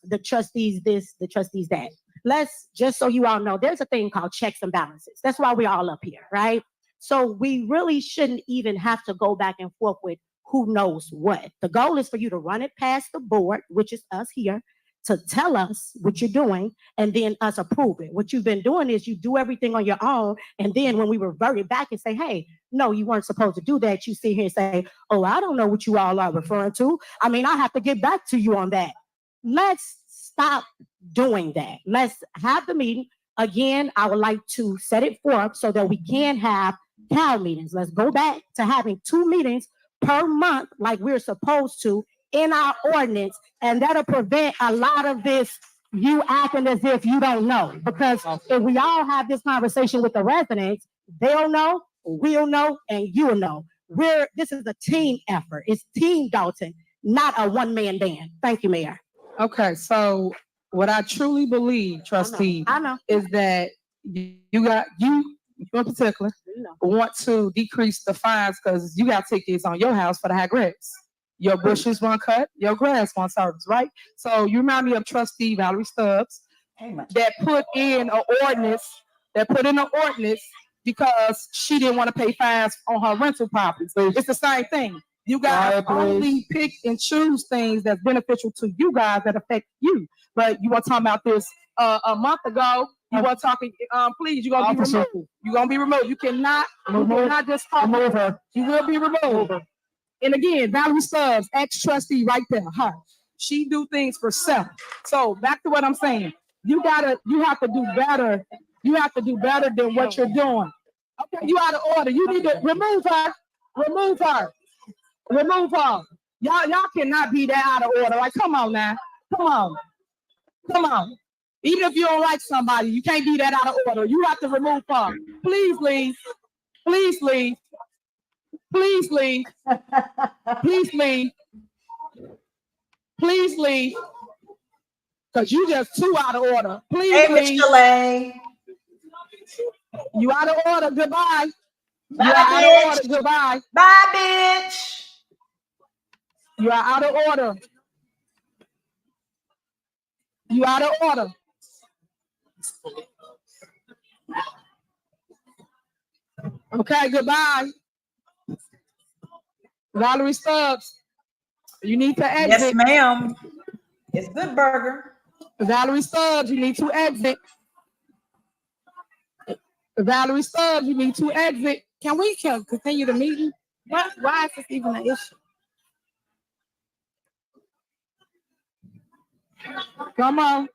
the trustees this, the trustees that. Let's, just so you all know, there's a thing called checks and balances. That's why we're all up here, right? So we really shouldn't even have to go back and forth with who knows what. The goal is for you to run it past the board, which is us here, to tell us what you're doing and then us approve it. What you've been doing is you do everything on your own. And then when we revert it back and say, hey, no, you weren't supposed to do that, you sit here and say, oh, I don't know what you all are referring to. I mean, I have to get back to you on that. Let's stop doing that. Let's have the meeting. Again, I would like to set it forth so that we can have cow meetings. Let's go back to having 2 meetings per month like we're supposed to in our ordinance, and that'll prevent a lot of this you acting as if you don't know. Because if we all have this conversation with the residents, they'll know, we'll know, and you'll know. This is a team effort. It's Team Dolton, not a one-man band. Thank you, Mayor. Okay, so what I truly believe, trustee, I know. is that you in particular want to decrease the fines because you got tickets on your house for the high grass. Your bushes weren't cut, your grass weren't serviced, right? So you remind me of Trustee Valerie Stubbs that put in an ordinance because she didn't want to pay fines on her rental properties. It's the same thing. You guys only pick and choose things that's beneficial to you guys that affect you. But you were talking about this a month ago. You were talking, please, you're gonna be removed. You're gonna be removed. You cannot just talk over. You will be removed. And again, Valerie Stubbs, ex-trustee right there, her. She do things for self. So back to what I'm saying. You have to do better. You have to do better than what you're doing. Okay, you out of order. You need to remove her. Remove her. Remove her. Y'all cannot be that out of order. Like, come on now. Come on. Come on. Even if you don't like somebody, you can't be that out of order. You have to remove her. Please leave. Please leave. Please leave. Please leave. Please leave. Because you just too out of order. Please leave. Mr. Lane. You out of order. Goodbye. Bye, You are out bitch. of order. Goodbye. Bye, bitch. You are out of order. You out of order. Okay, goodbye. Valerie Stubbs, you need to exit. Yes, ma'am. It's good burger. Valerie Stubbs, you need to exit. Valerie Stubbs, you need to exit. Can we continue the meeting? Why is this even an issue? Come on.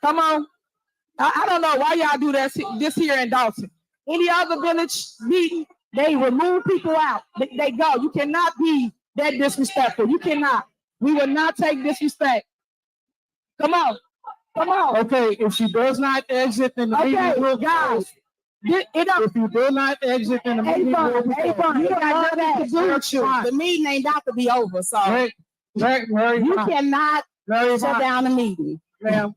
Come on. I don't know why y'all do this here in Dolton. Any other village meeting, they remove people out. They go. You cannot be that disrespectful. You cannot. We will not take disrespect. Come on. Come on. Okay, if she does not exit, then the meeting will guys. If you do not exit, then the meeting will be You got nothing to do with you. The meeting ain't about to be over, so you cannot shut down the meeting. Ma'am.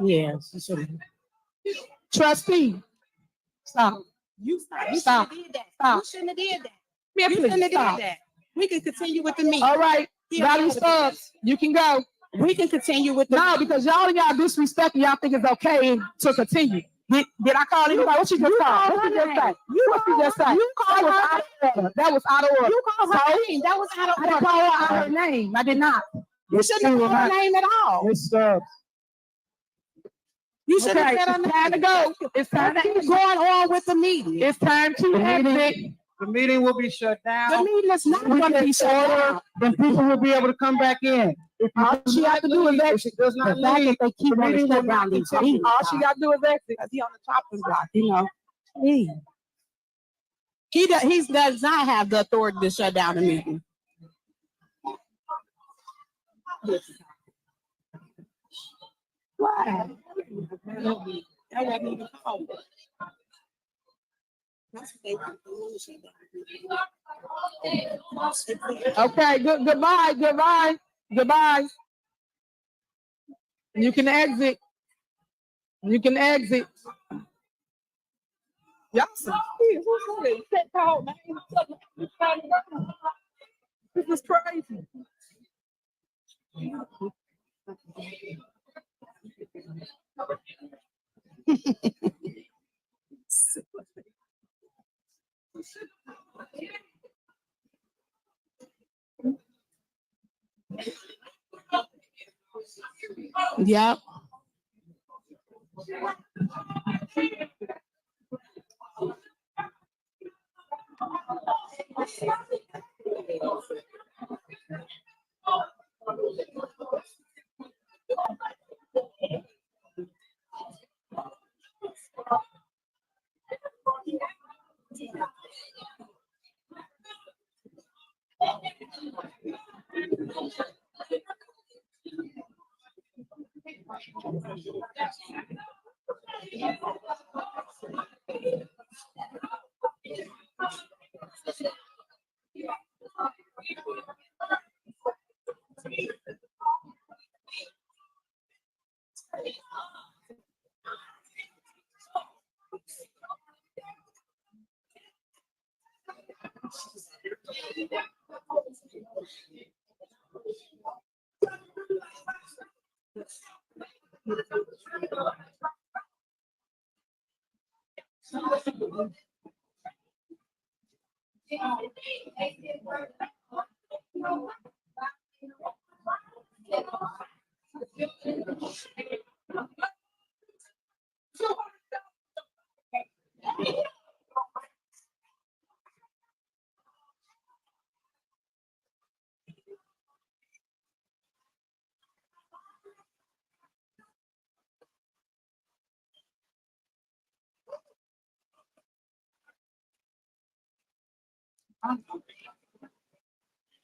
Yes. Trustee, stop. You stop. Stop. You shouldn't have did that. Yeah, You please shouldn't have stop. did that. We can continue with the meeting. All right, Here, Valerie here. Stubbs, you can go. We can continue with the No, because y'all disrespect y'all think it's okay to continue. Did I call anybody? What she just called? What she just say? What she just say? You called That was her out of order. That was out of order. You called her name. That was out of I didn't order. call her out her name. I did not. You shouldn't have called her name at all. Miss Stubbs. You should have Okay, said her it's name. time to go. It's time to Keep going on with the meeting. It's time to exit. The meeting will be shut down. The meeting is not We gonna can be shut down. Then people will be able to come back in. All she have to do is If she does not the fact leave, that they keep the on meeting will shut not down these continue. meetings. All she got to do is exit, because he on the chopping block, you know. He does not have the authority to shut down the meeting. Why? I wasn't even called. That's what they want. They want to shut down. Okay, goodbye. You can exit. Y'all some kids. What's this? Set call, man. This is crazy. Yep.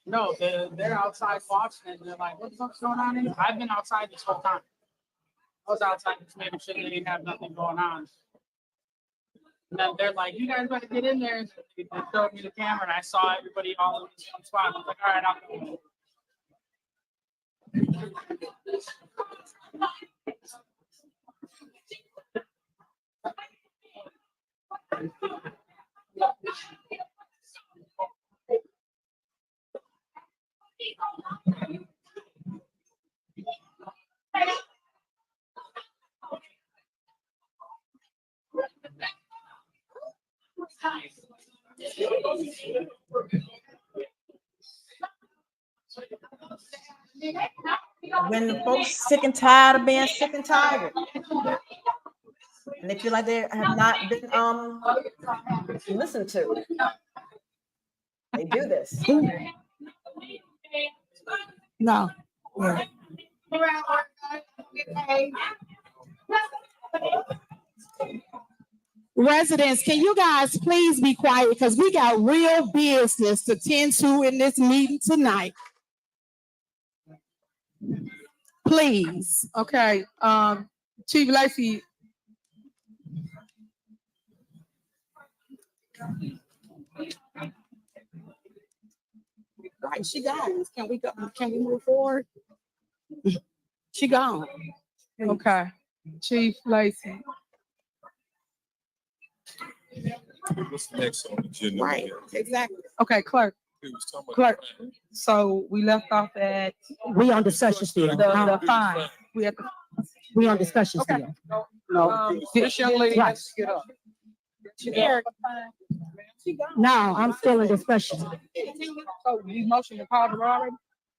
No, they're outside watching and they're like, what the fuck's going on in here? I've been outside this whole time. I was outside just making sure they didn't have nothing going on. And then they're like, you guys better get in there. They showed me the camera and I saw everybody all in this one spot. I was like, all right, I'll go. When the folks sick and tired of being sick and tired, and they feel like they have not been listened to, they do this. No. Yeah. Residents, can you guys please be quiet because we got real business to tend to in this meeting tonight. Please. Okay, Chief Lacey. Right, she gone. Can we go? Can we move forward? She gone. Okay, Chief Lacey. What's next on the agenda? Right, exactly. Okay, clerk. We was talking about Clerk. crime. So we left off at We on discussion still. the fine. We at the. We on discussion Okay. still. No, this young lady has to get up. Eric, No, I'm still in discussion. So you motion to call the already?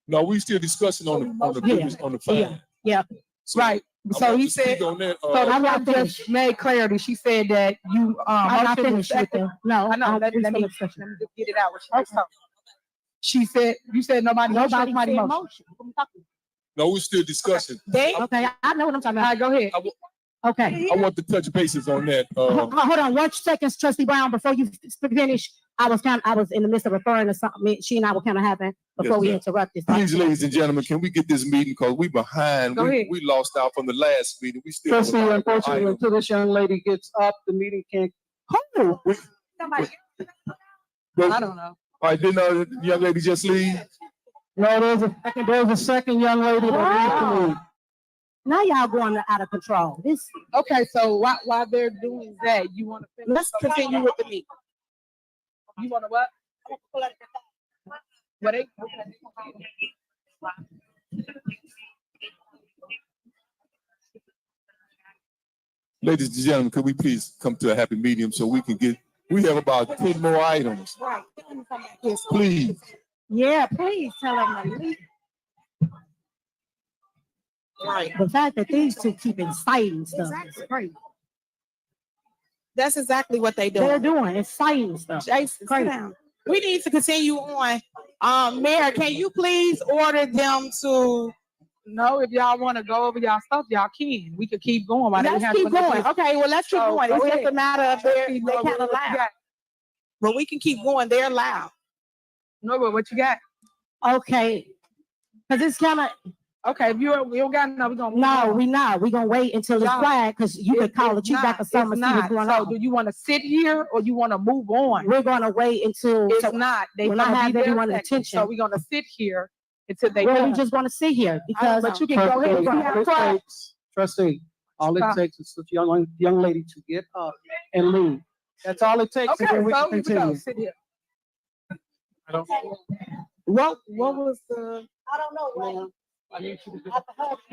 No, we still discussing on the Yeah. on the fine. Yeah. So Right. So he Speak said, on that, so the I'm not clerk just made clarity. She said that you, I'm not motion was finished with second. the, no. I know, let me finish. just get it out. What she just told me. She said, you said nobody Nobody somebody said motion. no, we're still discussing. Okay, I know what I'm talking All right, about. go ahead. Okay. I want to touch bases on that. Hold on 1 second, Trustee Brown, before you finish. I was in the midst of referring to something. She and I were kind of having before Yes, we ma'am. interrupted. Please, ladies and gentlemen, can we get this meeting, because we behind. Go ahead. We lost out from the last meeting. We still. Trustee, unfortunately, until this young lady gets up, the meeting can't. Who? Somebody. I don't know. All right, didn't the young lady just leave? No, there's a second young lady that needs to leave. Now y'all going out of control. This. Okay, so while they're doing that, you want to finish? Let's continue with the meeting. You want to what? What they? Ladies and gentlemen, could we please come to a happy medium so we can we have about 10 more items. Right. Please. Yeah, please tell them to leave. Right. The fact that these two keep inciting stuff is crazy. That's exactly what they do. They're doing inciting stuff. Jason, Crazy. sit down. We need to continue on. Mayor, can you please order them to? No, if y'all want to go over y'all stuff, y'all can. We could keep going. Let's keep going. Okay, well, let's keep going. It's just a matter of they kind of loud. But we can keep going. They're loud. No, but what you got? Okay, because it's kind of. Okay, if we don't got enough, we're gonna move No, on. we not. We're gonna wait until it's Y'all, quiet because you could call the chief back or something and see what's going so on. do you want to sit here or you want to move on? We're gonna wait until It's not. They when I gonna have be there everyone's second. attention. So we're gonna sit here until they. Well, we done. just want to sit here because. But you can go ahead. Trustee, all it takes is this young lady to get up and leave. That's all it takes. Okay, and then we so can here we go. continue. Sit here. What was the? I don't know. Ma'am, I need you to do.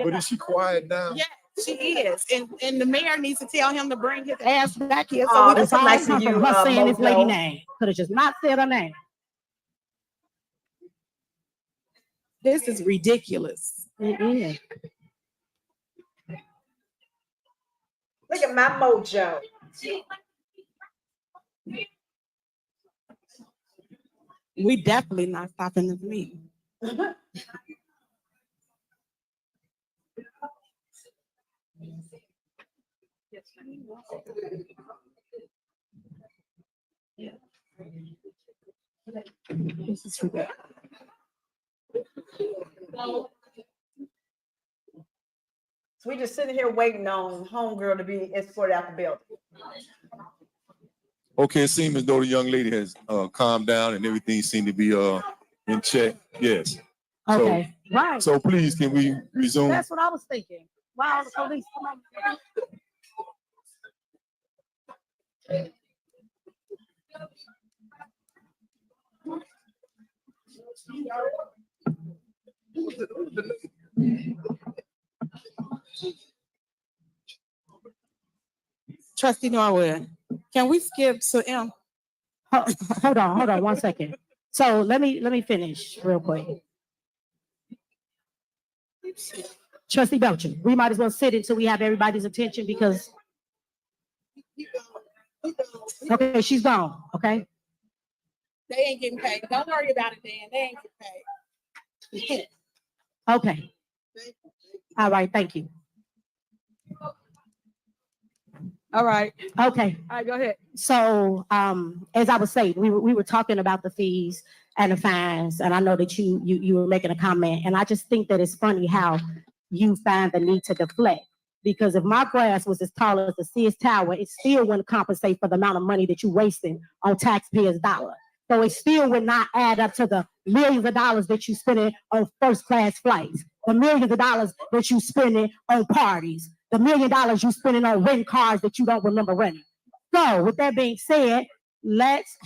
But is she quiet now? Yeah, she is, and the mayor needs to tell him to bring his ass back here. So we It's can all nice of come from you, her saying this lady Mojo. name. Could have just not said her name. This is ridiculous. It is. Look at my mojo. We definitely not stopping this meeting. This is for that. So we just sitting here waiting on homegirl to be escorted out the building. Okay, it seems as though the young lady has calmed down and everything seemed to be in check. Yes. Okay, right. So please, can we resume? That's what I was thinking. Wow, the police, come on. Trustee Norwood, can we skip to M? Hold on 1 second. So let me finish real quick. Trustee Belcher, we might as well sit until we have everybody's attention because. Okay, she's gone, okay? They ain't getting paid. Don't worry about it, Dan. They ain't getting paid. Okay. All right, thank you. All right. Okay. All right, go ahead. So, as I was saying, we were talking about the fees and the fines, and I know that you were making a comment, and I just think that it's funny how you find the need to deflect. Because if my grass was as tall as the Sears Tower, it still wouldn't compensate for the amount of money that you're wasting on taxpayers' dollars. So it still would not add up to the millions of dollars that you're spending on first-class flights, the millions of dollars that you're spending on parties, the $1 million you're spending on rent cars that you don't remember renting. So with that being said, let's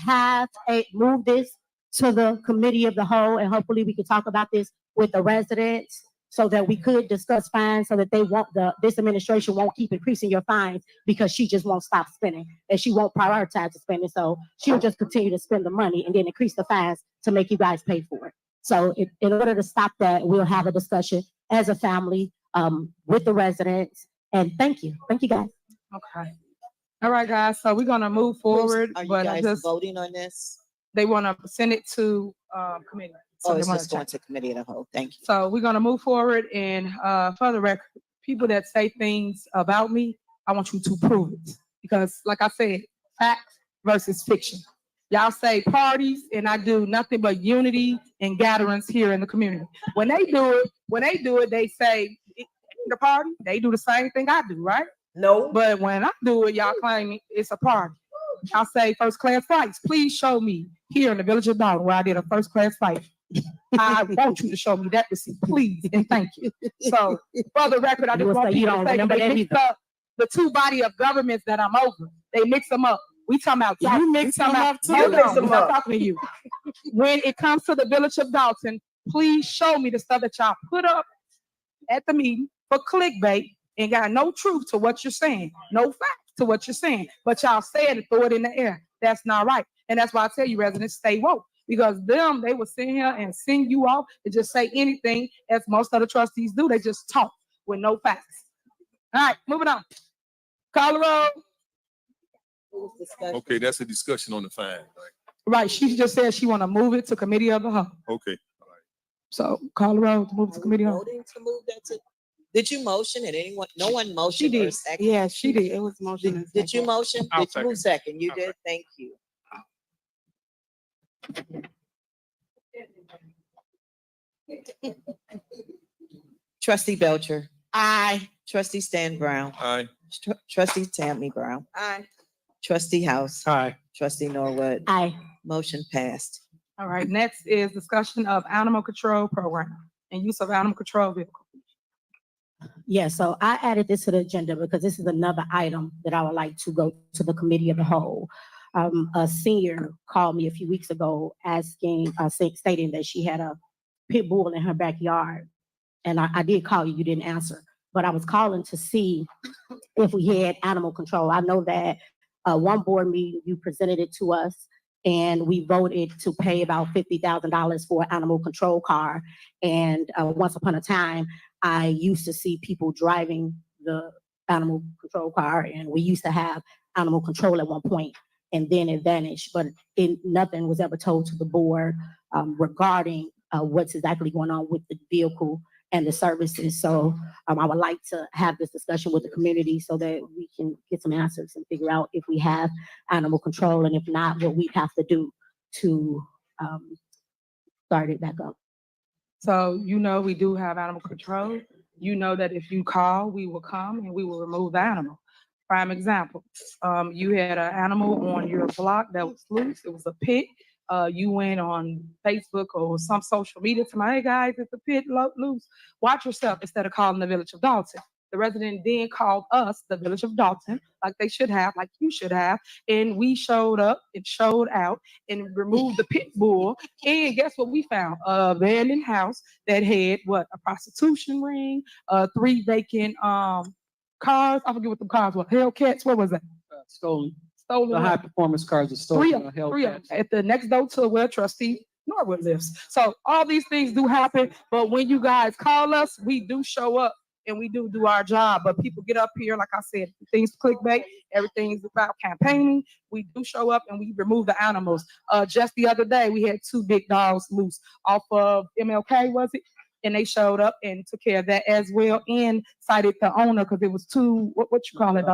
move this to the committee of the whole, and hopefully we can talk about this with the residents so that we could discuss fines so that this administration won't keep increasing your fines because she just won't stop spending and she won't prioritize the spending. So she'll just continue to spend the money and then increase the fines to make you guys pay for it. So in order to stop that, we'll have a discussion as a family with the residents. And thank you guys. Okay. All right, guys, so we're gonna move forward, Are you but I guys just, voting on this? they wanna send it to, committee. So Oh, they it's wanna just going check. to committee of the whole. Thank you. So we're gonna move forward and, for the record, people that say things about me, I want you to prove it. Because like I said, fact versus fiction. Y'all say parties and I do nothing but unity and gatherings here in the community. When they do it, they say it ain't the party. They do the same thing I do, right? No. But when I do it, y'all claim it's a party. I say first class flights. Please show me here in the village of Dolton where I did a first class flight. I want you to show me that receipt, please, and thank you. So, for the record, I You just will want say you people to don't say remember they that mixed either. up the two body of governments that I'm over. They mix them up. We talking about You we mix talking them about- up too. Hold You mix on, them I'm not up. talking to you. When it comes to the village of Dolton, please show me the stuff that y'all put up at the meeting for clickbait and got no truth to what you're saying, no facts to what you're saying, but y'all say it and throw it in the air. That's not right. And that's why I tell you, residents, stay woke. Because they will sit here and sing you off and just say anything, as most of the trustees do. They just talk with no facts. All right, moving on. Call the roll. Okay, that's a discussion on the fine, right? Right, she just said she want to move it to committee of the whole. Okay. So call the roll to move it to committee of the whole. Voting to move that to, did you motion and anyone, no one motioned? She or did. seconded? Yeah, she did. It was motion. Did you motion? I'll Did you move second? You did? Thank you. Trustee Belcher. Aye. Trustee Stan Brown. Aye. Trustee Tammy Brown. Aye. Trustee House. Aye. Trustee Norwood. Aye. Motion passed. All right, next is discussion of animal control program and use of animal control vehicle. Yeah, so I added this to the agenda because this is another item that I would like to go to the committee of the whole. A senior called me a few weeks ago asking, stating that she had a pit bull in her backyard. And I did call you, you didn't answer, but I was calling to see if we had animal control. I know that one board meeting, you presented it to us and we voted to pay about $50,000 for an animal control car. And once upon a time, I used to see people driving the animal control car, and we used to have animal control at one point, and then it vanished. But nothing was ever told to the board regarding what's exactly going on with the vehicle and the services. So I would like to have this discussion with the community so that we can get some answers and figure out if we have animal control, and if not, what we have to do to start it back up. So you know we do have animal control. You know that if you call, we will come and we will remove the animal. Prime example, you had an animal on your block that was loose. It was a pit. You went on Facebook or some social media to my, hey guys, it's a pit loose. Watch yourself instead of calling the village of Dolton. The resident then called us, the village of Dolton, like they should have, like you should have. And we showed up and showed out and removed the pit bull. And guess what we found? A abandoned house that had what? A prostitution ring, 3 vacant cars. I forget what the cars were. Hellcats, what was that? Stolen. Stolen. The what? high performance cars are Three stolen. of them, at the next door to where trustee Norwood lives. So all these things do happen, but when you guys call us, we do show up and we do our job. But people get up here, like I said, things clickbait, everything's about campaigning. We do show up and we remove the animals. Just the other day, we had 2 big dogs loose off of MLK, was it? And they showed up and took care of that as well and cited the owner because it was 2, what you call it?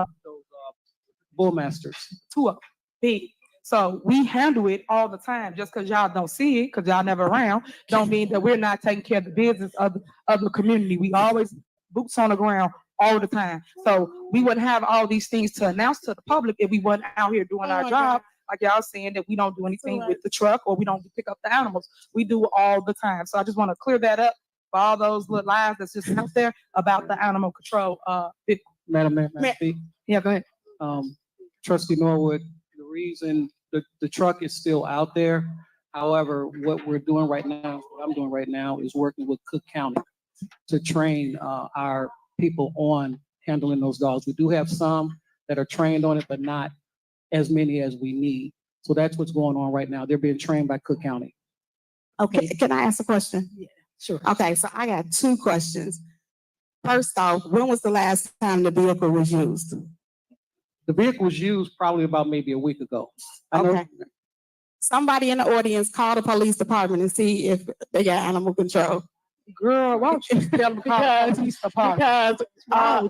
Bullmasters. 2 of them, big. So we handle it all the time. Just because y'all don't see it, because y'all never around, don't mean that we're not taking care of the business of the community. We always boots on the ground all the time. So we wouldn't have all these things to announce to the public if we weren't out here doing our job. Like y'all saying that we don't do anything with the truck or we don't pick up the animals. We do all the time. So I just want to clear that up for all those little lies that's just out there about the animal control. Madam Mayor, may I speak? Yeah, go ahead. Trustee Norwood, the reason the truck is still out there. However, what we're doing right now, what I'm doing right now is working with Cook County to train our people on handling those dogs. We do have some that are trained on it, but not as many as we need. So that's what's going on right now. They're being trained by Cook County. Okay, can I ask a question? Yeah, sure. Okay, so I got 2 questions. First off, when was the last time the vehicle was used? The vehicle was used probably about maybe a week ago. I know- Okay. Somebody in the audience call the police department and see if they got animal control. Girl, why don't you tell them to call the police department?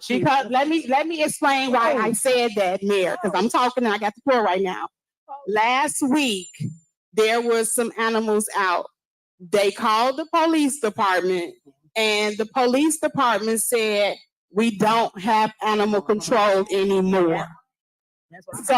Because let me explain why I said that, Mayor, because I'm talking and I got the floor right now. Last week, there was some animals out. They called the police department and the police department said, we don't have animal control anymore. So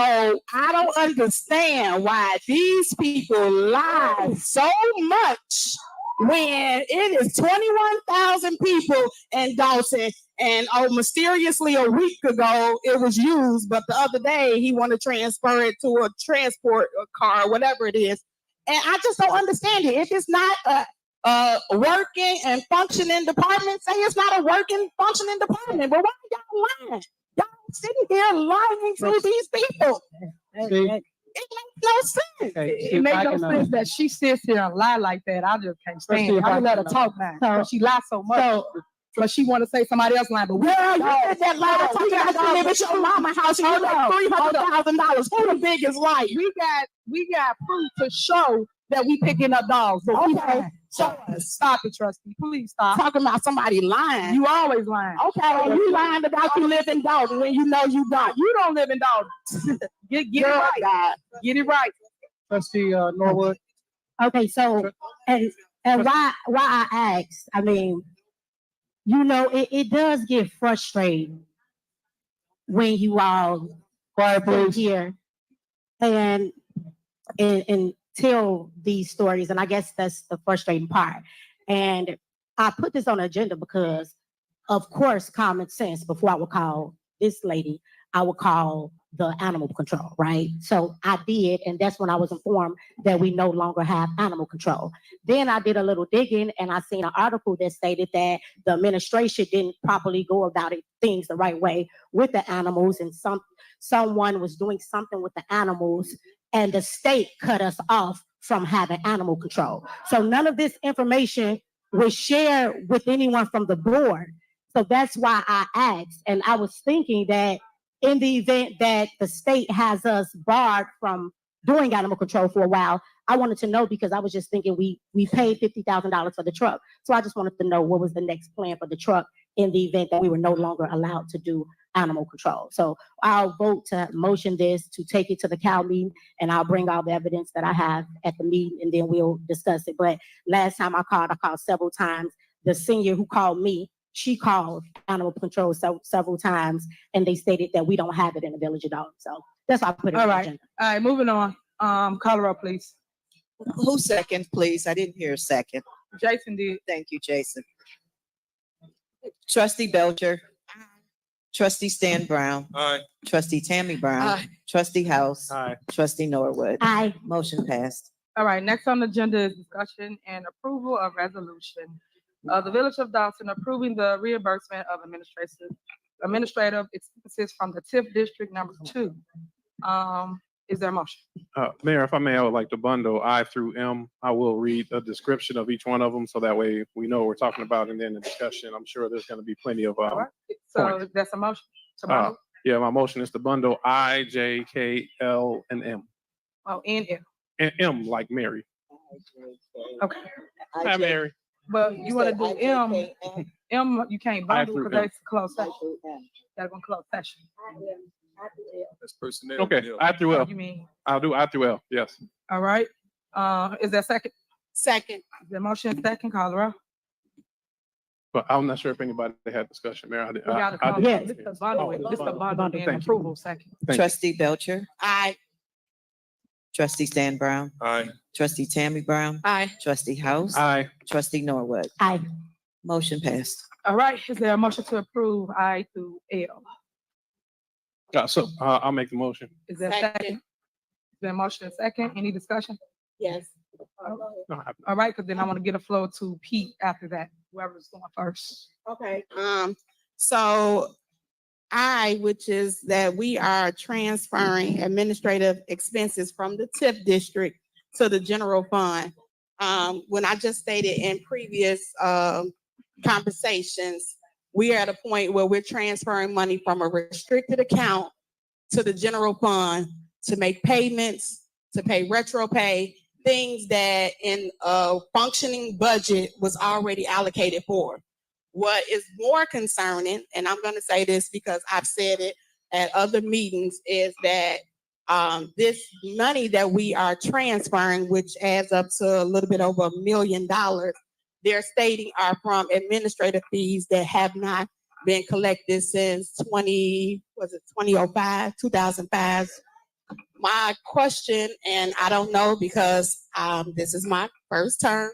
I don't understand why these people lie so much when it is 21,000 people in Dolton, and mysteriously a week ago it was used, but the other day he wanted to transfer it to a transport car, whatever it is. And I just don't understand it. If it's not a working and functioning department, say it's not a working, functioning department. But why are y'all lying? Y'all sitting here lying to these people. See? It makes no sense. Okay, see It if makes I no can, sense that she sits here and lie like that. I just can't Let's see stand it. if I I can let her can, talk now. Because she lies so much. But she want to say somebody else lying. But we Girl, you said that last time you got to live at your mama house and you make $300,000. Who the biggest liar? we got proof to show that we picking up dogs. But we Okay. don't show us. Stop it, Trustee. Please stop. Talking about somebody lying. You always lying. Okay, and you lying about you live in Dolton when you know you don't. You don't live in Dolton. Get it Girl, right. God. Get it right. Trustee Norwood. Okay, so, and why I asked, I mean, you know, it does get frustrating when you all sit here and tell these stories, and I guess that's the frustrating part. And I put this on the agenda because, of course, common sense, before I would call this lady, I would call the animal control, right? So I did, and that's when I was informed that we no longer have animal control. Then I did a little digging, and I seen an article that stated that the administration didn't properly go about things the right way with the animals, and someone was doing something with the animals, and the state cut us off from having animal control. So none of this information was shared with anyone from the board. So that's why I asked, and I was thinking that in the event that the state has us barred from doing animal control for a while, I wanted to know, because I was just thinking we paid $50,000 for the truck. So I just wanted to know what was the next plan for the truck in the event that we were no longer allowed to do animal control. So I'll vote to motion this to take it to the CAL meeting, and I'll bring all the evidence that I have at the meeting, and then we'll discuss it. But last time I called several times. The senior who called me, she called animal control several times, and they stated that we don't have it in the village at all. So that's why I put it on the agenda. All right, moving on. Call her up, please. Who second, please? I didn't hear a second. Jason did. Thank you, Jason. Trustee Belcher. Trustee Stan Brown. Aye. Trustee Tammy Brown. Aye. Trustee House. Aye. Trustee Norwood. Aye. Motion passed. All right, next on the agenda is discussion and approval of resolution of the Village of Dolton approving the reimbursement of administrative expenses from the TIF District Number 2. Is there a motion? Mayor, if I may, I would like to bundle I through M. I will read a description of each one of them, so that way we know what we're talking about, and then the discussion, I'm sure there's going to be plenty of, All right, so points. that's a motion. to bundle? Yeah, my motion is to bundle I, J, K, L, and M. Oh, and F. And M like Mary. Okay. Hi, Mary. But you want to do M, you can't bundle through because M. that's closed session. That's gonna close session. That's personnel. Okay, I through L. You mean, I'll do I through L, yes. all right, is there second? Second. Is there motion second, call the roll? But I'm not sure if anybody had discussion, Mayor. We gotta call, Yes. this the bundle, this the bundle and Thank you. approval second. Thank you. Trustee Belcher. Aye. Trustee Stan Brown. Aye. Trustee Tammy Brown. Aye. Trustee House. Aye. Trustee Norwood. Aye. Motion passed. All right, is there a motion to approve I through L? So I'll make the motion. Is there a second? Is there a motion and second? Any discussion? Yes. No, All right, because then I want to get a flow to Pete after that, whoever's going first. Okay, so which is that we are transferring administrative expenses from the TIF district to the general fund. When I just stated in previous conversations we are at a point where we're transferring money from a restricted account to the general fund to make payments, to pay retro pay, things that in a functioning budget was already allocated for. What is more concerning, and I'm going to say this because I've said it at other meetings, is that this money that we are transferring, which adds up to a little bit over $1 million, they're stating are from administrative fees that have not been collected since 2005. My question, and I don't know because this is my first term,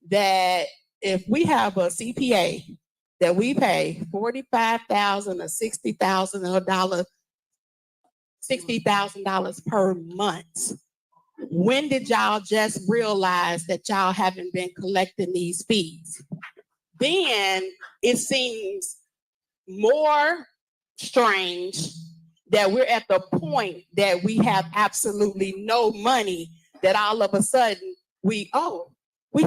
that if we have a CPA that we pay $45,000 or $60,000 per month, when did y'all just realize that y'all haven't been collecting these fees? Then it seems more strange that we're at the point that we have absolutely no money, that all of a sudden we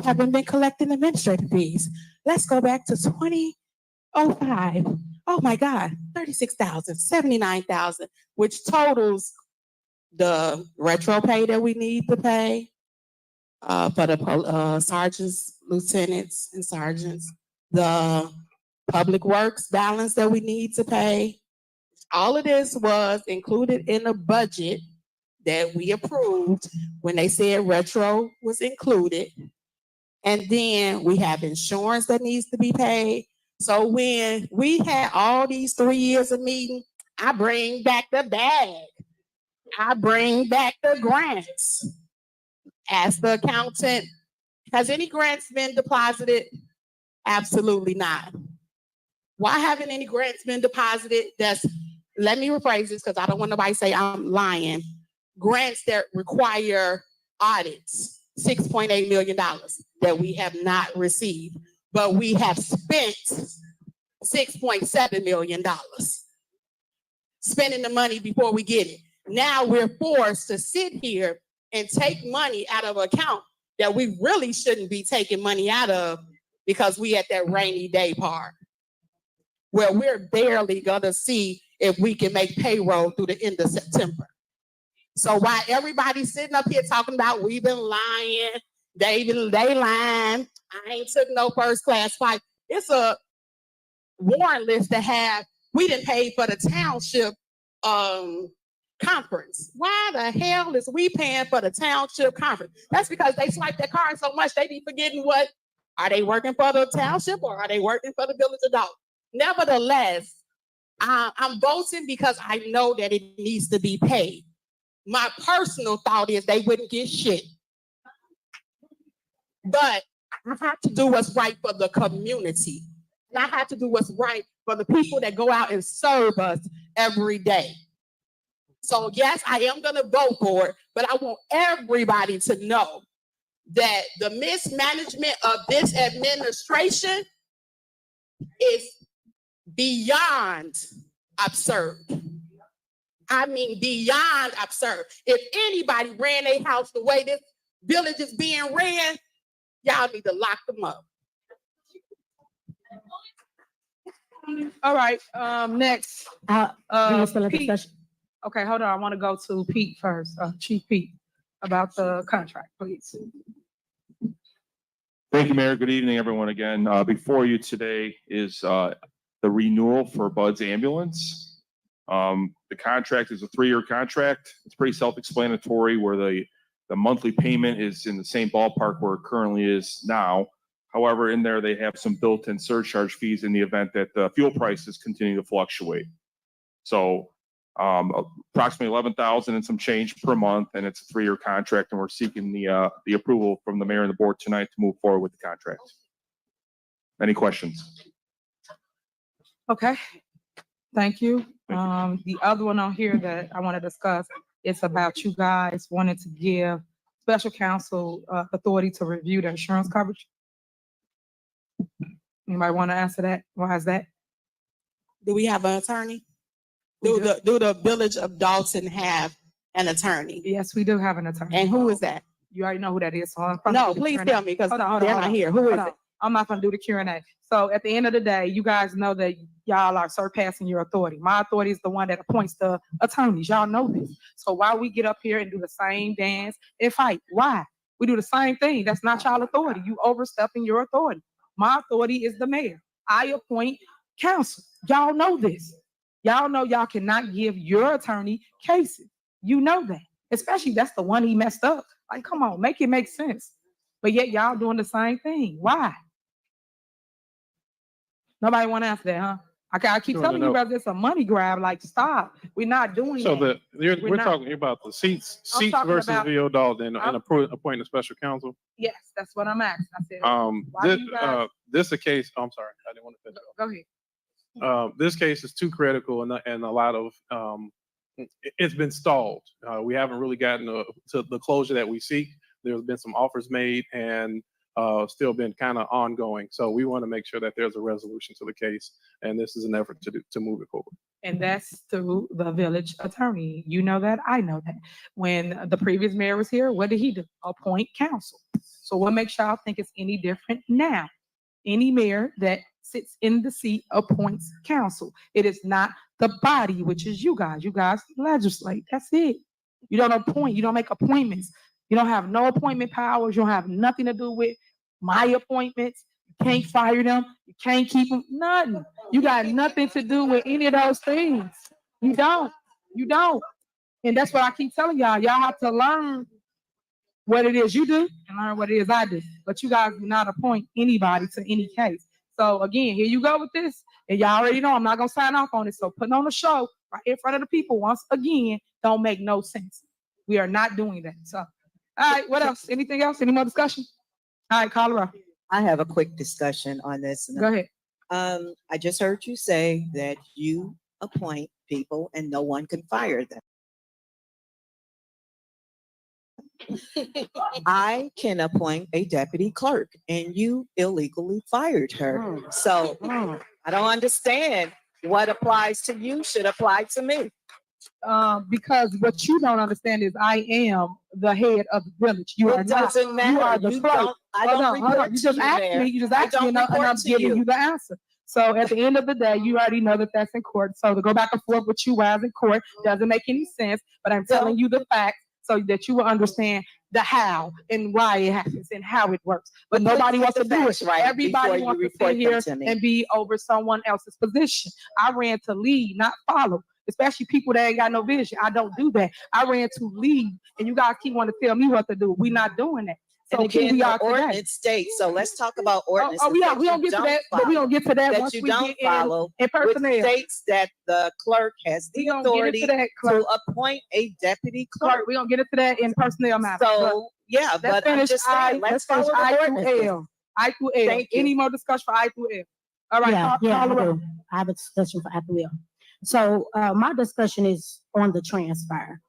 haven't been collecting administrative fees. Let's go back to 2005. Oh my God, 36,000, 79,000, which totals the retro pay that we need to pay for the sergeants, lieutenants, and sergeants, the public works balance that we need to pay. All of this was included in a budget that we approved when they said retro was included. And then we have insurance that needs to be paid. So when we had all these 3 years of meeting, I bring back the bag. I bring back the grants. Ask the accountant, has any grants been deposited? Absolutely not. Why haven't any grants been deposited? Let me rephrase this because I don't want nobody to say I'm lying. Grants that require audits, $6.8 million that we have not received, but we have spent $6.7 million. Spending the money before we get it. Now we're forced to sit here and take money out of an account that we really shouldn't be taking money out of because we at that rainy day part where we're barely gonna see if we can make payroll through the end of September. So while everybody's sitting up here talking about we've been lying, they lying, I ain't took no first class flight. It's a warrant list to have, we didn't pay for the township conference. Why the hell is we paying for the township conference? That's because they swipe their card so much they be forgetting what, are they working for the township or are they working for the village of Dolton? Nevertheless, I'm voting because I know that it needs to be paid. My personal thought is they wouldn't get shit. But I have to do what's right for the community. And I have to do what's right for the people that go out and serve us every day. So yes, I am gonna vote for it, but I want everybody to know that the mismanagement of this administration is beyond absurd. I mean, beyond absurd. If anybody ran their house the way this village is being ran, y'all need to lock them up. All right, next. Pete. Discussion. Okay, hold on. I want to go to Pete first, Chief Pete, about the contract, please. Thank you, Mayor. Good evening, everyone. Again, before you today is the renewal for Bud's ambulance. The contract is a 3-year contract. It's pretty self-explanatory where the monthly payment is in the same ballpark where it currently is now. However, in there, they have some built-in surcharge fees in the event that the fuel prices continue to fluctuate. So approximately $11,000 and some change per month, and it's a 3-year contract, and we're seeking the approval from the mayor and the board tonight to move forward with the contract. Any questions? Okay, thank you. The other one on here that I want to discuss is about you guys wanting to give special counsel authority to review the insurance coverage. Anybody want to answer that? Why is that? Do we have an attorney? Do the village of Dolton have an attorney? Yes, we do have an attorney. And who is that? You already know who that is. So No, please tell me because they're not here. Who is it? I'm not gonna do the Q&A. So at the end of the day, you guys know that y'all are surpassing your authority. My authority is the one that appoints the attorneys. Y'all know this. So why we get up here and do the same dance and fight? Why? We do the same thing. That's not y'all authority. You overstepping your authority. My authority is the mayor. I appoint counsel. Y'all know this. Y'all know y'all cannot give your attorney cases. You know that. Especially that's the one he messed up. Like, come on, make it make sense. But yet y'all doing the same thing. Why? Nobody want to answer that, huh? I keep Sure, telling no. you about this, a money grab. Like, stop. We're not doing So that. we're not. talking about the seats I'm talking versus about- VO Dalton and I'm- appointing a special counsel. Yes, that's what I'm asking. I said, why This do you guys? this a case. I'm sorry, I didn't want to finish. Go ahead. This case is too critical and a lot of it's been stalled. We haven't really gotten to the closure that we seek. There's been some offers made and still been kind of ongoing. So we want to make sure that there's a resolution to the case, and this is an effort to move it forward. And that's through the village attorney. You know that, I know that. When the previous mayor was here, what did he do? Appoint counsel. So what makes y'all think it's any different now? Any mayor that sits in the seat appoints counsel. It is not the body, which is you guys. You guys legislate. That's it. You don't appoint. You don't make appointments. You don't have no appointment powers. You don't have nothing to do with my appointments. You can't fire them. You can't keep them. Nothing. You got nothing to do with any of those things. You don't. You don't. And that's what I keep telling y'all. Y'all have to learn what it is you do and learn what it is I do. But you guys do not appoint anybody to any case. So again, here you go with this. And y'all already know I'm not gonna sign off on it. So putting on a show right in front of the people once again don't make no sense. We are not doing that. So, all right, what else? Anything else? Any more discussion? All right, call her up. I have a quick discussion on this. Go ahead. I just heard you say that you appoint people and no one can fire them. I can appoint a deputy clerk and you illegally fired her. So I don't understand what applies to you should apply to me. Because what you don't understand is I am the head of the village. You are It not. doesn't matter. You are the You clerk. don't- I don't Hold report on. You to just you, asked Mayor. me. You just I asked me, don't and I'm report to giving you. you the answer. So at the end of the day, you already know that that's in court. So to go back and forth with you while it's in court doesn't make any sense. But I'm telling you the facts so that you will understand the how and why it happens and how it works. But But nobody please wants get to the do facts it. right Everybody before you wants to report sit them here to me. and be over someone else's position. I ran to lead, not follow. Especially people that ain't got no vision. I don't do that. I ran to lead, and you guys keep wanting to tell me what to do. We're not doing that. So And here again, we are the today. ordinance states, so let's talk about ordinances. we that don't you get to that, but we don't get to that that once you we don't get in follow, which personnel. states that the clerk has We the gonna get authority into that, clerk. to appoint a deputy clerk. We're gonna get into that in personnel matters. So, yeah, let's but I'm finish just saying, let's finish follow the I through ordinances. L. I through L. Thank you. Any more discussion for I through L? All right, Yeah, call I her up. do. I have a discussion for after will. So my discussion is on the transfer.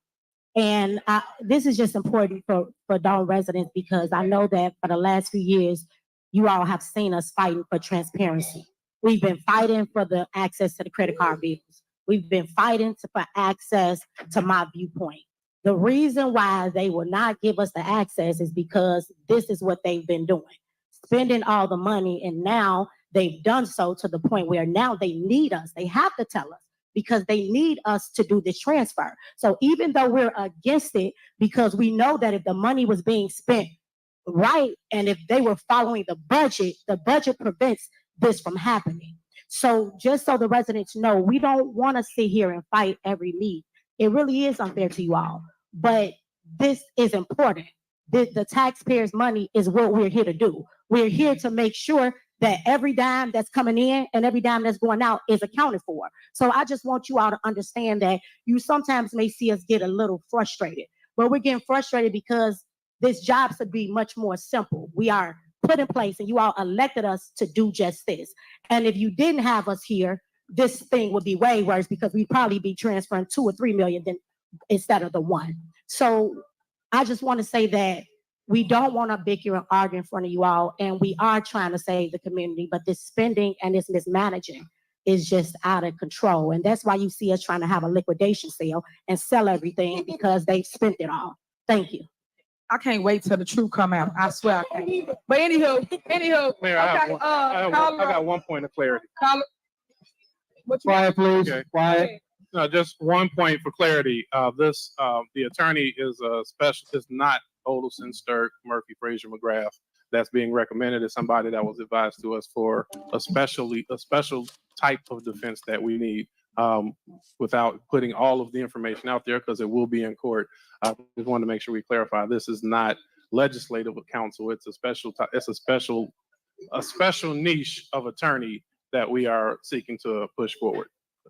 And this is just important for Dalton residents because I know that for the last few years, you all have seen us fighting for transparency. We've been fighting for the access to the credit card bills. We've been fighting for access to my viewpoint. The reason why they will not give us the access is because this is what they've been doing, spending all the money, and now they've done so to the point where now they need us. They have to tell us because they need us to do this transfer. So even though we're against it, because we know that if the money was being spent right, and if they were following the budget prevents this from happening. So just so the residents know, we don't want to sit here and fight every meet. It really is unfair to you all, but this is important. The taxpayers' money is what we're here to do. We're here to make sure that every dime that's coming in and every dime that's going out is accounted for. So I just want you all to understand that you sometimes may see us get a little frustrated, but we're getting frustrated because this job should be much more simple. We are put in place and you all elected us to do just this. And if you didn't have us here, this thing would be way worse because we'd probably be transferring 2 or 3 million instead of the 1. So I just want to say that we don't want to bicker and argue in front of you all, and we are trying to save the community, but this spending and this mismanaging is just out of control. And that's why you see us trying to have a liquidation sale and sell everything because they've spent it all. Thank you. I can't wait till the truth come out. I swear I can't. But anywho, Mayor, okay, I got one point of clarity. What you Quiet, please. Okay. Quiet. No, just one point for clarity. The attorney is not Olson, Sturk, Murphy, Frazier, McGrath. That's being recommended as somebody that was advised to us for a special type of defense that we need, without putting all of the information out there because it will be in court. I just wanted to make sure we clarify this is not legislative counsel. It's a special niche of attorney that we are seeking to push forward.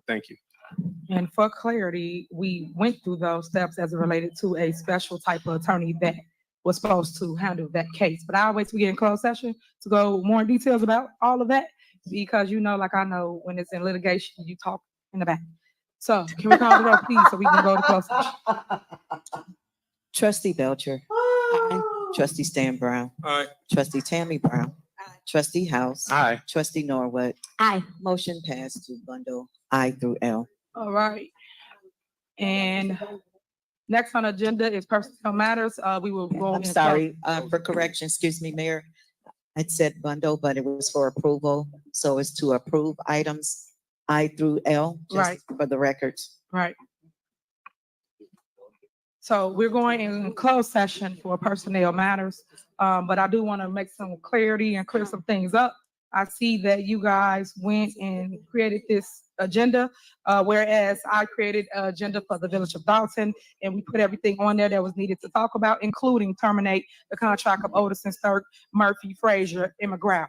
Thank you. And for clarity, we went through those steps as it related to a special type of attorney that was supposed to handle that case. But I'll wait till we get in closed session to go more in details about all of that, because like I know when it's in litigation, you talk in the back. So can we call the roll, please, so we can go to closed session? Trustee Belcher. Aye. Trustee Stan Brown. Aye. Trustee Tammy Brown. Trustee House. Aye. Trustee Norwood. Aye. Motion passed to bundle I through L. All right. And next on the agenda is personnel matters. We will go. I'm sorry, for correction, excuse me, Mayor. I said bundle, but it was for approval. So it's to approve items I through L, Right. just for the records. Right. So we're going in closed session for personnel matters, but I do want to make some clarity and clear some things up. I see that you guys went and created this agenda, whereas I created an agenda for the Village of Dolton, and we put everything on there that was needed to talk about, including terminate the contract of Otis, Sturk, Murphy, Frazier, and McGrath.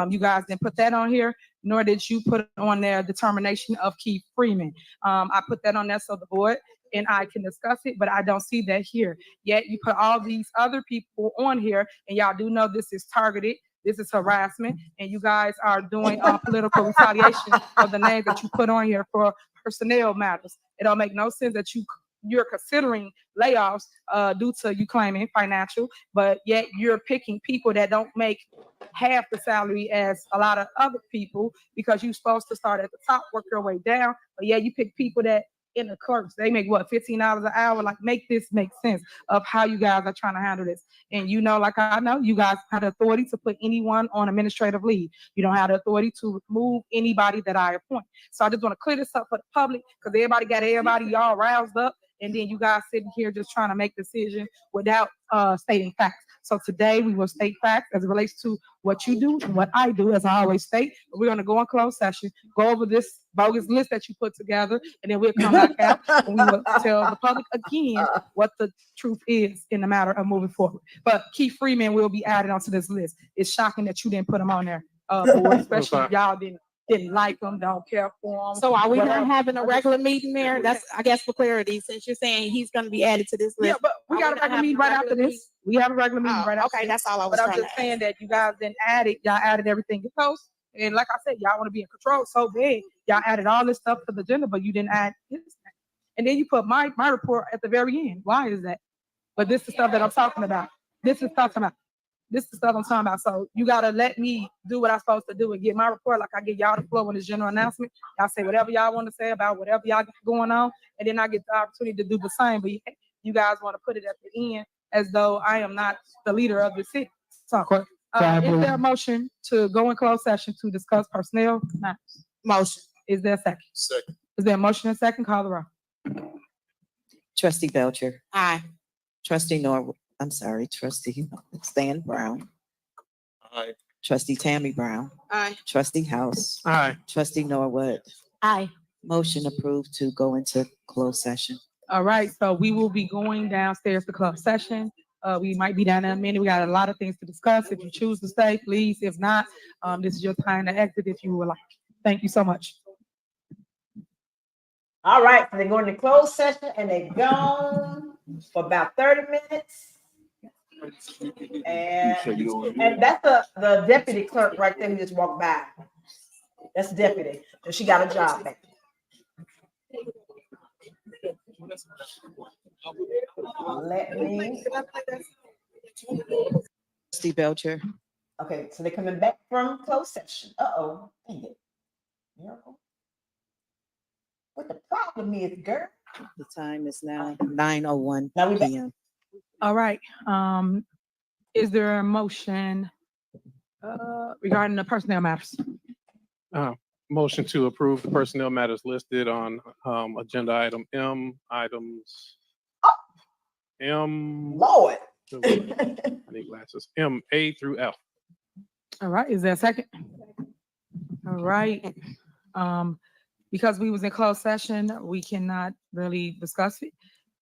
You guys didn't put that on here, nor did you put on there the termination of Keith Freeman. I put that on there so the board and I can discuss it, but I don't see that here. Yet you put all these other people on here, and y'all do know this is targeted. This is harassment, and you guys are doing political retaliation of the names that you put on here for personnel matters. It don't make no sense that you're considering layoffs due to you claiming financial, but yet you're picking people that don't make half the salary as a lot of other people, because you're supposed to start at the top, work your way down. But yeah, you pick people that in the clerks, they make what, $15 an hour? Like, make this make sense of how you guys are trying to handle this. And like I know, you guys have the authority to put anyone on administrative leave. You don't have the authority to remove anybody that I appoint. So I just want to clear this up for the public, because everybody y'all roused up, and then you guys sitting here just trying to make decisions without stating facts. So today we will state facts as it relates to what you do and what I do, as I always state. We're going to go in closed session, go over this bogus list that you put together, and then we'll come back out and we will tell the public again what the truth is in the matter of moving forward. But Keith Freeman will be added onto this list. It's shocking that you didn't put him on there, board, especially if y'all didn't like them, don't care for them. So are we whatever. not having a regular meeting there? That's, I guess, for clarity, since you're saying he's gonna be added to this list. Yeah, but we got a regular meeting right after this. We have a regular meeting right after. Okay, this. that's all I was But I'm trying just to saying that you guys didn't add it. Y'all added everything else. And like I said, y'all want to be in control so bad. Y'all added all this stuff to the agenda, but you didn't add this. And then you put my report at the very end. Why is that? But this is stuff that I'm talking about. This is stuff I'm talking about. So you gotta let me do what I'm supposed to do and get my report. Like I get y'all the floor on this general announcement. Y'all say whatever y'all want to say about whatever y'all got going on, and then I get the opportunity to do the same. But you guys want to put it at the end as though I am not the leader of the city. So is there a motion to go in closed session to discuss personnel matters? Motion. Is there a second? Second. Is there a motion and second? Call the roll. Trustee Belcher. Aye. Trustee Trustee Stan Brown. Aye. Trustee Tammy Brown. Aye. Trustee House. Aye. Trustee Norwood. Aye. Motion approved to go into closed session. All right, so we will be going downstairs to closed session. We might be down there in a minute. We got a lot of things to discuss. If you choose to stay, please. If not, this is your time to exit if you would like. Thank you so much. All right, so they're going to closed session and they're gone for about 30 minutes. And that's the deputy clerk right there who just walked by. That's the deputy. And she got a job back. Let me. Trustee Belcher. Okay, so they're coming back from closed session. Uh-oh. Dang it. Miracle. What the problem is, girl? The time is now 9:01 Now we back. p.m. All right, is there a motion regarding the personnel matters? Motion to approve the personnel matters listed on agenda item M, items M. Lord. I need glasses. M, A through F. All right, is there a second? All right, because we was in closed session, we cannot really discuss it.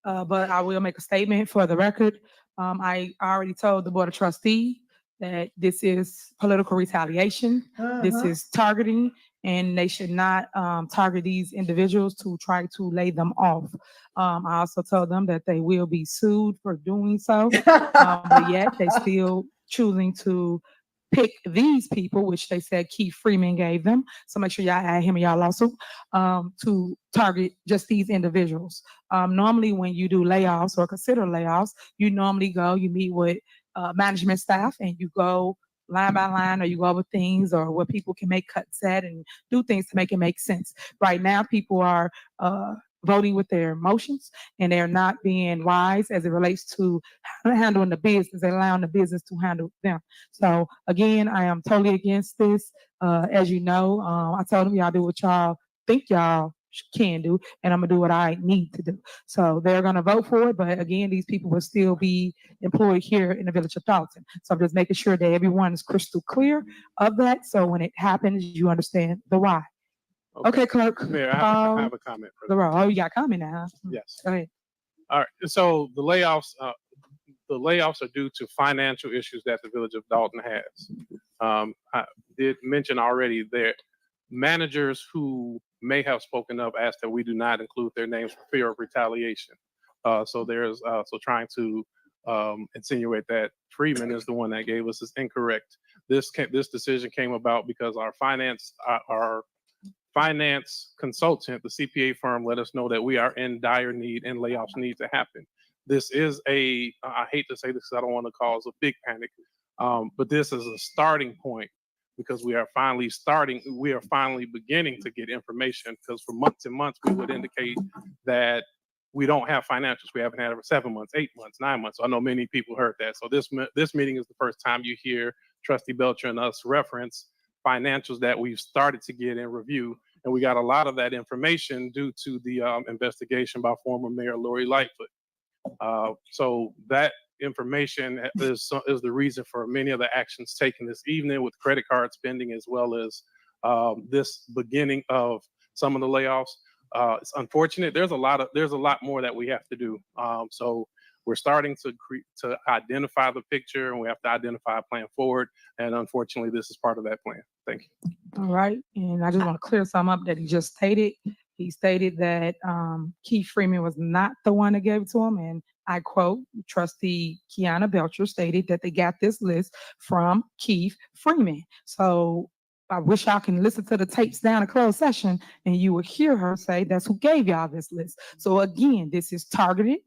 But I will make a statement for the record. I already told the Board of Trustees that this is political retaliation. This is targeting, and they should not target these individuals to try to lay them off. I also told them that they will be sued for doing so, but yet they still choosing to pick these people, which they said Keith Freeman gave them. So make sure y'all add him in y'all lawsuit to target just these individuals. Normally when you do layoffs or consider layoffs, you normally go, you meet with management staff and you go line by line, or you go over things or where people can make cuts at and do things to make it make sense. Right now, people are voting with their emotions, and they're not being wise as it relates to handling the business, allowing the business to handle them. So again, I am totally against this. As you know, I told them y'all do what y'all think y'all can do, and I'm gonna do what I need to do. So they're gonna vote for it, but again, these people will still be employed here in the village of Dolton. So I'm just making sure that everyone is crystal clear of that. So when it happens, you understand the why. Okay, clerk. Mayor, I have a comment. For that. Oh, you got a comment now, huh? Yes. Go ahead. All right. So the layoffs are due to financial issues that the village of Dolton has. I did mention already that managers who may have spoken up asked that we do not include their names for fear of retaliation. So there's trying to insinuate that Freeman is the one that gave us is incorrect. This decision came about because our finance consultant, the CPA firm, let us know that we are in dire need and layoffs need to happen. This is I hate to say this because I don't want to cause a big panic, but this is a starting point because we are finally beginning to get information, because for months and months we would indicate that we don't have financials. We haven't had it for 7 months, 8 months, 9 months. So I know many people heard that. So this meeting is the first time you hear Trustee Belcher and us reference financials that we've started to get in review. And we got a lot of that information due to the investigation by former Mayor Lori Lightfoot. So that information is the reason for many of the actions taken this evening with credit card spending, as well as this beginning of some of the layoffs. It's unfortunate. There's a lot more that we have to do. So we're starting to identify the picture, and we have to identify a plan forward. And unfortunately, this is part of that plan. Thank you. All right, and I just want to clear some up that he just stated. He stated that Keith Freeman was not the one that gave it to him, and I quote, Trustee Kiana Belcher stated that they got this list from Keith Freeman. So I wish y'all can listen to the tapes down a closed session, and you would hear her say that's who gave y'all this list. So again, this is targeted.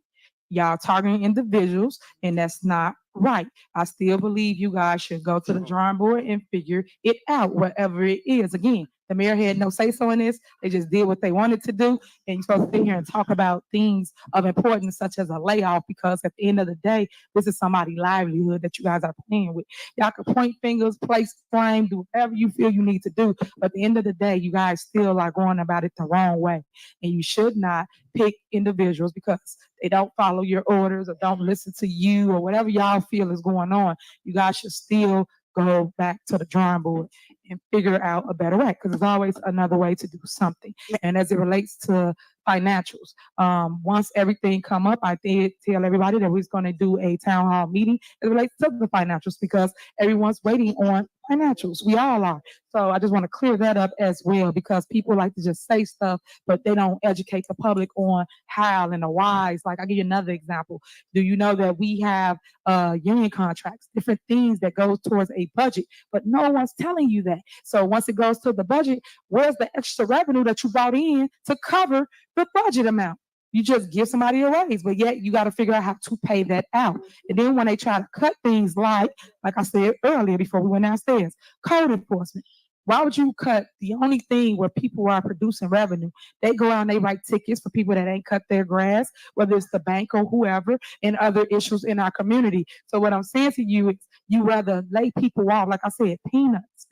Y'all targeting individuals, and that's not right. I still believe you guys should go to the drawing board and figure it out, whatever it is. Again, the mayor had no say-so in this. They just did what they wanted to do. And you're supposed to sit here and talk about things of importance, such as a layoff, because at the end of the day, this is somebody's livelihood that you guys are playing with. Y'all can point fingers, place blame, do whatever you feel you need to do. But at the end of the day, you guys still are going about it the wrong way. And you should not pick individuals because they don't follow your orders or don't listen to you or whatever y'all feel is going on. You guys should still go back to the drawing board and figure out a better way, because there's always another way to do something. And as it relates to financials, once everything come up, I did tell everybody that we was going to do a town hall meeting as it relates to the financials, because everyone's waiting on financials. We all are. So I just want to clear that up as well, because people like to just say stuff, but they don't educate the public on how and the whys. Like, I'll give you another example. Do you know that we have union contracts, different things that goes towards a budget, but no one's telling you that. So once it goes to the budget, where's the extra revenue that you brought in to cover the budget amount? You just give somebody a raise, but yet you got to figure out how to pay that out. And then when they try to cut things like I said earlier before we went downstairs, code enforcement. Why would you cut the only thing where people are producing revenue? They go out and they write tickets for people that ain't cut their grass, whether it's the bank or whoever, and other issues in our community. So what I'm saying to you is you rather lay people off, like I said, peanuts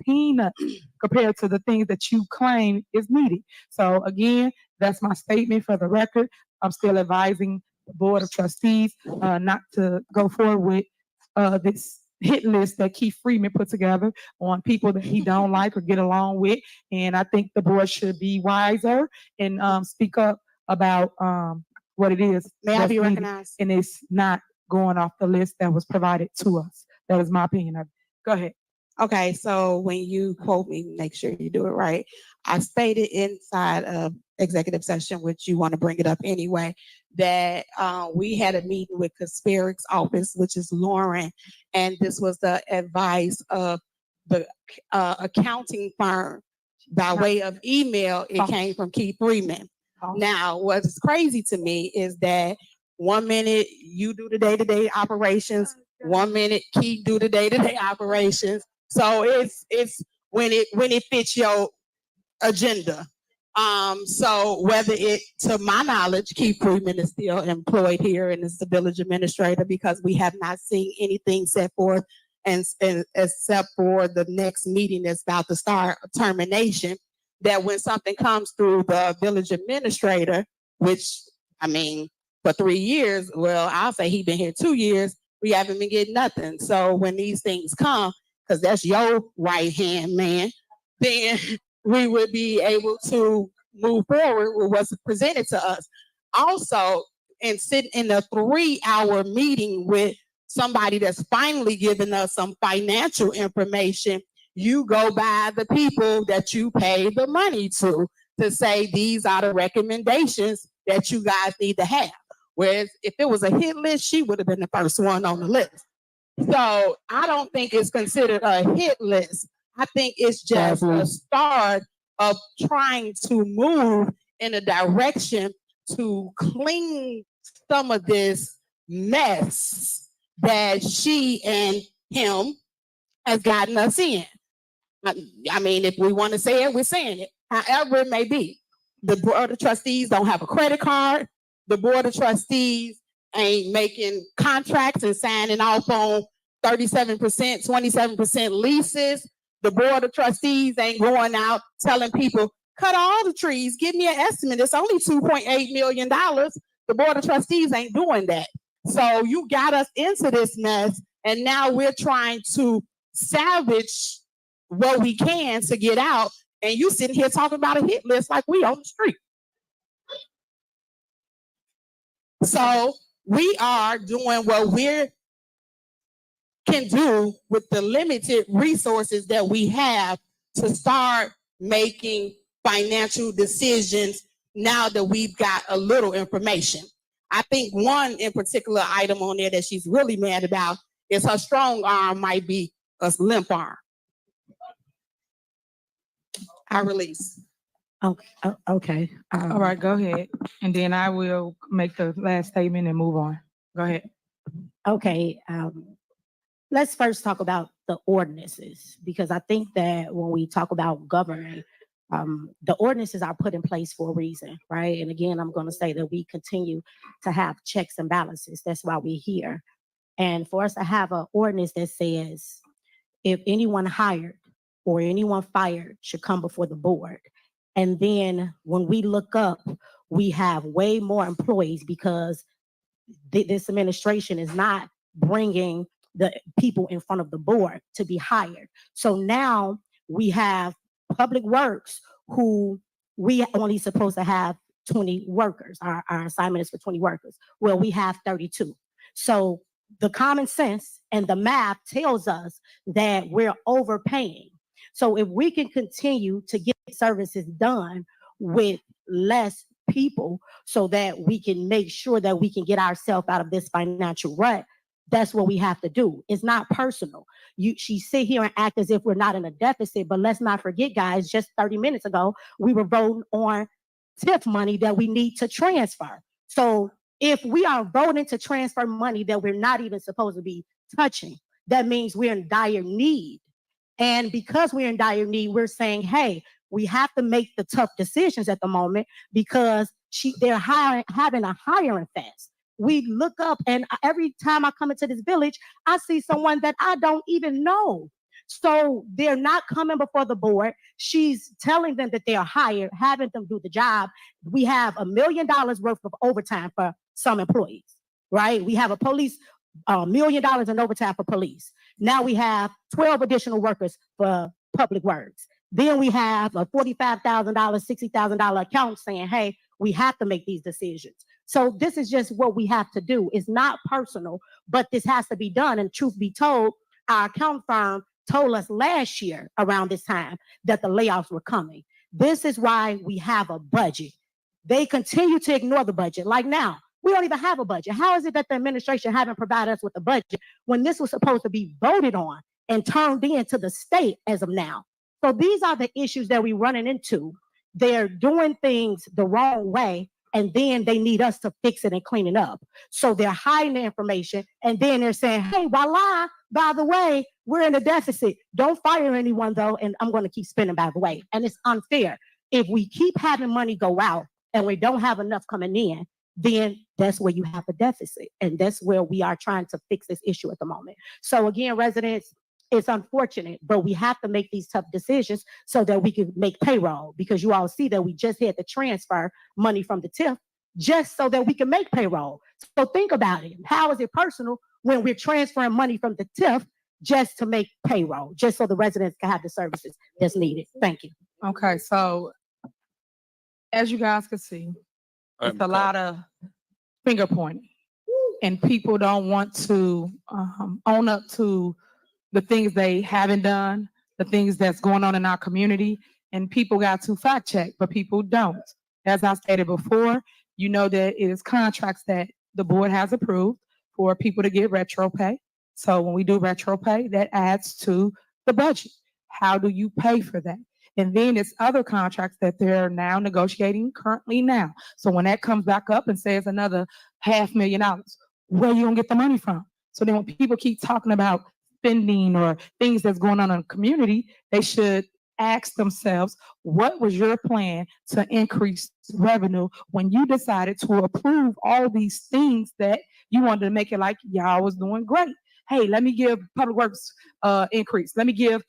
compared to the things that you claim is needed. So again, that's my statement for the record. I'm still advising the Board of Trustees not to go forward with this hit list that Keith Freeman put together on people that he don't like or get along with. And I think the board should be wiser and speak up about what it is. May I that's be needed. recognized? And it's not going off the list that was provided to us. That is my opinion of it. Go ahead. Okay, so when you quote me, make sure you do it right. I stated inside of executive session, which you want to bring it up anyway, that we had a meeting with Kasperik's office, which is Lauren, and this was the advice of the accounting firm by way of email. It came from Keith Freeman. Now, what's crazy to me is that 1 minute you do the day-to-day operations, 1 minute Keith do the day-to-day operations. So it's when it fits your agenda. So whether it, to my knowledge, Keith Freeman is still employed here and is the village administrator, because we have not seen anything set forth and except for the next meeting that's about to start, termination, that when something comes through the village administrator, which I mean, for 3 years, well, I'll say he's been here 2 years, we haven't been getting nothing. So when these things come, because that's your right hand man, then we would be able to move forward with what's presented to us. Also, and sitting in a 3-hour meeting with somebody that's finally giving us some financial information, you go by the people that you pay the money to say these are the recommendations that you guys need to have. Whereas if it was a hit list, she would have been the first one on the list. So I don't think it's considered a hit list. I think it's just a start of trying to move in a direction to clean some of this mess that she and him has gotten us in. I mean, if we want to say it, we're saying it. However it may be. The board of trustees don't have a credit card. The board of trustees ain't making contracts and signing off on 37%, 27% leases. The board of trustees ain't going out telling people, cut all the trees, give me an estimate. It's only $2.8 million. The board of trustees ain't doing that. So you got us into this mess, and now we're trying to salvage what we can to get out, and you sitting here talking about a hit list like we on the street. So we are doing what we can do with the limited resources that we have to start making financial decisions now that we've got a little information. I think one in particular item on there that she's really mad about is her strong arm might be a limp arm. I release. Okay. All right, go ahead. And then I will make the last statement and move on. Go ahead. Okay, let's first talk about the ordinances, because I think that when we talk about governing, the ordinances are put in place for a reason, right? And again, I'm going to say that we continue to have checks and balances. That's why we're here. And for us to have an ordinance that says if anyone hired or anyone fired should come before the board. And then when we look up, we have way more employees because this administration is not bringing the people in front of the board to be hired. So now we have Public Works, who we only supposed to have 20 workers. Our assignment is for 20 workers. Well, we have 32. So the common sense and the math tells us that we're overpaying. So if we can continue to get services done with less people so that we can make sure that we can get ourselves out of this financial rut, that's what we have to do. It's not personal. She sit here and act as if we're not in a deficit, but let's not forget, guys, just 30 minutes ago, we were voting on TIF money that we need to transfer. So if we are voting to transfer money that we're not even supposed to be touching, that means we're in dire need. And because we're in dire need, we're saying, hey, we have to make the tough decisions at the moment because they're having a hiring fest. We look up, and every time I come into this village, I see someone that I don't even know. So they're not coming before the board. She's telling them that they are hired, having them do the job. We have $1 million worth of overtime for some employees, right? We have a police, $1 million in overtime for police. Now we have 12 additional workers for public works. Then we have a $45,000, $60,000 account saying, hey, we have to make these decisions. So this is just what we have to do. It's not personal, but this has to be done. And truth be told, our account firm told us last year around this time that the layoffs were coming. This is why we have a budget. They continue to ignore the budget. Like now, we don't even have a budget. How is it that the administration haven't provided us with a budget when this was supposed to be voted on and turned into the state as of now? So these are the issues that we're running into. They're doing things the wrong way, and then they need us to fix it and clean it up. So they're hiding the information, and then they're saying, hey, voila, by the way, we're in a deficit. Don't fire anyone, though, and I'm going to keep spending, by the way. And it's unfair. If we keep having money go out and we don't have enough coming in, then that's where you have a deficit. And that's where we are trying to fix this issue at the moment. So again, residents, it's unfortunate, but we have to make these tough decisions so that we can make payroll, because you all see that we just had to transfer money from the TIF just so that we can make payroll. So think about it. How is it personal when we're transferring money from the TIF just to make payroll, just so the residents can have the services that's needed? Thank you. Okay, so as you guys can see, it's a lot of finger pointing, and people don't want to own up to the things they haven't done, the things that's going on in our community, and people got to fact check, but people don't. As I stated before, you know that it is contracts that the board has approved for people to get retro pay. So when we do retro pay, that adds to the budget. How do you pay for that? And then it's other contracts that they're now negotiating currently now. So when that comes back up and says another $500,000, where are you gonna get the money from? So then when people keep talking about spending or things that's going on in the community, they should ask themselves, what was your plan to increase revenue when you decided to approve all these things that you wanted to make it like y'all was doing great? Hey, let me give public works increase. Let me give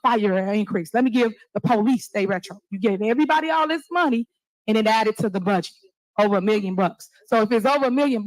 fire increase. Let me give the police stay retro. You gave everybody all this money and it added to the budget over $1 million. So if it's over $1 million,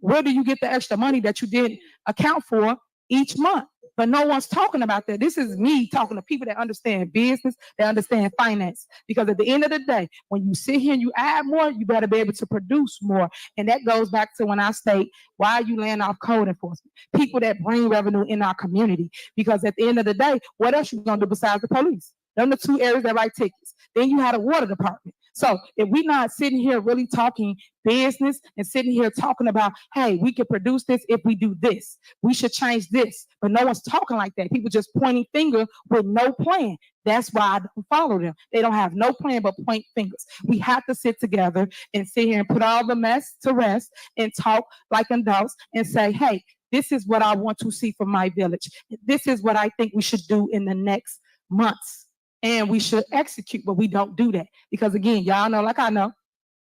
where do you get the extra money that you didn't account for each month? But no one's talking about that. This is me talking to people that understand business, that understand finance. Because at the end of the day, when you sit here and you add more, you better be able to produce more. And that goes back to when I state, why are you laying off code enforcement? People that bring revenue in our community. Because at the end of the day, what else you gonna do besides the police? Them the two areas that write tickets. Then you had a water department. So if we're not sitting here really talking business and sitting here talking about, hey, we can produce this if we do this. We should change this. But no one's talking like that. People just pointing finger with no plan. That's why I don't follow them. They don't have no plan but point fingers. We have to sit together and sit here and put all the mess to rest and talk like adults and say, hey, this is what I want to see from my village. This is what I think we should do in the next months. And we should execute, but we don't do that. Because again, y'all know, like I know,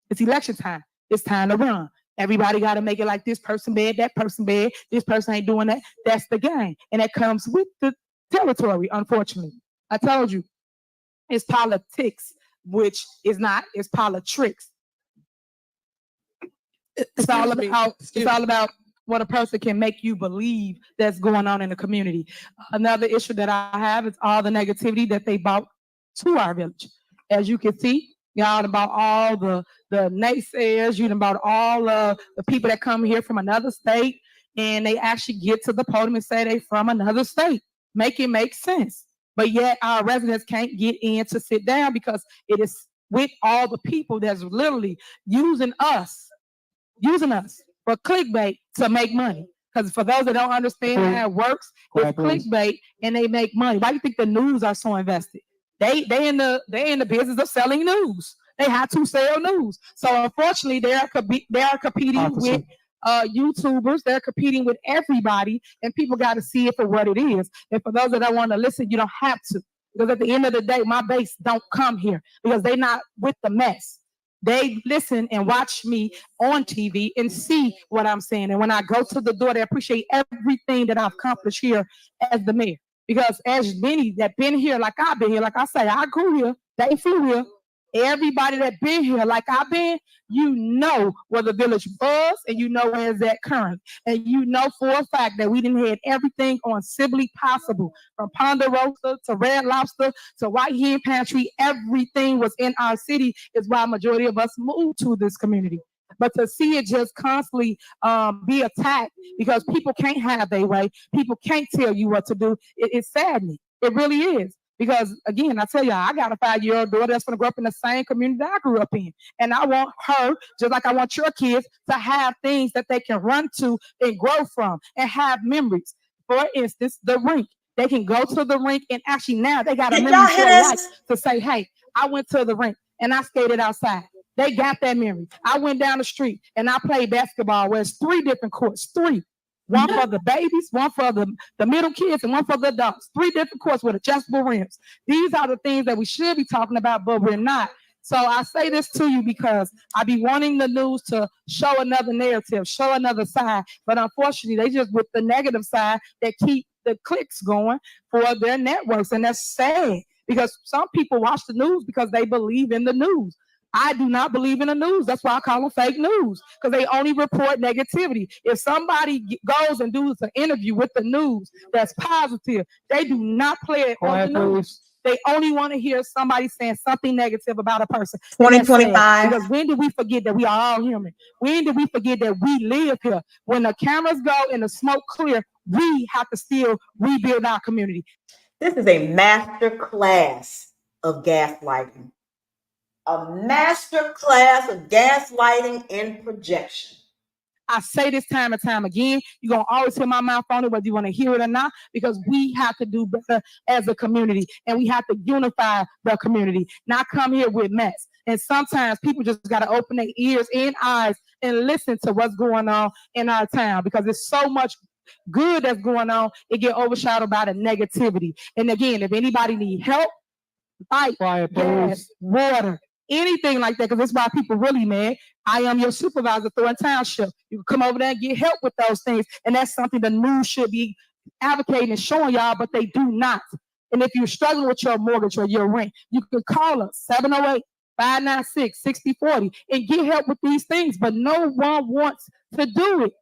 it's election time. It's time to run. Everybody got to make it like this person bad, that person bad, this person ain't doing that. That's the game. And that comes with the territory, unfortunately. I told you, it's politics, which is not, it's politics. It's all about what a person can make you believe that's going on in the community. Another issue that I have is all the negativity that they brought to our village. As you can see, y'all about all the naysayers, you about all the people that come here from another state, and they actually get to the podium and say they from another state. Make it make sense. But yet our residents can't get in to sit down because it is with all the people that's literally using us for clickbait to make money. Because for those that don't understand how it works, it's clickbait and they make money. Why do you think the news are so invested? They in the business of selling news. They have to sell news. So unfortunately, they are competing with YouTubers. They're competing with everybody, and people got to see it for what it is. And for those that don't want to listen, you don't have to. Because at the end of the day, my base don't come here because they're not with the mess. They listen and watch me on TV and see what I'm saying. And when I go to the door, they appreciate everything that I've accomplished here as the mayor. Because as many that been here, like I've been here, like I say, I grew here, they flew here. Everybody that been here, like I've been, you know where the village was and you know where it's at current. And you know for a fact that we didn't have everything on Sibley possible. From Ponderosa to Red Lobster to White Hen Pantry, everything was in our city is why a majority of us moved to this community. But to see it just constantly be attacked because people can't have their way, people can't tell you what to do, it's saddening. It really is. Because again, I tell you, I got a 5-year-old daughter that's going to grow up in the same community that I grew up in. And I want her, just like I want your kids, to have things that they can run to and grow from and have memories. For instance, the rink. They can go to the rink and actually now they got a Did memory y'all for hear life this? to say, hey, I went to the rink and I skated outside. They got that memory. I went down the street and I played basketball where it's 3 different courts, 3. One for the babies, one for the middle kids, and one for the adults. 3 different courts with adjustable rims. These are the things that we should be talking about, but we're not. So I say this to you because I be wanting the news to show another narrative, show another side. But unfortunately, they just with the negative side that keep the clicks going for their networks. And that's sad because some people watch the news because they believe in the news. I do not believe in the news. That's why I call them fake news, because they only report negativity. If somebody goes and does an interview with the news that's positive, they do not play it on the news. They only want to hear somebody saying something negative about a person. And that's sad, 2025. because when did we forget that we are all human? When did we forget that we live here? When the cameras go and the smoke clear, we have to still rebuild our community. This is a master class of gaslighting. A master class of gaslighting and projection. I say this time and time again, you're going to always hear my mouth on it, whether you want to hear it or not, because we have to do better as a community and we have to unify the community, not come here with mess. And sometimes people just got to open their ears and eyes and listen to what's going on in our town, because there's so much good that's going on. It get overshadowed by the negativity. And again, if anybody need help, fight, gas, water, anything like that, because that's why people really mad. I am your supervisor Thornton Township. You can come over there and get help with those things. And that's something the news should be advocating and showing y'all, but they do not. And if you're struggling with your mortgage or your rent, you can call us 708-596-6040 and get help with these things. But no one wants to do it.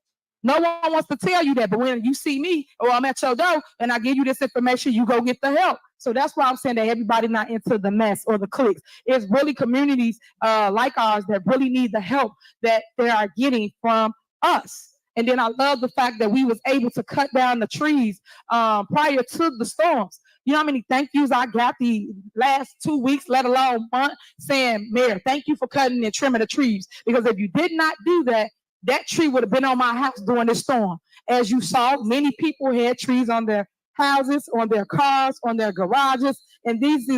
No one wants to tell you that, but when you see me or I'm at your door and I give you this information, you go get the help. So that's why I'm saying that everybody not into the mess or the clicks. It's really communities like ours that really need the help that they are getting from us. And then I love the fact that we was able to cut down the trees prior to the storms. You know how many thank yous I got the last 2 weeks, let alone month, saying, Mayor, thank you for cutting and trimming the trees. Because if you did not do that, that tree would have been on my house during this storm. As you saw, many people had trees on their houses, on their cars, on their garages, and these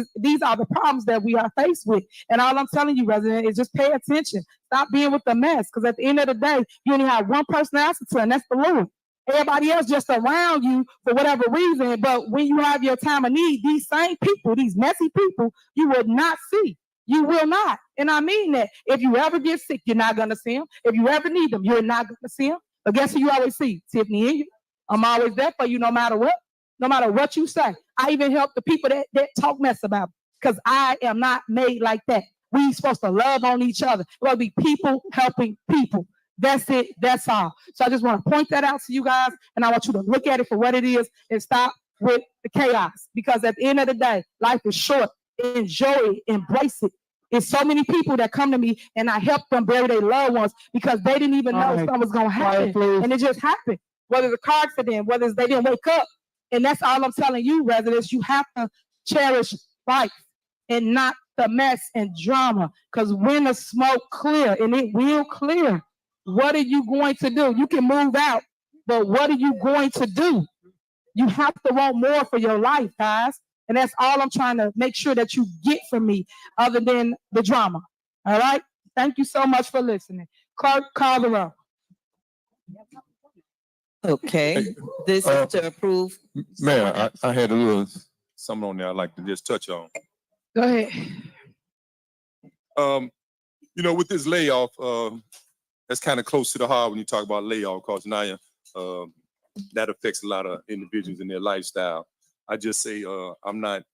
are the problems that we are faced with. And all I'm telling you, resident, is just pay attention. Stop being with the mess, because at the end of the day, you only have one person to answer to, and that's the Lord. Everybody else just around you for whatever reason, but when you have your time of need, these same people, these messy people, you will not see. You will not. And I mean that. If you ever get sick, you're not going to see them. If you ever need them, you're not going to see them. But guess who you always see? Tiffany and you. I'm always there for you no matter what. No matter what you say. I even help the people that talk mess about me, because I am not made like that. We supposed to love on each other. It will be people helping people. That's it. That's all. So I just want to point that out to you guys, and I want you to look at it for what it is and stop with the chaos. Because at the end of the day, life is short. Enjoy it, embrace it. There's so many people that come to me and I help them bury their loved ones because they didn't even know something was going to happen. And it just happened. Whether it's a car accident, whether it's they didn't wake up. And that's all I'm telling you, residents. You have to cherish life and not the mess and drama. Because when the smoke clear, and it will clear, what are you going to do? You can move out, but what are you going to do? You have to want more for your life, guys. And that's all I'm trying to make sure that you get from me, other than the drama. All right? Thank you so much for listening. Clerk, call the roll. Okay, this is to approve. Mayor, I had a little something on there I'd like to just touch on. Go ahead. With this layoff, that's kind of close to the heart when you talk about layoff, because now that affects a lot of individuals in their lifestyle. I just say I'm not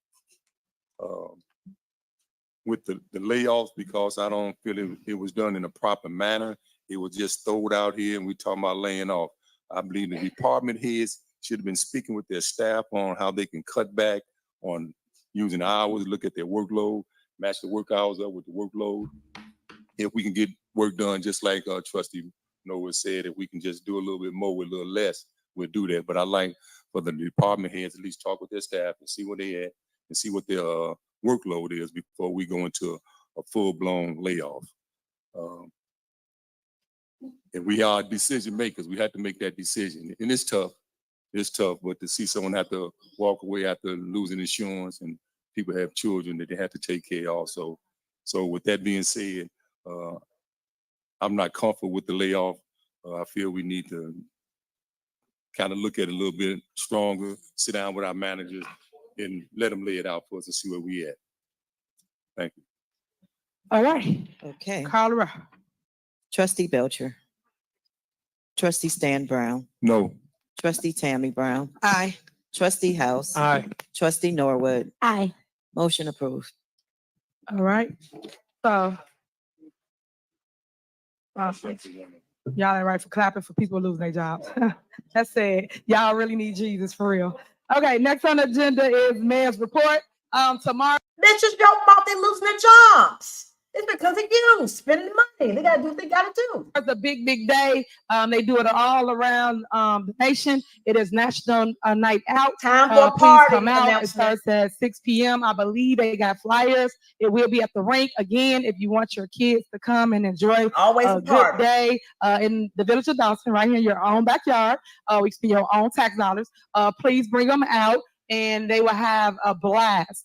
with the layoffs because I don't feel it was done in a proper manner. It was just thrown out here, and we talking about laying off. I believe the department heads should have been speaking with their staff on how they can cut back on using hours, look at their workload, match the work hours up with the workload. If we can get work done, just like Trustee Noah said, if we can just do a little bit more with a little less, we'll do that. But I like for the department heads at least talk with their staff and see where they at and see what their workload is before we go into a full-blown layoff. And we are decision makers. We have to make that decision. And it's tough. It's tough, but to see someone have to walk away after losing insurance, and people have children that they have to take care of also. So with that being said, I'm not comfortable with the layoff. I feel we need to kind of look at it a little bit stronger, sit down with our managers and let them lay it out for us and see where we at. Thank you. All right. Okay. Call Trustee Belcher. Trustee Stan Brown. No. Trustee Tammy Brown. Aye. Trustee House. Aye. Trustee Norwood. Aye. Motion approved. All right. So. Y'all ain't right for clapping for people losing their jobs. That's it. Y'all really need Jesus for real. Okay, next on the agenda is mayor's report. Tomorrow. That's just your fault they losing their jobs. It's because of you spending money. They gotta do what they gotta do. It's a big, big day. They do it all around the nation. It is National Night Out. Time for a Please party come out. It announcement. starts at 6 p.m. I believe they got flyers. It will be at the rink again. If you want your kids to come and enjoy Always a a good party. day in the village of Dolton, right here in your own backyard. We spend your own tax dollars. Please bring them out, and they will have a blast.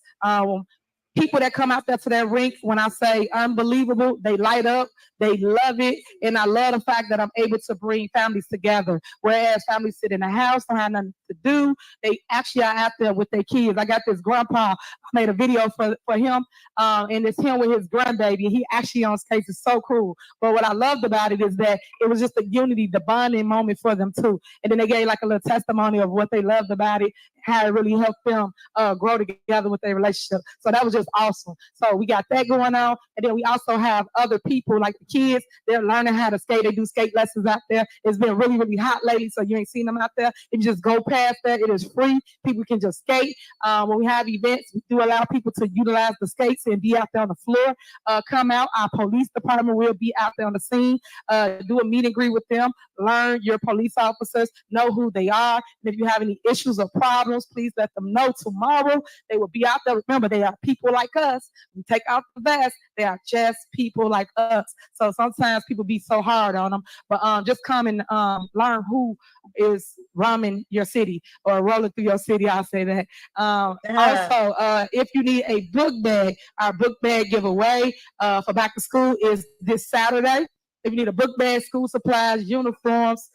People that come out there to that rink, when I say unbelievable, they light up, they love it. And I love the fact that I'm able to bring families together. Whereas families sit in the house, don't have nothing to do. They actually are out there with their kids. I got this grandpa, I made a video for him, and it's him with his grandbaby. He actually on skates. It's so cool. But what I loved about it is that it was just the unity, the bonding moment for them too. And then they gave like a little testimony of what they loved about it, how it really helped them grow together with their relationship. So that was just awesome. So we got that going on. And then we also have other people like the kids. They're learning how to skate. They do skate lessons out there. It's been really, really hot lately, so you ain't seen them out there. If you just go past that, it is free. People can just skate. When we have events, we do allow people to utilize the skates and be out there on the floor. Come out. Our police department will be out there on the scene. Do a meet and greet with them. Learn your police officers. Know who they are. And if you have any issues or problems, please let them know tomorrow. They will be out there. Remember, they are people like us. We take out the vest. They are just people like us. So sometimes people be so hard on them. But just come and learn who is roaming your city or rolling through your city. I'll say that. Also, if you need a book bag, our book bag giveaway for back to school is this Saturday. If you need a book bag, school supplies, uniforms.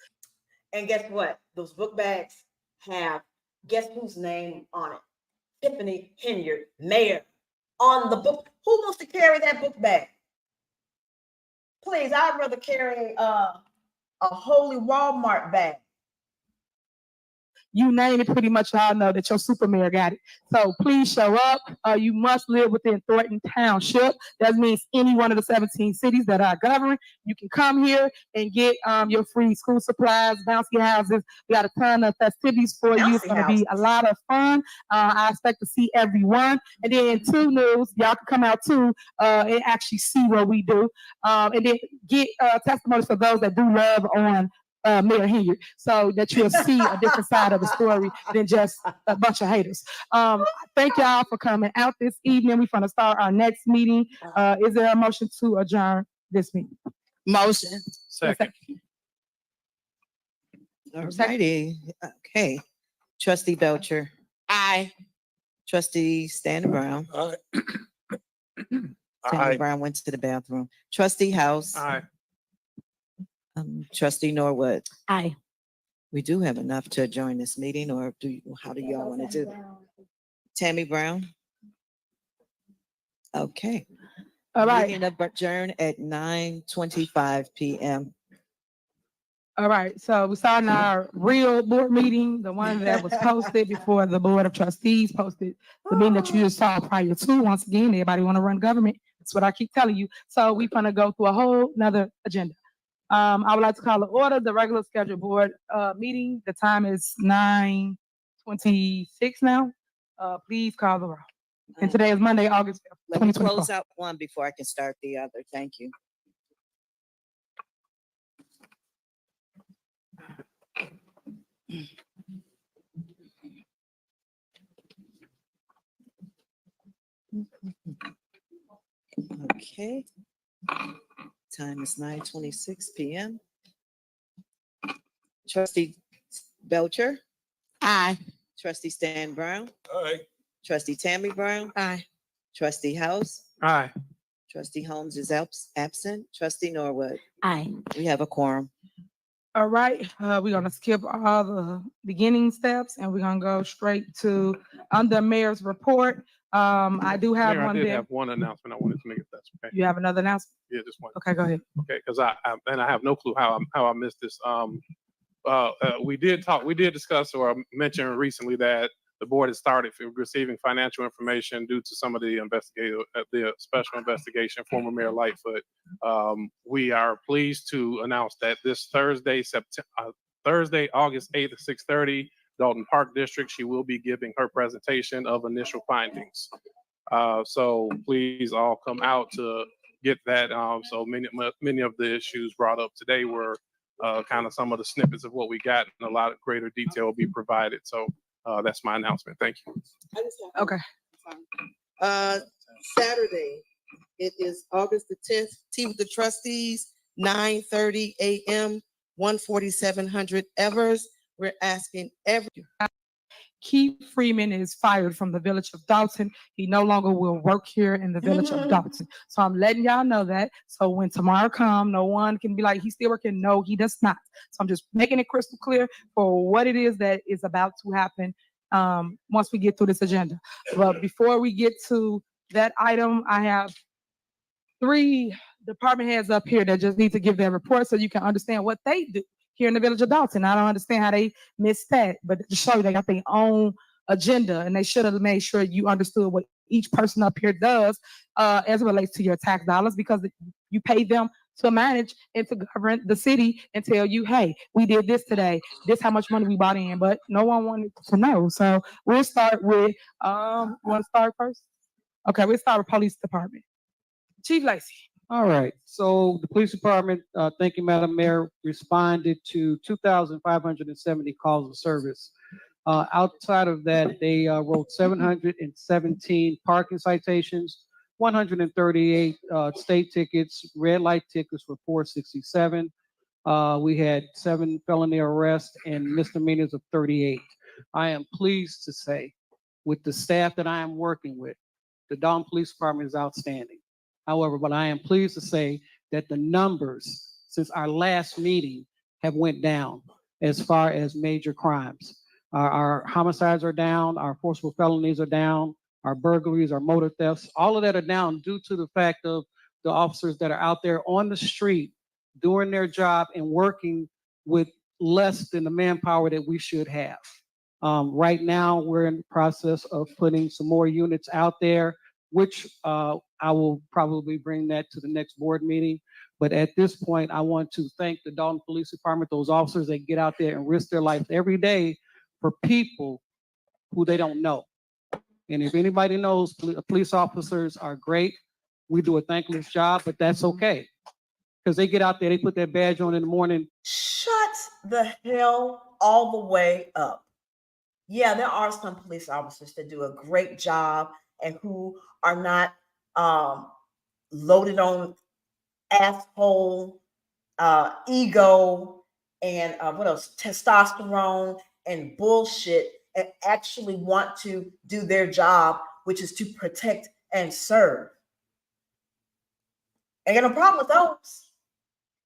And guess what? Those book bags have guess whose name on it? Tiffany Henyard, mayor, on the book. Who wants to carry that book bag? Please, I'd rather carry a holy Walmart bag. You name it, pretty much y'all know that your super mayor got it. So please show up. You must live within Thornton Township. That means any one of the 17 cities that are governed. You can come here and get your free school supplies, bouncy houses. We got a ton of festivities for you. It's going to be a lot of fun. I expect to see everyone. And then two news, y'all can come out too and actually see what we do. And then get testimonies for those that do love on Mayor Henyard, so that you'll see a different side of the story than just a bunch of haters. Thank y'all for coming out this evening. We're going to start our next meeting. Is there a motion to adjourn this meeting? Motion. Second. All righty. Okay. Trustee Belcher. Aye. Trustee Stan Brown. Aye. Tammy Brown went to the bathroom. Trustee House. Aye. Trustee Norwood, Aye. we do have enough to adjourn this meeting, or how do y'all want to do? Tammy Brown? Okay. All right. Meeting adjourned at 9:25 PM. All right, so we're starting our real board meeting, the one that was posted before the Board of Trustees posted the meeting that you just saw prior to. Once again, everybody want to run government. That's what I keep telling you. So we're gonna go through a whole nother agenda. I would like to call to order the regular scheduled board meeting. The time is 9:26 now. Please call the roll. And today is Monday, August 5th, Let me 2024. close out one before I can start the other. Thank you. Okay. Time is 9:26 PM. Trustee Belcher? Aye. Trustee Stan Brown? Aye. Trustee Tammy Brown? Aye. Trustee House? Aye. Trustee Holmes is absent. Trustee Norwood? Aye. We have a quorum. All right, we're gonna skip all the beginning steps and we're gonna go straight to under mayor's report. I do have Mayor, I one did there. have one announcement I wanted to make, if that's okay. You have another announcement? Yeah, just one. Okay, go ahead. Okay, because I have no clue how I missed this. We did discuss or mention recently that the board has started receiving financial information due to some of the the special investigation, former Mayor Lightfoot. We are pleased to announce that this Thursday, August 8th at 6:30, Dolton Park District, she will be giving her presentation of initial findings. So please all come out to get that. So many of the issues brought up today were kind of some of the snippets of what we got, and a lot of greater detail will be provided. So that's my announcement. Thank you. Okay. Saturday, it is August the 10th, Tea with the Trustees, 9:30 a.m., 14700 Evers. We're asking Keith Freeman is fired from the village of Dolton. He no longer will work here in the village of Dolton. So I'm letting y'all know that. So when tomorrow comes, no one can be like, he's still working. No, he does not. So I'm just making it crystal clear for what it is that is about to happen once we get through this agenda. But before we get to that item, I have 3 department heads up here that just need to give their report so you can understand what they do here in the village of Dolton. I don't understand how they missed that, but to show you they got their own agenda and they should have made sure you understood what each person up here does as it relates to your tax dollars, because you pay them to manage and to govern the city and tell you, hey, we did this today, this how much money we brought in, but no one wanted to know. So we'll start with, you want to start first? Okay, we'll start with police department. Chief Lacy. All right, so the police department, thank you, Madam Mayor, responded to 2,570 calls of service. Outside of that, they wrote 717 parking citations, 138 state tickets, red light tickets for 467. We had 7 felony arrests and misdemeanors of 38. I am pleased to say, with the staff that I am working with, the Dolton Police Department is outstanding. However, but I am pleased to say that the numbers since our last meeting have went down as far as major crimes. Our homicides are down, our forcible felonies are down, our burglaries, our motor thefts, all of that are down due to the fact of the officers that are out there on the street doing their job and working with less than the manpower that we should have. Right now, we're in the process of putting some more units out there, which I will probably bring that to the next board meeting. But at this point, I want to thank the Dolton Police Department, those officers that get out there and risk their lives every day for people who they don't know. And if anybody knows, police officers are great. We do a thankless job, but that's okay. Because they get out there, they put their badge on in the morning. Shut the hell all the way up. Yeah, there are some police officers that do a great job and who are not loaded on asshole, ego, and what else? Testosterone and bullshit, and actually want to do their job, which is to protect and serve. Ain't got no problem with those.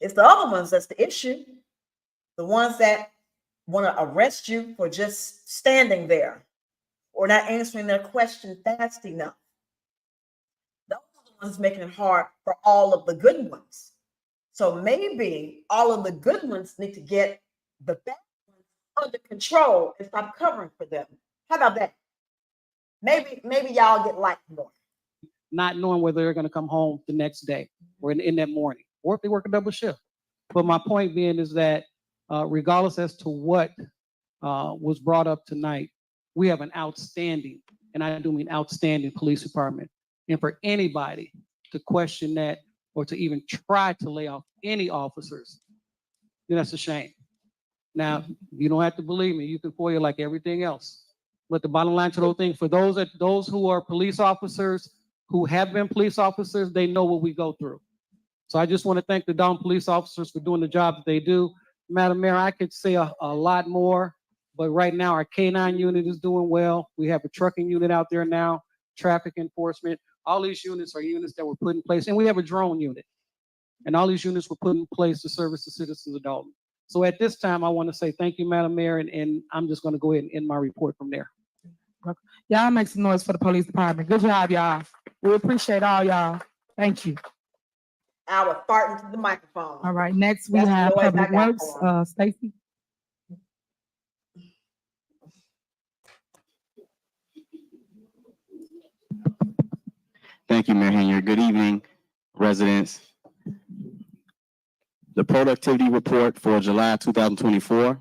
It's the other ones that's the issue. The ones that want to arrest you for just standing there or not answering their question fast enough. Those are the ones making it hard for all of the good ones. So maybe all of the good ones need to get the bad ones under control and stop covering for them. How about that? Maybe y'all get liked more. Not knowing whether they're going to come home the next day or in that morning, or if they work a double shift. But my point being is that regardless as to what was brought up tonight, we have an outstanding, and I do mean outstanding, police department. And for anybody to question that or to even try to lay off any officers, then that's a shame. Now, you don't have to believe me. You can FOIA like everything else. But the bottom line to the whole thing, for those who are police officers, who have been police officers, they know what we go through. So I just want to thank the Dolton police officers for doing the job that they do. Madam Mayor, I could say a lot more, but right now our K9 unit is doing well. We have a trucking unit out there now, traffic enforcement. All these units are units that were put in place, and we have a drone unit. And all these units were put in place to service the citizens of Dolton. So at this time, I want to say thank you, Madam Mayor, and I'm just going to go ahead and end my report from there. Y'all make some noise for the police department. Good job, y'all. We appreciate all y'all. Thank you. I was farting to the microphone. All right, next we That's the have noise I Public got Works, for 'em. Stacy. Thank you, Mayor Henyard. Good evening, residents. The productivity report for July 2024,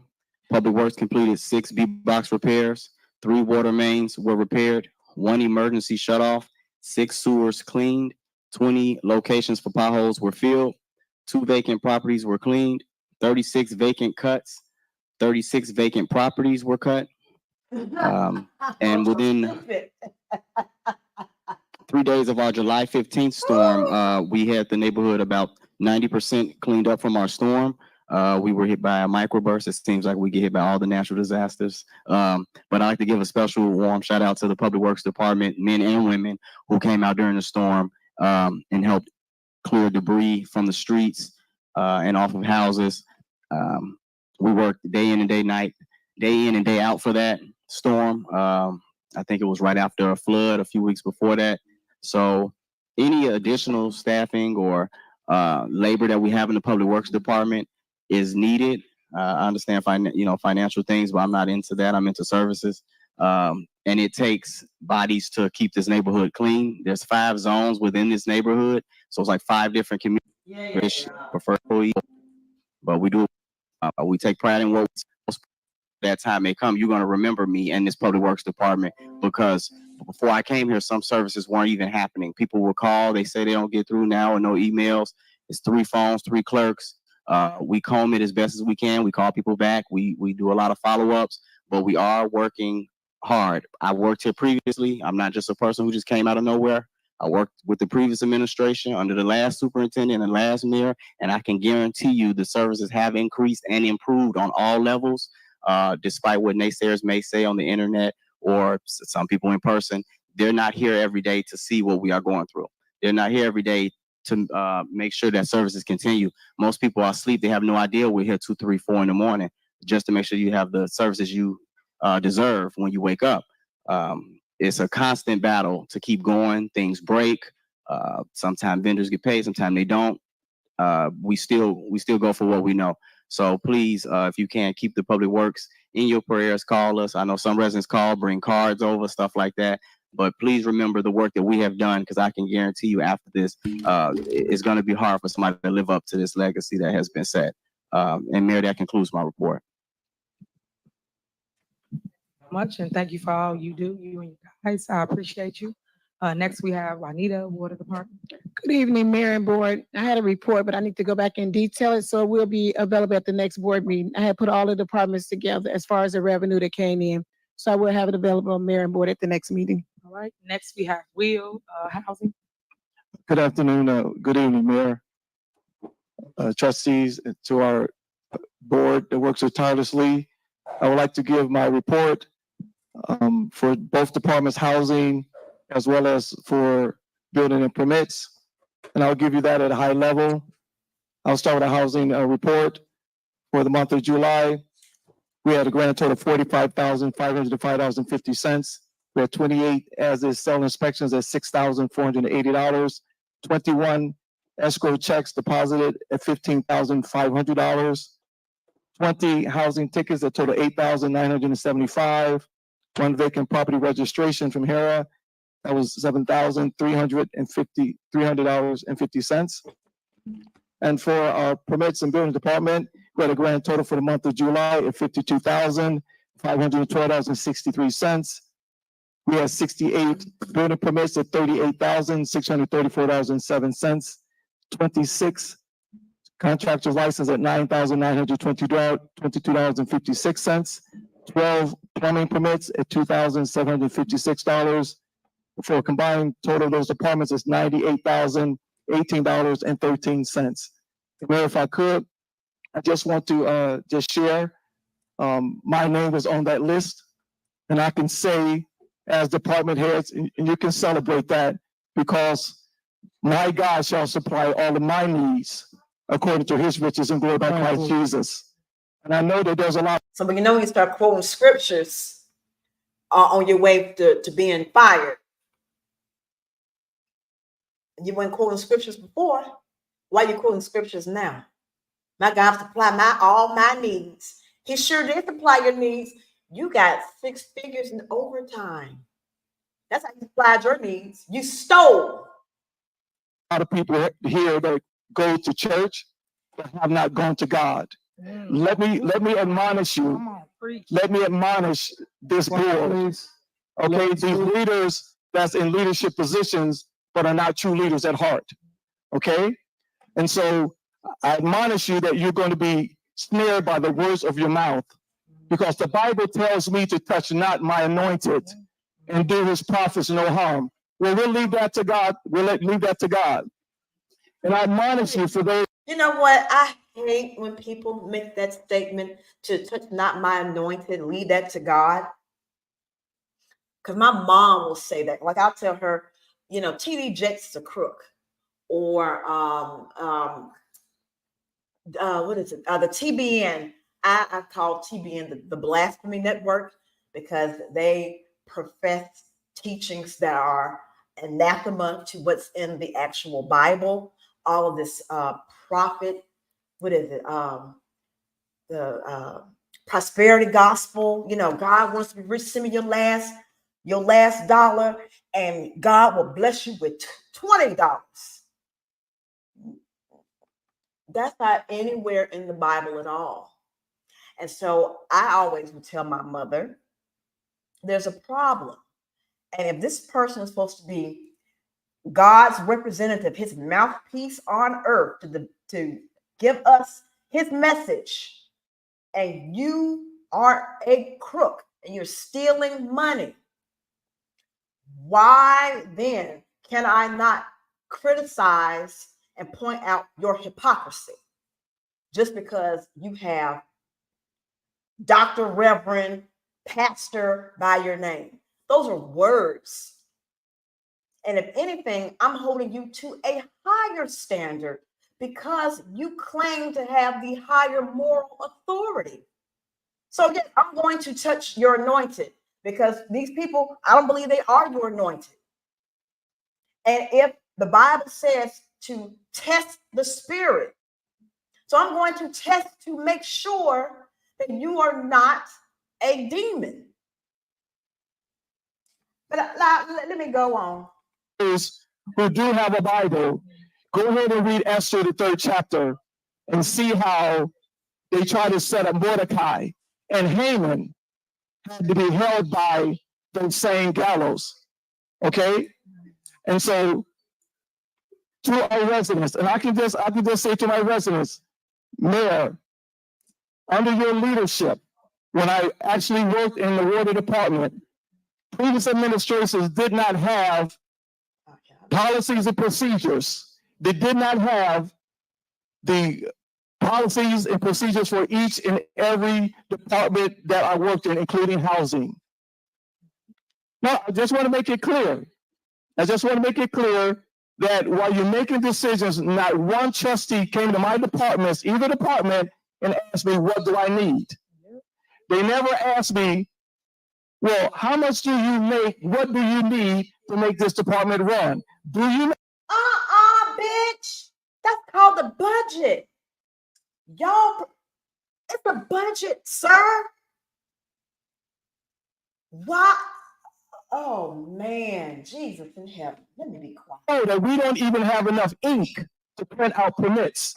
Public Works completed 6 B-box repairs, 3 water mains were repaired, 1 emergency shutoff, 6 sewers cleaned, 20 locations for potholes were filled, 2 vacant properties were cleaned, 36 vacant cuts, 36 vacant properties were cut. And within 3 days of our July 15th storm, we had the neighborhood about 90% cleaned up from our storm. We were hit by a microburst. It seems like we get hit by all the natural disasters. But I'd like to give a special warm shout out to the Public Works Department, men and women who came out during the storm and helped clear debris from the streets and off of houses. We worked day in and day out for that storm. I think it was right after a flood a few weeks before that. So any additional staffing or labor that we have in the Public Works Department is needed. I understand financial things, but I'm not into that. I'm into services. And it takes bodies to keep this neighborhood clean. There's 5 zones within this neighborhood. So it's like 5 different communities, prefer employees. But we do, we take pride in what that time may come. You're going to remember me and this Public Works Department, because before I came here, some services weren't even happening. People will call, they say they don't get through now, or no emails. It's 3 phones, 3 clerks. We comb it as best as we can. We call people back. We do a lot of follow-ups, but we are working hard. I worked here previously. I'm not just a person who just came out of nowhere. I worked with the previous administration under the last superintendent and the last mayor, and I can guarantee you the services have increased and improved on all levels, despite what naysayers may say on the internet or some people in person. They're not here every day to see what we are going through. They're not here every day to make sure that services continue. Most people are asleep. They have no idea we're here 2, 3, 4 in the morning just to make sure you have the services you deserve when you wake up. It's a constant battle to keep going. Things break. Sometimes vendors get paid. Sometimes they don't. We still go for what we know. So please, if you can, keep the Public Works in your prayers. Call us. I know some residents call, bring cards over, stuff like that. But please remember the work that we have done, because I can guarantee you after this, it's going to be hard for somebody to live up to this legacy that has been set. And Mayor, that concludes my report. Much, and thank you for all you do, you and your guys. I appreciate you. Next we have Juanita, Water Department. Good evening, Mayor and Board. I had a report, but I need to go back and detail it, so it will be available at the next board meeting. I had put all the departments together as far as the revenue that came in, so I will have it available, Mayor and Board, at the next meeting. All right, next we have Will, Housing. Good afternoon. Good evening, Mayor, trustees, and to our board that works so tirelessly. I would like to give my report for both departments, housing, as well as for building and permits. And I'll give you that at a high level. I'll start with a housing report for the month of July. We had a grand total of $45,505.50. We had 28 as-is cell inspections at $6,480. 21 escrow checks deposited at $15,500. 20 housing tickets that total $8,975. One vacant property registration from HERA, that was $7,350. And for our permits and building department, we had a grand total for the month of July at $52,512.63. We had 68 building permits at $38,634.07. 26 contractor's license at $9,922.56. 12 plumbing permits at $2,756. For a combined total of those departments is $98,018.13. Mayor, if I could, I just want to just share, my name was on that list, and I can say as department heads, and you can celebrate that, because my God shall supply all of my needs according to his riches and glory by Christ Jesus. And I know that there's a lot. So when you start quoting scriptures on your way to being fired. You weren't quoting scriptures before. Why are you quoting scriptures now? My God supply all my needs. He sure did supply your needs. You got 6 figures in overtime. That's how you supplied your needs. You stole. A lot of people here that go to church but have not gone to God. Let me admonish you. Let me admonish this board. Okay, these leaders that's in leadership positions but are not true leaders at heart. Okay? And so I admonish you that you're going to be snared by the words of your mouth, because the Bible tells me to touch not my anointed and do his prophets no harm. Well, we'll leave that to God. Leave that to God. And I admonish you for those. You know what? I hate when people make that statement, to touch not my anointed, leave that to God. Because my mom will say that. Like, I'll tell her, TD Jakes is a crook. Or what is it? The TBN. I call TBN the Blasphemy Network, because they profess teachings that are anathema to what's in the actual Bible. All of this prophet, what is it? The prosperity gospel. God wants to be rich. Send me your last dollar, and God will bless you with $20. That's not anywhere in the Bible at all. And so I always would tell my mother, there's a problem. And if this person is supposed to be God's representative, his mouthpiece on earth to give us his message, and you are a crook and you're stealing money, why then can I not criticize and point out your hypocrisy just because you have Dr., Reverend, Pastor by your name? Those are words. And if anything, I'm holding you to a higher standard because you claim to have the higher moral authority. So yes, I'm going to touch your anointed, because these people, I don't believe they are your anointed. And if the Bible says to test the spirit, so I'm going to test to make sure that you are not a demon. But let me go on. Who do have a Bible, go ahead and read Esther, the 3rd chapter, and see how they try to set up Mordecai, and Haman had to be held by those same gallows. Okay? And so to our residents, and I can just say to my residents, Mayor, under your leadership, when I actually worked in the water department, previous administrations did not have policies and procedures. They did not have the policies and procedures for each and every department that I worked in, including housing. Now, I just want to make it clear. that while you're making decisions, not one trustee came to my departments, either department, and asked me, what do I need? They never asked me, well, how much do you make? What do you need to make this department run? Do you? Bitch. That's called the budget. Y'all, it's a budget, sir. Why? Oh man, Jesus in heaven. Let me be quiet. Oh, that we don't even have enough ink to print out permits.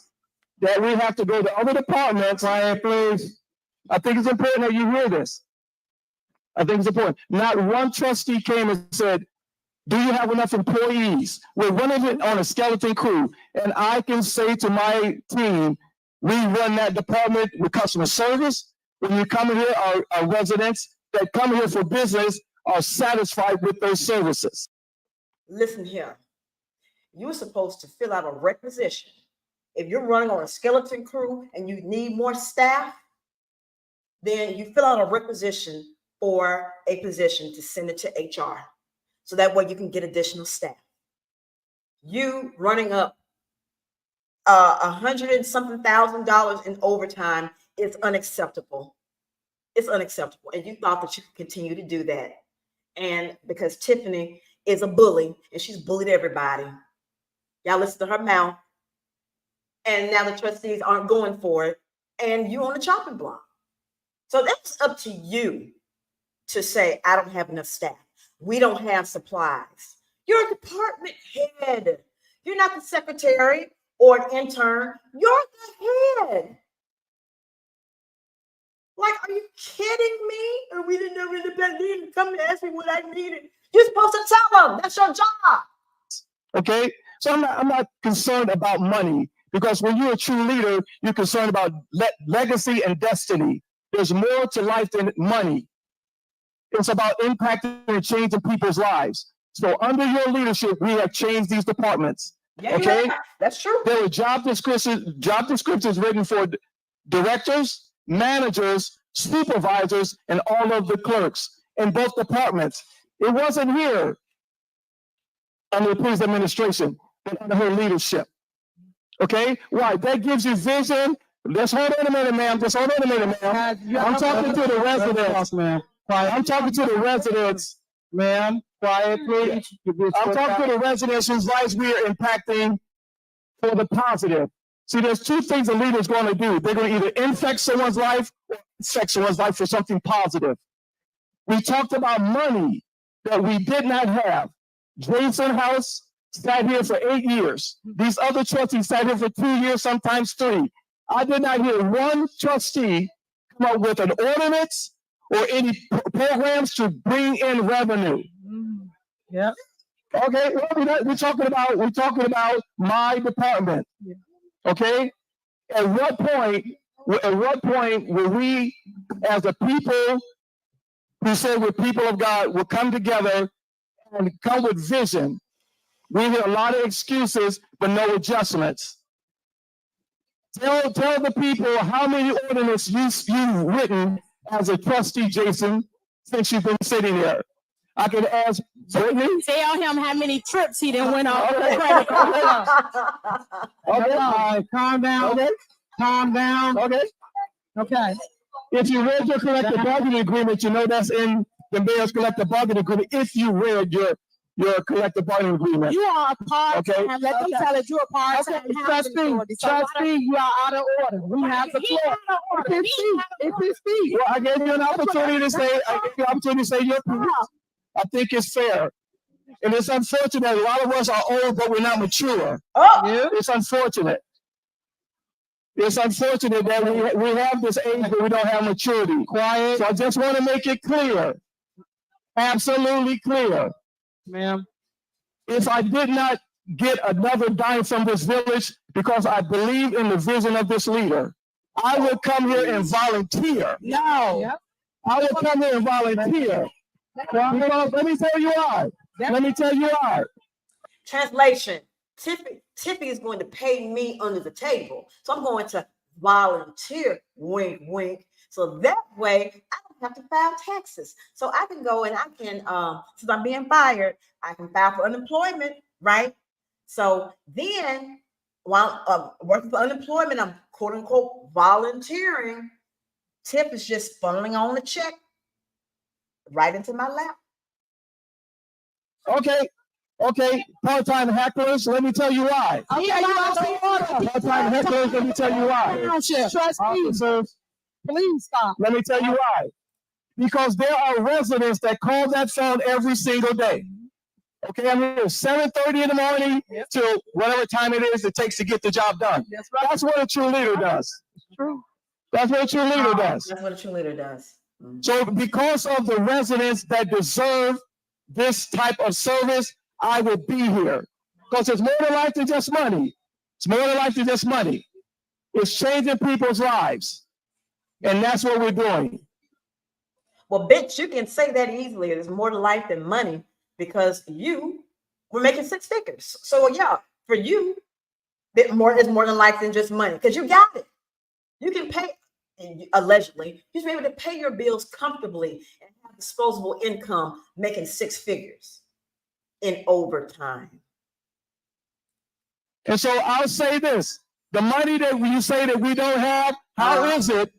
That we have to go to other departments. Quiet, please. I think it's important that you hear this. I think it's important. Not one trustee came and said, do you have enough employees? We're running it on a skeleton crew. And I can say to my team, we run that department with customer service. When you come here, our residents that come here for business are satisfied with those services. Listen here. You're supposed to fill out a requisition. If you're running on a skeleton crew and you need more staff, then you fill out a requisition for a position to send it to HR. So that way you can get additional staff. You running up $100 and something thousand in overtime is unacceptable. It's unacceptable. And you thought that you could continue to do that. And because Tiffany is a bully and she's bullied everybody. Y'all listen to her mouth. And now the trustees aren't going for it. And you on the chopping block. So that's up to you to say, I don't have enough staff. We don't have supplies. You're a department head. You're not the secretary or an intern. You're the head. Like, are you kidding me? Or we didn't know independent come and ask me what I needed. You're supposed to tell them. That's your job. Okay? So I'm not concerned about money, because when you're a true leader, you're concerned about legacy and destiny. There's more to life than money. It's about impacting and changing people's lives. So under your leadership, we have changed these departments. Yeah, okay? That's true. There were job descriptions written for directors, managers, supervisors, and all of the clerks in both departments. It wasn't here under the police administration, but under her leadership. Okay? Why? That gives you vision. Let's hold on a minute, ma'am. Just hold on a minute, ma'am. I'm talking to the residents, ma'am. I'm talking to the residents, ma'am. Quiet, please. I'm talking to the residents whose lives we are impacting for the positive. See, there's two things a leader's going to do. They're going to either infect someone's life or infect someone's life for something positive. We talked about money that we did not have. Jason House sat here for 8 years. These other trustees sat here for 2 years, sometimes 3. I did not hear one trustee come up with an ordinance or any programs to bring in revenue. Yeah. Okay, well, we're talking about my department. Yeah. Okay, at what point will we, as a people who say we're people of God, will come together and come with vision? We hear a lot of excuses, but no adjustments. Tell the people how many ordinances you've written as a trustee, Jason, since you've been sitting there. I can ask Brittany. Tell him how many trips he done went on. Okay, calm down. Okay. Calm down. Okay. Okay. If you read your collective bargaining agreement, you know that's in the mayor's collective bargaining agreement. If you read your collective bargaining agreement. You are a part-time. Okay. Let them tell it. You're a part-time. Trustee, you are out of order. We have the floor. It's his speech. Well, I gave you an opportunity to say, your piece. I think it's fair. And it's unfortunate. A lot of us are old, but we're not mature. It's unfortunate. It's unfortunate that we have this age, but we don't have maturity. Quiet. So I just want to make it clear. Absolutely clear. Ma'am. If I did not get another dime from this village because I believe in the vision of this leader, I will come here and volunteer. No. Yep. I will come here and volunteer. Well, let me tell you why. Let me tell you why. Translation. Tiffany is going to pay me under the table. So I'm going to volunteer, wink, wink. So that way I don't have to file taxes. So I can go and I can, since I'm being fired, I can file for unemployment, right? So then, while working for unemployment, I'm quote unquote volunteering. Tip is just funneling on a check right into my lap. Okay, part-time hecklers, let me tell you why. Part-time hecklers, let me tell you why. Officers, Please stop. let me tell you why. Because there are residents that call that phone every single day. Okay, I'm here 7:30 in the morning till whatever time it is it takes to get the job done. That's what a true leader does. True. That's what a true leader does. That's what a true leader does. So because of the residents that deserve this type of service, I will be here. Because it's more than life than just money. It's more than life than just money. It's changing people's lives. And that's what we're doing. Well, bitch, you can say that easily. It's more to life than money because you were making six figures. So yeah, for you, it's more than life than just money because you got it. You can pay, allegedly, you should be able to pay your bills comfortably and have disposable income making six figures in overtime. And so I'll say this, the money that you say that we don't have, how is it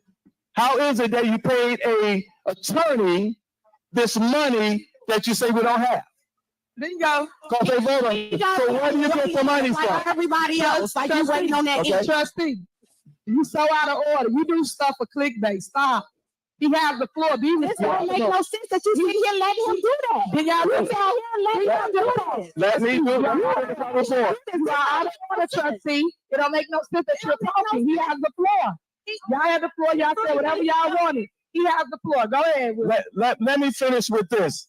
that you paid a attorney this money that you say we don't have? Bingo. Because they vote on it. So where do you get the money from? Like everybody else, like you waiting on that. Okay. Trustee, you so out of order. You do stuff for clickbait. Stop. He has the floor. Be This don't make no sense that you sit here and let him do that. Did y'all You sit here and let him do that. Let me do it. I don't want to trustee. It don't make no sense that you're talking. He has the floor. Y'all have the floor. Y'all say whatever y'all wanted. He has the floor. Go ahead. Let me finish with this.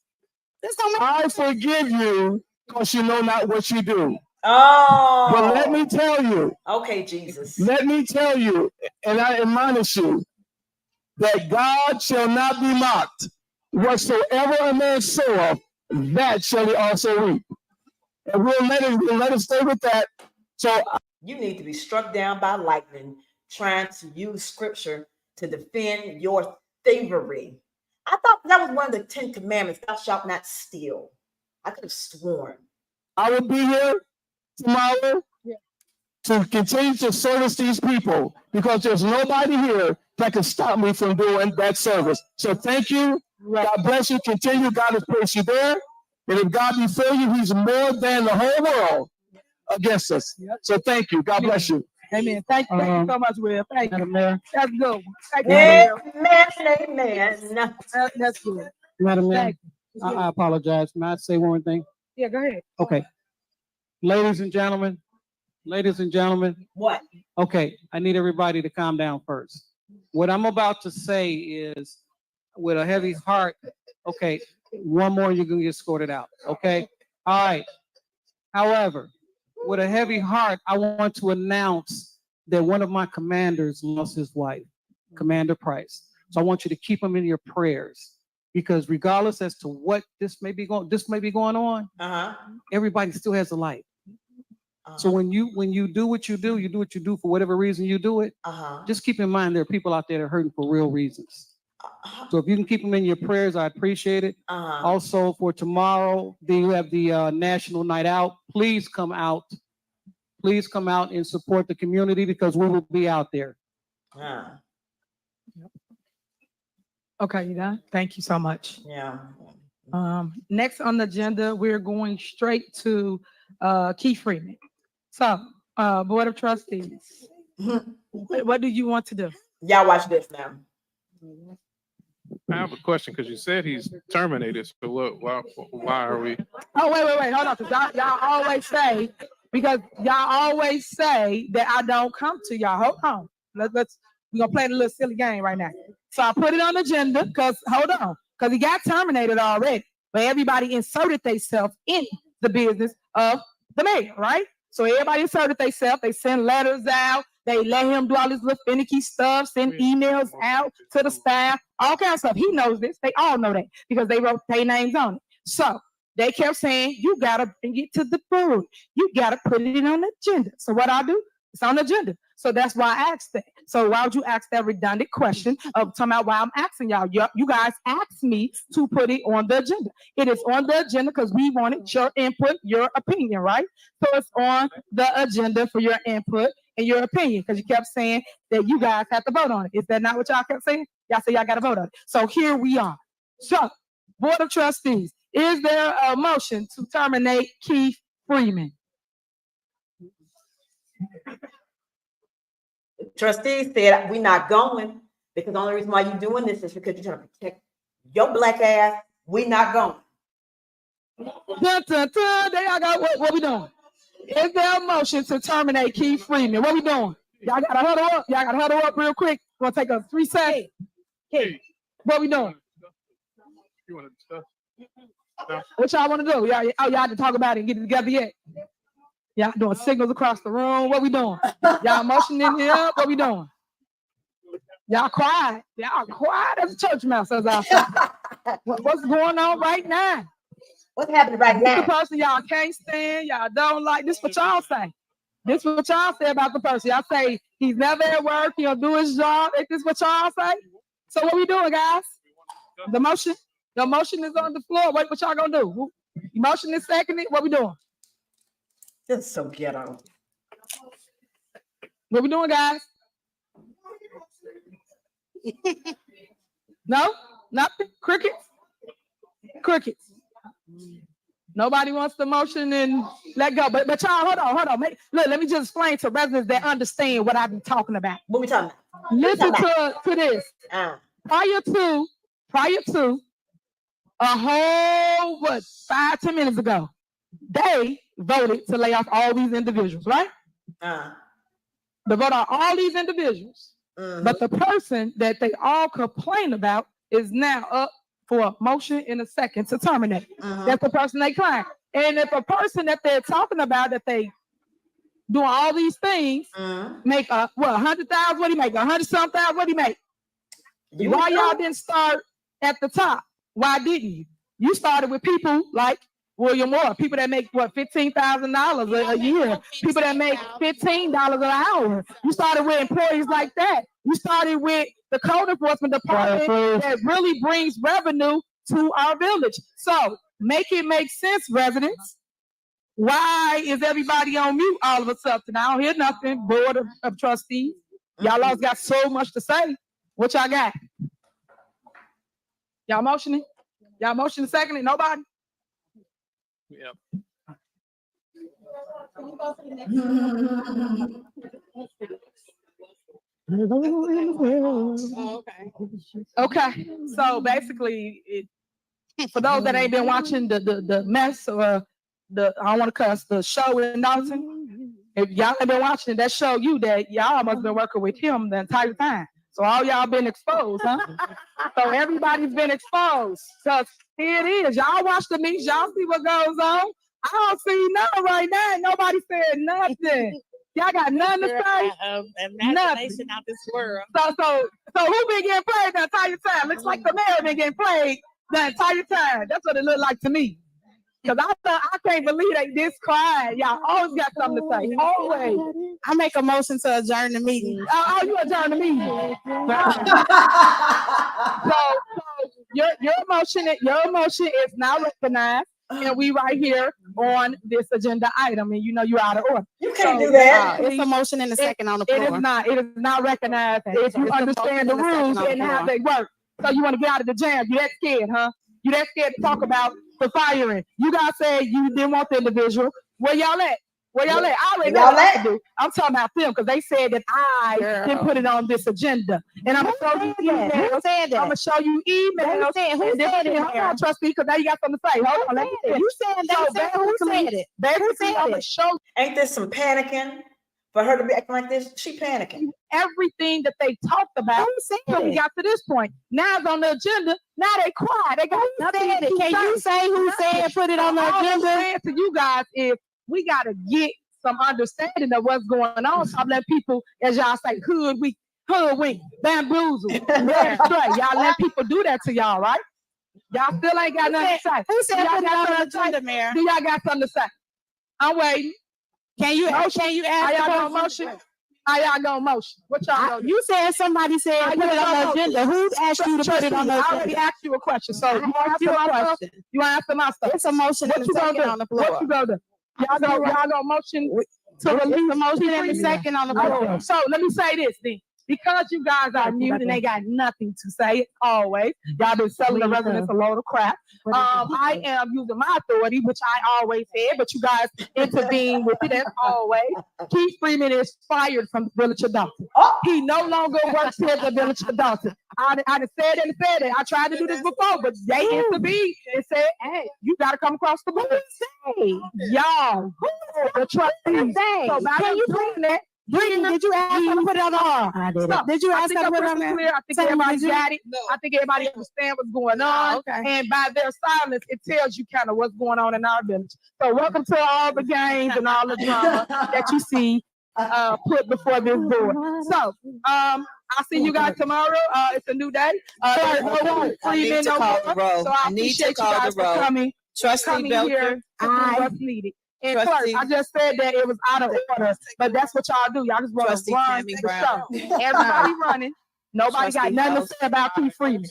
I forgive you because you know not what you do. Oh. But let me tell you. Okay, Jesus. Let me tell you, and I admonish you, that God shall not be mocked. Whatsoever a man soweth, that shall he also reap. And we'll let it stay with that. So you need to be struck down by lightning trying to use scripture to defend your thievery. I thought that was one of the 10 commandments. Thou shalt not steal. I could have sworn. I will be here tomorrow to continue to service these people because there's nobody here that can stop me from doing that service. So thank you. God bless you. Continue. God has placed you there. And if God be for you, he's more than the whole world against us. So thank you. God bless you. Amen. Thank you so much, Will. Thank you. Mayor. That's good. Thank you, Will. Amen. That's good. Madam Mayor, Thank you. I apologize. May I say one more thing? Yeah, go ahead. Okay. Ladies and gentlemen, What? okay, I need everybody to calm down first. What I'm about to say is with a heavy heart, okay, one more, you're gonna get escorted out, okay? All right. However, with a heavy heart, I want to announce that one of my commanders lost his wife, Commander Price. So I want you to keep him in your prayers because regardless as to what this may be going on, everybody still has a life. So when you do what you do for whatever reason you do it, just keep in mind there are people out there that are hurting for real reasons. So if you can keep them in your prayers, I appreciate it. Also for tomorrow, you have the National Night Out. Please come out. Please come out and support the community because we will be out there. Okay, you done? Thank you so much. Yeah. Next on the agenda, we're going straight to Keith Freeman. So, Board of Trustees, what do you want to do? Y'all watch this now. I have a question because you said he's terminated. So what? Why are we? Oh, wait, hold on. Because y'all always say, that I don't come to y'all. Hold on. We're gonna play a little silly game right now. So I put it on the agenda because he got terminated already. But everybody inserted themselves in the business of the mayor, right? So everybody inserted themselves. They send letters out. They let him do all this little finicky stuff, send emails out to the staff, all kinds of stuff. He knows this. They all know that because they wrote their names on it. So they kept saying, you got to bring it to the board. You got to put it on the agenda. So what I do, It's on the agenda. So that's why I asked that. So why would you ask that redundant question of talking about why I'm asking y'all? You guys asked me to put it on the agenda. It is on the agenda because we wanted your input, your opinion, right? So it's on the agenda for your input and your opinion because you kept saying that you guys have to vote on it. Is that not what y'all kept saying? Y'all say y'all got to vote on it. So here we are. So, Board of Trustees, is there a motion to terminate Keith Freeman? Trustees said we're not going because the only reason why you're doing this is because you're trying to protect your black ass. We're not going. Dun, dun, dun. There y'all got what we doing? Is there a motion to terminate Keith Freeman? What we doing? Y'all gotta huddle up. Y'all gotta huddle up real quick. Gonna take a 3 seconds. Hey, what we doing? You want to discuss? What y'all want to do? Y'all had to talk about it and get it together yet? Y'all doing signals across the room. What we doing? Y'all motioning here. What we doing? Y'all quiet. Y'all quiet as a church mouse, as I say. What's going on right now? What's happening right This now? the person y'all can't stand. Y'all don't like. This what y'all say. This what y'all say about the person. Y'all say he's never at work. He'll do his job. Is this what y'all say? So what we doing, guys? The motion is on the floor. What y'all gonna do? Motion is seconded. What we doing? This is so ghetto. What we doing, guys? No? Nothing? Crickets? Crickets. Nobody wants the motion and let go. But y'all, hold on. Look, let me just explain to residents that understand what I be talking about. What we talking about? Listen to this. Prior to a whole 5-10 minutes ago, they voted to lay off all these individuals, right? They voted on all these individuals. But the person that they all complain about is now up for a motion in a second to terminate. That's the person they claim. And if a person that they're talking about that they doing all these things make 100,000, what do you make? 100-something, what do you make? Why y'all didn't start at the top? Why didn't you? You started with people like William Moore, people that make $15,000 a year, people that make $15 an hour. You started with employees like that. You started with the code enforcement department that really brings revenue to our village. So make it make sense, residents. Why is everybody on mute all of a sudden? I don't hear nothing. Board of Trustees. Y'all all got so much to say. What y'all got? Y'all motioning? Y'all motioning secondly? Nobody? Yep. Okay. So basically, for those that ain't been watching the mess or I don't want to cuss, the show in Dolton, if y'all ain't been watching it, that show you that y'all must have been working with him the entire time. So all y'all been exposed, huh? So everybody's been exposed. So here it is. Y'all watch the meetings. Y'all see what goes on. I don't see nothing right now. Nobody said nothing. Y'all got nothing to say. Imagination out this world. So who been getting played the entire time? Looks like the mayor been getting played the entire time. That's what it looked like to me. Because I can't believe they this quiet. Y'all always got something to say. Always. I make a motion to adjourn the meeting. Oh, you adjourn the meeting. So your motion is now recognized, and we right here on this agenda item, and you know you're out of order. You can't do that. It's a motion and a second on the floor. It is not recognized. If you understand the rules and how they work. So you want to get out of the jam. You that scared, huh? You that scared to talk about the firing. You guys said you didn't want the individual. Where y'all at? Where y'all at? I already know what to do. I'm talking about them because they said that I didn't put it on this agenda. And I'm gonna show you emails. Who said that? I'm gonna show you emails. Who said it? Hold on, trustee, because now you got something to say. Hold on, let me finish. You said that. Who said it? Basically, I'm gonna show you Ain't this some panicking for her to be acting like this? She panicking. everything that they talked about until we got to this point. Now it's on the agenda. Now they quiet. They got nothing. Can you say who said put it on the All agenda? I'm saying to you guys is we got to get some understanding of what's going on. So I'm letting people, as y'all say, hoodwink, bamboozle, y'all let people do that to y'all, right? Y'all still ain't got nothing to say. Who said Y'all put it got on the something to say? agenda, Mayor? Do y'all got something to say? I'm waiting. Can you ask How y'all gonna motion? How y'all gonna motion? What y'all gonna do? You said somebody said How put it y'all on the gonna agenda. Who asked you to put it on the I agenda? already asked you a question, so I you asked you a question. You answer my stuff. It's a motion What and a you gonna second do? on the floor. What you gonna do? Y'all gonna motion to release It's a motion T. and a Freeman? second on the floor. Okay, so let me say this then. Because you guys are mute and they got nothing to say, always, y'all been selling the residents a load of crap. I am using my authority, which I always had, but you guys intervene with it as always. Keith Freeman is fired from the Village of Dolton. He no longer works here at the Village of Dolton. I done said it. I tried to do this before, but they intervened and said, hey, you gotta come across the board. Y'all, the trustees. So by Can you doing that, Brittany, did you ask her to put it on the R? I did. Did you ask her to put it on there? I think everybody got it. I think everybody understands what's going on. Okay. And by their silence, it tells you kind of what's going on in our village. So welcome to all the games and all the drama that you see put before this board. So I'll see you guys tomorrow. It's a new day. There's no Freeman no more. So I appreciate you guys for coming. Trustee Here to do what's needed. And clerk, I just said that it was out of order, but that's what y'all do. Y'all just want to run the show. Everybody running. Nobody got nothing to say about Keith Freeman.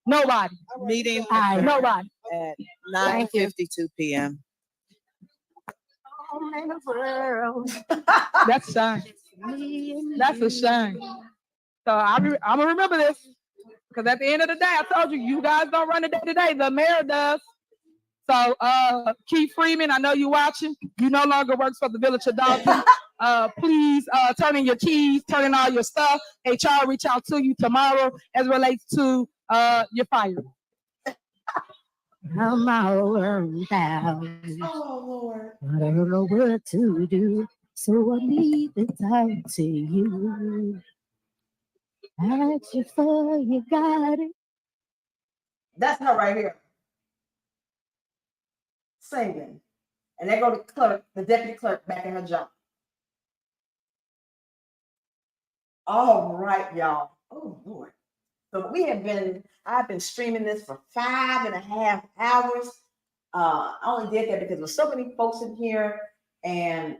Nobody. Meeting Nobody. at 9:52 p.m. That's a shame. That's a shame. So I'm gonna remember this because at the end of the day, I told you, you guys don't run the day to day. The mayor does. So, Keith Freeman, I know you watching. You no longer works for the Village of Dolton. Please turn in your keys, turn in all your stuff. HR reach out to you tomorrow as relates to your fire. I'm all around. Oh, Lord. I don't know what to do, so I need to talk to you. Ask you for you got it. That's her right here. Singing. And they go to clerk, the deputy clerk back in her job. All right, y'all. Oh, Lord. So I've been streaming this for 5.5 hours. I only did that because there's so many folks in here and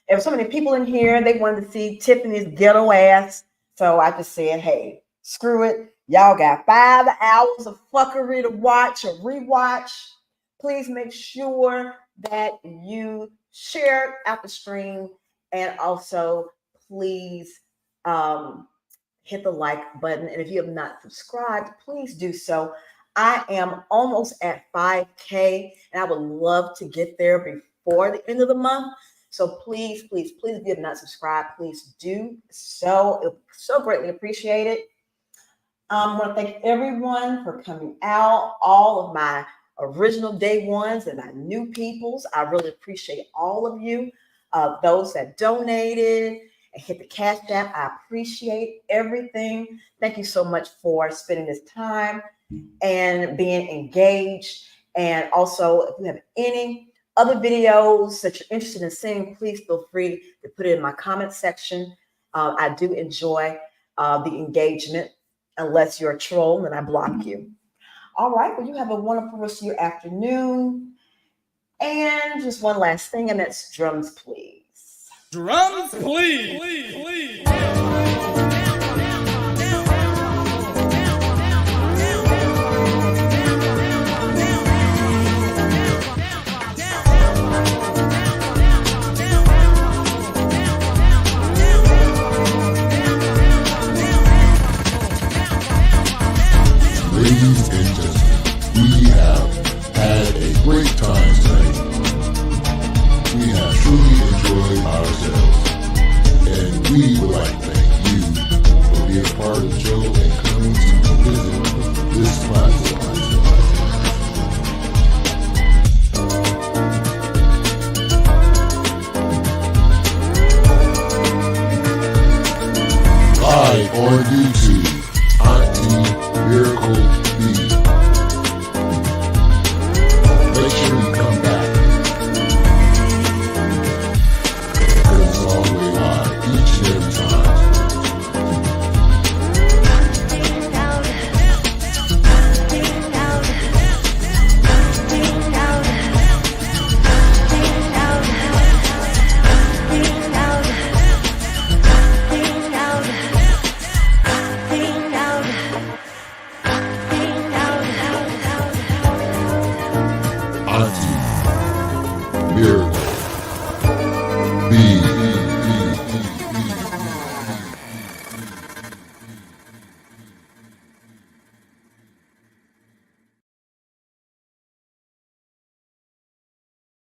there were so many people in here. They wanted to see Tiffany's ghetto ass. So I just said, hey, screw it. Y'all got 5 hours of fuckery to watch or rewatch. Please make sure that you share out the stream and also please hit the like button. And if you have not subscribed, please do so. I am almost at 5K and I would love to get there before the end of the month. So please, please, please, if you have not subscribed, please do so. It would be so greatly appreciated. I want to thank everyone for coming out, all of my original day ones and my new peoples. I really appreciate all of you, those that donated and hit the Cash App. I appreciate everything. Thank you so much for spending this time and being engaged. And also, if you have any other videos that you're interested in seeing, please feel free to put it in my comment section. I do enjoy the engagement. Unless you're a troll and I block you. All right, well, you have a wonderful rest of your afternoon. And just one last thing, and that's drums, please. Drums, please. Ladies and gentlemen, we have had a great time tonight. We have truly enjoyed ourselves, and we would like to thank you Here